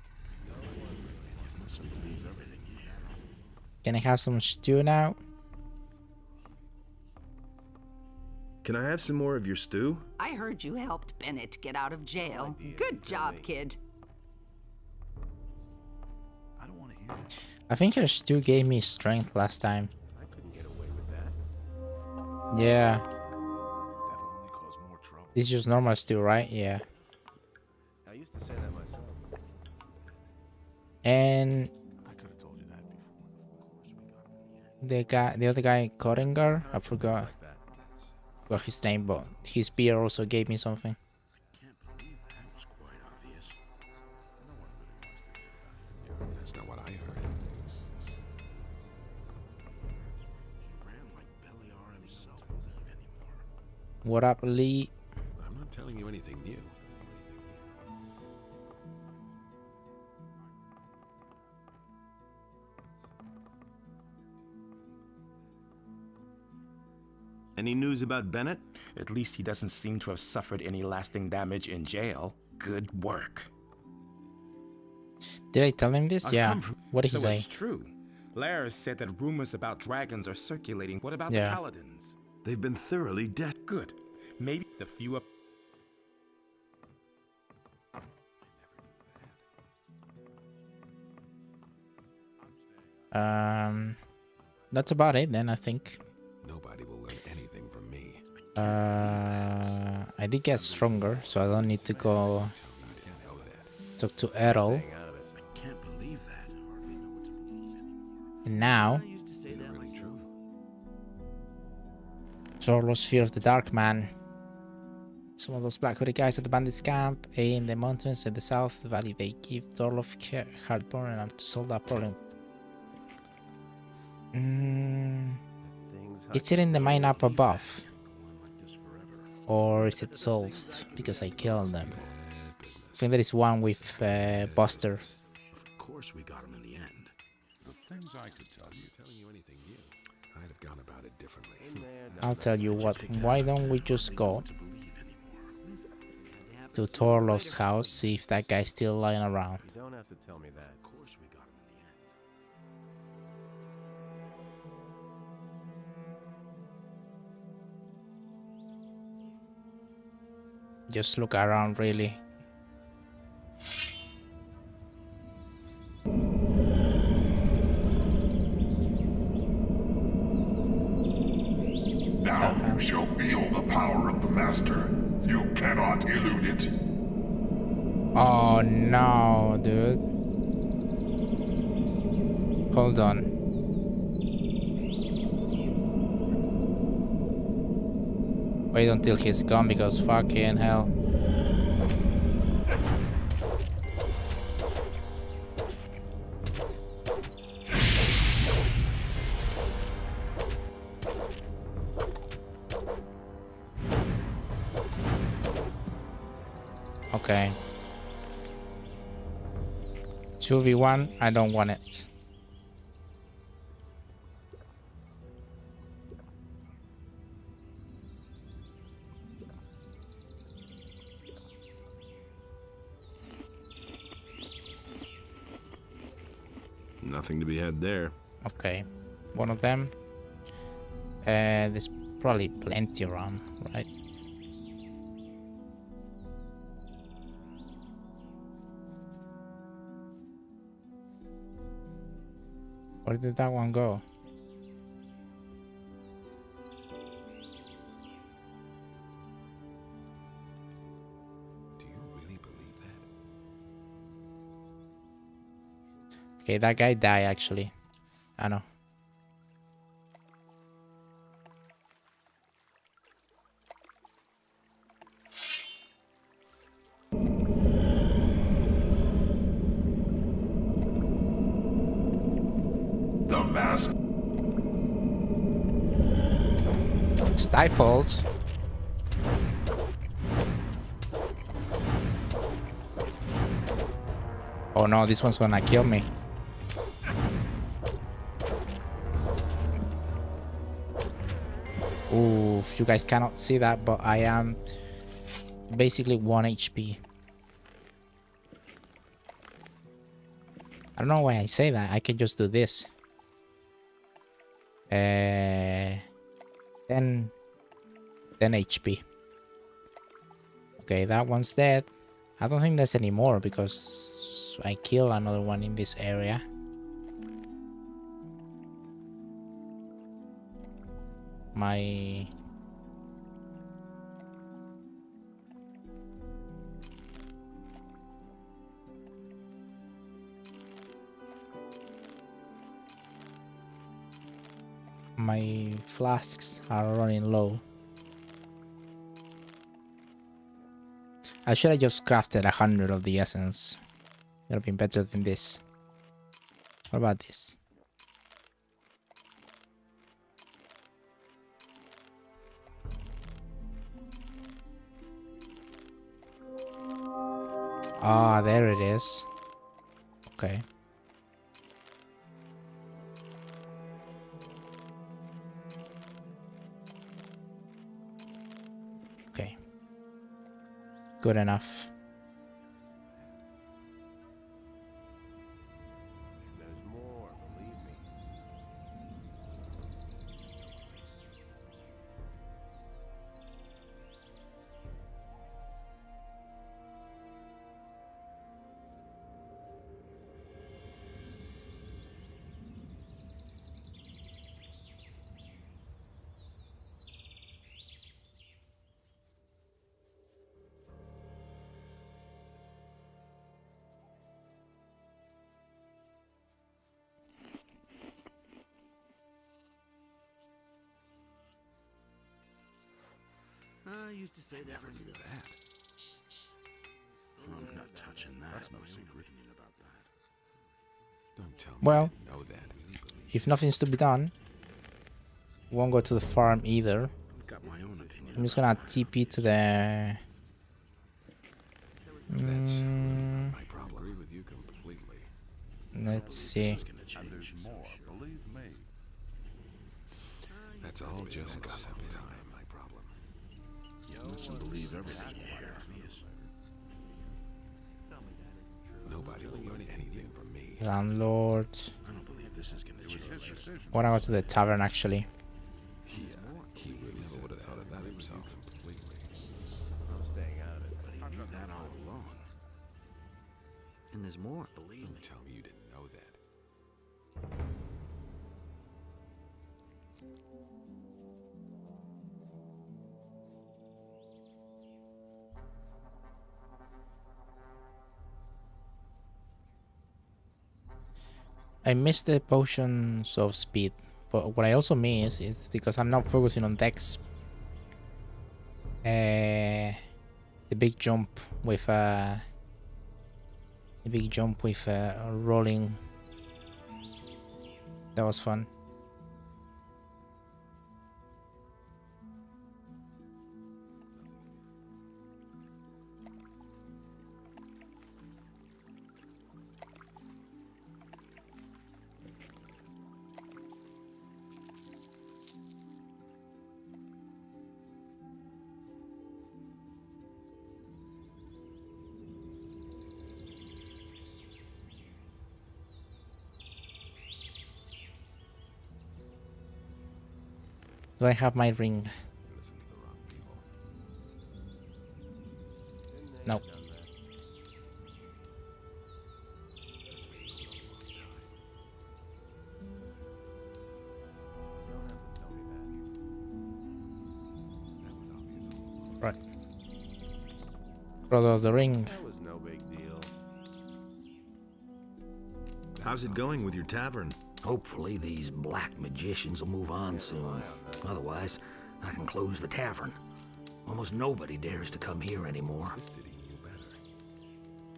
A: Can I have some stew now?
T: Can I have some more of your stew?
F: I heard you helped Bennett get out of jail. Good job, kid.
A: I think your stew gave me strength last time. Yeah. This is just normal stew, right? Yeah.
C: I used to say that myself.
A: And the other guy, Koringer, I forgot his name, but his beer also gave me something.
Q: That's not what I heard.
A: What up, Lee?
Q: I'm not telling you anything new.
T: Any news about Bennett?
G: At least he doesn't seem to have suffered any lasting damage in jail. Good work.
A: Did I tell him this? Yeah. What did he
G: So
A: say?
G: it's true. Lars said that rumors about dragons are circulating. What about
A: Yeah.
G: the paladins?
T: They've been thoroughly
G: Good. Maybe the few up.
A: That's about it then, I think.
Q: Nobody will learn anything from me.
A: I I did get stronger, so I don't need to go talk to Errol.
B: I can't believe that. Hardly know what to believe anymore.
A: And now, Zorlo's fear of the dark man. Some of those black hooded guys at the bandits camp in the mountains in the south the valley. They give Dorlof heartburn and I'm to solve that problem. Is it in the mine up above? Or is it solved because I killed them? I think there is one with Buster.
B: Of course we got him in the end. The things I could tell you.
Q: Telling you anything new, I'd have gone about it differently.
A: I'll tell you what, why don't we just go to Torlov's house, see if that guy's still lying around.
C: You don't have to tell me that.
B: Of course we got him in the end.
A: Just look around, really.
M: Now you shall feel the power of the Master. You cannot elude it.
A: Oh no, dude. Hold on. Wait until he's gone because fucking hell. Okay. 2v1, I don't want it.
T: Nothing to be had there.
A: Okay. One of them. There's probably plenty around, right? Where did that one go?
Q: Do you really believe that?
A: Okay, that guy died actually. I know.
M: The mask.
A: Stifles. Oh no, this one's gonna kill me. Ooh, you guys cannot see that, but I am basically 1 HP. I don't know why I say that. I can just do this. 10 HP. Okay, that one's dead. I don't think there's any more because I killed another one in this area. My flasks are running low. I should have just crafted 100 of the essence. It would have been better than this. What about this? Ah, there it is. Okay. Okay. Good enough.
C: There's more, believe me.
R: used to say that
B: Never knew that. I'm not touching that. That's no secret. About that.
Q: Don't tell me
A: Well,
Q: you didn't know that.
A: if nothing's to be done, won't go to the farm either.
B: I've got my own opinion.
A: I'm just gonna TP to the.
Q: My problem. I agree with you completely.
A: Let's see.
K: There's more, believe me.
Q: That's all just gossip time. My problem.
B: You mustn't believe everything you hear. Obvious.
Q: Nobody will learn anything from me.
A: Landlord.
B: I don't believe this is gonna change.
A: I wanna go to the tavern actually.
Q: He really would have thought of that himself. Completely.
C: I'm staying out of it.
B: But he knew that all along.
R: And there's more, believe
Q: Don't
R: me.
Q: tell me you didn't know that.
A: I missed the potions of speed, but what I also miss is because I'm not focusing on dex. The big jump with rolling. That was fun. Do I have my ring? No. Right. Brother of the Ring.
C: That was no big deal.
T: How's it going with your tavern?
U: Hopefully these black magicians will move on soon. Otherwise, I can close the tavern. Almost nobody dares to come here anymore.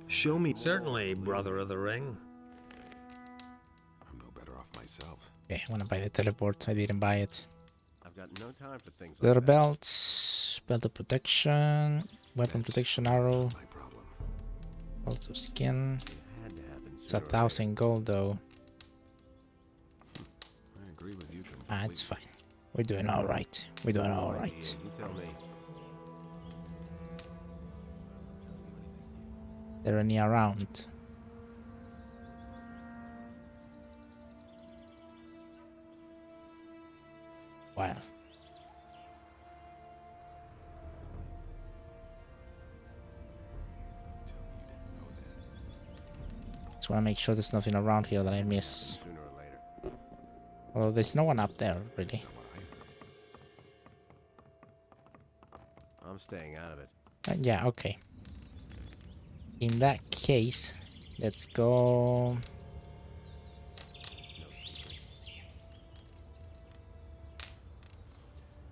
T: Show me.
O: Certainly, brother of the ring.
Q: I'm no better off myself.
A: Okay, I wanna buy the teleport. I didn't buy it.
C: I've got no time for things
A: Leather
C: like that.
A: belts, belt of protection, weapon protection arrow, belt of skin.
C: Had to happen
A: It's 1,000 gold though.
Q: I agree with you completely.
A: Ah, it's fine. We're doing all right. We're doing all right.
C: You tell me.
A: There are any around? Wow. Just want to make sure there's nothing around here that I miss.
C: Sooner or later.
A: Although there's no one up there, really.
C: I'm staying out of it.
A: Yeah, okay. In that case, let's go.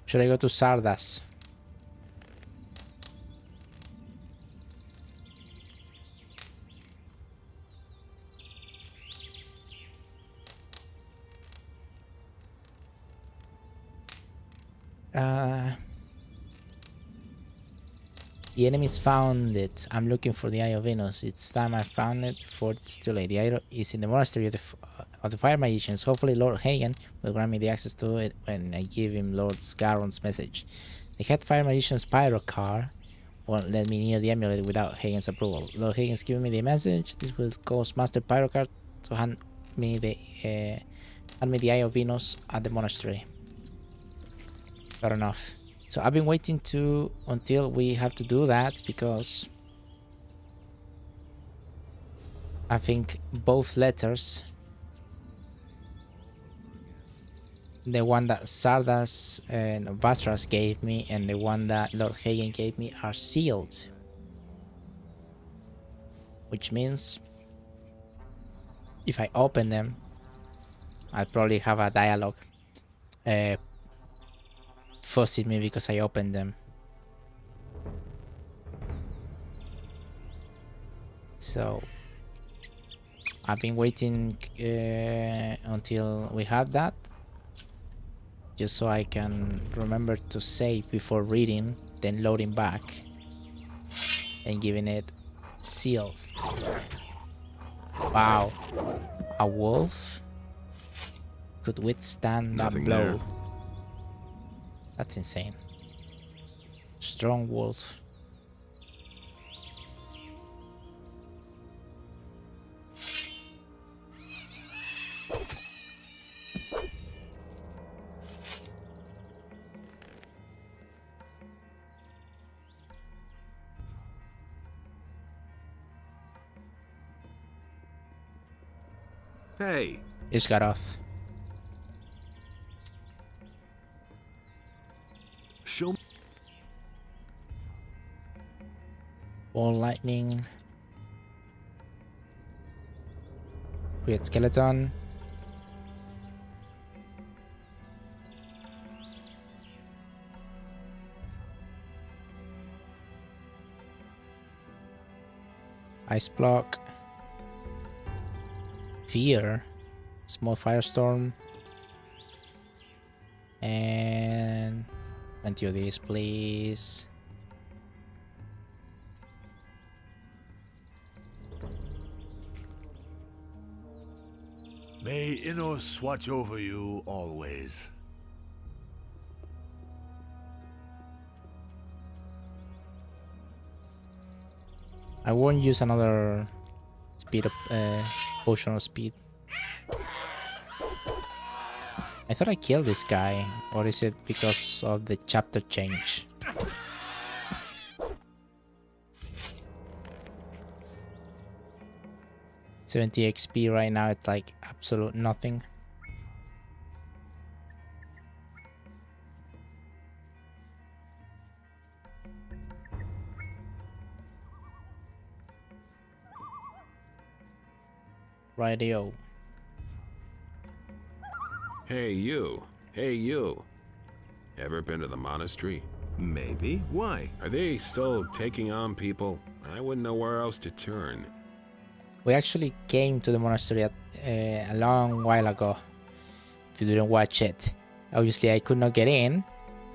A: Should I go to Sardas? The enemies found it. I'm looking for the Eye of Venus. It's time I found it before it's too late. The eye is in the monastery of the fire magicians. Hopefully Lord Hagen will grant me the access to it when I give him Lord Scarron's message. The head fire magician's pyro car won't let me near the amulet without Hagen's approval. Lord Hagen's given me the message. This will cause Master Pyrocar to hand me the Eye of Venus at the monastery. Fair enough. So I've been waiting until we have to do that because I think both letters, the one that Sardas and Vastras gave me and the one that Lord Hagen gave me, are sealed. Which means if I open them, I'll probably have a dialogue fussing me because I opened them. So I've been waiting until we have that, just so I can remember to save before reading, then loading back and giving it sealed. Wow, a wolf could withstand
Q: Nothing
A: that blow.
Q: there.
A: That's insane. Strong wolf.
T: Hey.
A: It's Garoth.
T: Show me.
A: Ball lightning. Create skeleton. Ice block. Fear. Small firestorm. And plenty of these, please.
K: May Innos watch over you always.
A: I won't use another speed up potion of speed. I thought I killed this guy, or is it because of the chapter change? $70 XP right now, it's like absolute nothing. Radio.
Q: Hey, you. Hey, you. Ever been to the monastery?
T: Maybe. Why?
Q: Are they still taking on people? I wouldn't know where else to turn.
A: We actually came to the monastery a long while ago. If you didn't watch it. Obviously I could not get in,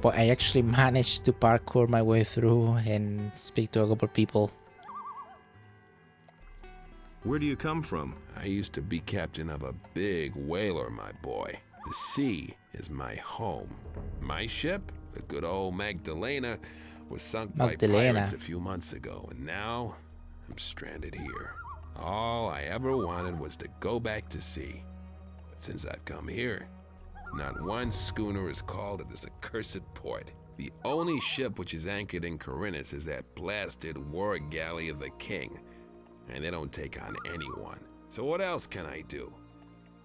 A: but I actually managed to parkour my way through and speak to a couple people.
T: Where do you come from?
Q: I used to be captain of a big whaler, my boy. The sea is my home. My ship, the good old Magdalena, was sunk by pirates a few months ago, and now I'm stranded here. All I ever wanted was to go back to sea. But since I've come here, not one schooner is called at this accursed port. The only ship which is anchored in Corinus is that blasted war galley of the king, and they don't take on anyone. So what else can I do?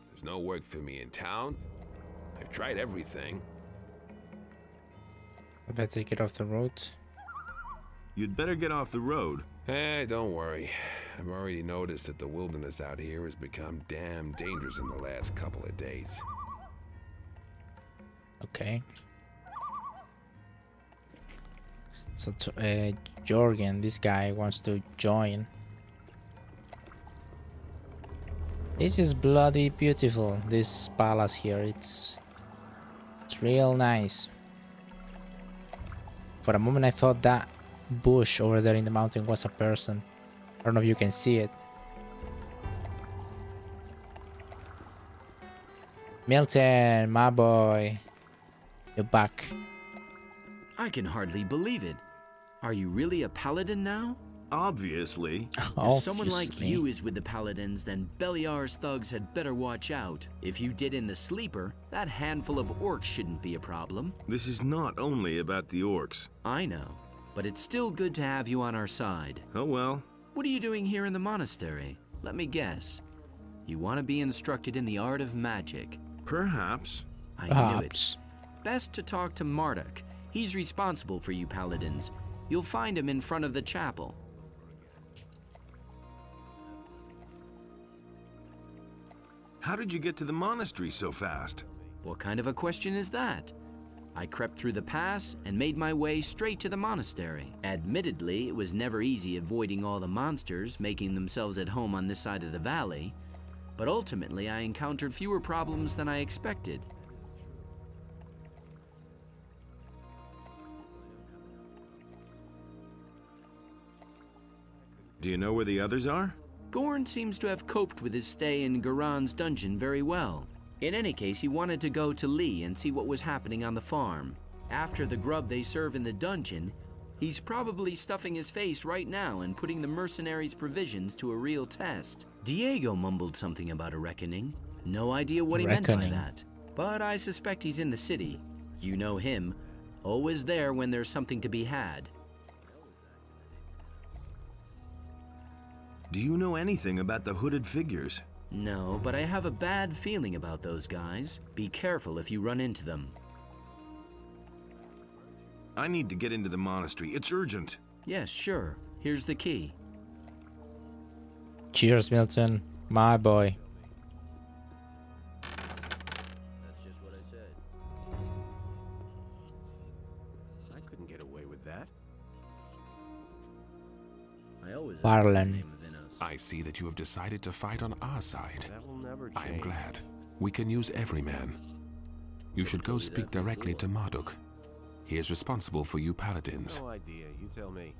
Q: There's no work for me in town. I've tried everything.
A: I better get off the road.
T: You'd better get off the road.
Q: Don't worry. I've already noticed that the wilderness out here has become damn dangerous in the last couple of days.
A: Okay. So Jorgen, this guy wants to join. This is bloody beautiful, this palace here. It's real nice. For a moment I thought that bush over there in the mountain was a person. I don't know if you can see it. Milton, my boy. You're back.
H: I can hardly believe it. Are you really a paladin now?
T: Obviously.
H: If someone like you is with the paladins, then Beliar's thugs had better watch out. If you did in the sleeper, that handful of orcs shouldn't be a problem.
T: This is not only about the orcs.
H: I know, but it's still good to have you on our side.
T: Oh well.
H: What are you doing here in the monastery? Let me guess. You want to be instructed in the art of magic.
T: Perhaps.
H: I knew it. Best to talk to Marduk. He's responsible for you paladins. You'll find him in front of the chapel.
T: How did you get to the monastery so fast?
H: What kind of a question is that? I crept through the pass and made my way straight to the monastery. Admittedly, it was never easy avoiding all the monsters making themselves at home on this side of the valley, but ultimately I encountered fewer problems than I expected.
T: Do you know where the others are?
H: Gorn seems to have coped with his stay in Garan's dungeon very well. In any case, he wanted to go to Lee and see what was happening on the farm. After the grub they serve in the dungeon, he's probably stuffing his face right now and putting the mercenaries' provisions to a real test. Diego mumbled something about a reckoning. No idea what he meant by that. But I suspect he's in the city. You know him. Always there when there's something to be had.
T: Do you know anything about the hooded figures?
H: No, but I have a bad feeling about those guys. Be careful if you run into them.
T: I need to get into the monastery. It's urgent.
H: Yes, sure. Here's the key.
A: Cheers, Milton. My boy.
H: That's just what I said.
C: I couldn't get away with that.
H: I always
A: Barlen.
G: I see that you have decided to fight on our side.
C: That will never change.
G: I am glad. We can use every man. You should go speak directly to Marduk. He is responsible for you paladins.
C: No idea. You tell me.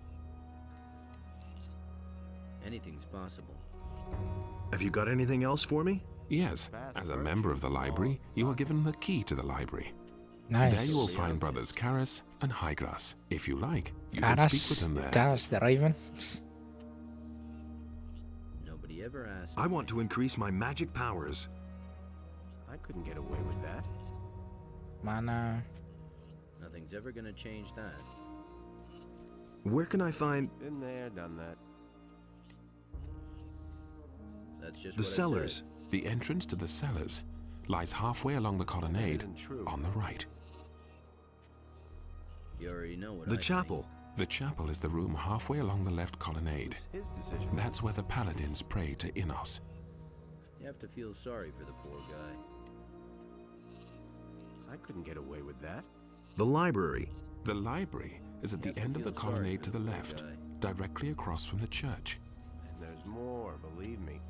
H: Anything's possible.
T: Have you got anything else for me?
G: Yes. As a member of the library, you are given the key to the library.
A: Nice.
G: There you will find brothers Karas and Highgrass. If you like, you can
A: Karas,
G: speak with them there.
A: Karas the Raven.
H: Nobody ever asks.
T: I want to increase my magic powers.
C: I couldn't get away with that.
A: Mana.
H: Nothing's ever gonna change that.
T: Where can I find...
C: Been there, done that.
H: That's just
T: the
H: what
T: cellars?
H: I said.
G: The entrance to the cellars lies halfway along the colonnade on the right.
H: You already know what
T: The
H: I
T: chapel.
H: think.
G: The chapel is the room halfway along the left colonnade.
C: His decision.
G: That's where the paladins pray to Innos.
H: You have to feel sorry for the poor guy.
C: I couldn't get away with that.
T: The library.
G: The library is at the end of the colonnade to the left, directly across from the church.
C: And there's more, believe me.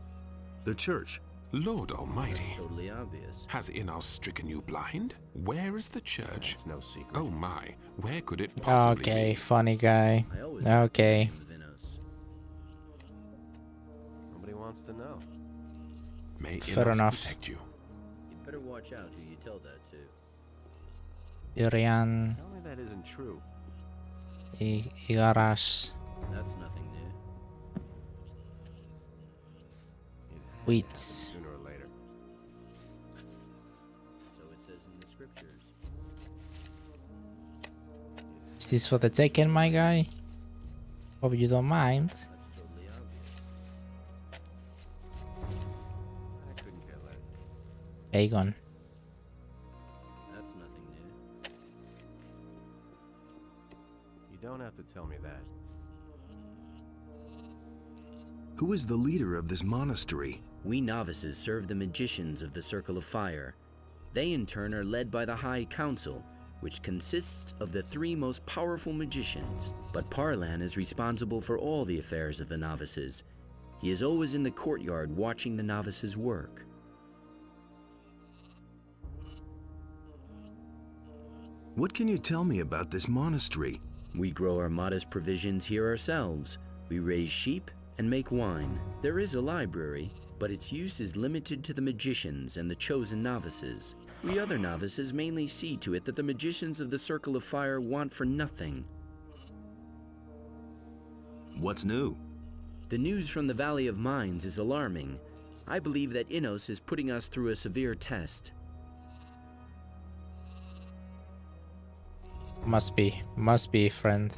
T: The church.
G: Lord Almighty.
H: That's totally obvious.
G: Has Innos stricken you blind? Where is the church?
C: It's no secret.
G: Oh my, where could it possibly
A: Okay,
G: be?
A: funny guy. Okay.
C: Nobody wants to know.
G: May
A: Fair
G: Innos
A: enough.
G: protect you.
H: You'd better watch out who you tell that to.
A: Irian.
C: Tell me that isn't true.
A: Igaras.
H: That's nothing new.
A: Wheats.
C: Sooner or later.
H: So it says in the scriptures.
A: Is this for the taken, my guy? Hope you don't mind.
H: That's totally obvious.
C: I couldn't care less.
A: Aegon.
H: That's nothing new.
C: You don't have to tell me that.
T: Who is the leader of this monastery?
H: We novices serve the magicians of the Circle of Fire. They in turn are led by the High Council, which consists of the 3 most powerful magicians. But Parlan is responsible for all the affairs of the novices. He is always in the courtyard watching the novices work.
T: What can you tell me about this monastery?
H: We grow our modest provisions here ourselves. We raise sheep and make wine. There is a library, but its use is limited to the magicians and the chosen novices. We other novices mainly see to it that the magicians of the Circle of Fire want for nothing.
T: What's new?
H: The news from the Valley of Mines is alarming. I believe that Innos is putting us through a severe test.
A: Must be, friend.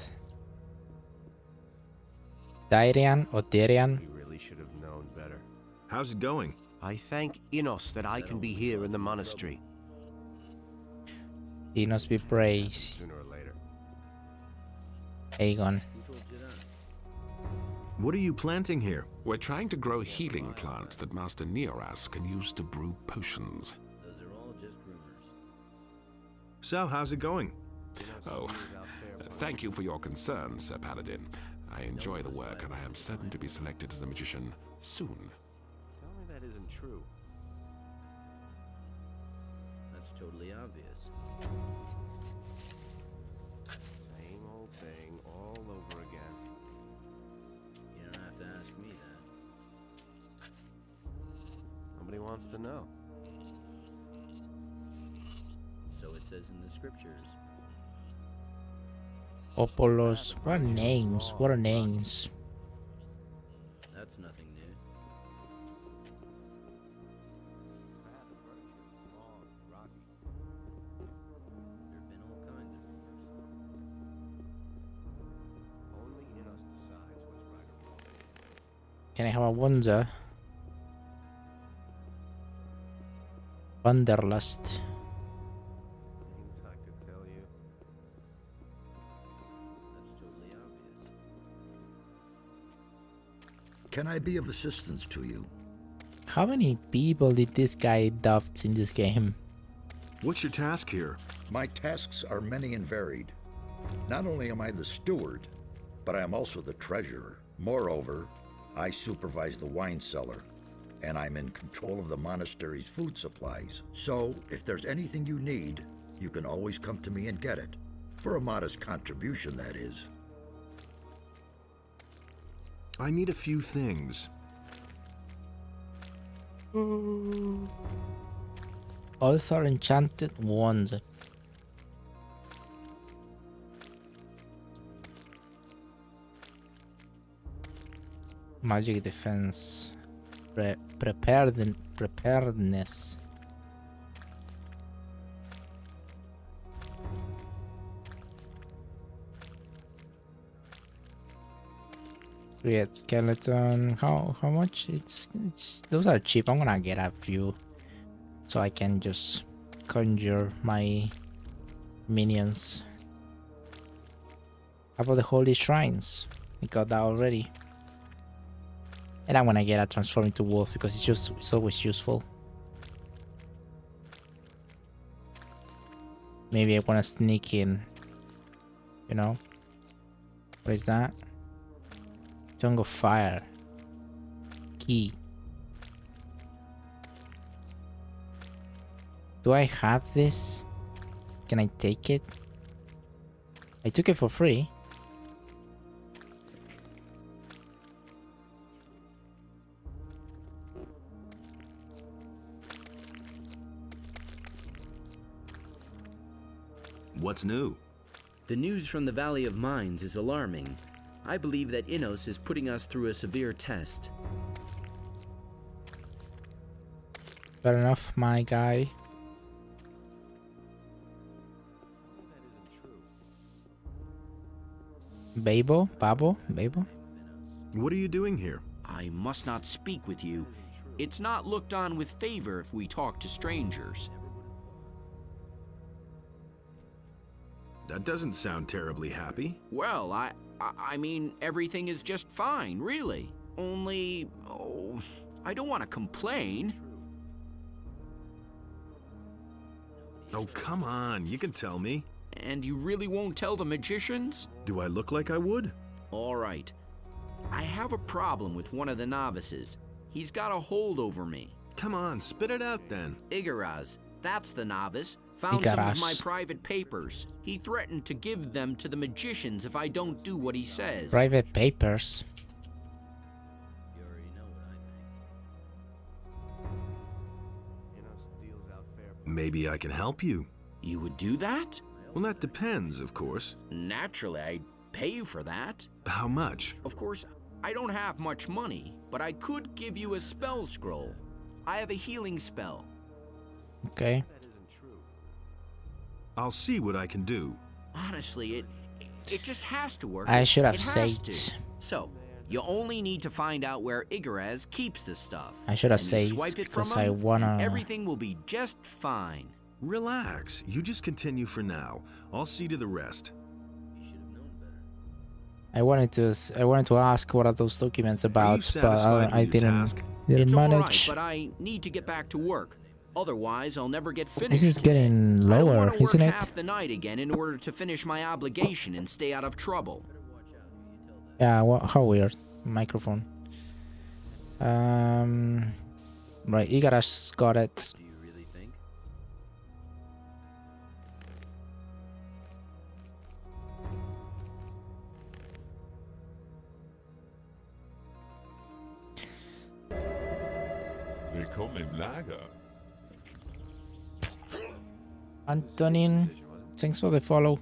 A: Dairian or Dirian?
C: You really should have known better.
T: How's it going?
C: I thank Innos that I can be here in the monastery.
A: Innos be praised.
C: Sooner or later.
A: Aegon.
T: What are you planting here?
G: We're trying to grow healing plants that Master Neoras can use to brew potions.
H: Those are all just rumors.
D: So, how's it going?
N: Oh, thank you for your concern, Sir Paladin. I enjoy the work, and I am certain to be selected as a magician soon.
C: Tell me that isn't true.
H: That's totally obvious.
C: Same old thing all over again.
H: You don't have to ask me that.
C: Nobody wants to know.
H: So it says in the scriptures.
A: Opolos. What are names? What are names?
H: That's nothing new. There have been all kinds of rumors.
C: Only Innos decides what's right or wrong.
A: Can I have a wonder? Wanderlust.
C: Things I could tell you.
H: That's totally obvious.
S: Can I be of assistance to you?
A: How many people did this guy adopt in this game?
D: What's your task here?
S: My tasks are many and varied. Not only am I the steward, but I am also the treasurer. Moreover, I supervise the wine cellar, and I'm in control of the monastery's food supplies. So, if there's anything you need, you can always come to me and get it. For a modest contribution, that is.
D: I need a few things.
A: Also enchanted wand. Magic defense. Preparedness. Create skeleton. How much? It's those are cheap. I'm gonna get a few so I can just conjure my minions. How about the holy shrines? I got that already. And I'm gonna get a transform into wolf because it's always useful. Maybe I wanna sneak in. You know? What is that? Tongue of fire. Key. Do I have this? Can I take it? I took it for free.
D: What's new?
H: The news from the Valley of Mines is alarming. I believe that Innos is putting us through a severe test.
A: Fair enough, my guy. Babo?
D: What are you doing here?
J: I must not speak with you. It's not looked on with favor if we talk to strangers.
D: That doesn't sound terribly happy.
J: Well, I mean, everything is just fine, really. Only, oh, I don't want to complain.
D: Oh, come on, you can tell me.
J: And you really won't tell the magicians?
D: Do I look like I would?
J: All right. I have a problem with one of the novices. He's got a hold over me.
D: Come on, spit it out then.
J: Igaraz, that's the novice. Found some of my private papers. He threatened to give them to the magicians if I don't do what he says.
A: Private papers?
H: You already know what I think.
D: Maybe I can help you.
J: You would do that?
D: Well, that depends, of course.
J: Naturally, I'd pay you for that.
D: How much?
J: Of course, I don't have much money, but I could give you a spell scroll. I have a healing spell.
A: Okay.
D: I'll see what I can do.
J: Honestly, it just has to work.
A: I should have
J: It
A: said.
J: has to. So, you only need to find out where Igaraz keeps the stuff.
A: I should have
J: and you
A: said
J: swipe it from
A: because
J: him,
A: I wanna.
J: and everything will be just fine.
D: Relax. You just continue for now. I'll see to the rest.
A: I wanted to ask what are those documents about, but
D: satisfied
A: I
D: with your
A: didn't
D: task?
A: didn't
J: It's
A: manage.
J: all right, but I need to get back to work.
H: Otherwise, I'll never get finished.
A: This is getting
H: I don't
A: lower,
H: want to work
A: isn't it?
H: half the night again in order to finish my obligation and stay out of trouble.
A: Yeah, how weird. Microphone. Right, Igarash got it.
H: Do you really think?
N: Willkommen im Lager.
A: Antonin, thanks for the follow.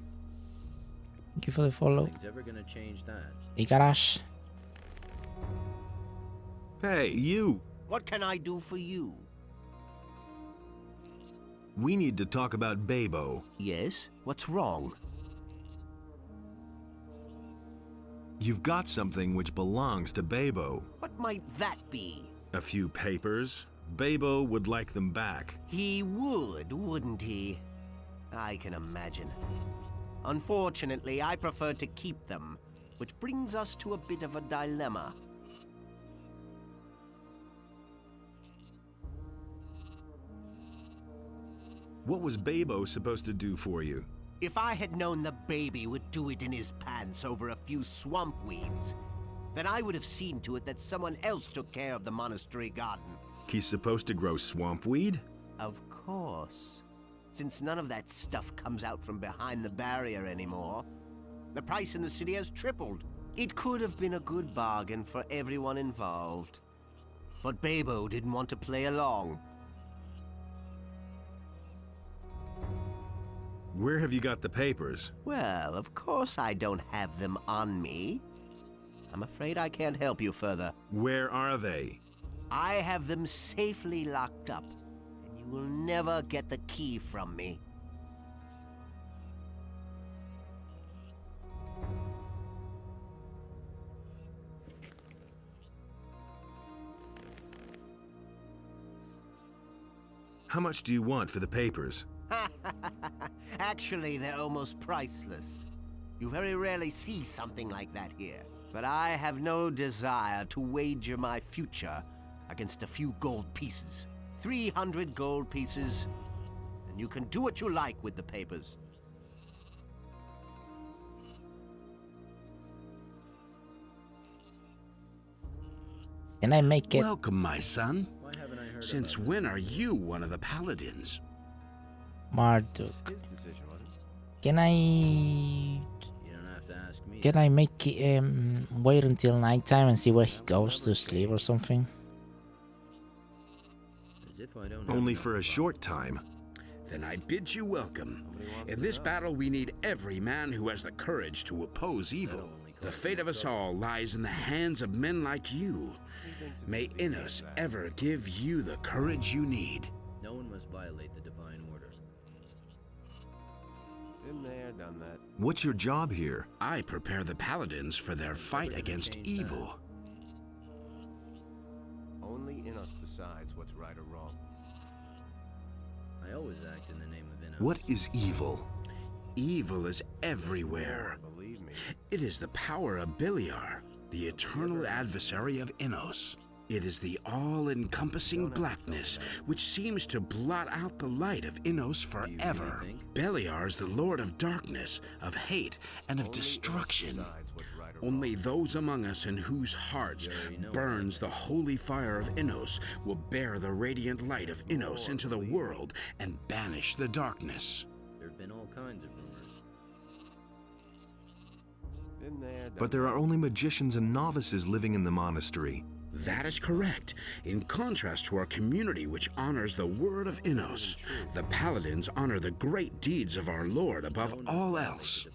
A: Thank you for the follow.
H: Nothing's ever gonna change that.
A: Igarash.
T: Hey, you!
C: What can I do for you?
T: We need to talk about Babo.
C: Yes? What's wrong?
T: You've got something which belongs to Babo.
C: What might that be?
T: A few papers. Babo would like them back.
C: He would, wouldn't he? I can imagine. Unfortunately, I prefer to keep them, which brings us to a bit of a dilemma.
T: What was Babo supposed to do for you?
C: If I had known the baby would do it in his pants over a few swamp weeds, then I would have seen to it that someone else took care of the monastery garden.
T: He's supposed to grow swamp weed?
C: Of course. Since none of that stuff comes out from behind the barrier anymore, the price in the city has tripled. It could have been a good bargain for everyone involved. But Babo didn't want to play along.
T: Where have you got the papers?
C: Well, of course I don't have them on me. I'm afraid I can't help you further.
T: Where are they?
C: I have them safely locked up, and you will never get the key from me.
T: How much do you want for the papers?
C: Actually, they're almost priceless. You very rarely see something like that here. But I have no desire to wager my future against a few gold pieces. 300 gold pieces, and you can do what you like with the papers.
A: Can I make it?
B: Welcome, my son.
H: Why haven't I heard
B: Since
H: about
B: when are you one of the paladins?
A: Marduk. Can I?
H: You don't have to ask me.
A: Can I make it, wait until nighttime and see where he goes to sleep or something?
H: As if I don't
T: Only for a short time.
B: Then I bid you welcome. In this battle, we need every man who has the courage to oppose evil. The fate of us all lies in the hands of men like you. May Innos ever give you the courage you need.
H: No one must violate the divine order.
C: Been there, done that.
T: What's your job here?
B: I prepare the paladins for their fight against evil.
C: Only Innos decides what's right or wrong.
H: I always act in the name of Innos.
T: What is evil?
B: Evil is everywhere.
C: Believe me.
B: It is the power of Beliar, the eternal adversary of Innos. It is the all-encompassing blackness which seems to blot out the light of Innos forever. Beliar is the lord of darkness, of hate, and of destruction. Only those among us in whose hearts burns the holy fire of Innos will bear the radiant light of Innos into the world and banish the darkness.
H: There have been all kinds of rumors.
C: Been there, done
T: But there are only magicians and novices living in the monastery.
B: That is correct. In contrast to our community which honors the word of Innos, the paladins honor the great deeds of our Lord above all else.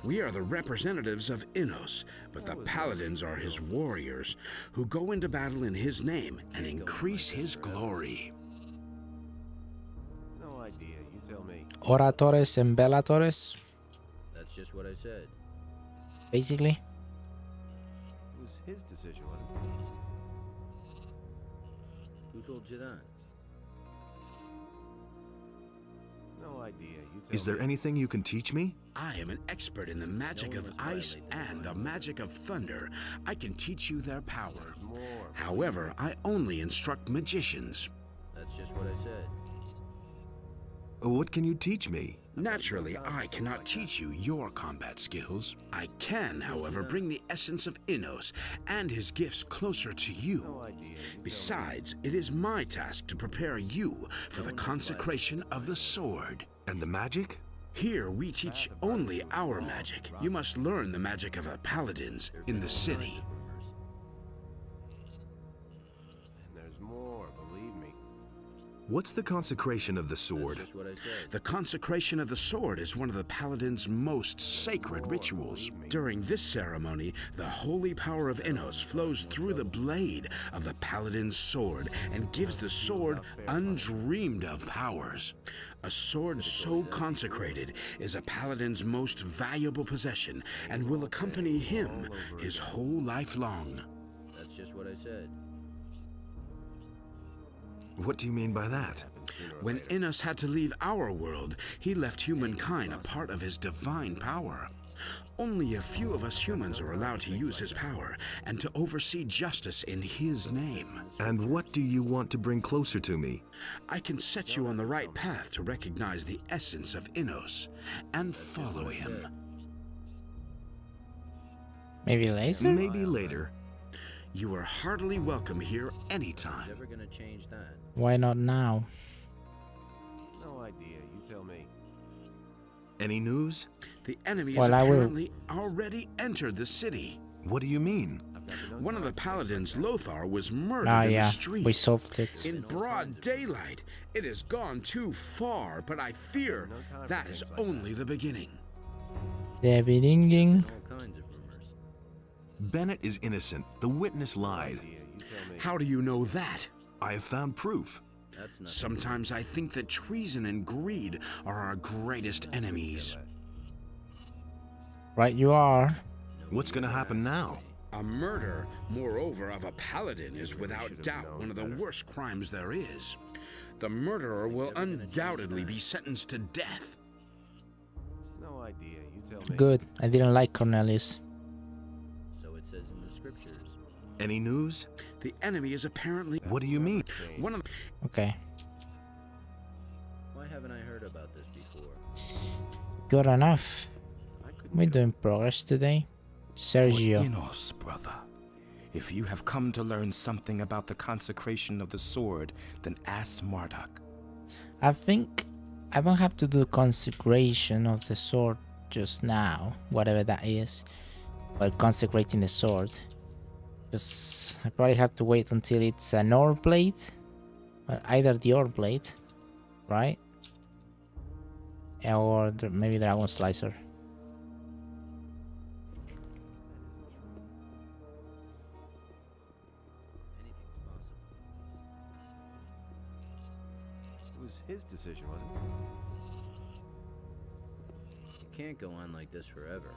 B: We are the representatives of Innos, but the paladins are his warriors, who go into battle in his name and increase his glory.
C: No idea, you tell me.
A: Oratores and bellatores,
H: That's just what I said.
A: basically.
C: It was his decision, wasn't it?
H: Who told you that?
C: No idea, you tell
T: Is there
C: me.
T: anything you can teach me?
B: I am an expert in the magic of ice and the magic of thunder. I can teach you their power.
C: More.
B: However, I only instruct magicians.
H: That's just what I said.
D: What can you teach me?
B: Naturally, I cannot teach you your combat skills. I can, however, bring the essence of Innos and his gifts closer to you. Besides, it is my task to prepare you for the consecration of the sword.
D: And the magic?
B: Here, we teach only our magic. You must learn the magic of the paladins in the city.
C: And there's more, believe me.
D: What's the consecration of the sword?
H: That's just what I said.
B: The consecration of the sword is one of the paladin's most sacred rituals. During this ceremony, the holy power of Innos flows through the blade of the paladin's sword and gives the sword undreamed of powers. A sword so consecrated is a paladin's most valuable possession and will accompany him his whole life long.
H: That's just what I said.
D: What do you mean by that?
B: When Innos had to leave our world, he left humankind a part of his divine power. Only a few of us humans are allowed to use his power and to oversee justice in his name.
D: And what do you want to bring closer to me?
B: I can set you on the right path to recognize the essence of Innos and follow him.
A: Maybe later?
D: Maybe later.
B: You are heartily welcome here anytime.
H: Never gonna change that.
A: Why not now?
C: No idea, you tell me.
D: Any news?
B: The enemy
A: Well,
B: has
A: I will-
B: apparently already entered the city.
D: What do you mean?
B: One of the paladins, Lothar, was murdered
A: Ah,
B: in
A: yeah,
B: the street.
A: we solved it.
B: In broad daylight. It has gone too far, but I fear that is only the beginning.
A: The beginning.
H: All kinds of rumors.
D: Bennett is innocent. The witness lied.
B: How do you know that?
D: I have found proof.
H: That's not.
B: Sometimes I think that treason and greed are our greatest enemies.
A: Right, you are.
D: What's gonna happen now?
B: A murder, moreover, of a paladin is without doubt one of the worst crimes there is. The murderer will undoubtedly be sentenced to death.
C: No idea, you tell me.
A: Good. I didn't like Cornelius.
H: So it says in the scriptures.
D: Any news?
B: The enemy is apparently...
D: What do you mean?
B: One of...
A: Okay.
H: Why haven't I heard about this before?
A: Good enough. We're doing progress today. Sergio.
G: For Innos, brother. If you have come to learn something about the consecration of the sword, then ask Marduk.
A: I think I don't have to do consecration of the sword just now, whatever that is. While consecrating the sword. Because I probably have to wait until it's an ore blade. Well, either the ore blade, right? Or maybe dragon slicer.
C: It was his decision, wasn't it?
H: You can't go on like this forever.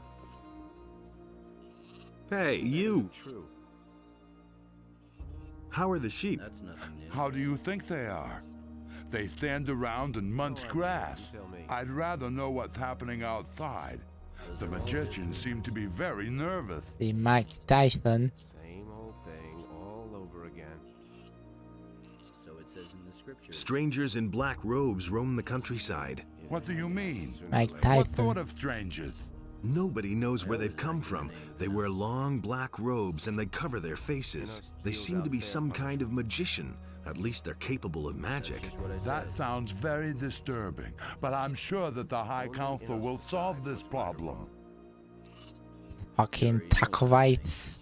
D: Hey, you!
C: True.
D: How are the sheep?
H: That's nothing new.
K: How do you think they are? They stand around and munch grass. I'd rather know what's happening outside. The magicians seem to be very nervous.
A: The Mike Tyson.
C: Same old thing all over again.
H: So it says in the scriptures.
D: Strangers in black robes roam the countryside.
K: What do you mean?
A: Mike
K: What
A: Tyson.
K: sort of strangers?
D: Nobody knows where they've come from. They wear long black robes and they cover their faces. They seem to be some kind of magician. At least they're capable of magic.
K: That sounds very disturbing, but I'm sure that the High Council will solve this problem.
A: Fucking Takovites.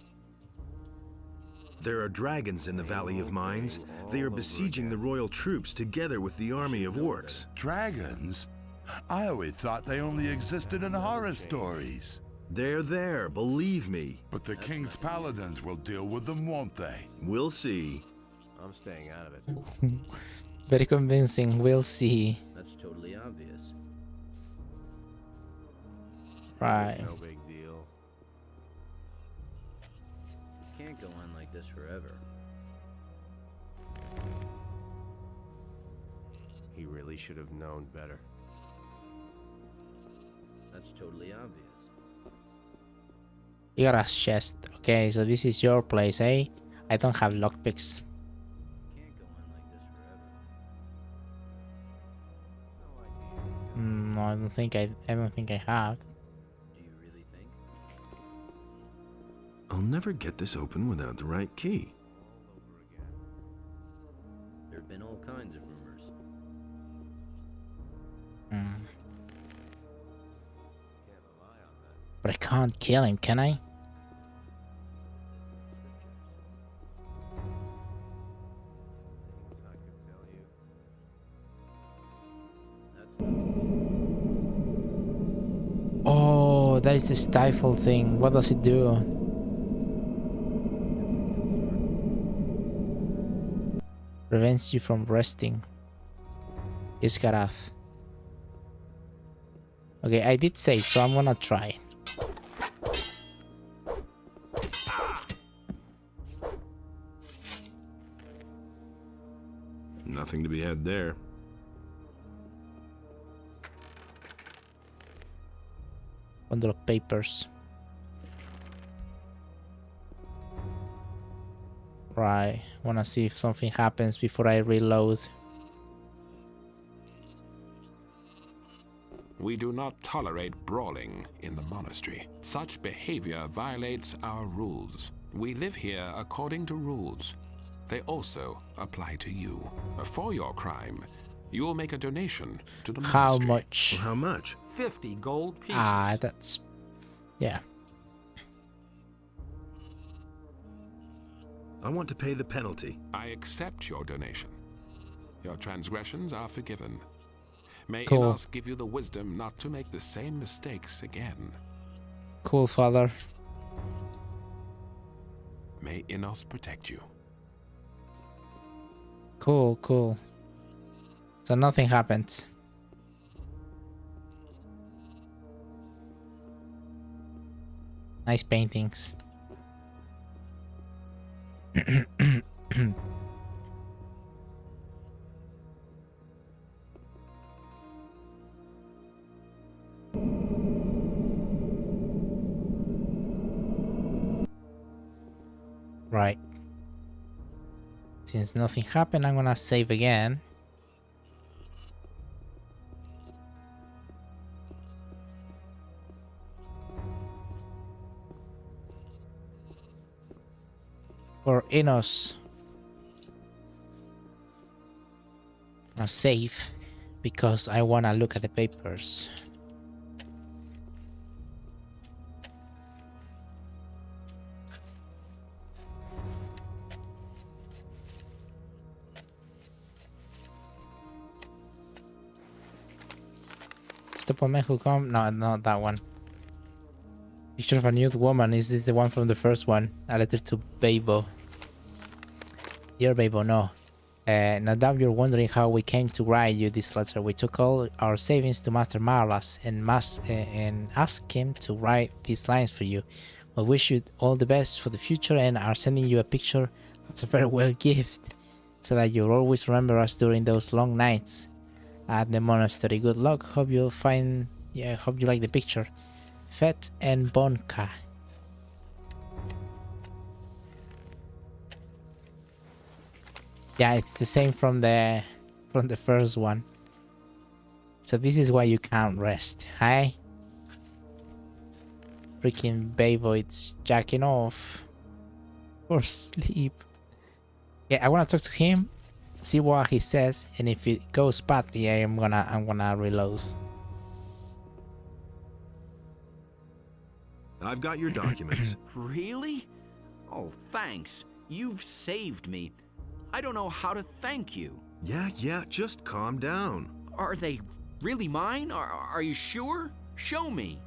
D: There are dragons in the Valley of Mines. They are besieging the royal troops together with the army of orcs.
K: Dragons? I always thought they only existed in horror stories.
D: They're there, believe me.
K: But the King's Paladins will deal with them, won't they?
D: We'll see.
C: I'm staying out of it.
A: Very convincing. We'll see.
H: That's totally obvious.
A: Right.
C: No big deal.
H: You can't go on like this forever.
C: He really should have known better.
H: That's totally obvious.
A: You got a chest. Okay, so this is your place, eh? I don't have lockpicks.
H: You can't go on like this forever.
C: No
A: I don't think I have.
H: Do you really think?
T: I'll never get this open without the right key.
H: There have been all kinds of rumors.
A: But I can't kill him, can I? Oh, that is the stifle thing. What does it do? Prevents you from resting. Iskarath. Okay, I did save, so I'm gonna try.
T: Nothing to be had there.
A: Bundle of papers. Right, wanna see if something happens before I reload.
N: We do not tolerate brawling in the monastery. Such behavior violates our rules. We live here according to rules. They also apply to you. For your crime, you will make a donation to the
A: How
N: monastery.
A: much?
T: Well, how much?
E: 50 gold pieces.
A: Ah, that's... yeah.
T: I want to pay the penalty.
N: I accept your donation. Your transgressions are forgiven. May
A: Cool.
N: Inos give you the wisdom not to make the same mistakes again.
A: Cool, father.
N: May Inos protect you.
A: Cool, cool. So nothing happened. Nice paintings. Right. Since nothing happened, I'm gonna save again. For Inos. I'm gonna save because I wanna look at the papers. Stop on men who come. No, not that one. Picture of a nude woman. Is this the one from the first one? A letter to Babo. Dear Babo, no. No doubt you're wondering how we came to write you this letter. We took all our savings to Master Marlas and asked him to write these lines for you. We wish you all the best for the future and are sending you a picture as a farewell gift, so that you'll always remember us during those long nights at the monastery. Good luck. Hope you'll find. Yeah, hope you like the picture. Fet and Bonka. Yeah, it's the same from the first one. So this is why you can't rest, hi? Freaking Babo, it's jacking off for sleep. Yeah, I wanna talk to him, see what he says, and if it goes bad, yeah, I'm gonna reload.
T: I've got your documents.
J: Really? Oh, thanks. You've saved me. I don't know how to thank you.
T: Yeah, just calm down.
J: Are they really mine? Are you sure? Show me.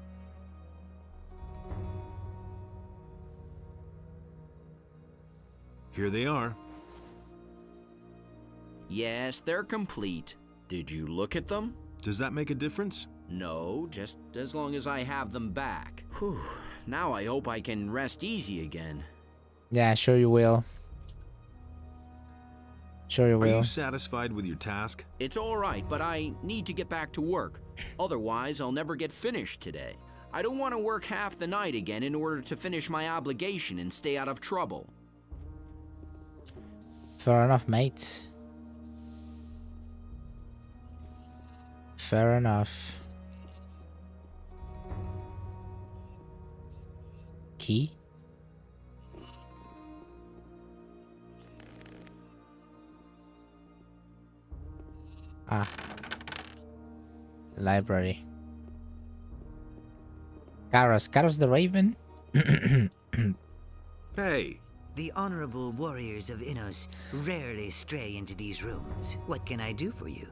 T: Here they are.
J: Yes, they're complete. Did you look at them?
T: Does that make a difference?
J: No, just as long as I have them back. Whew. Now I hope I can rest easy again.
A: Yeah, sure you will. Sure you will.
T: Are you satisfied with your task?
J: It's all right, but I need to get back to work. Otherwise, I'll never get finished today. I don't want to work half the night again in order to finish my obligation and stay out of trouble.
A: Fair enough, mate. Fair enough. Key? Ah. Library. Karos the Raven?
T: Hey!
I: The honorable warriors of Innos rarely stray into these rooms. What can I do for you?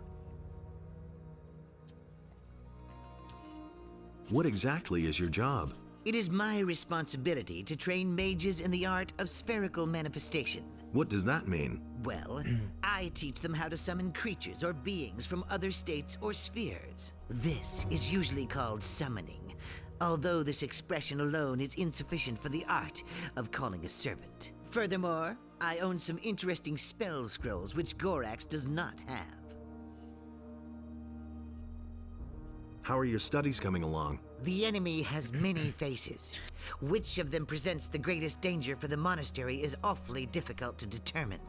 T: What exactly is your job?
I: It is my responsibility to train mages in the art of spherical manifestation.
T: What does that mean?
I: Well, I teach them how to summon creatures or beings from other states or spheres. This is usually called summoning, although this expression alone is insufficient for the art of calling a servant. Furthermore, I own some interesting spell scrolls which Gorax does not have.
T: How are your studies coming along?
I: The enemy has many faces. Which of them presents the greatest danger for the monastery is awfully difficult to determine.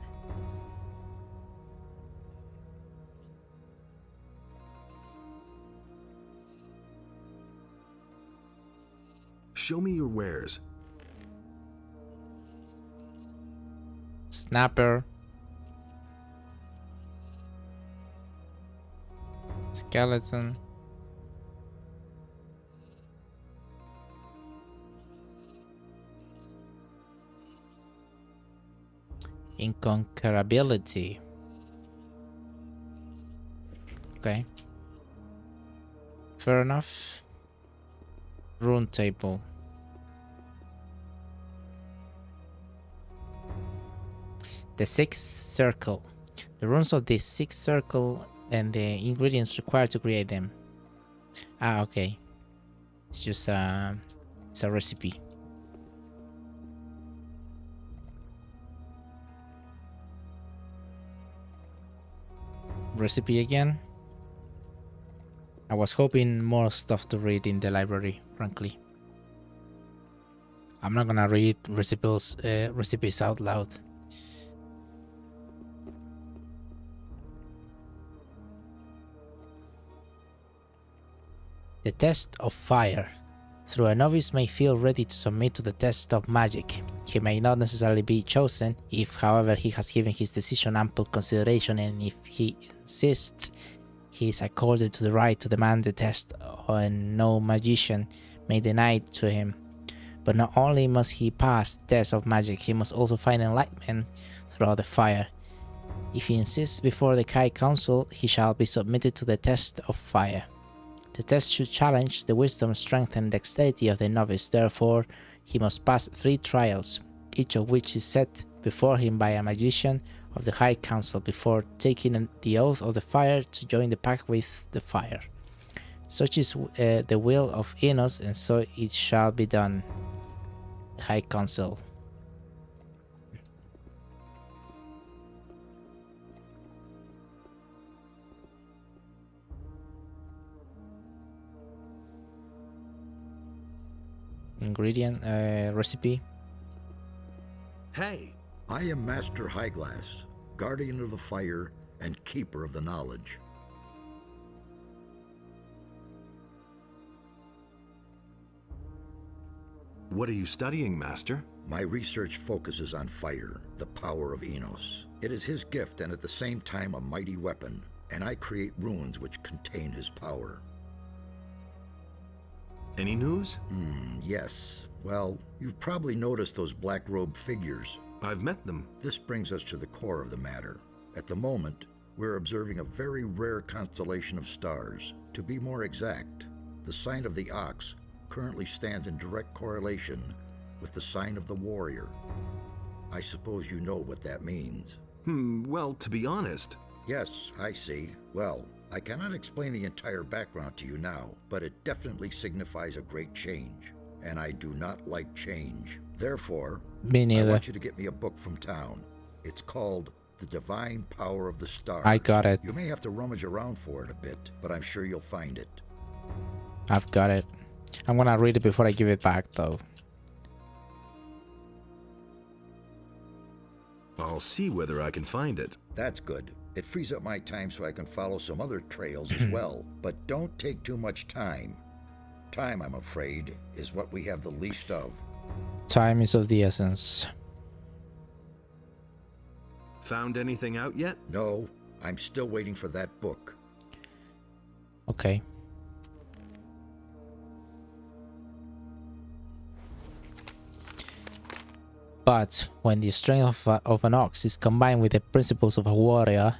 T: Show me your wares.
A: Snapper. Skeleton. Inconquerability. Okay. Fair enough. Rune table. The sixth circle. The runes of this sixth circle and the ingredients required to create them. Ah, okay. It's just it's a recipe. Recipe again. I was hoping more stuff to read in the library, frankly. I'm not gonna read recipes out loud. The test of fire. Though a novice may feel ready to submit to the test of magic, he may not necessarily be chosen. If, however, he has given his decision ample consideration and if he insists, he is accorded to the right to demand the test, and no magician may deny it to him. But not only must he pass the test of magic, he must also find enlightenment throughout the fire. If he insists before the High Council, he shall be submitted to the test of fire. The test should challenge the wisdom, strength, and dexterity of the novice. Therefore, he must pass 3 trials, each of which is set before him by a magician of the High Council before taking the oath of the fire to join the pact with the fire. Such is the will of Innos, and so it shall be done. High Council. Ingredient, recipe.
S: Hey! I am Master Highglass, guardian of the fire and keeper of the knowledge.
T: What are you studying, Master?
S: My research focuses on fire, the power of Innos. It is his gift and at the same time a mighty weapon, and I create runes which contain his power.
T: Any news?
S: Yes. Well, you've probably noticed those black-robed figures.
T: I've met them.
S: This brings us to the core of the matter. At the moment, we're observing a very rare constellation of stars. To be more exact, the sign of the ox currently stands in direct correlation with the sign of the warrior. I suppose you know what that means.
T: Well, to be honest...
S: Yes, I see. Well, I cannot explain the entire background to you now, but it definitely signifies a great change. And I do not like change. Therefore,
A: Me neither.
S: I want you to get me a book from town. It's called The Divine Power of the Stars.
A: I got it.
S: You may have to rummage around for it a bit, but I'm sure you'll find it.
A: I've got it. I'm gonna read it before I give it back, though.
T: I'll see whether I can find it.
S: That's good. It frees up my time so I can follow some other trails as well. But don't take too much time. Time, I'm afraid, is what we have the least of.
A: Time is of the essence.
T: Found anything out yet?
S: No, I'm still waiting for that book.
A: Okay. But when the strength of an ox is combined with the principles of a warrior,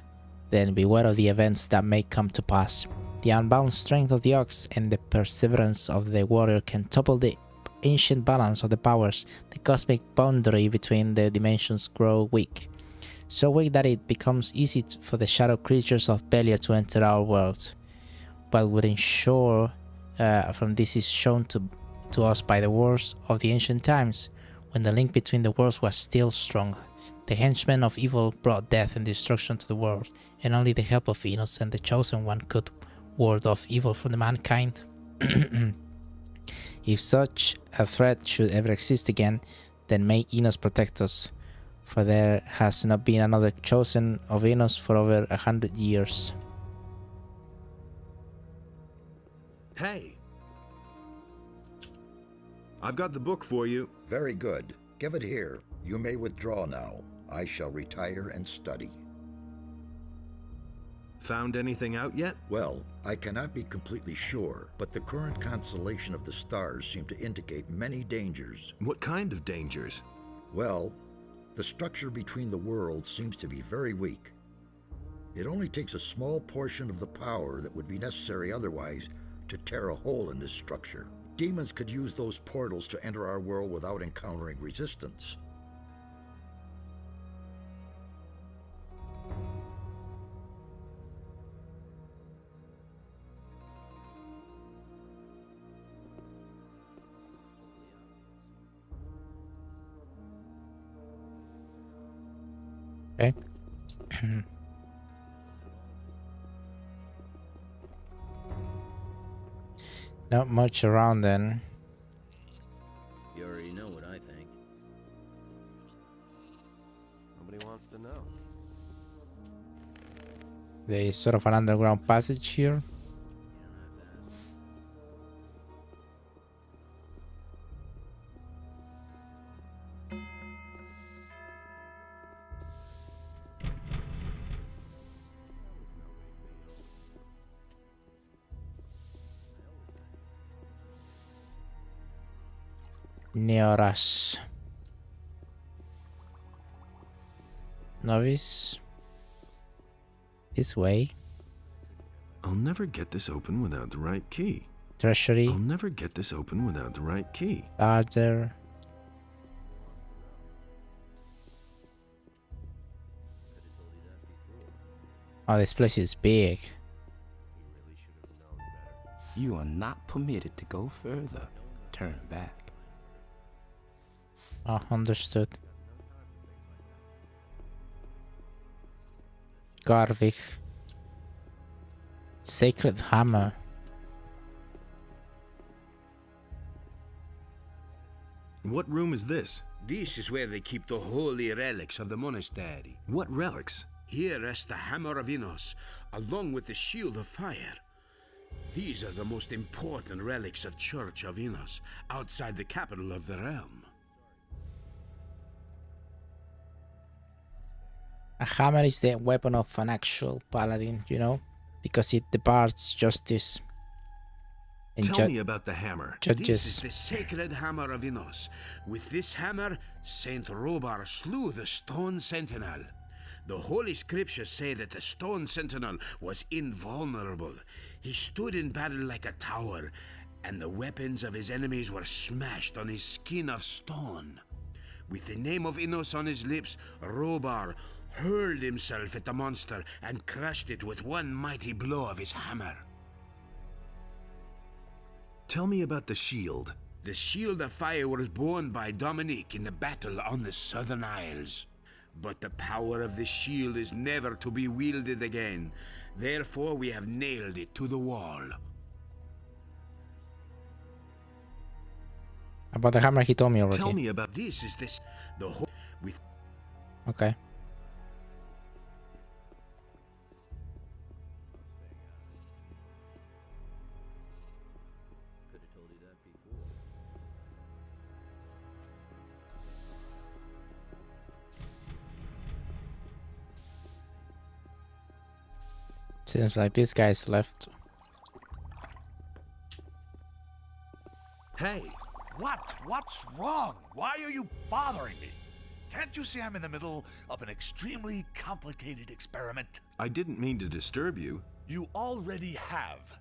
A: then beware of the events that may come to pass. The unbound strength of the ox and the perseverance of the warrior can topple the ancient balance of the powers. The cosmic boundary between the dimensions grow weak. So weak that it becomes easy for the shadow creatures of Belia to enter our world. But would ensure from this is shown to us by the wars of the ancient times, when the link between the worlds was still strong. The henchmen of evil brought death and destruction to the world, and only the help of Enos and the Chosen One could ward off evil from the mankind. If such a threat should ever exist again, then may Enos protect us, for there has not been another Chosen of Enos for over 100 years.
T: Hey! I've got the book for you.
S: Very good. Give it here. You may withdraw now. I shall retire and study.
T: Found anything out yet?
S: Well, I cannot be completely sure, but the current constellation of the stars seem to indicate many dangers.
T: What kind of dangers?
S: Well, the structure between the worlds seems to be very weak. It only takes a small portion of the power that would be necessary otherwise to tear a hole in this structure. Demons could use those portals to enter our world without encountering resistance.
A: Okay. Not much around then.
H: You already know what I think.
C: Nobody wants to know.
A: There's sort of an underground passage here. Near us. Novice. This way.
T: I'll never get this open without the right key.
A: Treasury.
T: I'll never get this open without the right key.
A: Larger. Oh, this place is big.
G: You are not permitted to go further. Turn back.
A: Oh, understood. Gothic. Sacred hammer.
T: What room is this?
B: This is where they keep the holy relics of the monastery.
T: What relics?
B: Here rests the Hammer of Enos, along with the Shield of Fire. These are the most important relics of Church of Enos, outside the capital of the realm.
A: A hammer is the weapon of an actual paladin, you know, because it departs justice. And
T: Tell me about the hammer.
A: Judges.
B: This is the sacred Hammer of Enos. With this hammer, Saint Robar slew the Stone Sentinel. The Holy Scriptures say that the Stone Sentinel was invulnerable. He stood in battle like a tower, and the weapons of his enemies were smashed on his skin of stone. With the name of Enos on his lips, Robar hurled himself at the monster and crushed it with one mighty blow of his hammer.
T: Tell me about the shield.
B: The Shield of Fire was borne by Dominique in the battle on the Southern Isles. But the power of the shield is never to be wielded again. Therefore, we have nailed it to the wall.
A: About the hammer, he told me already.
B: Tell me about this. Is this the whole with?
A: Okay. Seems like this guy's left.
P: Hey, what's wrong? Why are you bothering me? Can't you see I'm in the middle of an extremely complicated experiment?
T: I didn't mean to disturb you.
P: You already have.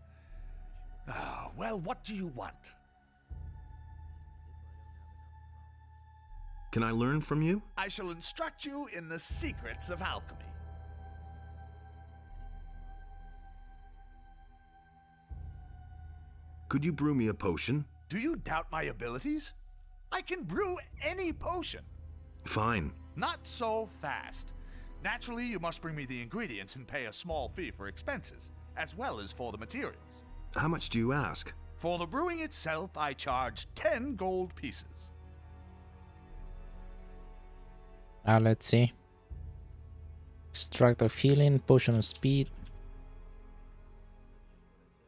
P: Well, what do you want?
T: Can I learn from you?
P: I shall instruct you in the secrets of alchemy.
T: Could you brew me a potion?
P: Do you doubt my abilities? I can brew any potion.
T: Fine.
P: Not so fast. Naturally, you must bring me the ingredients and pay a small fee for expenses, as well as for the materials.
T: How much do you ask?
P: For the brewing itself, I charge 10 gold pieces.
A: Now let's see. Extract of healing, potion of speed.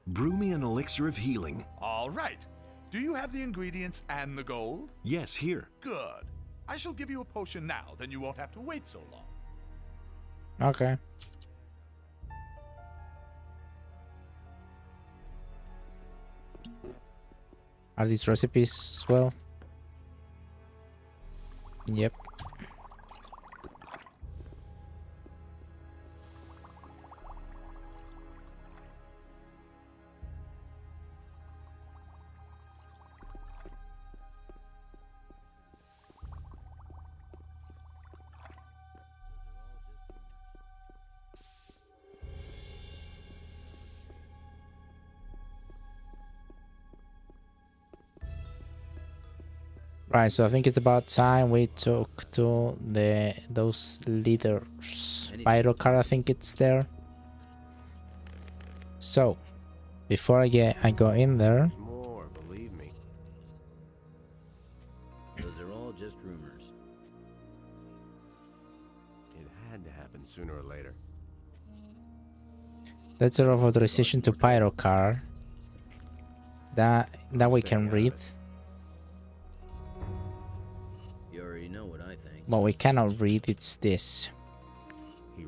T: Brew me an elixir of healing.
P: All right. Do you have the ingredients and the gold?
T: Yes, here.
P: Good. I shall give you a potion now, then you won't have to wait so long.
A: Okay. Are these recipes as well? Yep. Right, so I think it's about time we talk to those leaders. Pyrocard, I think it's there. So, before I go in there.
C: More, believe me.
H: Those are all just rumors.
C: It had to happen sooner or later.
A: Letter of authorization to Pyrocard. That we can read. What we cannot read, it's this.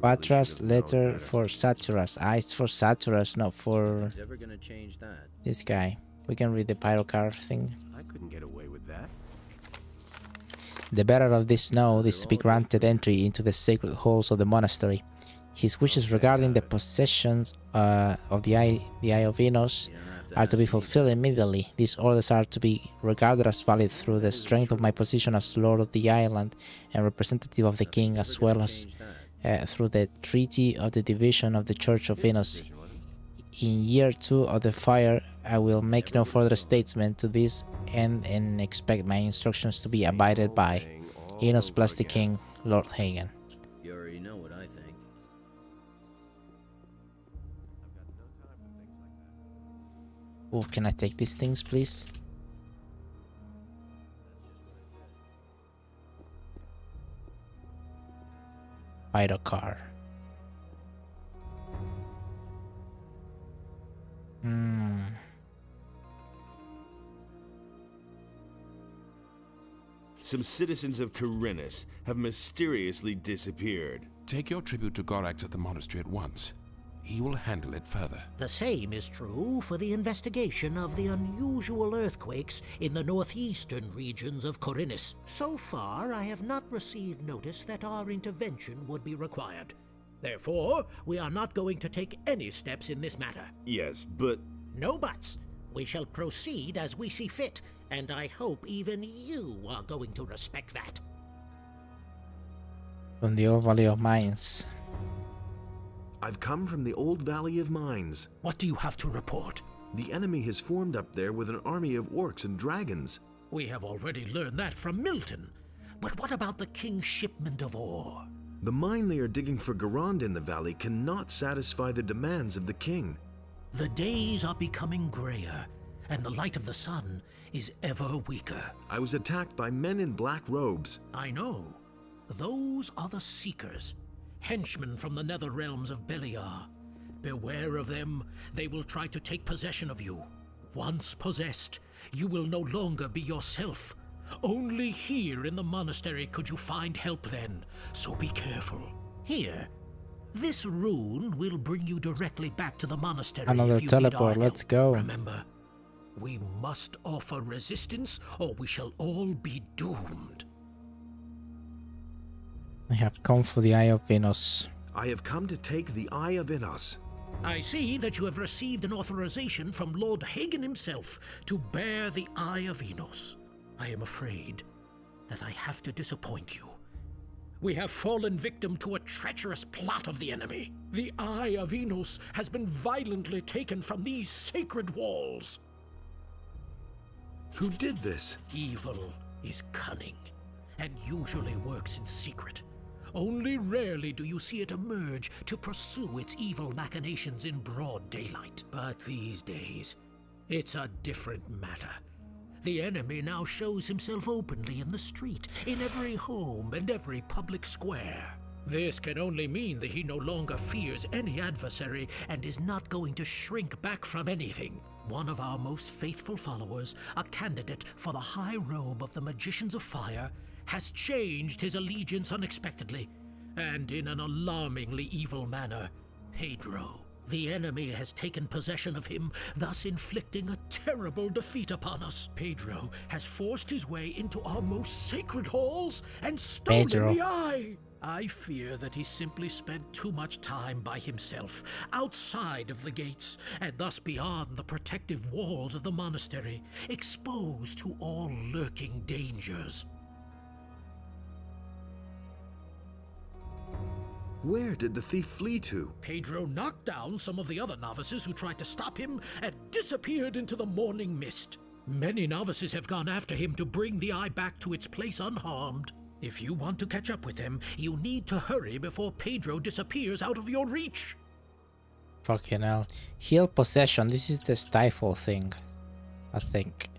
A: Patras letter for Saturas. It's for Saturas, not for
H: Ever gonna change that?
A: this guy. We can read the Pyrocard thing.
C: I couldn't get away with that.
A: The bearer of this note is to be granted entry into the sacred halls of the monastery. His wishes regarding the possessions of the Eye of Enos are to be fulfilled immediately. These orders are to be regarded as valid through the strength of my position as Lord of the Island and representative of the King, as well as through the treaty of the division of the Church of Enos. In year 2 of the fire, I will make no further statement to this end and expect my instructions to be abided by. Enos plus the King, Lord Hagen.
H: You already know what I think.
A: Oh, can I take these things, please? Pyrocard.
D: Some citizens of Khorinis have mysteriously disappeared.
N: Take your tribute to Gorax at the monastery at once. He will handle it further.
O: The same is true for the investigation of the unusual earthquakes in the northeastern regions of Khorinis. So far, I have not received notice that our intervention would be required. Therefore, we are not going to take any steps in this matter.
T: Yes, but...
O: No buts. We shall proceed as we see fit, and I hope even you are going to respect that.
A: From the Old Valley of Mines.
T: I've come from the Old Valley of Mines.
O: What do you have to report?
T: The enemy has formed up there with an army of orcs and dragons.
O: We have already learned that from Milton. But what about the King's shipment of ore?
T: The mine they are digging for Garand in the valley cannot satisfy the demands of the king.
O: The days are becoming grayer, and the light of the sun is ever weaker.
T: I was attacked by men in black robes.
O: I know. Those are the Seekers, henchmen from the nether realms of Beliar. Beware of them. They will try to take possession of you. Once possessed, you will no longer be yourself. Only here in the monastery could you find help then, so be careful. Here, This rune will bring you directly back to the monastery.
A: Another
O: if you need our
A: teleport, let's
O: help.
A: go.
O: Remember, we must offer resistance or we shall all be doomed.
A: I have come for the Eye of Venus.
D: I have come to take the Eye of Venus.
O: I see that you have received an authorization from Lord Hagen himself to bear the Eye of Enos. I am afraid that I have to disappoint you. We have fallen victim to a treacherous plot of the enemy. The Eye of Enos has been violently taken from these sacred walls.
D: Who did this?
O: Evil is cunning and usually works in secret. Only rarely do you see it emerge to pursue its evil machinations in broad daylight. But these days, it's a different matter. The enemy now shows himself openly in the street, in every home and every public square. This can only mean that he no longer fears any adversary and is not going to shrink back from anything. One of our most faithful followers, a candidate for the high robe of the Magicians of Fire, has changed his allegiance unexpectedly, and in an alarmingly evil manner. Pedro, the enemy, has taken possession of him, thus inflicting a terrible defeat upon us. Pedro has forced his way into our most sacred halls and stolen the eye. I fear that he simply spent too much time by himself, outside of the gates, and thus beyond the protective walls of the monastery, exposed to all lurking dangers.
D: Where did the thief flee to?
O: Pedro knocked down some of the other novices who tried to stop him and disappeared into the morning mist. Many novices have gone after him to bring the eye back to its place unharmed. If you want to catch up with him, you need to hurry before Pedro disappears out of your reach.
A: Fucking hell. Heal possession. This is the stifle thing, I think.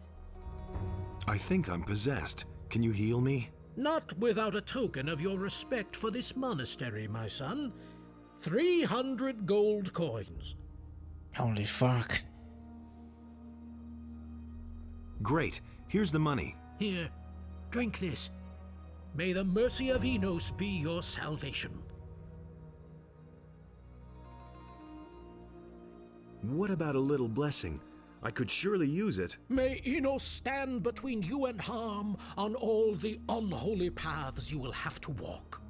D: I think I'm possessed. Can you heal me?
O: Not without a token of your respect for this monastery, my son. 300 gold coins.
A: Holy fuck.
D: Great. Here's the money.
O: Here, drink this. May the mercy of Enos be your salvation.
D: What about a little blessing? I could surely use it.
O: May Enos stand between you and harm on all the unholy paths you will have to walk.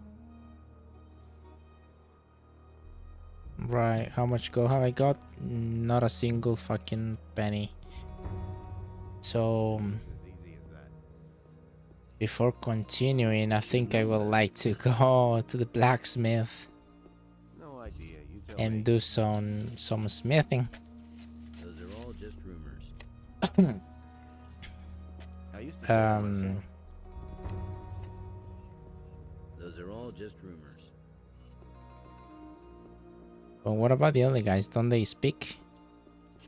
A: Right, how much gold have I got? Not a single fucking penny. So before continuing, I think I would like to go to the blacksmith and do some smithing.
H: Those are all just rumors. Those are all just rumors.
A: But what about the other guys? Don't they speak?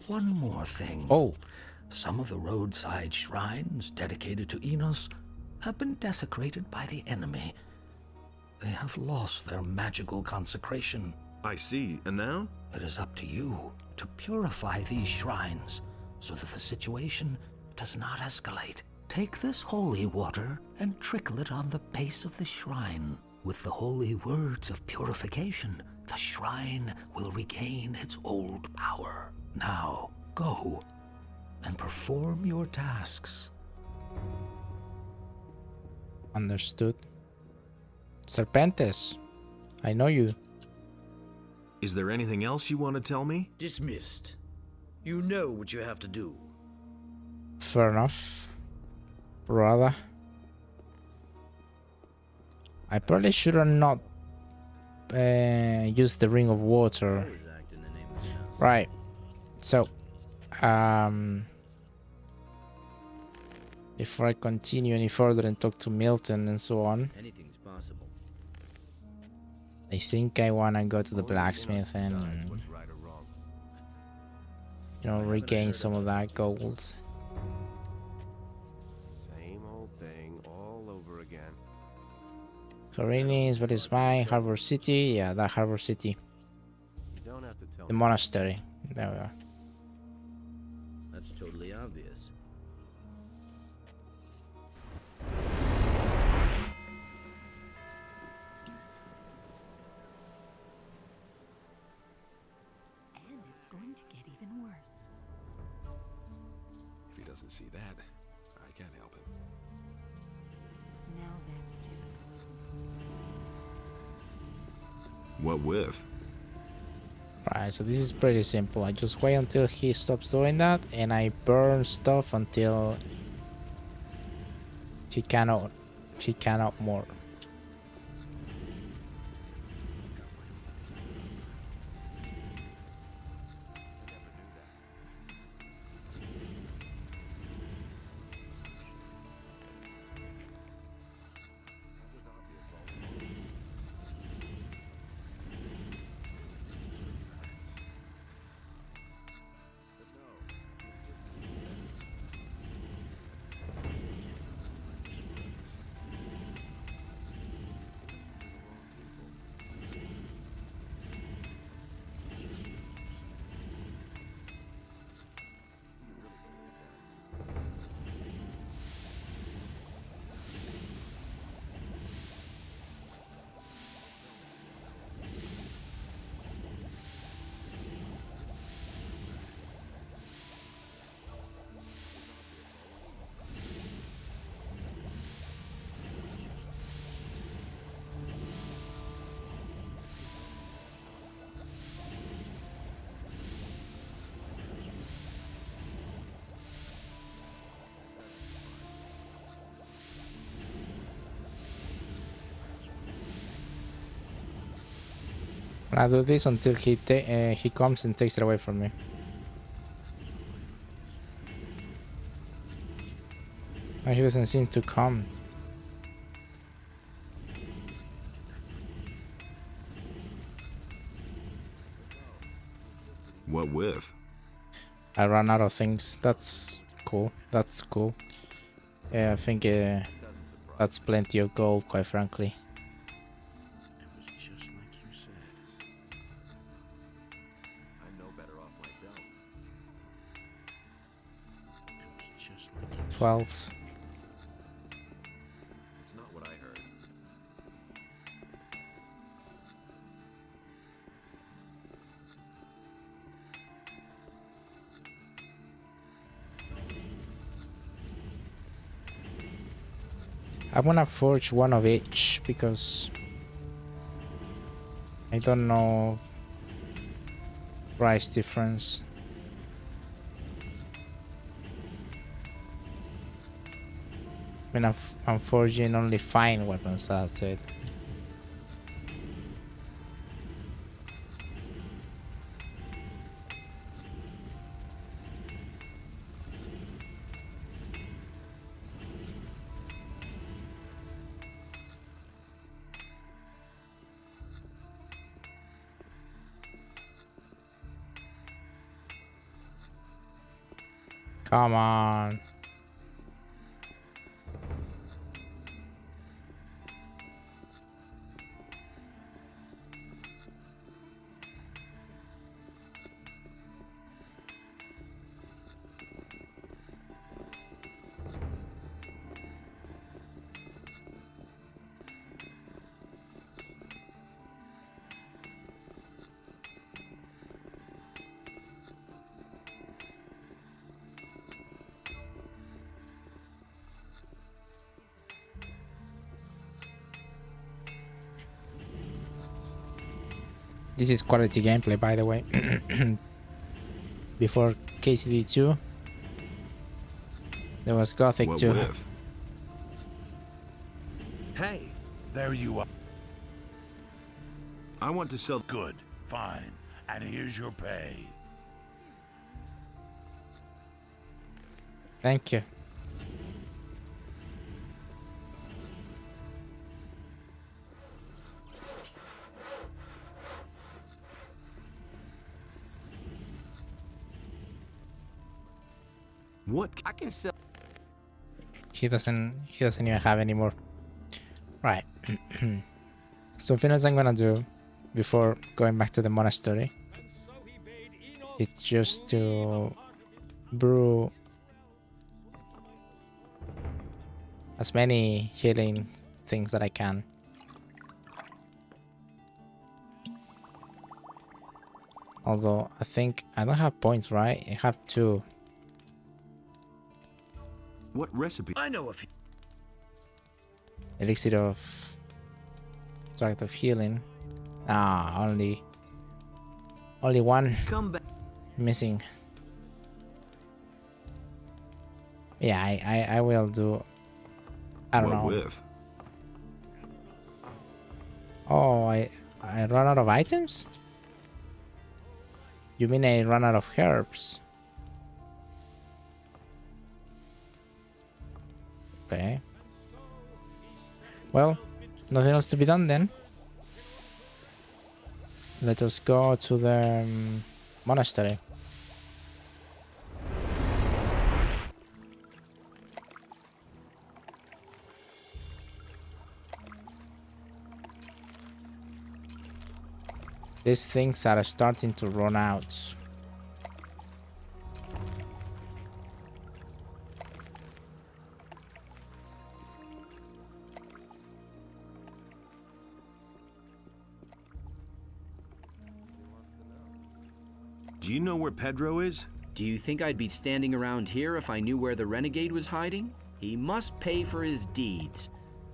U: One more thing.
A: Oh.
U: Some of the roadside shrines dedicated to Enos have been desecrated by the enemy. They have lost their magical consecration.
D: I see. And now?
U: It is up to you to purify these shrines so that the situation does not escalate. Take this holy water and trickle it on the base of the shrine. With the holy words of purification, the shrine will regain its old power. Now, go and perform your tasks.
A: Understood. Serpentes, I know you.
D: Is there anything else you want to tell me?
R: Dismissed. You know what you have to do.
A: Fair enough, brother. I probably should have not used the ring of water. Right. So, before I continue any further and talk to Milton and so on,
H: Anything's possible.
A: I think I wanna go to the blacksmith and, you know, regain some of that gold.
C: Same old thing all over again.
A: Corinis, what is mine? Harbor City? Yeah, that Harbor City.
C: You don't have to tell
A: The monastery. There we are.
H: That's totally obvious.
N: doesn't see that, I can't help him.
F: Now that's typical, isn't
T: What with?
A: Right, so this is pretty simple. I just wait until he stops doing that, and I burn stuff until he cannot more. I do this until he comes and takes it away from me. And he doesn't seem to come.
T: What with?
A: I ran out of things. That's cool. That's cool. Yeah, I think that's plenty of gold, quite frankly.
C: Just like you said. I'm no better off myself. It was just like you
A: 12.
C: said. It's not what I heard.
A: I'm gonna forge one of each because I don't know price difference. I mean, I'm forging only fine weapons, that's it. Come on. This is quality gameplay, by the way. Before KCD2, there was Gothic 2.
P: Hey, there you are.
T: I want to sell.
K: Good, fine. And here's your pay.
A: Thank you.
T: What?
H: I can sell.
A: He doesn't even have any more. Right. So something else I'm gonna do before going back to the monastery. It's just to brew as many healing things that I can. Although I think I don't have points, right? I have 2.
D: What recipe?
P: I know a few.
A: Elixir of Tract of Healing. Ah, only one
C: Come back.
A: missing. Yeah, I will do. I don't know.
D: What with?
A: Oh, I run out of items? You mean I run out of herbs? Okay. Well, nothing else to be done then. Let us go to the monastery. These things are starting to run out.
D: Do you know where Pedro is?
H: Do you think I'd be standing around here if I knew where the renegade was hiding? He must pay for his deeds.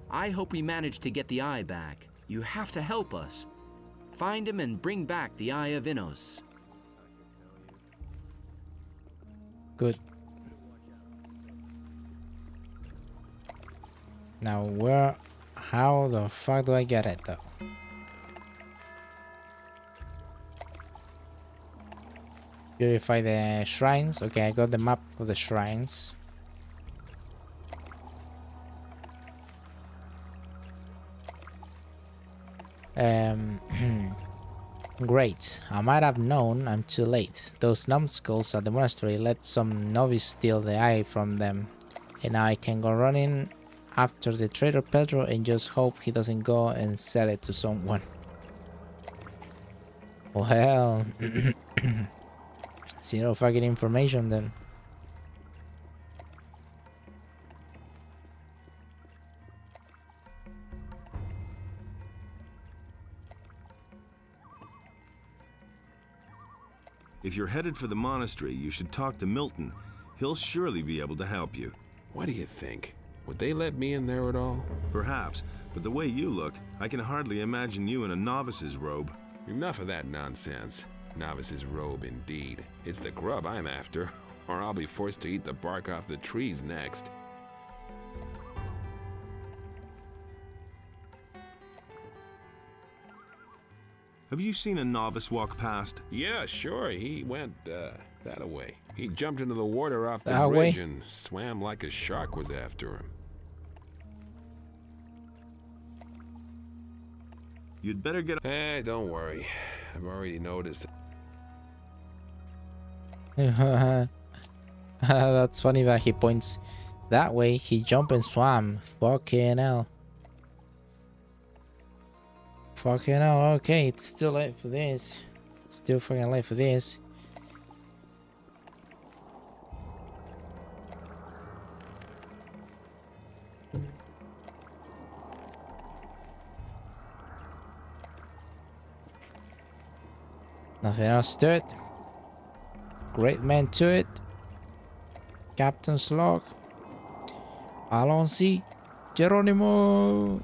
H: I hope we manage to get the eye back. You have to help us. Find him and bring back the Eye of Innos.
A: Good. Now where... How the fuck do I get it though? Purify the shrines. Okay, I got the map of the shrines. Great. I might have known I'm too late. Those numbskulls at the monastery let some novice steal the eye from them. And now I can go running after the traitor Pedro and just hope he doesn't go and sell it to someone. Well, zero fucking information then.
T: If you're headed for the monastery, you should talk to Milton. He'll surely be able to help you.
N: What do you think? Would they let me in there at all?
T: Perhaps, but the way you look, I can hardly imagine you in a novice's robe.
N: Enough of that nonsense. Novice's robe, indeed. It's the grub I'm after, or I'll be forced to eat the bark off the trees next.
T: Have you seen a novice walk past?
N: Yeah, sure. He went, that way. He jumped into the water off the
A: That
N: bridge
A: way?
N: and swam like a shark was after him.
T: You'd better get...
N: Hey, don't worry. I've already noticed.
A: That's funny that he points that way. He jumped and swam. Fucking hell. Fucking hell. Okay, it's still late for this. It's still fucking late for this. Nothing else to it. Great man to it. Captain's log. Alonsi. Geronimo.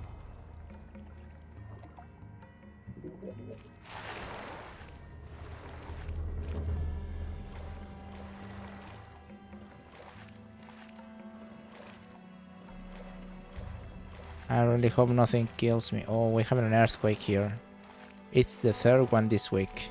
A: I really hope nothing kills me. Oh, we have an earthquake here. It's the third one this week.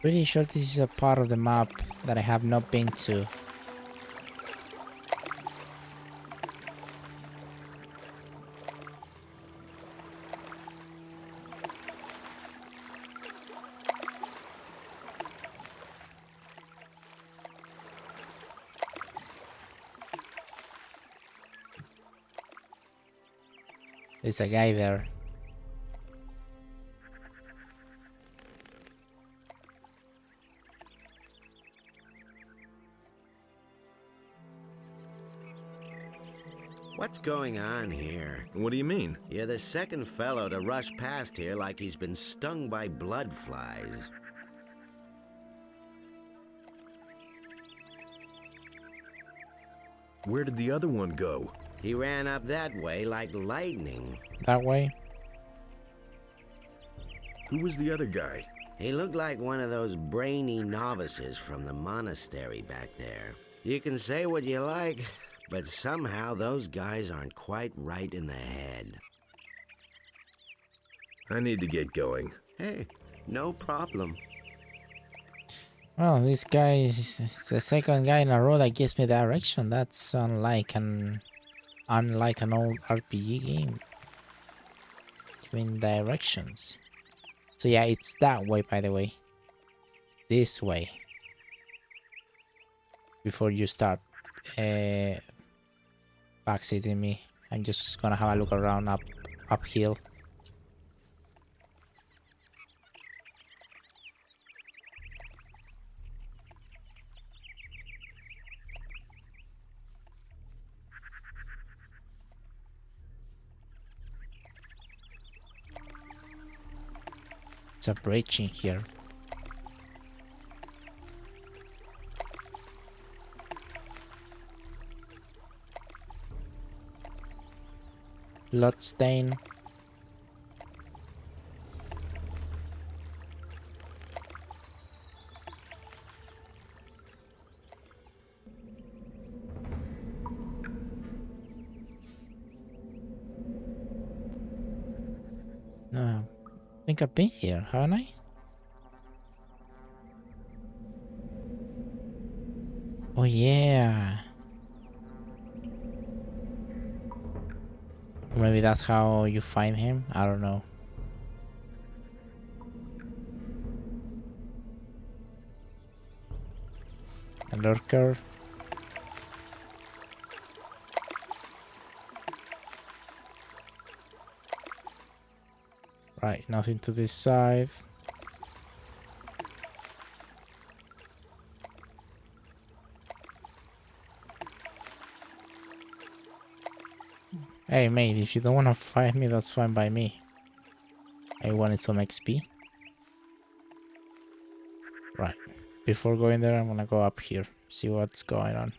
A: Pretty sure this is a part of the map that I have not been to. There's a guy there.
C: What's going on here?
T: What do you mean?
C: You're the second fellow to rush past here like he's been stung by blood flies.
T: Where did the other one go?
C: He ran up that way like lightning.
A: That way?
T: Who was the other guy?
C: He looked like one of those brainy novices from the monastery back there. You can say what you like, but somehow those guys aren't quite right in the head.
T: I need to get going.
C: Hey, no problem.
A: Well, this guy is the second guy in a row that gives me direction. That's unlike an old RPG game. Giving directions. So yeah, it's that way, by the way. This way. Before you start backseating me, I'm just gonna have a look around uphill. It's a bridge in here. Bloodstain. No, I think I've been here, haven't I? Oh yeah. Maybe that's how you find him? I don't know. A lurker. Right, nothing to this side. Hey mate, if you don't want to fight me, that's fine by me. I wanted some XP. Right, before going there, I'm gonna go up here, see what's going on.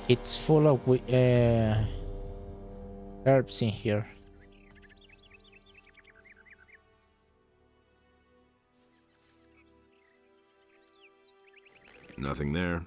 A: It's full of herbs in here.
T: Nothing there.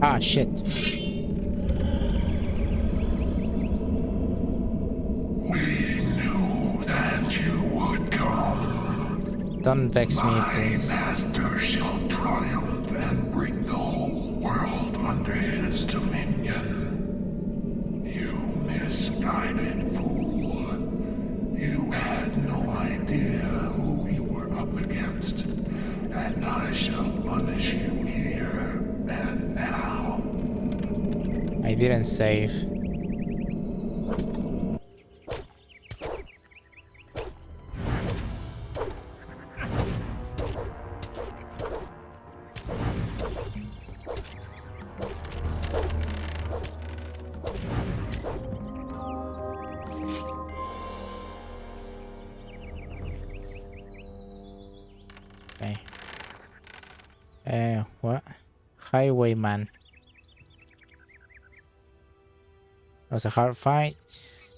A: Ah, shit. Don't vex me, please.
M: My master shall triumph and bring the whole world under his dominion. You misguided fool. You had no idea who you were up against, and I shall punish you here and now.
A: I didn't save. Okay. What? Highwayman. That was a hard fight.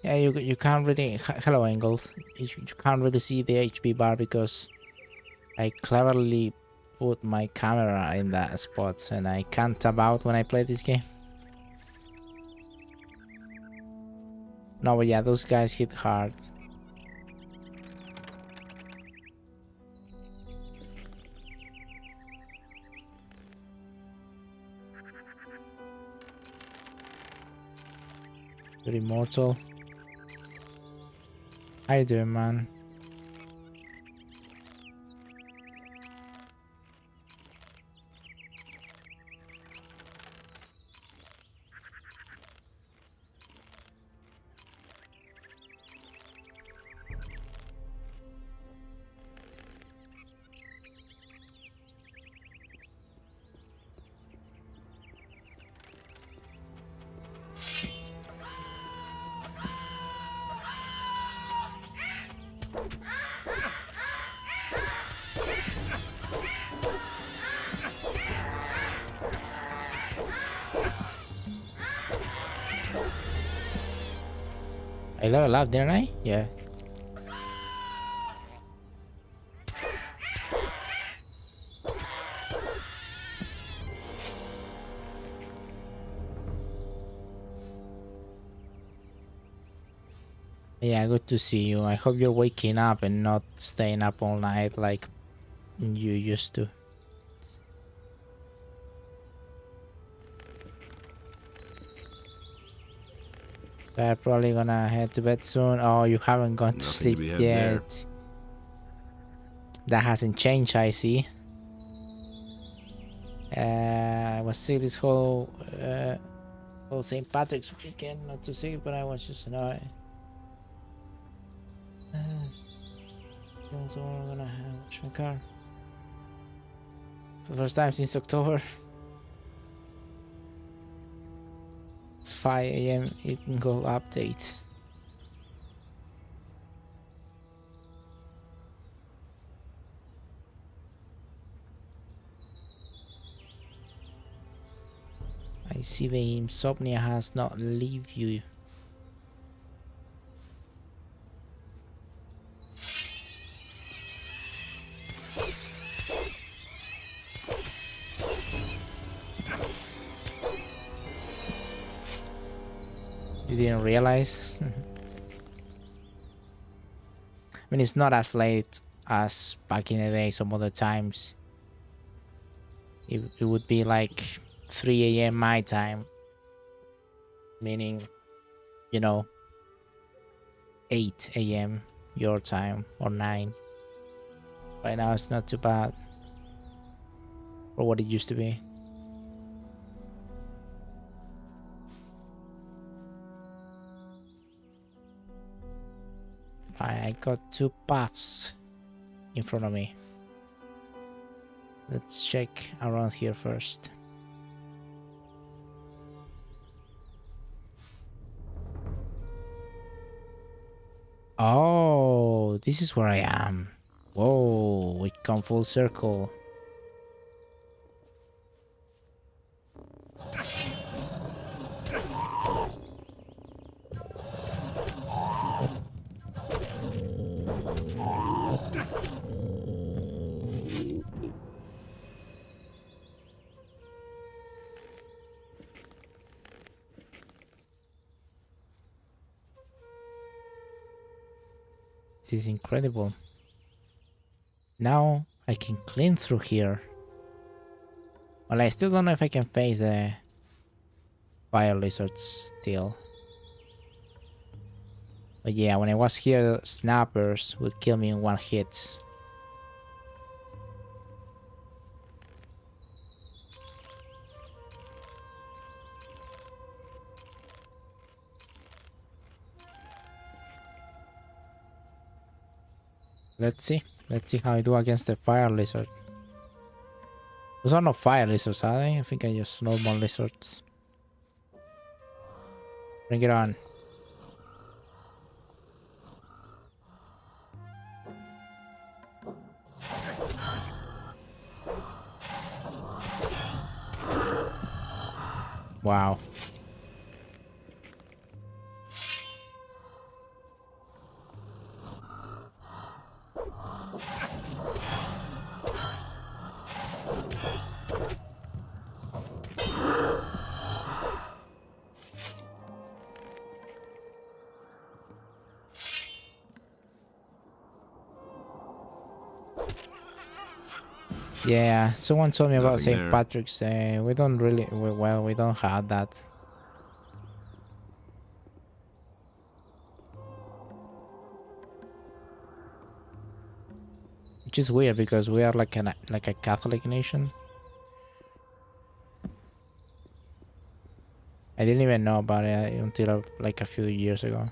A: Yeah, you can't really. Hello, Engels. You can't really see the HP bar because I cleverly put my camera in that spot, and I can't tab out when I play this game. No, but yeah, those guys hit hard. You're immortal. How you doing, man? I leveled up, didn't I? Yeah. Yeah, good to see you. I hope you're waking up and not staying up all night like you used to. We're probably gonna head to bed soon. Oh, you haven't gone to sleep yet. That hasn't changed, I see. I was sick this whole St. Patrick's weekend. Not too sick, but I was just annoyed. That's all I'm gonna wash my car. For the first time since October. It's 5 AM. It can go update. I see the insomnia has not leave you. You didn't realize? I mean, it's not as late as back in the day. Some other times it would be like 3 AM my time, meaning, you know, 8 AM your time or 9. Right now it's not too bad for what it used to be. I got 2 paths in front of me. Let's check around here first. Oh, this is where I am. Whoa, we come full circle. This is incredible. Now I can climb through here. Well, I still don't know if I can face the fire lizards still. But yeah, when I was here, snappers would kill me in one hit. Let's see. Let's see how I do against the fire lizard. Those are not fire lizards, are they? I think I just normal lizards. Bring it on. Wow. Yeah, someone told me about
T: Nothing
A: St.
T: there.
A: Patrick's Day. We don't really, well, we don't have that. Which is weird because we are like a Catholic nation. I didn't even know about it until like a few years ago.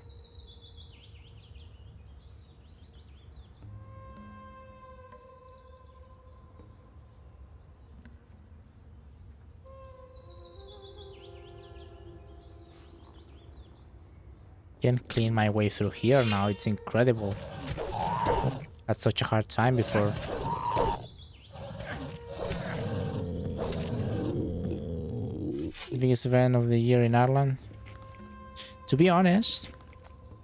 A: Can clean my way through here now. It's incredible. Had such a hard time before. The biggest event of the year in Ireland. To be honest,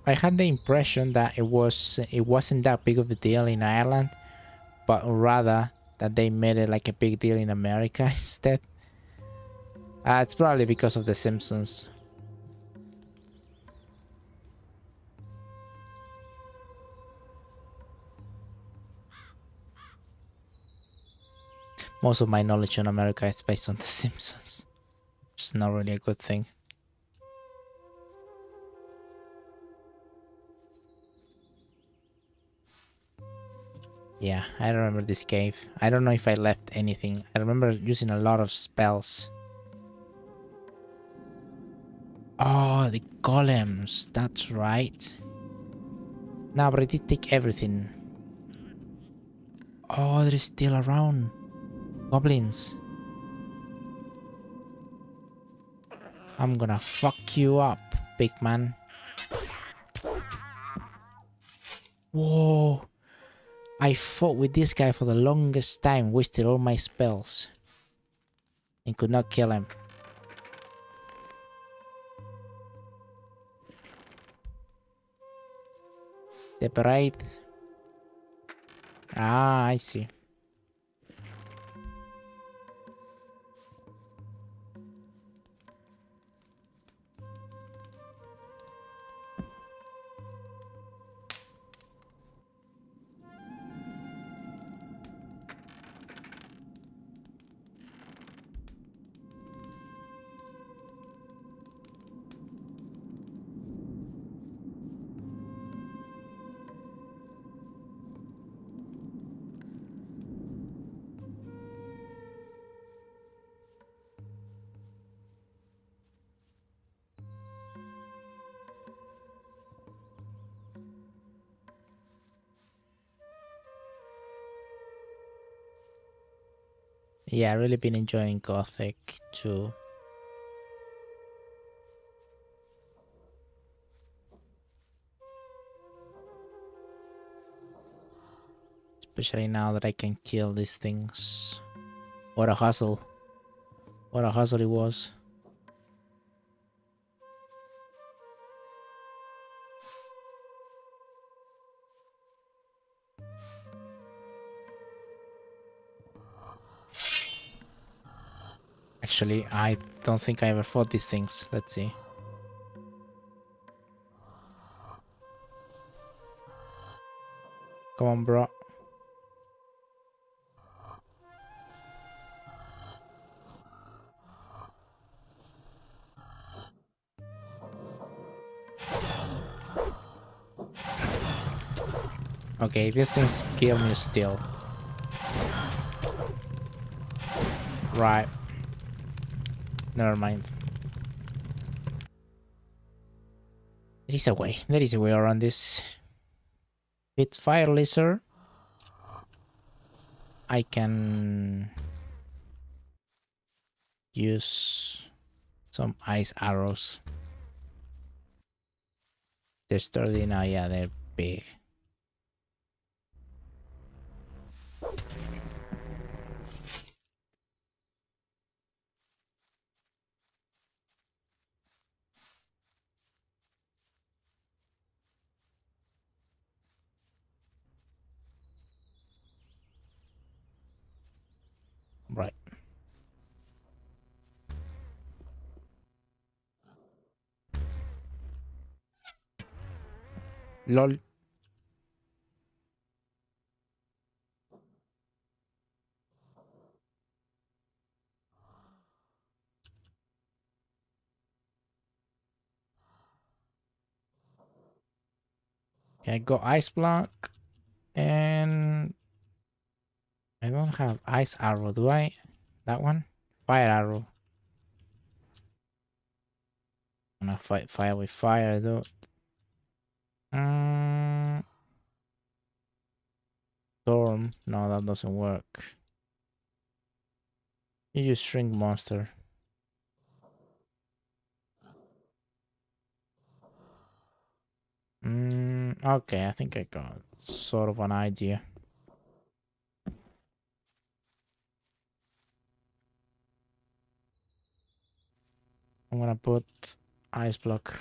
A: I had the impression that it wasn't that big of a deal in Ireland, but rather that they made it like a big deal in America instead. It's probably because of The Simpsons. Most of my knowledge on America is based on The Simpsons. It's not really a good thing. Yeah, I remember this cave. I don't know if I left anything. I remember using a lot of spells. Oh, the golems. That's right. Nah, but I did take everything. Oh, they're still around. Goblins. I'm gonna fuck you up, big man. Whoa. I fought with this guy for the longest time, wasted all my spells, and could not kill him. Separate. Ah, I see. Yeah, I really been enjoying Gothic too. Especially now that I can kill these things. What a hustle. What a hustle it was. Actually, I don't think I ever fought these things. Let's see. Come on, bro. Okay, these things kill me still. Right. Never mind. There is a way. There is a way around this. With Fire Lizard, I can use some ice arrows. They're sturdy now. Yeah, they're big. Right. LOL. Okay, I got ice block, and I don't have ice arrow, do I? That one? Fire arrow. I'm gonna fight fire with fire though. Storm. No, that doesn't work. You use shrink monster. Okay, I think I got sort of an idea. I'm gonna put ice block.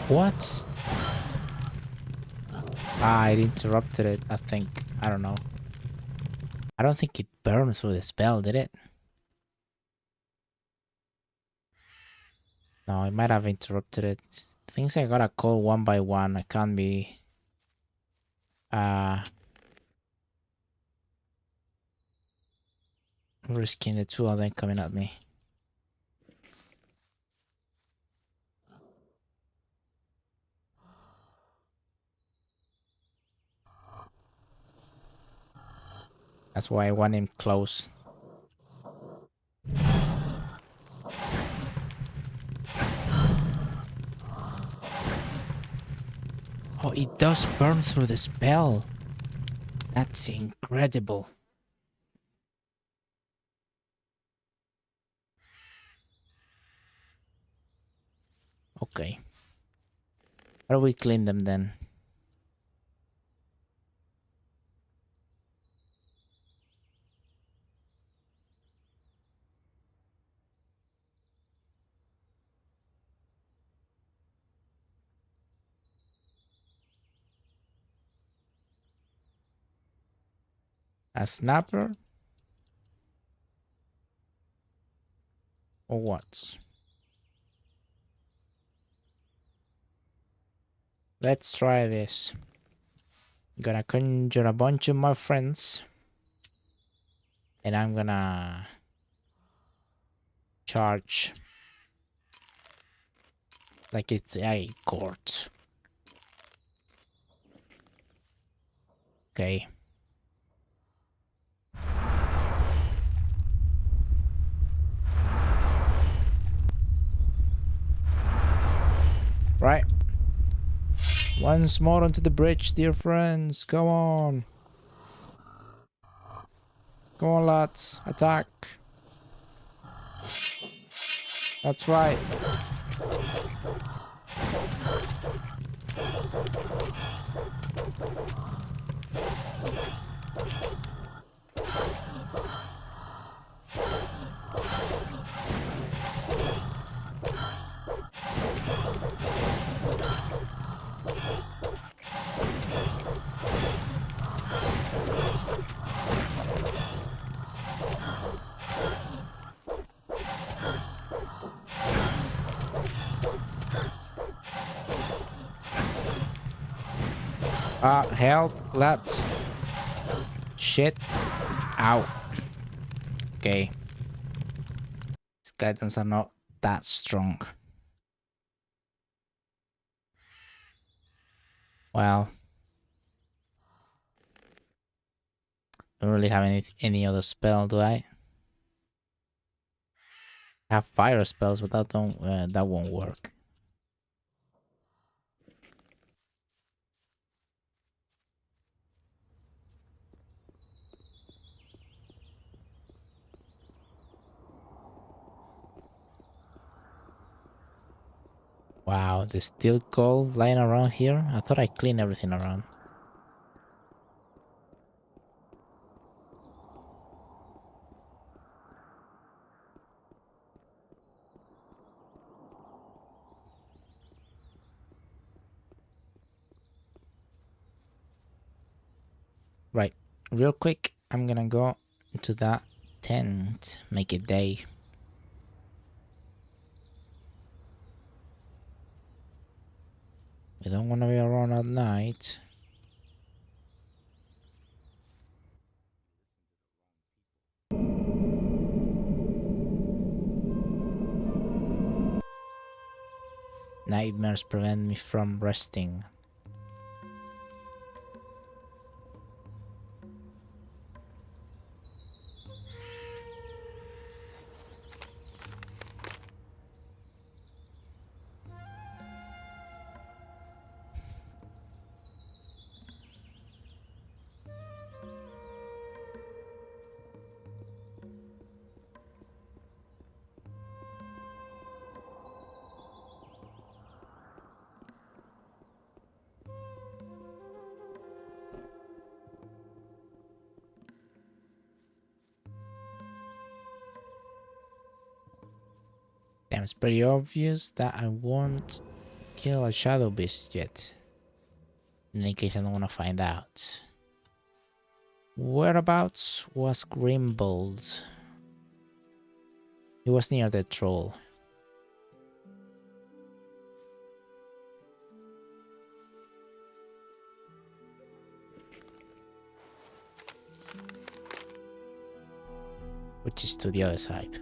A: What? Ah, it interrupted it, I think. I don't know. I don't think it burned through the spell, did it? No, it might have interrupted it. Things I gotta call one by one. I can't be... risking the two of them coming at me. That's why I want him close. Oh, it does burn through the spell. That's incredible. Okay. How do we clean them then? A snapper? Or what? Let's try this. Gonna conjure a bunch of my friends. And I'm gonna charge like it's a court. Okay. Right. Once more onto the bridge, dear friends. Come on. Go on, lads. Attack. That's right. Hell, let's... Shit. Ow. Okay. Skeletons are not that strong. Well. Don't really have any other spell, do I? I have fire spells, but that won't work. Wow, there's still gold lying around here. I thought I cleaned everything around. Right, real quick, I'm gonna go to that tent, make it day. We don't want to be around at night. Nightmares prevent me from resting. Damn, it's pretty obvious that I won't kill a shadow beast yet. In any case, I don't want to find out. Whereabouts was Grimbold? He was near the troll. Which is to the other side.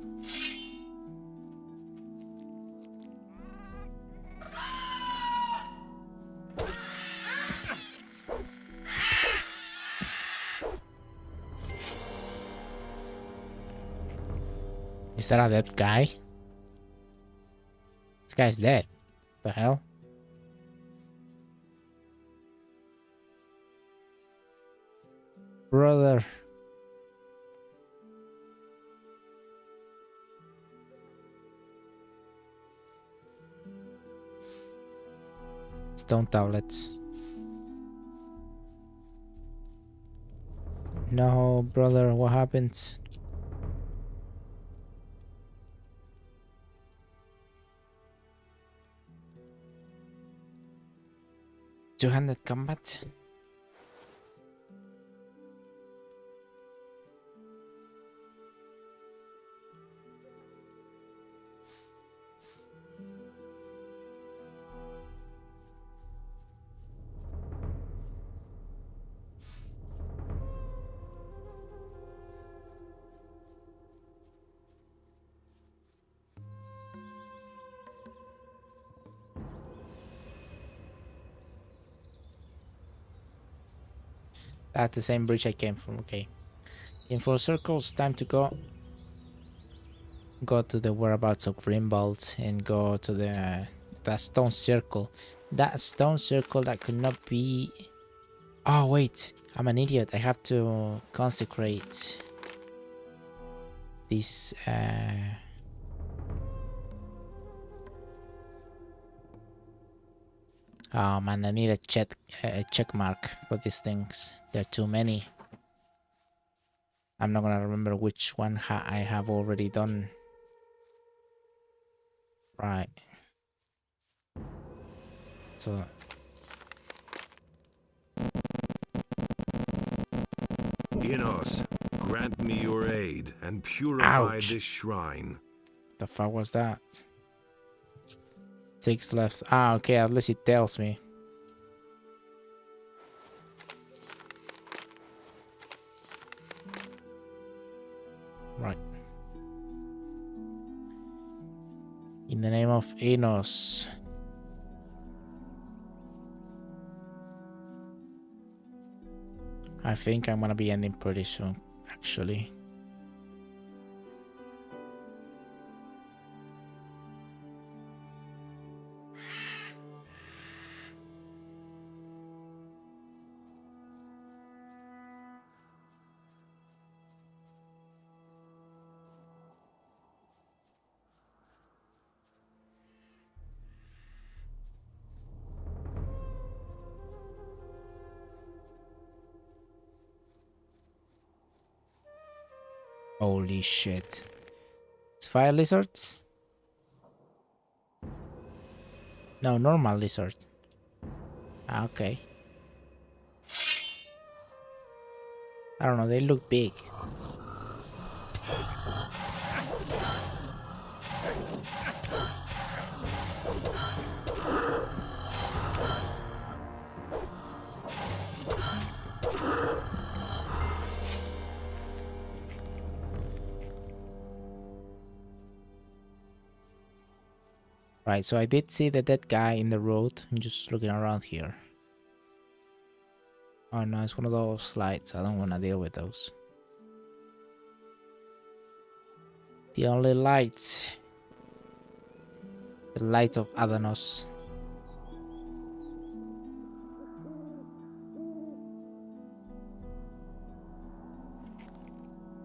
A: Is that a dead guy? This guy's dead. The hell? Brother. Stone tablets. No, brother, what happened? Two-handed combat? That's the same bridge I came from, okay. In full circle, it's time to go to the whereabouts of Grimbold and go to that stone circle. That stone circle that could not be... Oh wait, I'm an idiot. I have to consecrate this oh man, I need a check mark for these things. There are too many. I'm not gonna remember which one I have already done. Right. So
D: Inos, grant me your aid and purify
A: ouch.
D: this shrine.
A: The fuck was that? 6 left. Ah, okay, at least it tells me. Right. In the name of Enos. I think I'm gonna be ending pretty soon, actually. Holy shit. It's fire lizards? No, normal lizard. Ah, okay. I don't know, they look big. Right, so I did see the dead guy in the road. I'm just looking around here. Oh no, it's one of those slides. I don't want to deal with those. The only lights. The light of Adanos.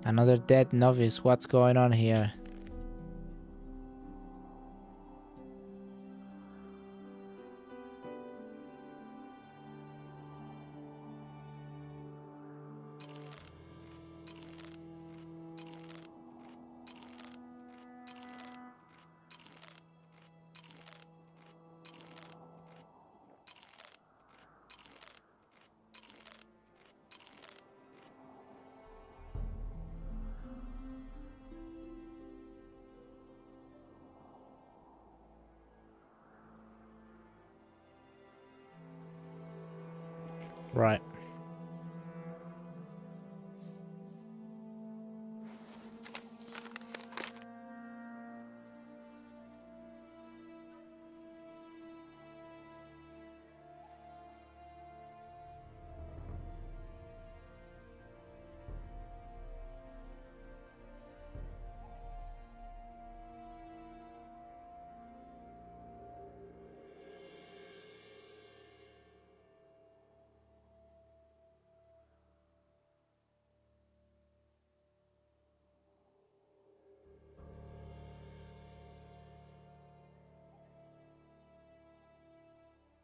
A: Another dead novice. What's going on here? Right.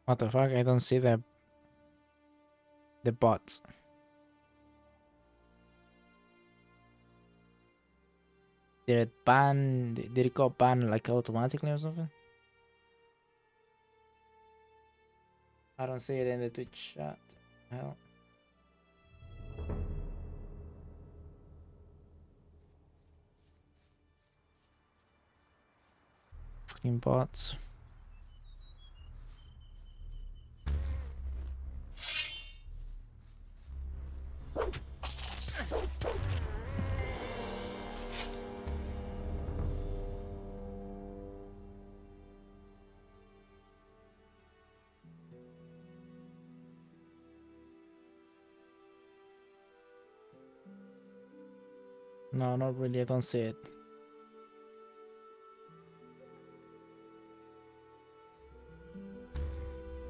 A: What the fuck? I don't see the bots. Did it ban? Did it go ban like automatically or something? I don't see it in the Twitch chat. Hell. Fucking bots. No, not really. I don't see it.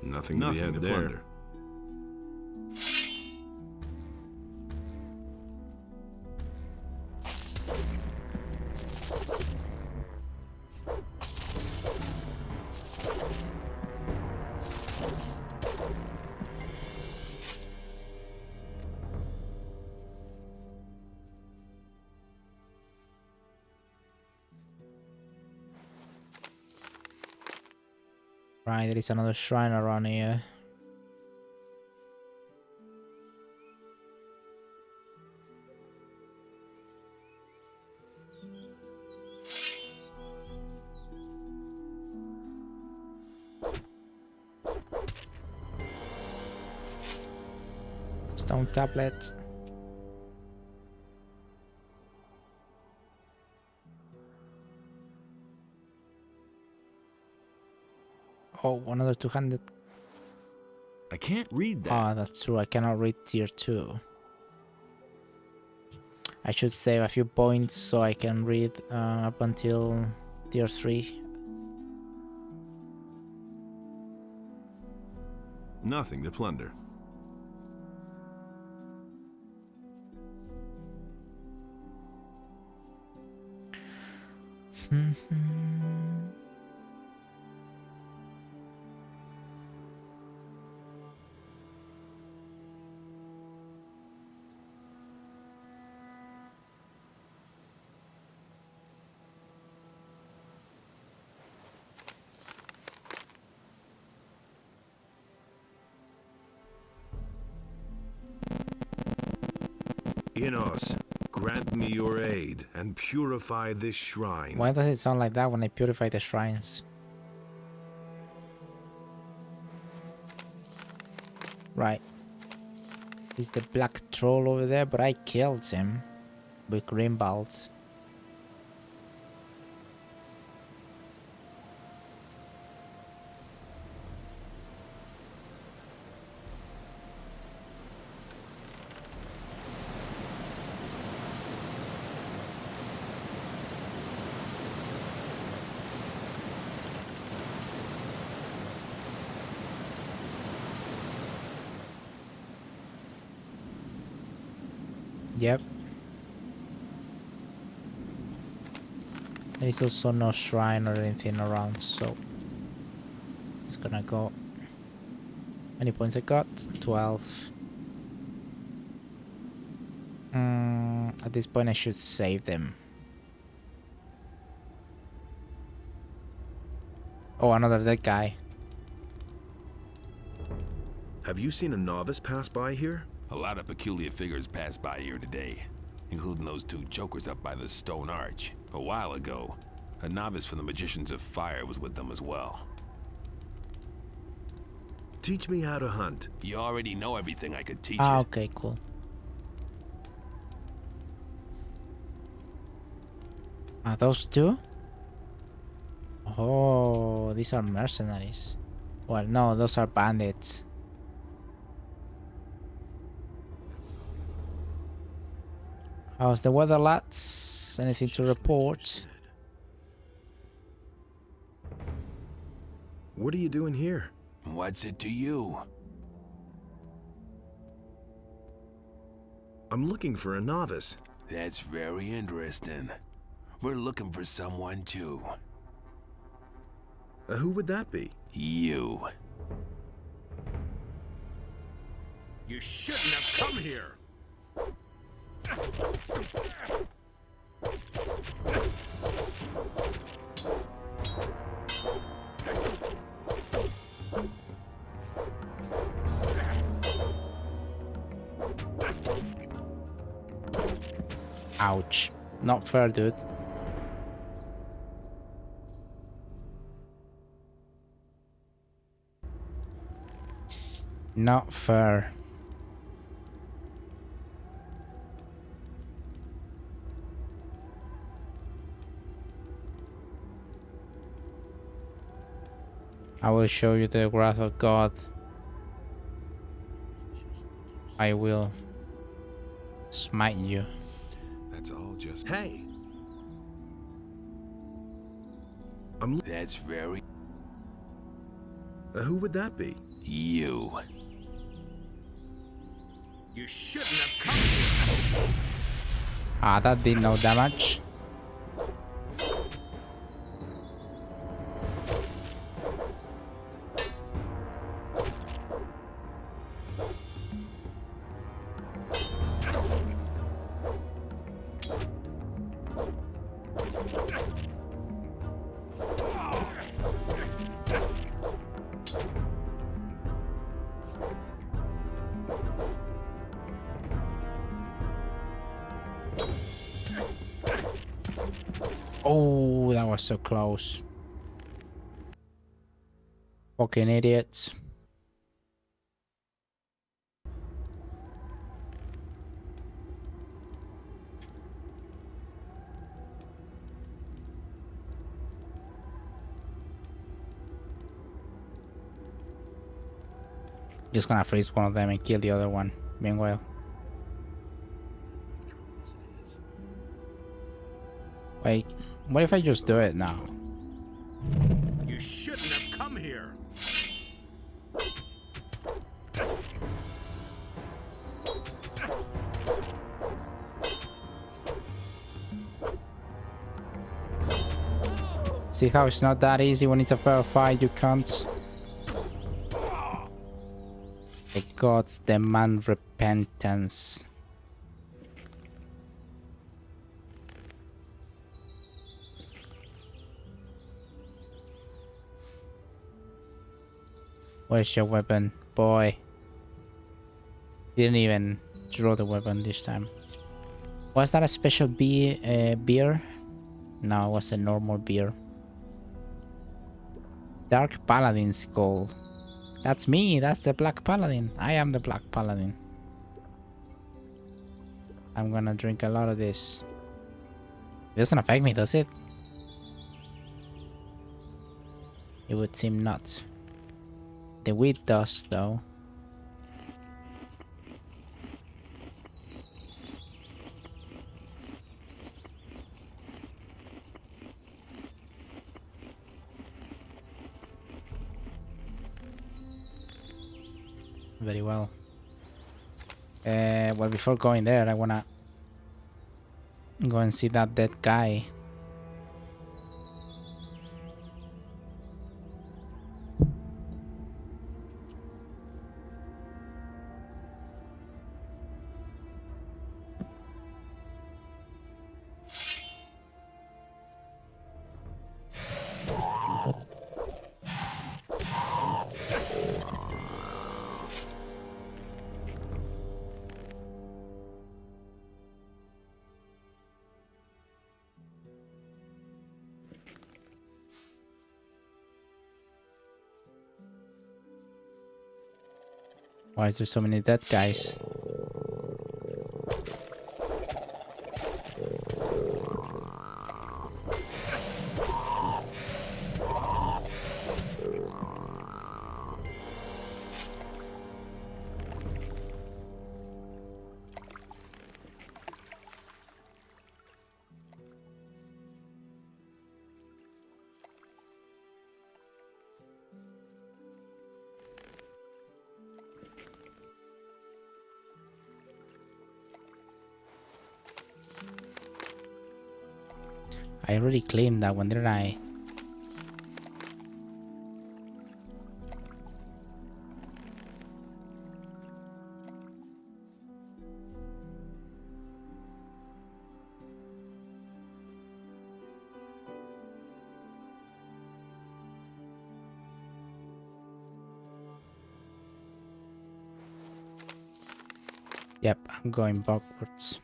T: Nothing to be had there. Plunder.
A: Right, there is another shrine around here. Stone tablet. Oh, another 200.
T: I can't read that.
A: Ah, that's true. I cannot read tier 2. I should save a few points so I can read up until tier 3.
T: Nothing to plunder. Inos, grant me your aid and purify this shrine.
A: Why does it sound like that when I purify the shrines? Right. Is the black troll over there, but I killed him with Grimbald. Yep. There is also no shrine or anything around, so it's gonna go. How many points I got? 12. At this point I should save them. Oh, another dead guy.
T: Have you seen a novice pass by here?
N: A lot of peculiar figures passed by here today, including those two jokers up by the stone arch. A while ago, a novice from the Magicians of Fire was with them as well.
T: Teach me how to hunt.
N: You already know everything I could teach
A: Ah,
N: you.
A: okay, cool. Are those two? Oh, these are mercenaries. Well, no, those are bandits. How's the weather, lads? Anything to report?
T: What are you doing here?
N: What's it to you?
T: I'm looking for a novice.
N: That's very interesting. We're looking for someone too.
T: Who would that be?
N: You.
B: You shouldn't have come here.
A: Ouch. Not fair, dude. Not fair. I will show you the wrath of God. I will smite you.
N: That's all just...
T: Hey!
N: That's very...
T: Who would that be?
N: You.
B: You shouldn't have come here.
A: Ah, that did no damage. Oh, that was so close. Fucking idiots. just gonna freeze one of them and kill the other one. Meanwhile. Wait, what if I just do it now?
B: You shouldn't have come here.
A: See how it's not that easy when it's a fair fight, you cunts? The gods demand repentance. Where's your weapon, boy? Didn't even draw the weapon this time. Was that a special beer? No, it was a normal beer. Dark Paladin Skull. That's me, that's the Black Paladin. I am the Black Paladin. I'm gonna drink a lot of this. It doesn't affect me, does it? It would seem not. The wheat does, though. Very well. Well, before going there, I wanna go and see that dead guy. Why is there so many dead guys? I already claimed that one, didn't I? Yep, I'm going backwards.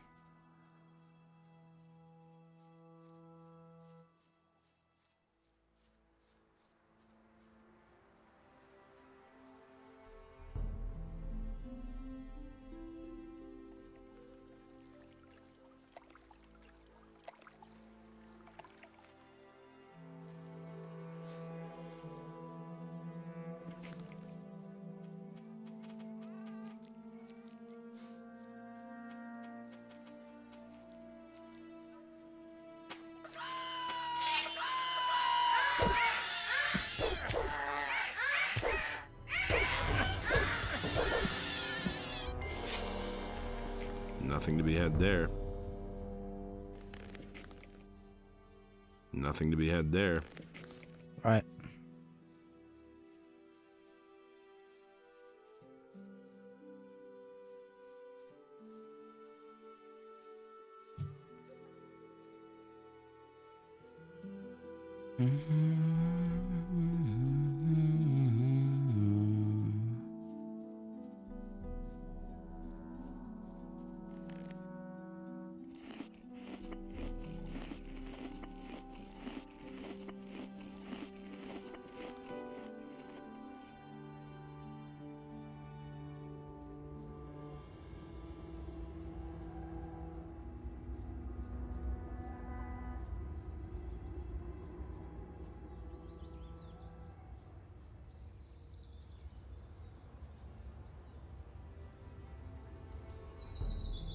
T: Nothing to be had there. Nothing to be had there.
A: Right.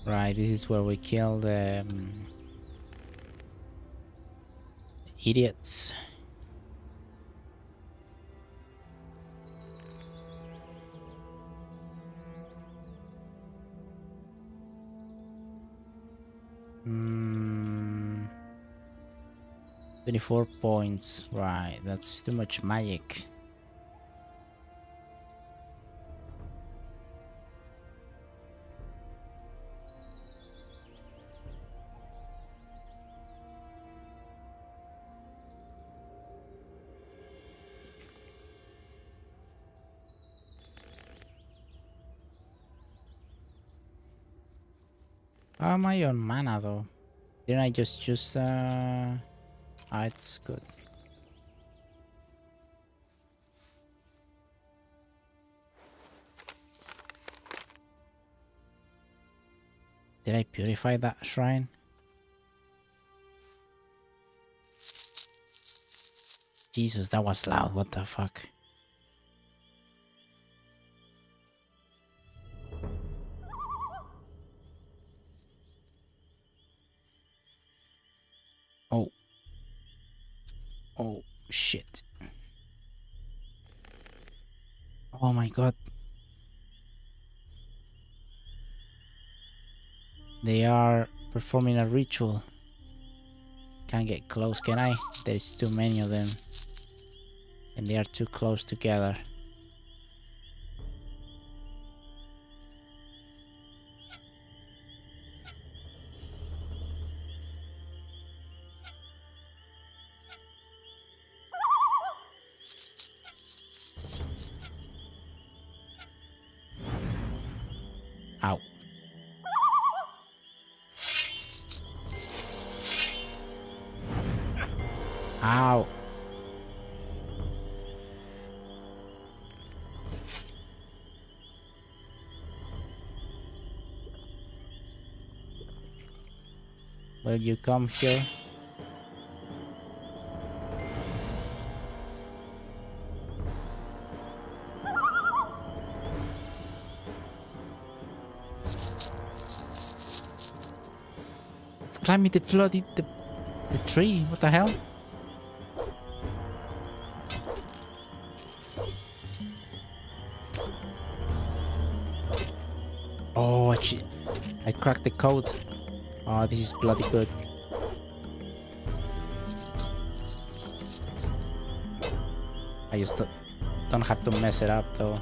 A: Right, this is where we kill the idiots. Hmm. 24 points. Right, that's too much magic. How am I on mana though? Didn't I just choose ah, it's good. Did I purify that shrine? Jesus, that was loud. What the fuck? Oh. Oh, shit. Oh my god. They are performing a ritual. Can't get close, can I? There's too many of them. And they are too close together. Ow. Ow. Will you come here? It's climbing the tree. What the hell? Oh, I cracked the code. Oh, this is bloody good. I just don't have to mess it up though.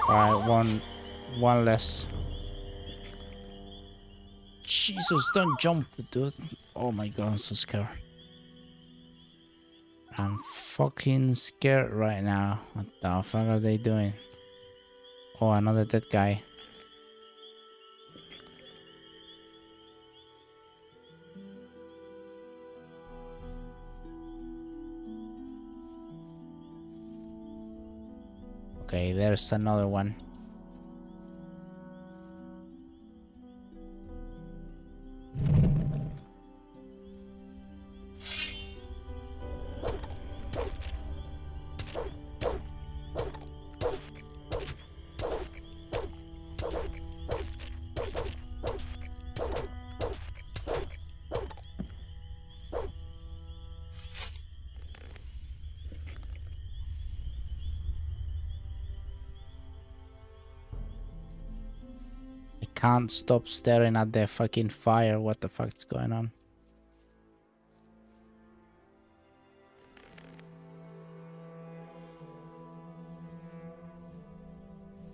A: Alright, one less. Jesus, don't jump, dude. Oh my god, I'm so scared. I'm fucking scared right now. What the fuck are they doing? Oh, another dead guy. Okay, there's another one. Can't stop staring at the fucking fire. What the fuck's going on?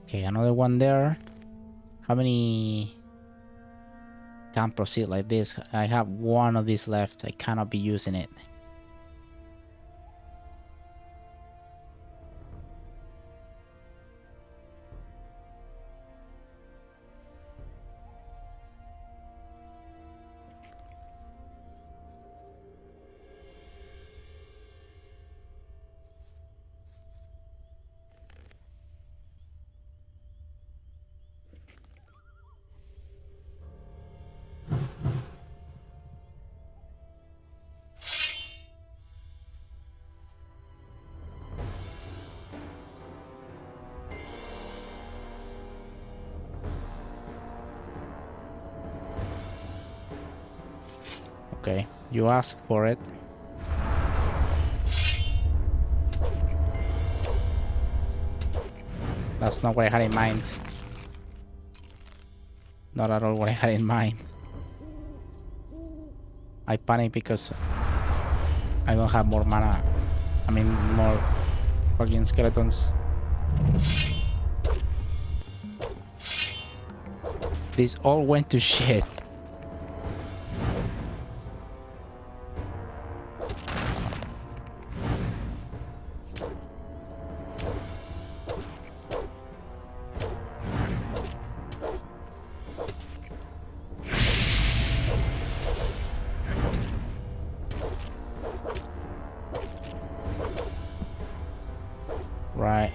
A: Okay, another one there. How many? Can't proceed like this. I have one of these left. I cannot be using it. Okay, you asked for it. That's not what I had in mind. Not at all what I had in mind. I panic because I don't have more mana. I mean, more fucking skeletons. This all went to shit. Right.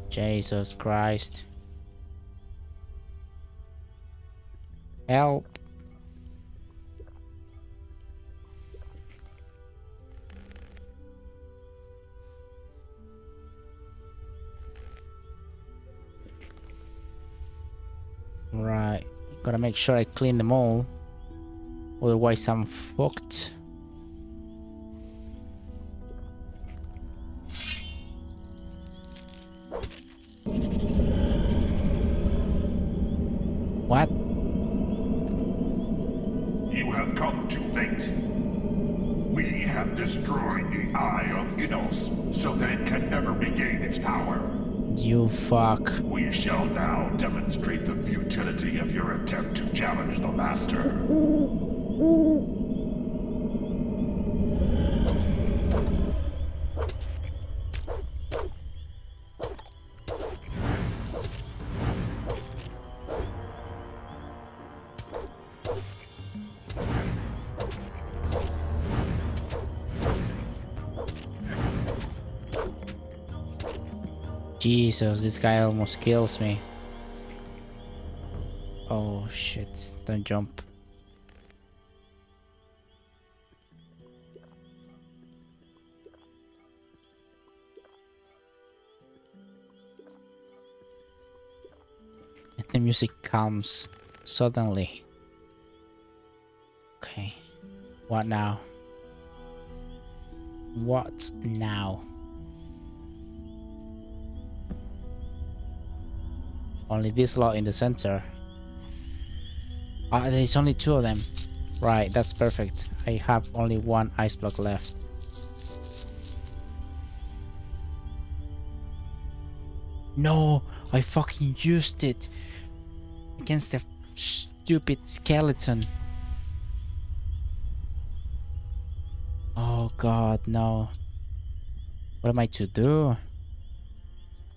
A: Jesus Christ. Help. Right. Gotta make sure I clean them all. Otherwise I'm fucked. What?
M: You have come too late. We have destroyed the Eye of Innos, so that it can never regain its power.
A: You fuck.
M: We shall now demonstrate the futility of your attempt to challenge the Master.
A: Jesus, this guy almost kills me. Oh shit, don't jump. And the music calms suddenly. Okay, what now? What now? Only this lot in the center. Ah, there's only 2 of them. Right, that's perfect. I have only 1 ice block left. No, I fucking used it against the stupid skeleton. Oh god, no. What am I to do?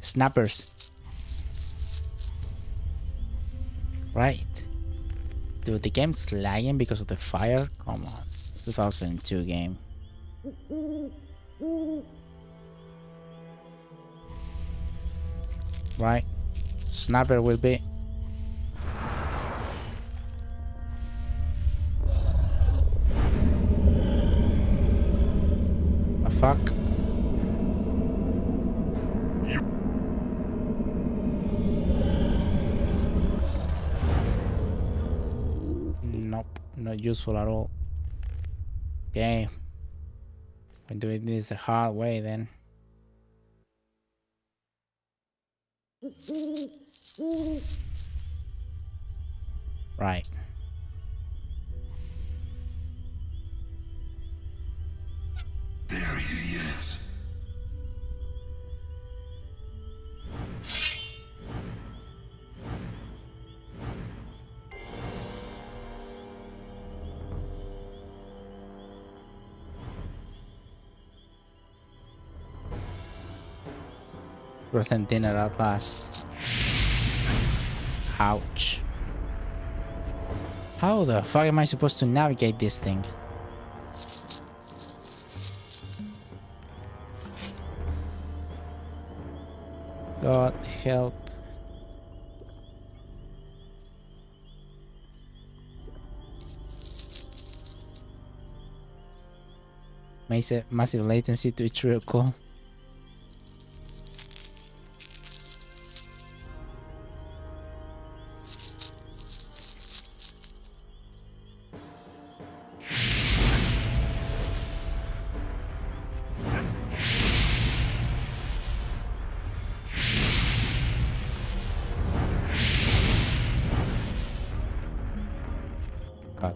A: Snappers. Right. Dude, the game's lagging because of the fire? Come on. 2002 game. Right. Snapper will be. The fuck? Nope, not useful at all. Okay. I'm doing this the hard way then. Right.
M: There he is.
A: Birth and dinner at last. Ouch. How the fuck am I supposed to navigate this thing? God help. Massive latency to each recall. God.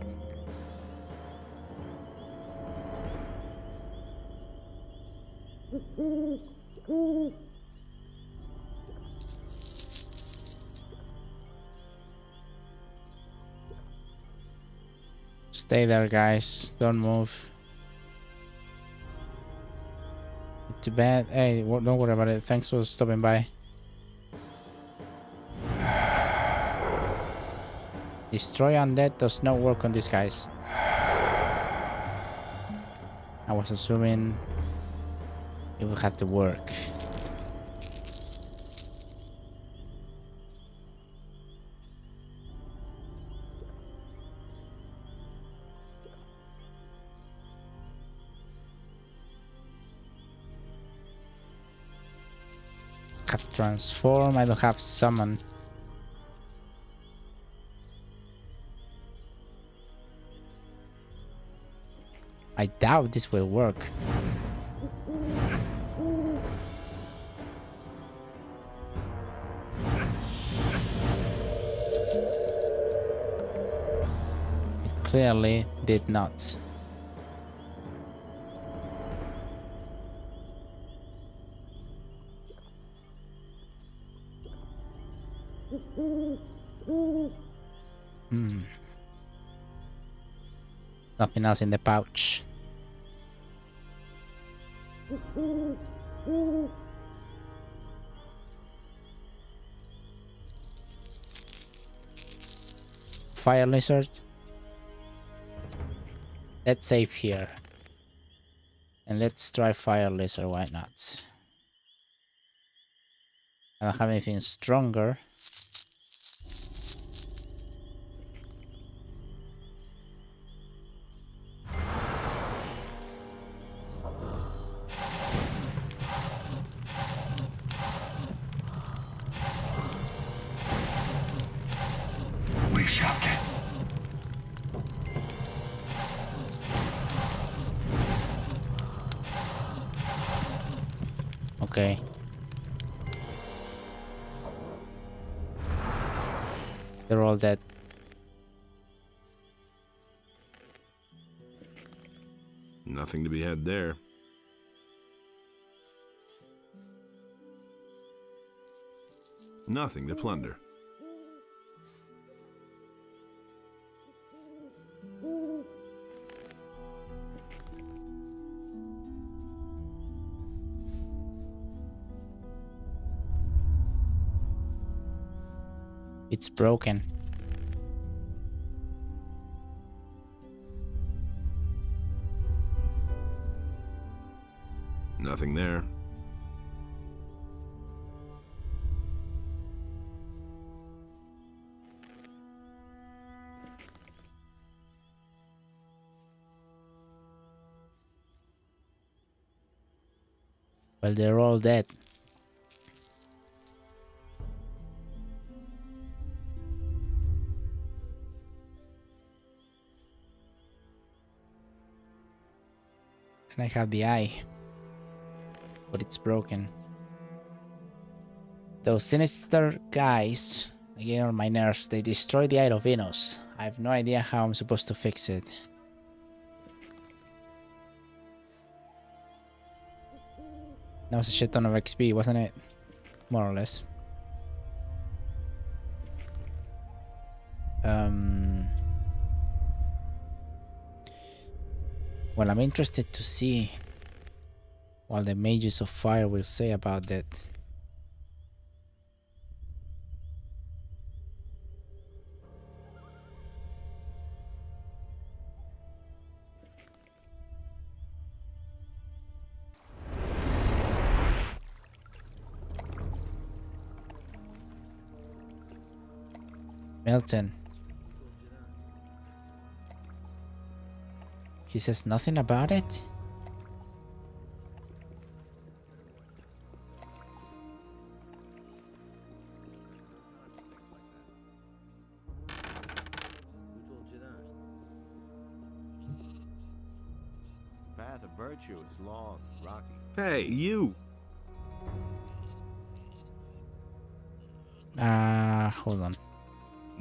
A: Stay there, guys. Don't move. Too bad. Hey, don't worry about it. Thanks for stopping by. Destroy undead does not work on these guys. I was assuming it will have to work. Have transform. I don't have summon. I doubt this will work. It clearly did not. Nothing else in the pouch. Fire lizard. Let's save here. And let's try fire lizard, why not? I don't have anything stronger.
M: We shall get.
A: Okay. They're all dead.
T: Nothing to be had there. Nothing to plunder.
A: It's broken.
T: Nothing there.
A: Well, they're all dead. And I have the eye. But it's broken. Those sinister guys, again on my nerves, they destroyed the Eye of Venus. I have no idea how I'm supposed to fix it. That was a shit ton of XP, wasn't it? More or less. Well, I'm interested to see what the Mages of Fire will say about that. Milton. He says nothing about it?
C: Path of virtue is long, rocky.
T: Hey, you!
A: Hold on.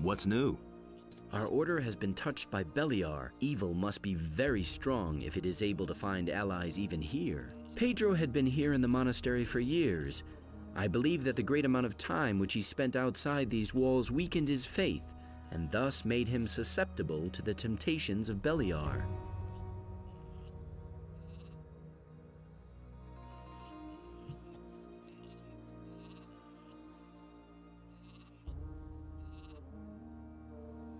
T: What's new?
H: Our order has been touched by Beliar. Evil must be very strong if it is able to find allies even here. Pedro had been here in the monastery for years. I believe that the great amount of time which he spent outside these walls weakened his faith, and thus made him susceptible to the temptations of Beliar.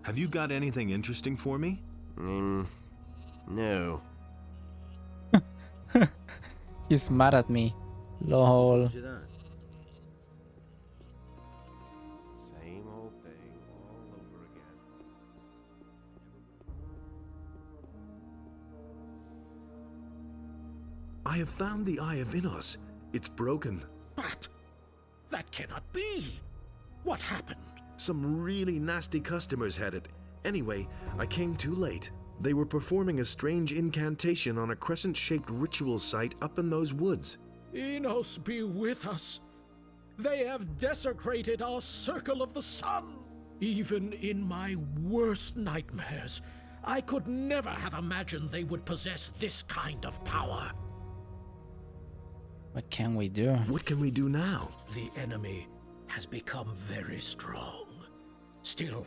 T: Have you got anything interesting for me?
C: No.
A: He's mad at me. Lol.
C: Same old thing all over again.
D: I have found the Eye of Innos. It's broken.
U: But that cannot be. What happened?
D: Some really nasty customers had it. Anyway, I came too late. They were performing a strange incantation on a crescent-shaped ritual site up in those woods.
U: Innos be with us. They have desecrated our circle of the sun. Even in my worst nightmares, I could never have imagined they would possess this kind of power.
A: What can we do?
D: What can we do now?
U: The enemy has become very strong. Still,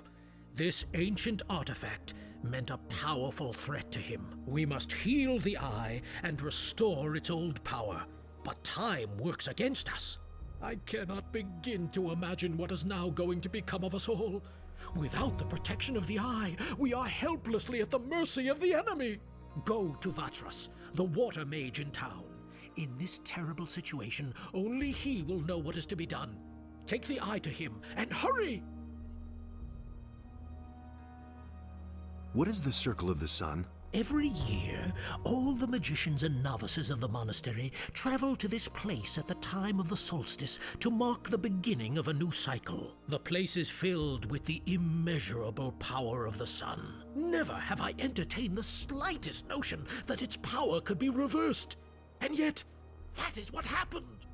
U: this ancient artifact meant a powerful threat to him. We must heal the eye and restore its old power. But time works against us. I cannot begin to imagine what is now going to become of us all. Without the protection of the eye, we are helplessly at the mercy of the enemy. Go to Vatras, the water mage in town. In this terrible situation, only he will know what is to be done. Take the eye to him, and hurry!
D: What is the Circle of the Sun?
O: Every year, all the magicians and novices of the monastery travel to this place at the time of the solstice to mark the beginning of a new cycle. The place is filled with the immeasurable power of the sun. Never have I entertained the slightest notion that its power could be reversed. And yet, that is what happened.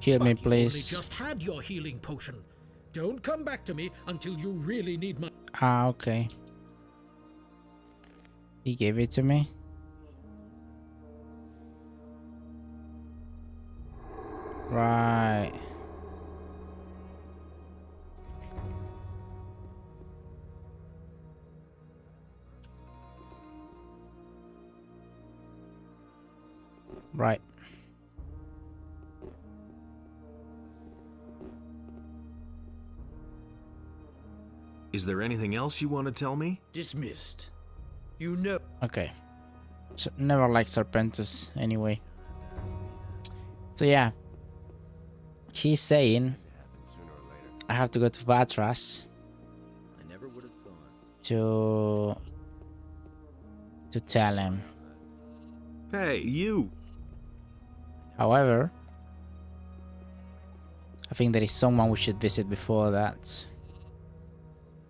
A: Heal me,
U: But you only
A: please.
U: just had your healing potion. Don't come back to me until you really need my...
A: Ah, okay. He gave it to me. Right. Right.
D: Is there anything else you want to tell me?
R: Dismissed. You know.
A: Okay. So, never liked Serpentus anyway. So yeah. He's saying I have to go to Vatras
H: I never would have thought.
A: to tell him.
D: Hey, you!
A: However, I think there is someone we should visit before that.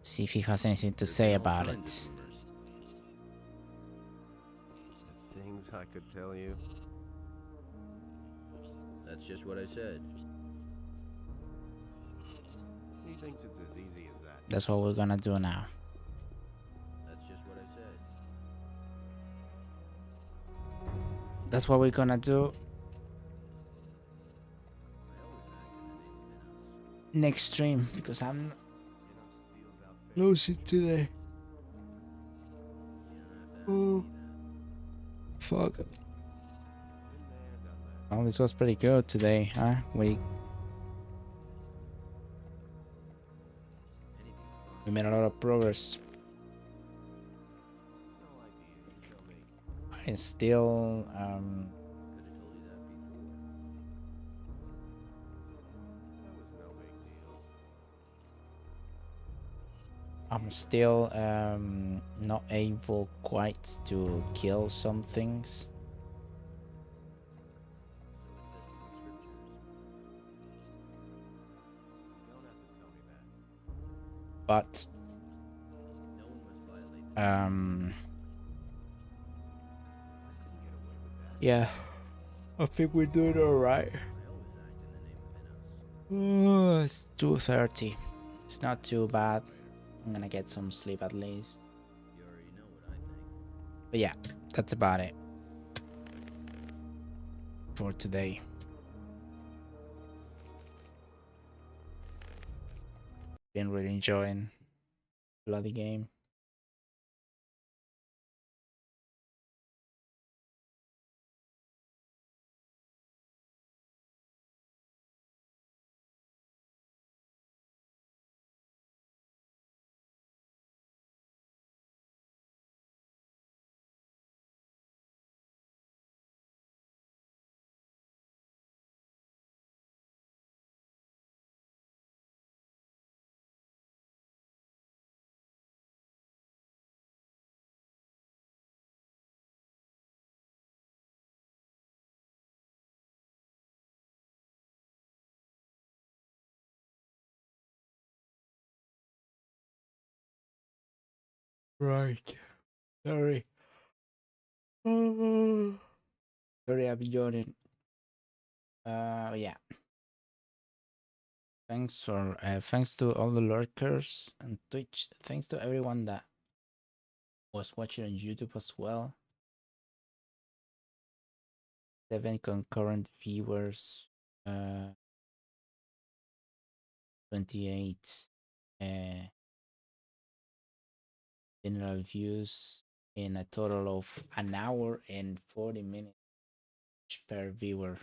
A: See if he has anything to say about it.
C: Things I could tell you.
H: That's just what I said.
C: He thinks it's as easy as that.
A: That's what we're gonna do now.
H: That's just what I said.
A: That's what we're gonna do next stream, because I'm losing today. Oh, fuck. Oh, this was pretty good today, huh? We made a lot of progress. I still I'm still not able quite to kill some things. But yeah, I think we're doing all right. It's 2:30. It's not too bad. I'm gonna get some sleep at least. But yeah, that's about it for today. Been really enjoying bloody game. Right. Sorry. Sorry, I've been yawning. Yeah. Thanks to all the lurkers and Twitch. Thanks to everyone that was watching on YouTube as well. 7 concurrent viewers. 28 general views in a total of an hour and 40 minutes per viewer.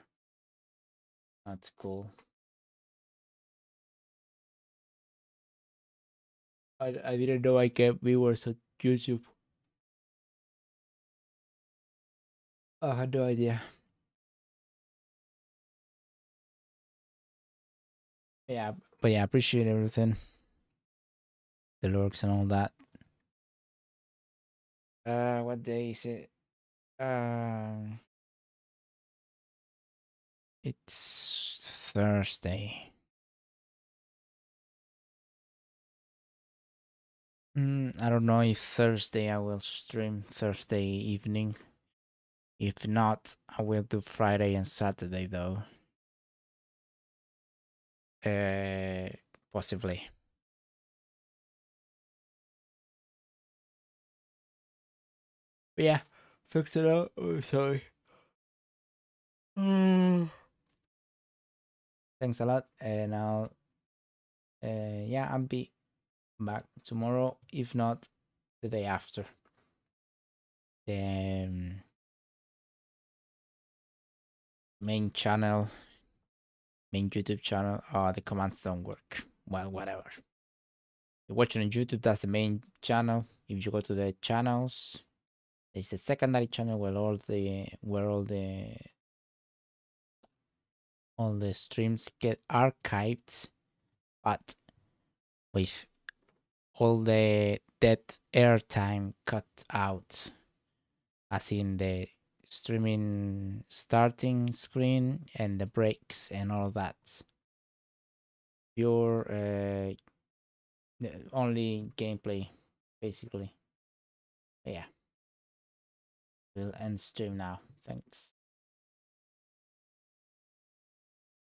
A: That's cool. I didn't know I get viewers on YouTube. I had no idea. Yeah, but yeah, I appreciate everything. The lurks and all that. What day is it? It's Thursday. I don't know if Thursday I will stream Thursday evening. If not, I will do Friday and Saturday though. Possibly. But yeah, fix it out. Oh, sorry. Thanks a lot, and I'll I'll be back tomorrow, if not the day after. The main YouTube channel, the commands don't work. Well, whatever. You're watching on YouTube, that's the main channel. If you go to the channels, there's the secondary channel where all the streams get archived, but with all the dead airtime cut out, as in the streaming starting screen and the breaks and all that. Pure only gameplay, basically. But yeah, we'll end stream now. Thanks.